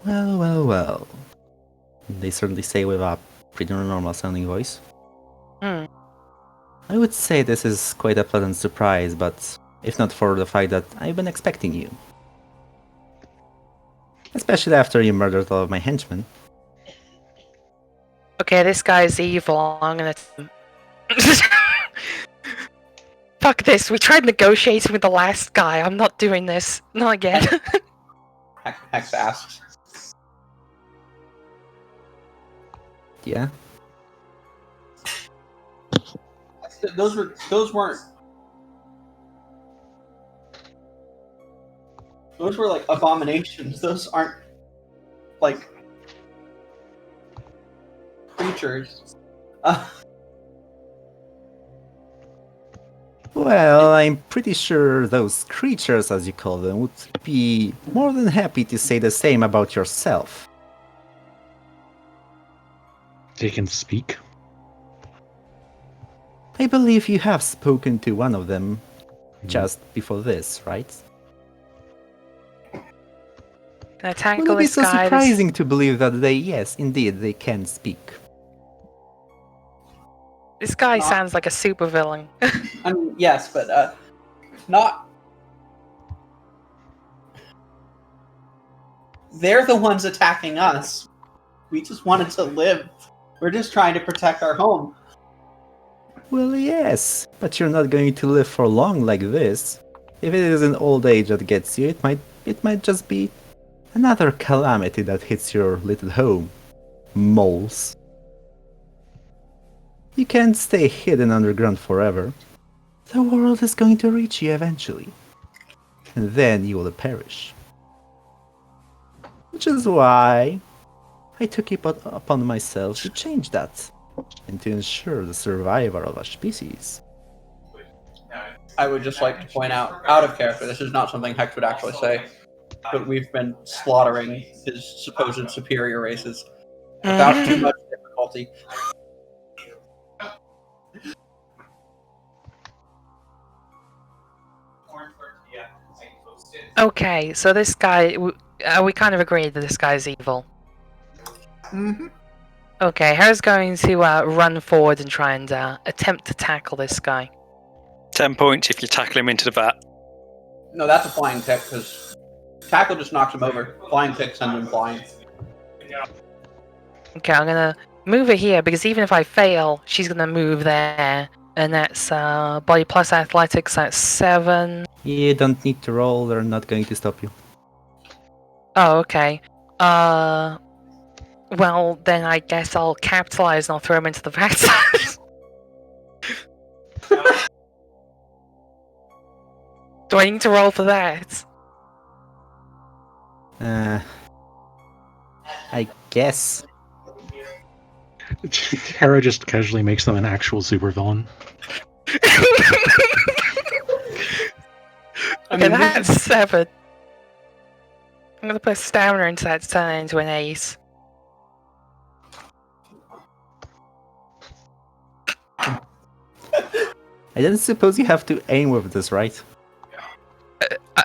Well, well, well. They certainly say with a pretty normal sounding voice. Hmm. I would say this is quite a pleasant surprise, but if not for the fact that I've been expecting you. Especially after you murdered all of my henchmen. Okay, this guy's evil. I'm gonna. Fuck this. We tried negotiating with the last guy. I'm not doing this. Not again. Hex asks. Yeah? Those weren't. Those were like abominations. Those aren't like creatures. Well, I'm pretty sure those creatures, as you call them, would be more than happy to say the same about yourself. They can speak. I believe you have spoken to one of them just before this, right? Can I Would tackle it be this so guy? surprising to believe that yes, indeed, they can speak? This guy Not- sounds like a supervillain. I mean, yes, but not. They're the ones attacking us. We just wanted to live. We're just trying to protect our home. Well, yes, but you're not going to live for long like this. If it is an old age that gets you, it might just be Another calamity that hits your little home. Moles. You can't stay hidden underground forever. The world is going to reach you eventually. And then you will perish. Which is why I took it upon myself to change that. And to ensure the survival of our species. I would just like to point out of character, this is not something Hex would actually say, but we've been slaughtering his supposed superior races without too much difficulty. Okay, so this guy, we kind of agreed that this guy's evil. Mm-hmm. Okay, Hera's going to run forward and try and attempt to tackle this guy. 10 points if you tackle him into the vat. No, that's a flying kick, because tackle just knocks him over. Flying kick sends him flying. Okay, I'm gonna move her here because even if I fail, she's gonna move there, and that's body plus athletics. That's 7. You don't need to roll, they're not going to stop you. Oh, okay. Well, then I guess I'll capitalize and I'll throw him into the vat. Do I need to roll for that? I guess. Hera just casually makes them an actual supervillain. Okay, that's 7. I'm gonna put stamina into that to turn it into an ace. I didn't suppose you have to aim with this, right?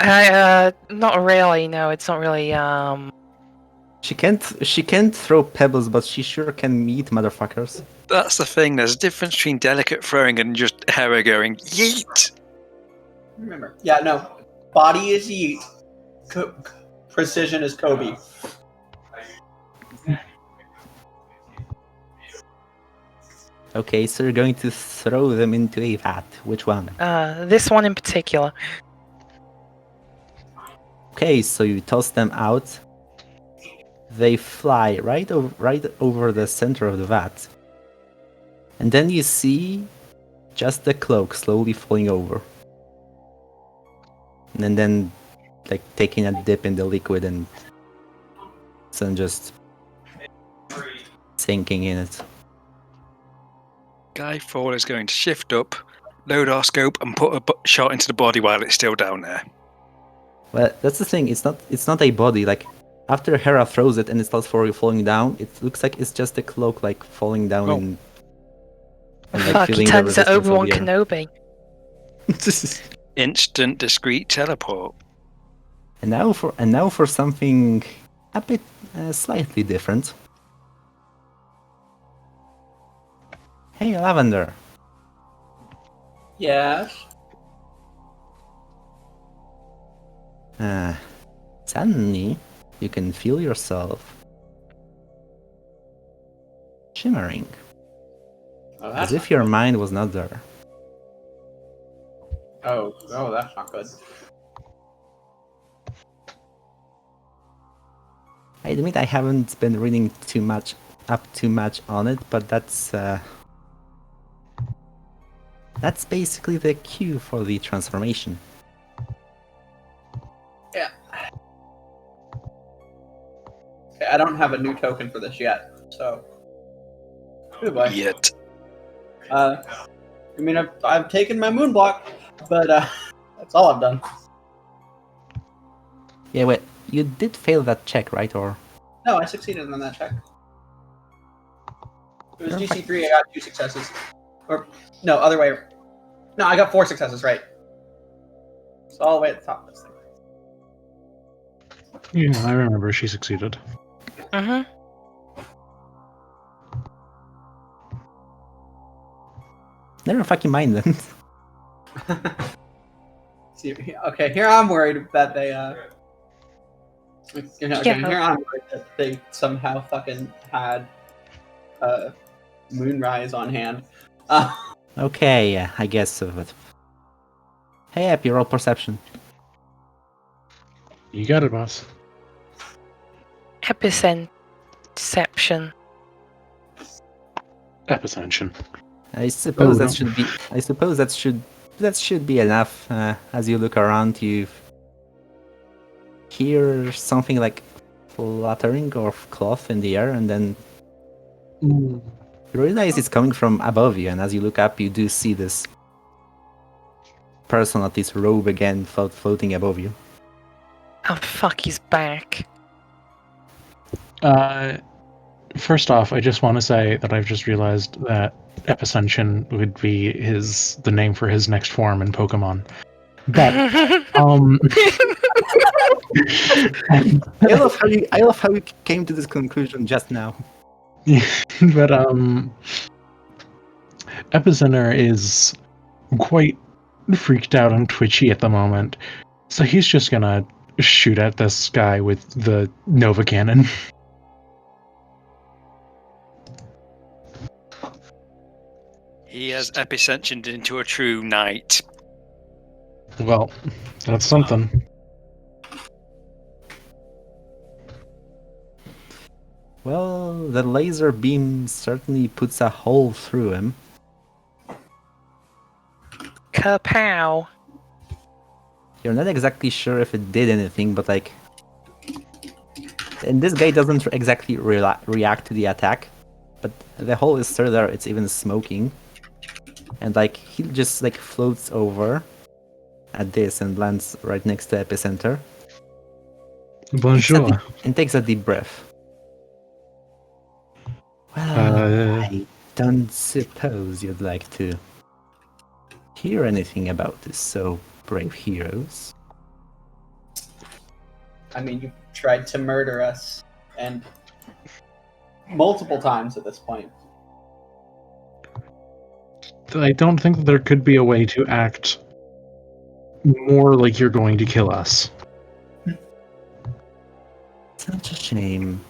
Not really. No, it's not really. She can't throw pebbles, but she sure can meet motherfuckers. That's the thing. There's a difference between delicate throwing and just Hera going yeet. Remember. Yeah, no. Body is yeet. Precision is Kobe. Okay, so you're going to throw them into a vat. Which one? This one in particular. Okay, so you toss them out. They fly right over the center of the vat. And then you see just the cloak slowly falling over. And then like taking a dip in the liquid and then just sinking in it. Guy Fall is going to shift up, load our scope, and put a shot into the body while it's still down there. Well, that's the thing. It's not a body. Like after Hera throws it and it starts falling down, it looks like it's just a cloak like falling down and like Fuck, he feeling the turns into resistance of Obi-Wan the air. Kenobi. Instant discreet teleport. And now for something a bit slightly different. Hey, Lavender. Yes. Suddenly, you can feel yourself shimmering, Oh, as if your mind was not there. Oh, that's not good. I admit I haven't been reading too much on it, but that's basically the cue for the transformation. Yeah. Okay, I don't have a new token for this yet, so. Goodbye. Yet. I mean, I've taken my moon block, but that's all I've done. Yeah, wait, you did fail that check, right? Or No, I succeeded on that check. It was Perfect. DC3, I got 2 successes. Or, no, other way. No, I got 4 successes, right. It's all the way at the top of this thing. Yeah, I remember she succeeded. Mm-hmm. never fucking mind then. See, okay, here I'm worried that they, here I'm worried that they somehow fucking had, Moonrise on hand. Okay, yeah, I guess so. But... Hey, Happy, roll perception. You got it, boss. Epicenception. Episcension. I suppose Oh, that no. should be. I suppose that should be enough. As you look around, you hear something like fluttering of cloth in the air, and then Mm. you realize it's coming from above you. And as you look up, you do see this person at this robe again floating above you. Oh fuck, he's back. First off, I just want to say that I've just realized that Episcension would be the name for his next form in Pokemon. But I love how you came to this conclusion just now. but Epicenter is quite freaked out and twitchy at the moment, so he's just gonna shoot at this guy with the Nova Cannon. He has epicensioned into a true knight. Well, that's something. Well, the laser beam certainly puts a hole through him. Kapow. You're not exactly sure if it did anything, but like... And this guy doesn't exactly react to the attack, but the hole is still there, it's even smoking. And like, he just like floats over at this and lands right next to Epicenter. Bonjour. And takes a deep breath. Well, I don't suppose you'd like to hear anything about this so brave heroes. I mean, you tried to murder us, and multiple times at this point. I don't think that there could be a way to act more like you're going to kill us. Such a shame.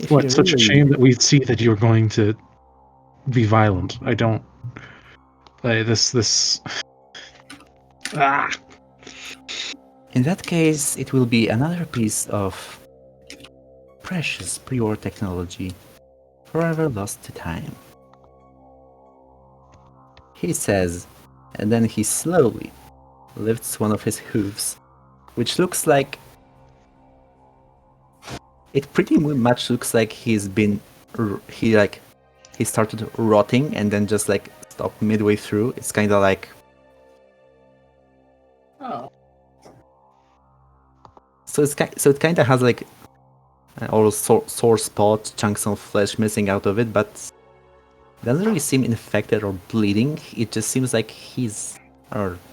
What, such a shame that we see that you're going to be violent. I don't... this... Ah! In that case, it will be another piece of precious pre-war technology, forever lost to time. He says, and then he slowly lifts one of his hooves, which looks like... It pretty much looks like he started rotting and then just like stopped midway through. It's kind of like... Oh. So it kind of has like all sore spots, chunks of flesh missing out of it, but it doesn't really seem infected or bleeding. It just seems like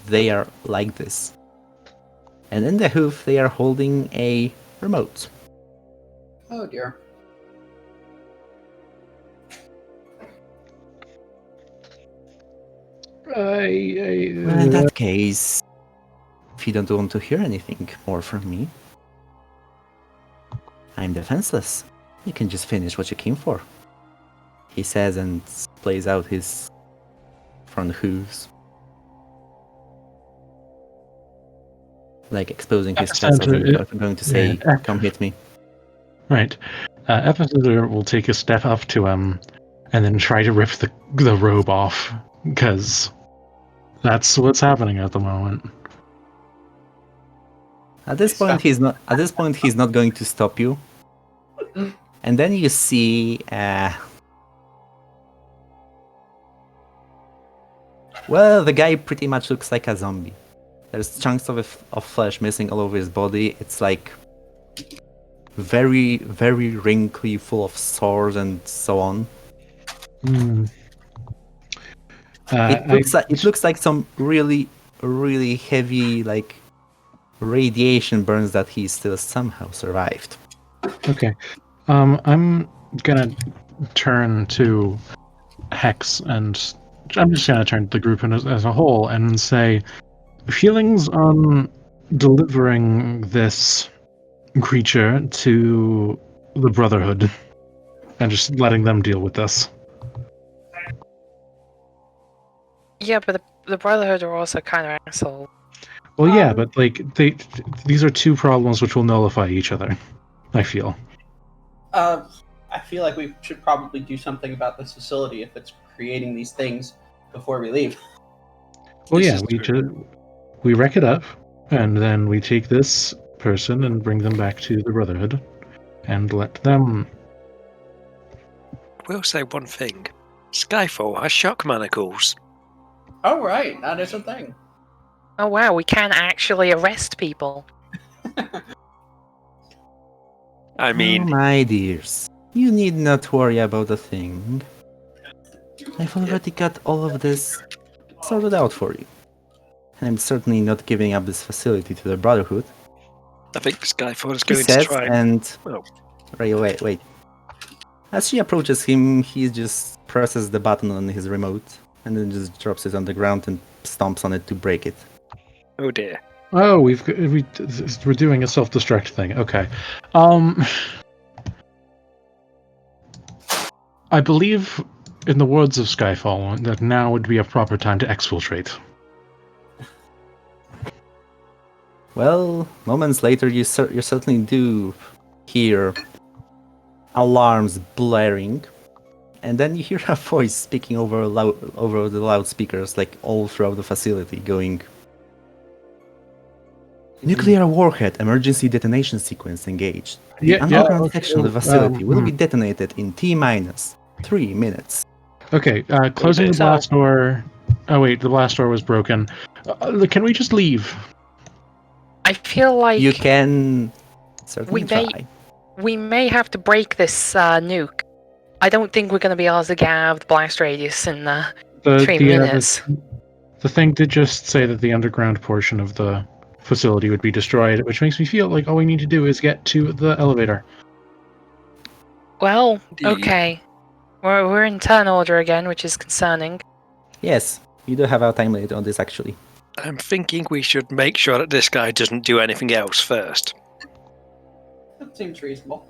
they are like this. And in the hoof, they are holding a remote. Oh dear. Well, in that case, if you don't want to hear anything more from me, I'm defenseless. You can just finish what you came for. He says and plays out his front hooves. Like exposing his chest, I'm going to say, come hit me. Right. Epicenter will take a step up to him and then try to rip the robe off, because that's what's happening at the moment. At this point, he's not going to stop you. And then you see, well, the guy pretty much looks like a zombie. There's chunks of flesh missing all over his body. It's like very, very wrinkly, full of sores and so on. It looks like some really, really heavy, like, radiation burns that he still somehow survived. Okay. I'm gonna turn to Hex, and I'm just gonna turn to the group as a whole and say, feelings on delivering this creature to the Brotherhood and just letting them deal with this. Yeah, but the Brotherhood are also kind of assholes. Well, yeah, but like these are two problems which will nullify each other. I feel. I feel like we should probably do something about this facility if it's creating these things before we leave. Well, This yeah, is true. we wreck it up, and then we take this person and bring them back to the Brotherhood, and let them. We'll say one thing. Skyfall has shock manacles. Oh, right. That is a thing. Oh wow, we can actually arrest people. I mean, Oh, my dears, you need not worry about a thing. I've already got all of this sorted out for you. And I'm certainly not giving up this facility to the Brotherhood. I think Skyfall is He going to says, try. and... Oh. Wait. As she approaches him, he just presses the button on his remote, and then just drops it on the ground and stomps on it to break it. Oh dear. Oh, we're doing a self-destruct thing. Okay. I believe, in the words of Skyfall, that now would be a proper time to exfiltrate. Well, moments later, you certainly do hear alarms blaring, and then you hear a voice speaking over the loudspeakers, like all throughout the facility, going, "Nuclear warhead emergency detonation sequence engaged. The underground okay, section of the facility will be detonated in T-3 minutes." Okay, closing the So- blast door. Oh wait, the blast door was broken. Can we just leave? I feel like You can certainly We may- try. we may have to break this nuke. I don't think we're going to be able to get out of the blast radius in 3 minutes. The thing did just say that the underground portion of the facility would be destroyed, which makes me feel like all we need to do is get to the elevator. Well, Indeed. okay. We're in turn order again, which is concerning. Yes, you do have a time limit on this, actually. I'm thinking we should make sure that this guy doesn't do anything else first. That seems reasonable.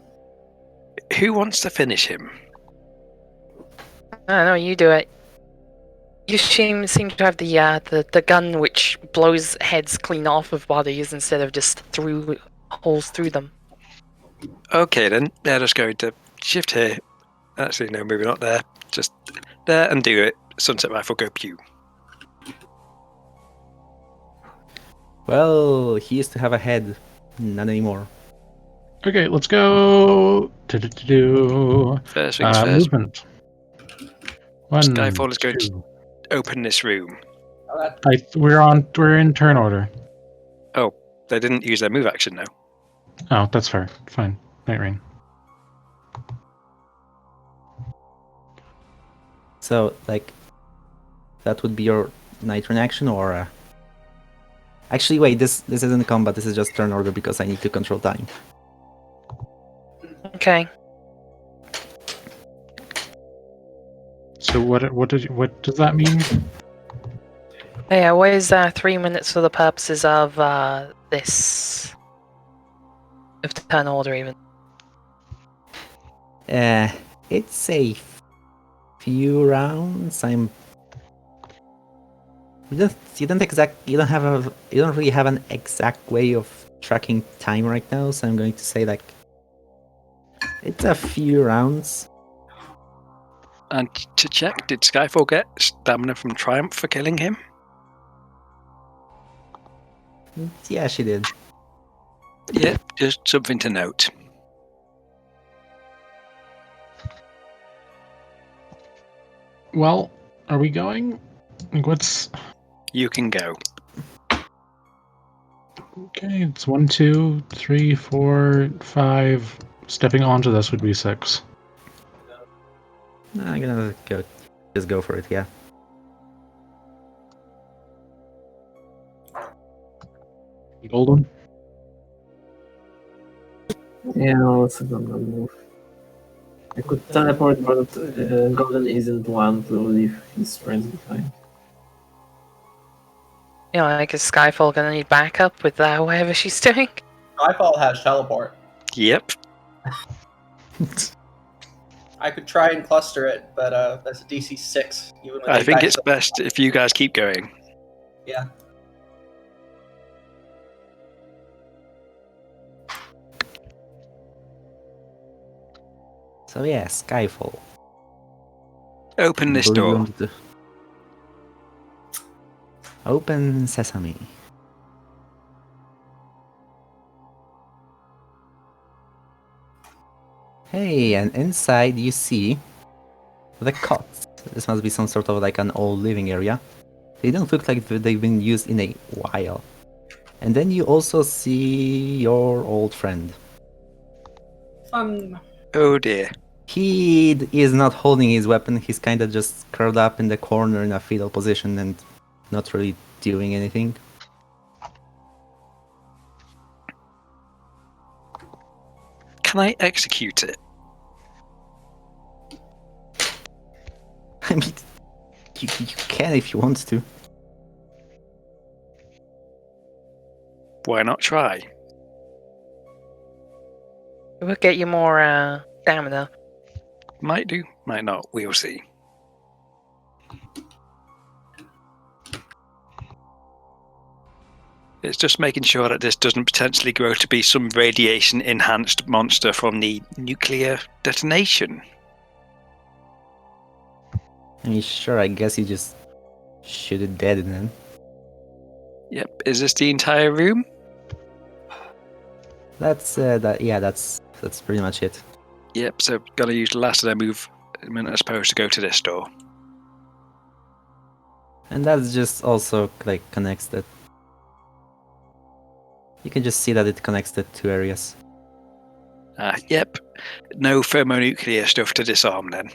Who wants to finish him? I don't know, you do it. You seem to have the gun which blows heads clean off of bodies instead of just through holes through them. Okay then, they're just going to shift here. Actually, no, maybe not there. Just there and do it. Sunset rifle, go pew. Well, he used to have a head. Not anymore. Okay, let's go. First things first. Movement. One, Skyfall is going to two. open this room. Oh, that, We're in turn order. They didn't use their move action though. Oh, that's fair. Fine. Night Rain. So, like, that would be your Nitron action, or... Actually, wait, this isn't combat, this is just turn order because I need to control time. Okay. So what does that mean? Yeah, where's 3 minutes for the purposes of this? Of turn order, even. It's a few rounds. You don't really have an exact way of tracking time right now, so I'm going to say like it's a few rounds. And to check, did Skyfall get stamina from Triumph for killing him? Yeah, she did. Yeah, just something to note. Well, are we going? Like, what's... You can go. Okay, it's 1, 2, 3, 4, 5. Stepping onto this would be 6. I'm gonna just go for it. Yeah. Golden? Yeah, I'm also gonna move. I could teleport, but Golden isn't one to leave his friends behind. You know, like is Skyfall gonna need backup with whatever she's doing? Skyfall has teleport. Yep. I could try and cluster it, but that's a DC 6. Even with I eight think dice. it's best if you guys keep going. Yeah. So yeah, Skyfall. Open this Believe you door. wanted to- Open sesame. Hey, and inside you see the cots. This must be some sort of like an old living area. They don't look like they've been used in a while. And then you also see your old friend. Fun. Oh dear. He is not holding his weapon, he's kind of just curled up in the corner in a fetal position and not really doing anything. Can I execute it? I mean, you can if you want to. Why not try? It would get you more stamina. Might do, might not. We'll see. It's just making sure that this doesn't potentially grow to be some radiation-enhanced monster from the nuclear detonation. I mean, sure, I guess you just shoot it dead then. Yep. Is this the entire room? That's that's pretty much it. Yep. So gotta use the last of their movement, I suppose, to go to this door. And that's just also like connects that. You can just see that it connects the two areas. Yep. No thermonuclear stuff to disarm then.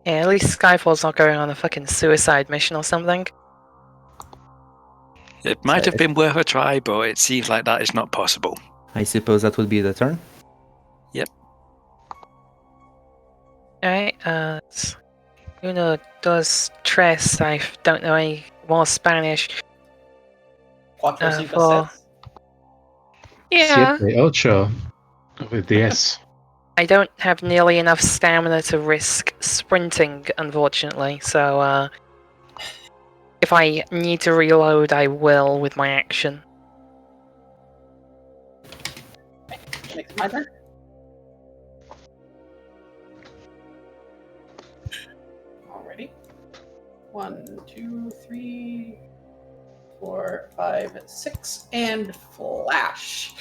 Yeah, at least Skyfall's not going on a fucking suicide mission or something. It might have So- been worth a try, but it seems like that is not possible. I suppose that would be the turn. Alright, Uno dos tres. I don't know any more Spanish. Cuatro, Uh, cinco, for- seis. Yeah. Siete, ocho. With the S. I don't have nearly enough stamina to risk sprinting, unfortunately, so if I need to reload, I will with my action. Next, my turn. Alrighty. 1, 2, 3, 4, 5, 6, and flash.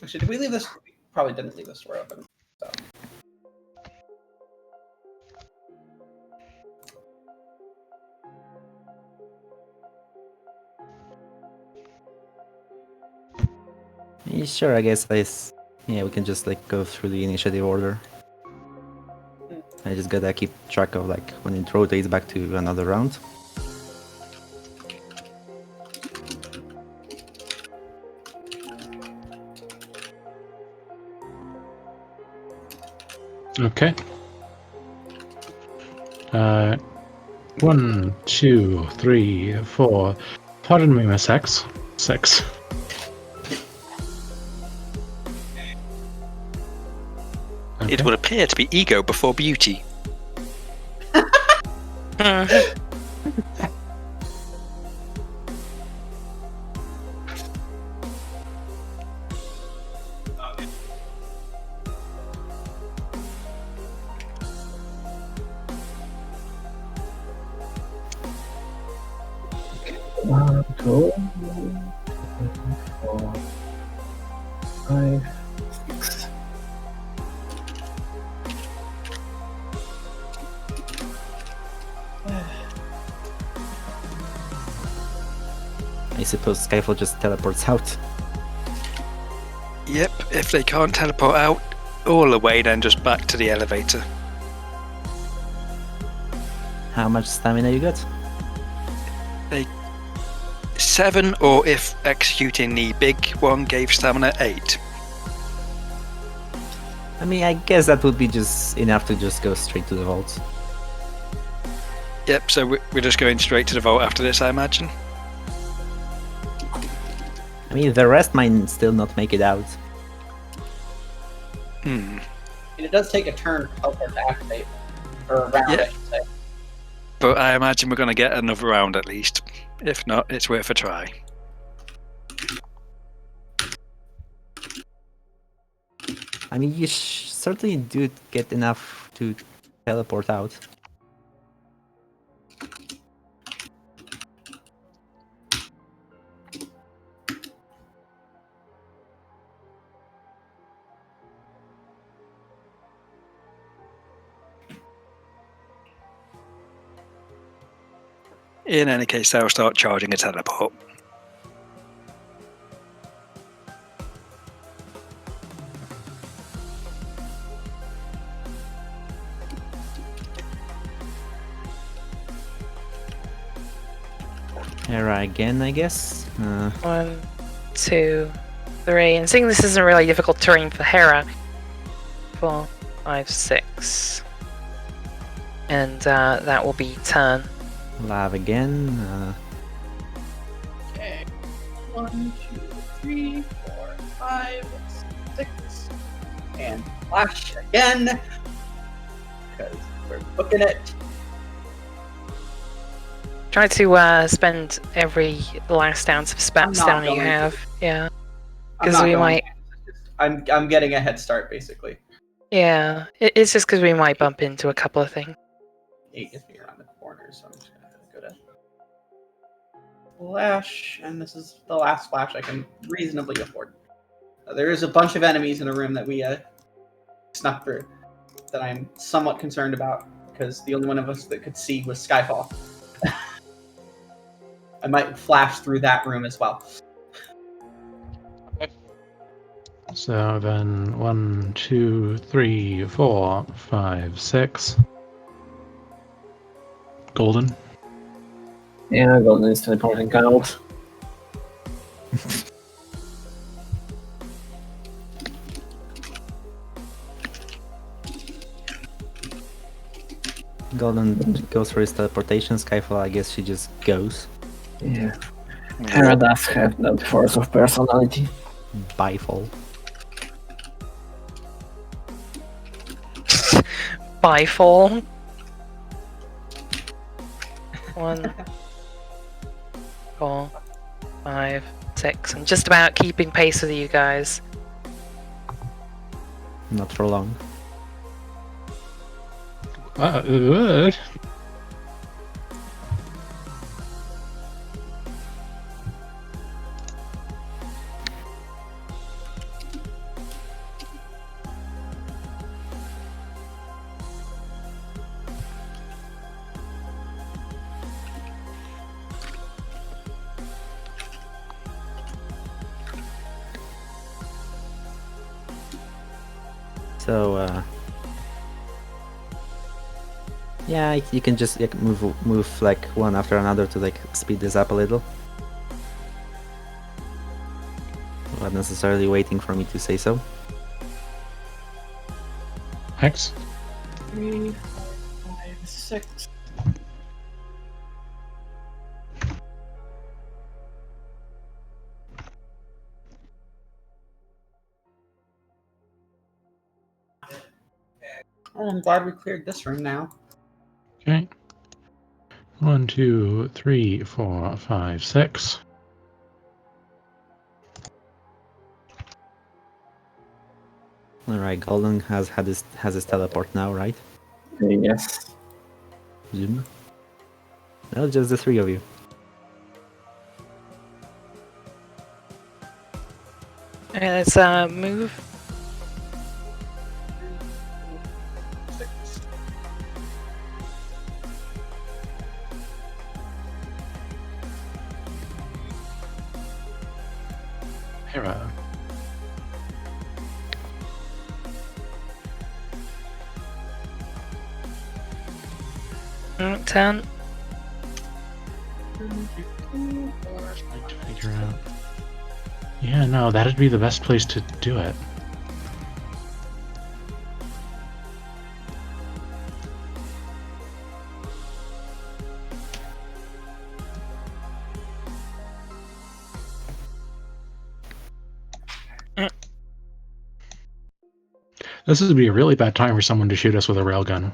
Actually, did we leave this? We probably didn't leave this door open. So. Yeah, sure, I guess yeah, we can just like go through the initiative order. I just gotta keep track of like when it rotates back to another round. Okay. 1, 2, 3, 4. Pardon me, Miss X. 6. Okay. It would appear to be ego before beauty. Two, 4, 5, 6. I suppose Skyfall just teleports out. Yep. If they can't teleport out all the way, then just back to the elevator. How much stamina you got? 7, or if executing the big one gave stamina 8. I mean, I guess that would be just enough to just go straight to the vault. Yep. So we're just going straight to the vault after this, I imagine. I mean, the rest might still not make it out. mean, it does take a turn for teleport to activate. Or a round, Yeah. I should say. But I imagine we're going to get another round at least. If not, it's worth a try. I mean, you certainly do get enough to teleport out. In any case, I'll start charging a teleport. Hera again, I guess. 1, 2, 3. And seeing this isn't really difficult terrain for Hera. 4, 5, 6. And that will be turn. Lav again. Okay. 1, 2, 3, 4, 5, 6. And flash again. Because we're booking it. Try to spend every last ounce of I'm not stamina you going have. Yeah. I'm Because not we going might. to. I'm getting a head start, basically. Yeah. It's just because we might bump into a couple of things. 8 gets me around the corner, so I'm just going to go to flash, and this is the last flash I can reasonably afford. There is a bunch of enemies in a room that we snuck through that I'm somewhat concerned about, because the only one of us that could see was Skyfall. I might flash through that room as well. So then 1, 2, 3, 4, 5, 6. Golden. Yeah, Golden is teleporting out. Golden goes for his teleportation. Skyfall, I guess she just goes. Yeah. Hera does have that force of personality. Byfall. Byfall. 1, 4, 5, 6. I'm just about keeping pace with you guys. Not for long. So, yeah, you can just move like one after another to like speed this up a little. Not necessarily waiting for me to say so. Hex. 3, 4, 5, 6. Oh, I'm glad we cleared this room now. Okay. 1, 2, 3, 4, 5, 6. Alright, Golden has his teleport now, right? Yes. Zoom. No, just the three of you. Okay, let's move. 6. Hera. Turn. Trying to figure out. Yeah, no, that'd be the best place to do it. This would be a really bad time for someone to shoot us with a railgun.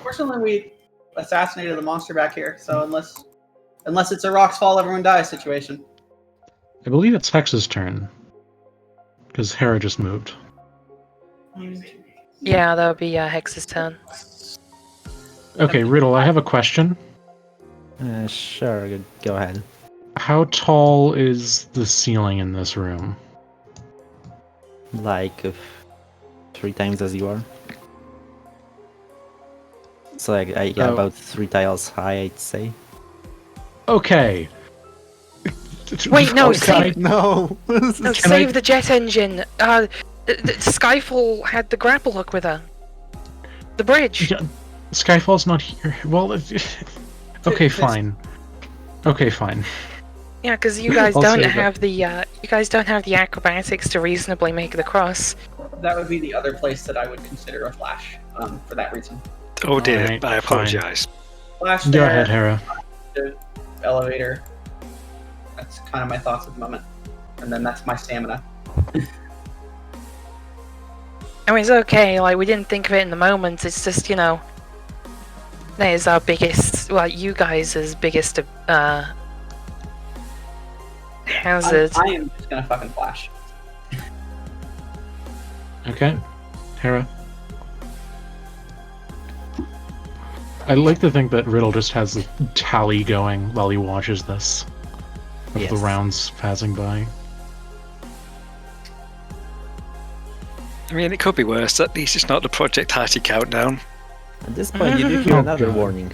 Fortunately, we assassinated the monster back here, so unless it's a rocks fall, everyone dies situation. I believe it's Hex's turn. Because Hera just moved. Yeah, that would be Hex's turn. Okay, Riddle, I have a question. Sure, go ahead. How tall is the ceiling in this room? Like 3 times as you are. So yeah, about 3 tiles high, I'd say. Okay. Wait, no, Okay. save, No! no, save the jet engine. Skyfall had the grapple hook with her. The bridge. Yeah, Skyfall's not here. Well, okay, fine. Okay, fine. Yeah, because you guys I'll don't save it. have the acrobatics to reasonably make the cross. That would be the other place that I would consider a flash. For that reason. Oh dear, Alright, I apologise. Flash Go there, ahead, Hera. the elevator. That's kind of my thoughts at the moment. And then that's my stamina. I mean, it's okay, like, we didn't think of it in the moment, it's just, that is our biggest, well, you guys' biggest, hazard. I am just gonna fucking flash. Okay. Hera. I like to think that Riddle just has a tally going while he watches this. Of the Yes. rounds passing by. I mean, it could be worse. At least it's not the Project Hattie countdown. At this point, you do hear Oh, another God. warning.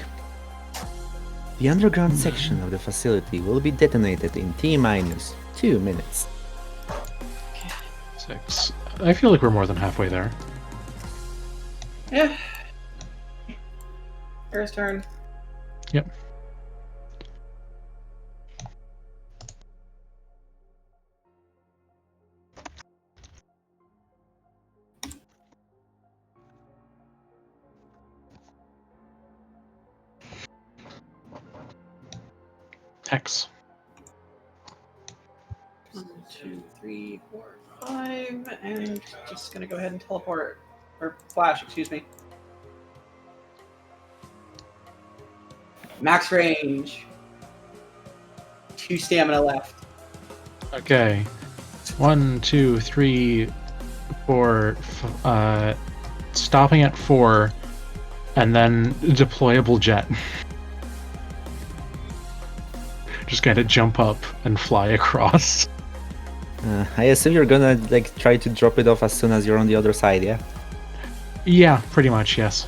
The underground section of the facility will be detonated in T-minus 2 minutes. 6. I feel like we're more than halfway there. Yeah. Hera's turn. Yep. Hex. 1, 2, 3, 4, 5, and just gonna go ahead and teleport. Or flash, excuse me. Max range. 2 stamina left. Okay. 1, 2, 3, 4. Stopping at 4, and then deployable jet. Just gotta jump up and fly across. I assume you're gonna try to drop it off as soon as you're on the other side, yeah? Yeah, pretty much, yes.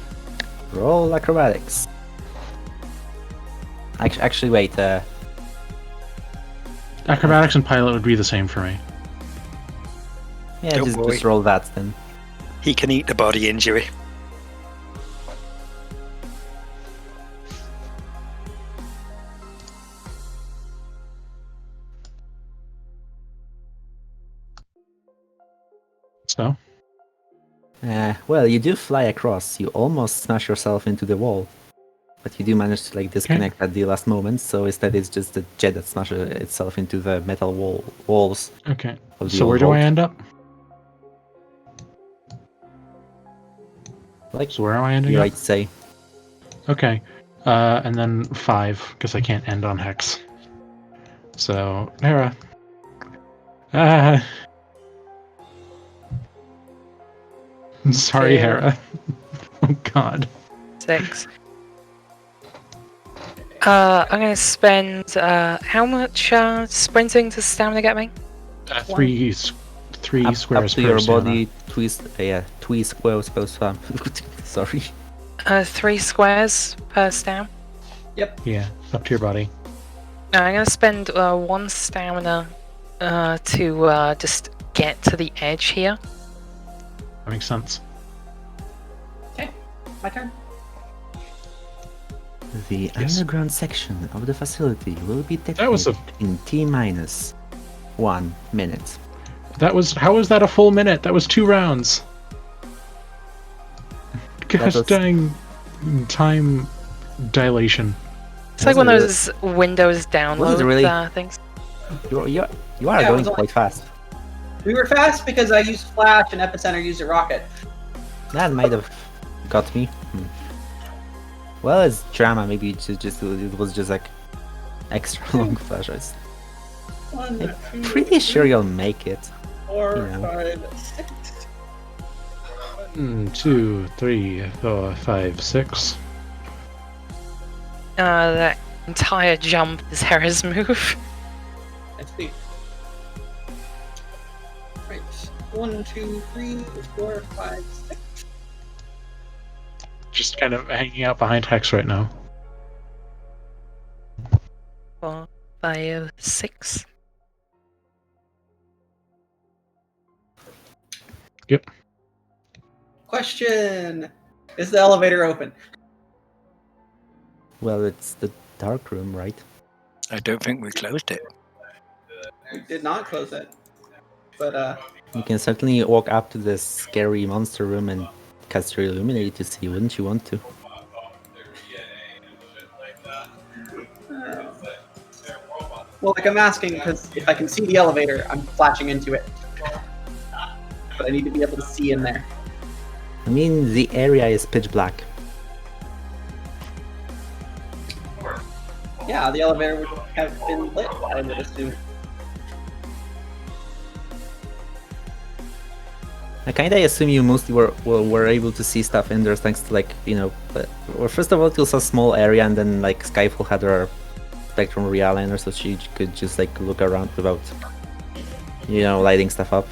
Roll acrobatics. Actually, wait. Acrobatics and pilot would be the same for me. Yeah, Don't just worry. roll that then. He can eat the body injury. So, Well, you do fly across. You almost smash yourself into the wall, but you do manage to disconnect at the last moment. So instead, it's just the jet that smashes itself into the metal walls. okay. Of the So where old do I vault. end up? Like So where am I ending you up? might say. Okay. And then 5, because I can't end on Hex. So, Hera. Sorry, Okay. Hera. Oh god. 6. I'm gonna spend, how much, sprinting does stamina get me? 3 Up squares to per your stamina. body, twist. Twist squares per spam. Sorry. 3 squares per stam. Yeah, up to your body. I'm gonna spend, 1 stamina, to, just get to the edge here. That makes sense. My turn. The Yes. underground section of the facility will be That was detonated in T-minus 1 minute. How was that a full minute? That was 2 rounds. Gosh was- dang time dilation. It's like one of Was those Windows download really- things. You are Yeah, it going was only- quite fast. We were fast because I used flash and Epicenter used a rocket. That might have got me. Well, it's drama. Maybe it was just like extra long flashes. 1, I'm 2, pretty sure you'll make it. 4, you know. 5, 6. 1, 2, 3, 4, 5, 6. That entire jump is Hera's move. I see. Right. 1, 2, 3, 4, 5, 6. Just kind of hanging out behind Hex right now. 4, 5, 6. Yep. Question: is the elevator open? Well, it's the dark room, right? I don't think we closed it. We did not close it, but You can certainly walk up to this scary monster room and cast your Illuminate to see, wouldn't you want to? well, like I'm asking because if I can see the elevator, I'm flashing into it. But I need to be able to see in there. I mean, the area is pitch black. Yeah, the elevator would have been lit, I would assume. I kinda assume you mostly were able to see stuff in there thanks to, like, you know, well, first of all, it was a small area, and then like Skyfall had her Spectrum Realigner, so she could just like look around without, you know, lighting stuff up.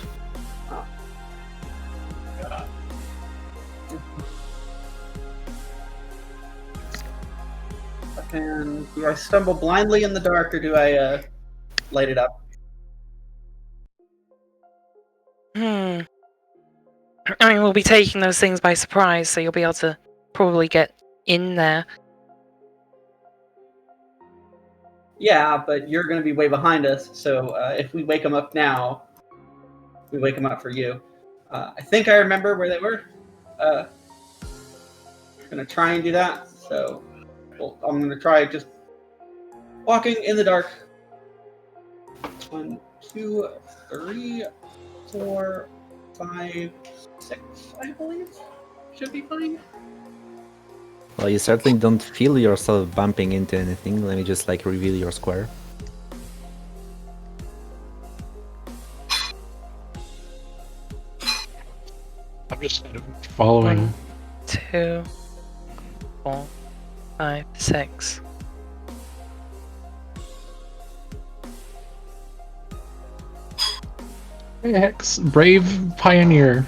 And do I stumble blindly in the dark, or do I light it up? I mean, we'll be taking those things by surprise, so you'll be able to probably get in there. Yeah, but you're going to be way behind us, so if we wake them up now, we wake them up for you. I think I remember where they were. I'm going to try and do that, so I'm going to try just walking in the dark. 1, 2, 3, 4, 5, 6, I believe. Should be fine. Well, you certainly don't feel yourself bumping into anything. Let me just like reveal your square. I'm just kind of following. 1, 2, 4, 5, 6. Hex, brave pioneer.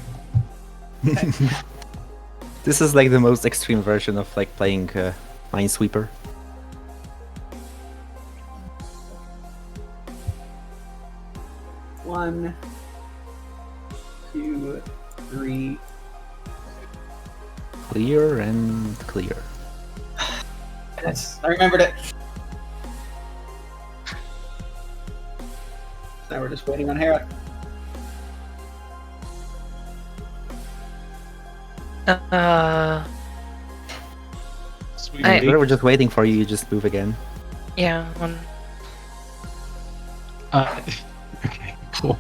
This is like the most extreme version of like playing Minesweeper. One, 2, 3. Clear and clear. Yes, I remembered it. Now we're just waiting on Hera. Sweet. I- We were just waiting for you. You just move again. Yeah, 1. Okay, cool.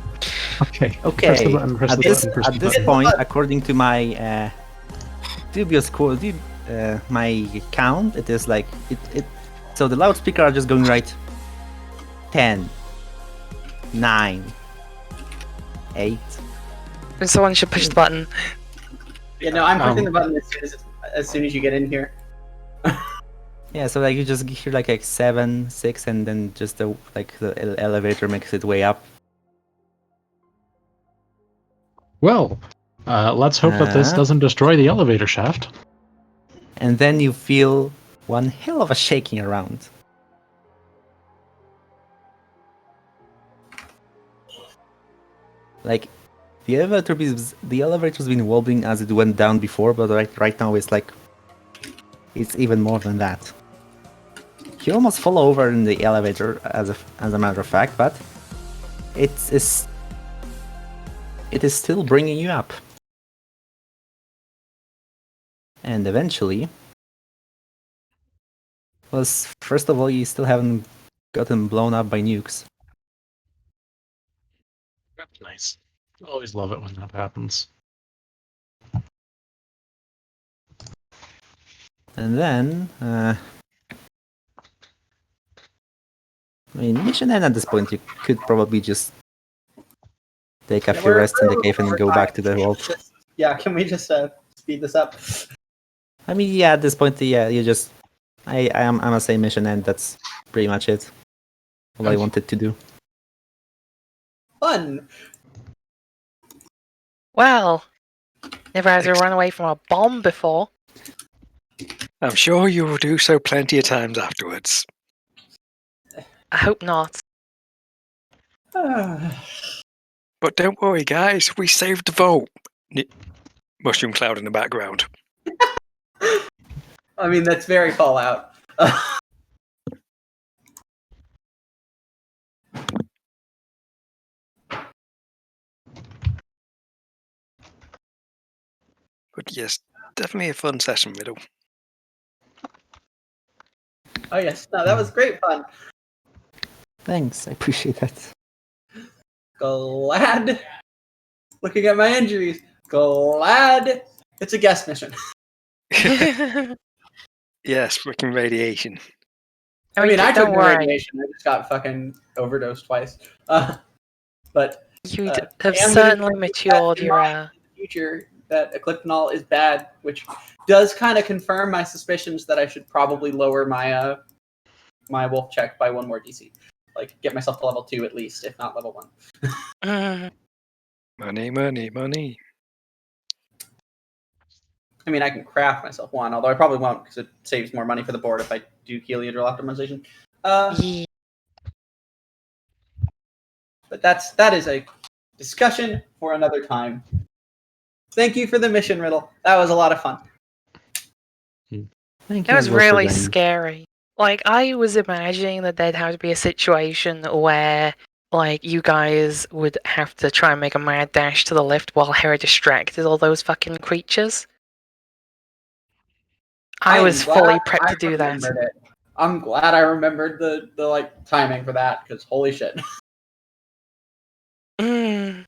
Okay. Okay. Press the button, press At the this, button, press at the this button. point, according to my dubious quote, my count, it is like it. So the loudspeaker are just going right. 10, 9, 8. And someone should push the button. Yeah, no, I'm pushing the button as soon as you get in here. Yeah, so like you just hear like 7, 6, and then just the elevator makes its way up. Well, let's hope that this doesn't destroy the elevator shaft. And then you feel one hell of a shaking around. Like the elevator's been wobbling as it went down before, but right now it's like it's even more than that. You almost fall over in the elevator as a matter of fact, but it is still bringing you up. And eventually, well, first of all, you still haven't gotten blown up by nukes. That's nice. Always love it when that happens. And then, I mean, mission end at this point. You could probably just take a Yeah, few rests in the cave and go back to the vault. Yeah, can we just speed this up? I mean, yeah, at this point, yeah, you just, I'm a say mission end. That's pretty much it. All I wanted to do. Fun. Well, never had to run away from a bomb before. I'm sure you will do so plenty of times afterwards. I hope not. But don't worry, guys. We saved the vault. Mushroom cloud in the background. I mean, that's very Fallout. But yes, definitely a fun session, Middle. Oh yes, no, that was great fun. Thanks, I appreciate that. Glad. Looking at my injuries, glad it's a guest mission. Yes, freaking radiation. I mean, I took don't no worry. radiation. I just got fucking overdosed twice. But You'd I have am gonna certainly keep that matured in your. mind in the future that eclipnol is bad, which does kind of confirm my suspicions that I should probably lower my my wolf check by 1 more DC. Like, get myself to level 2 at least, if not level 1. Money, money, money. I mean, I can craft myself 1, although I probably won't because it saves more money for the board if I do heliodrill optimization. Yeah. But that is a discussion for another time. Thank you for the mission, Riddle. That was a lot of fun. Thank It you was as well for really joining. scary. Like, I was imagining that there'd have to be a situation where, like, you guys would have to try and make a mad dash to the lift while Hera distracted all those fucking creatures. I am was glad fully prepped I to do that. remembered it. I'm glad I remembered the like timing for that because holy shit. Mm.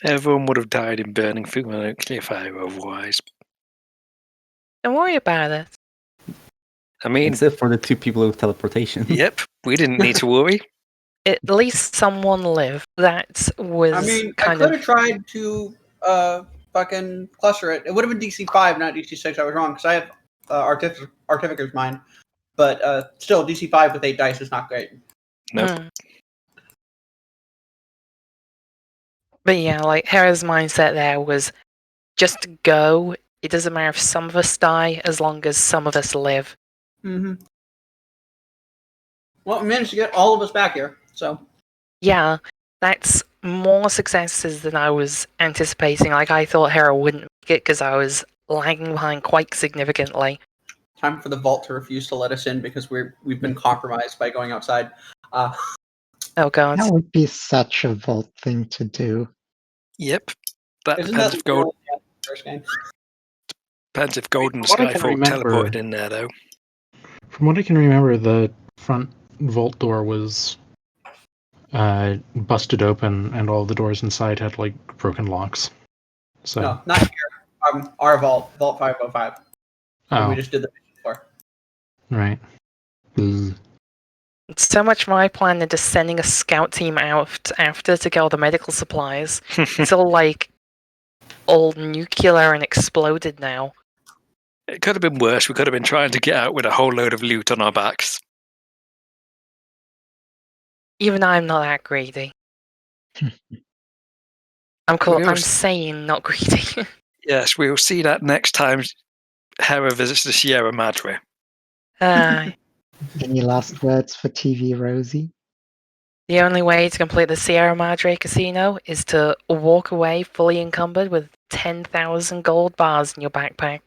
Everyone would have died in burning thermonuclear fire otherwise. Don't worry about it. I mean, Except for the 2 people with teleportation. yep, we didn't need to worry. At least someone lived. That was I mean, I kind could of. have tried to fucking cluster it. It would have been DC 5, not DC 6. I was wrong because I have Artificer's Mind, but still DC 5 with 8 dice is not great. Nope. Mm. But yeah, like Hera's mindset there was just go. It doesn't matter if some of us die as long as some of us live. Mm-hmm. Well, we managed to get all of us back here, so. Yeah, that's more successes than I was anticipating. Like, I thought Hera wouldn't make it because I was lagging behind quite significantly. Time for the vault to refuse to let us in because we've been compromised by going outside. Oh god. That would be such a Vault thing to do. Yep. That Isn't depends that if gold the first game? depends if Golden What I can Skyfall remember- teleported in there though. From what I can remember, the front vault door was busted open, and all the doors inside had like broken locks. So No, not here. Our vault, Vault 505. oh, We just did the mission for. right. Ugh. It's so much my plan than just sending a scout team out after to get all the medical supplies. It's all like all nuclear and exploded now. It could have been worse. We could have been trying to get out with a whole load of loot on our backs. Even I'm not that greedy. I'm saying not greedy. Yes, we'll see that next time Hera visits the Sierra Madre. Any last words for TVrozie? The only way to complete the Sierra Madre casino is to walk away fully encumbered with 10,000 gold bars in your backpack.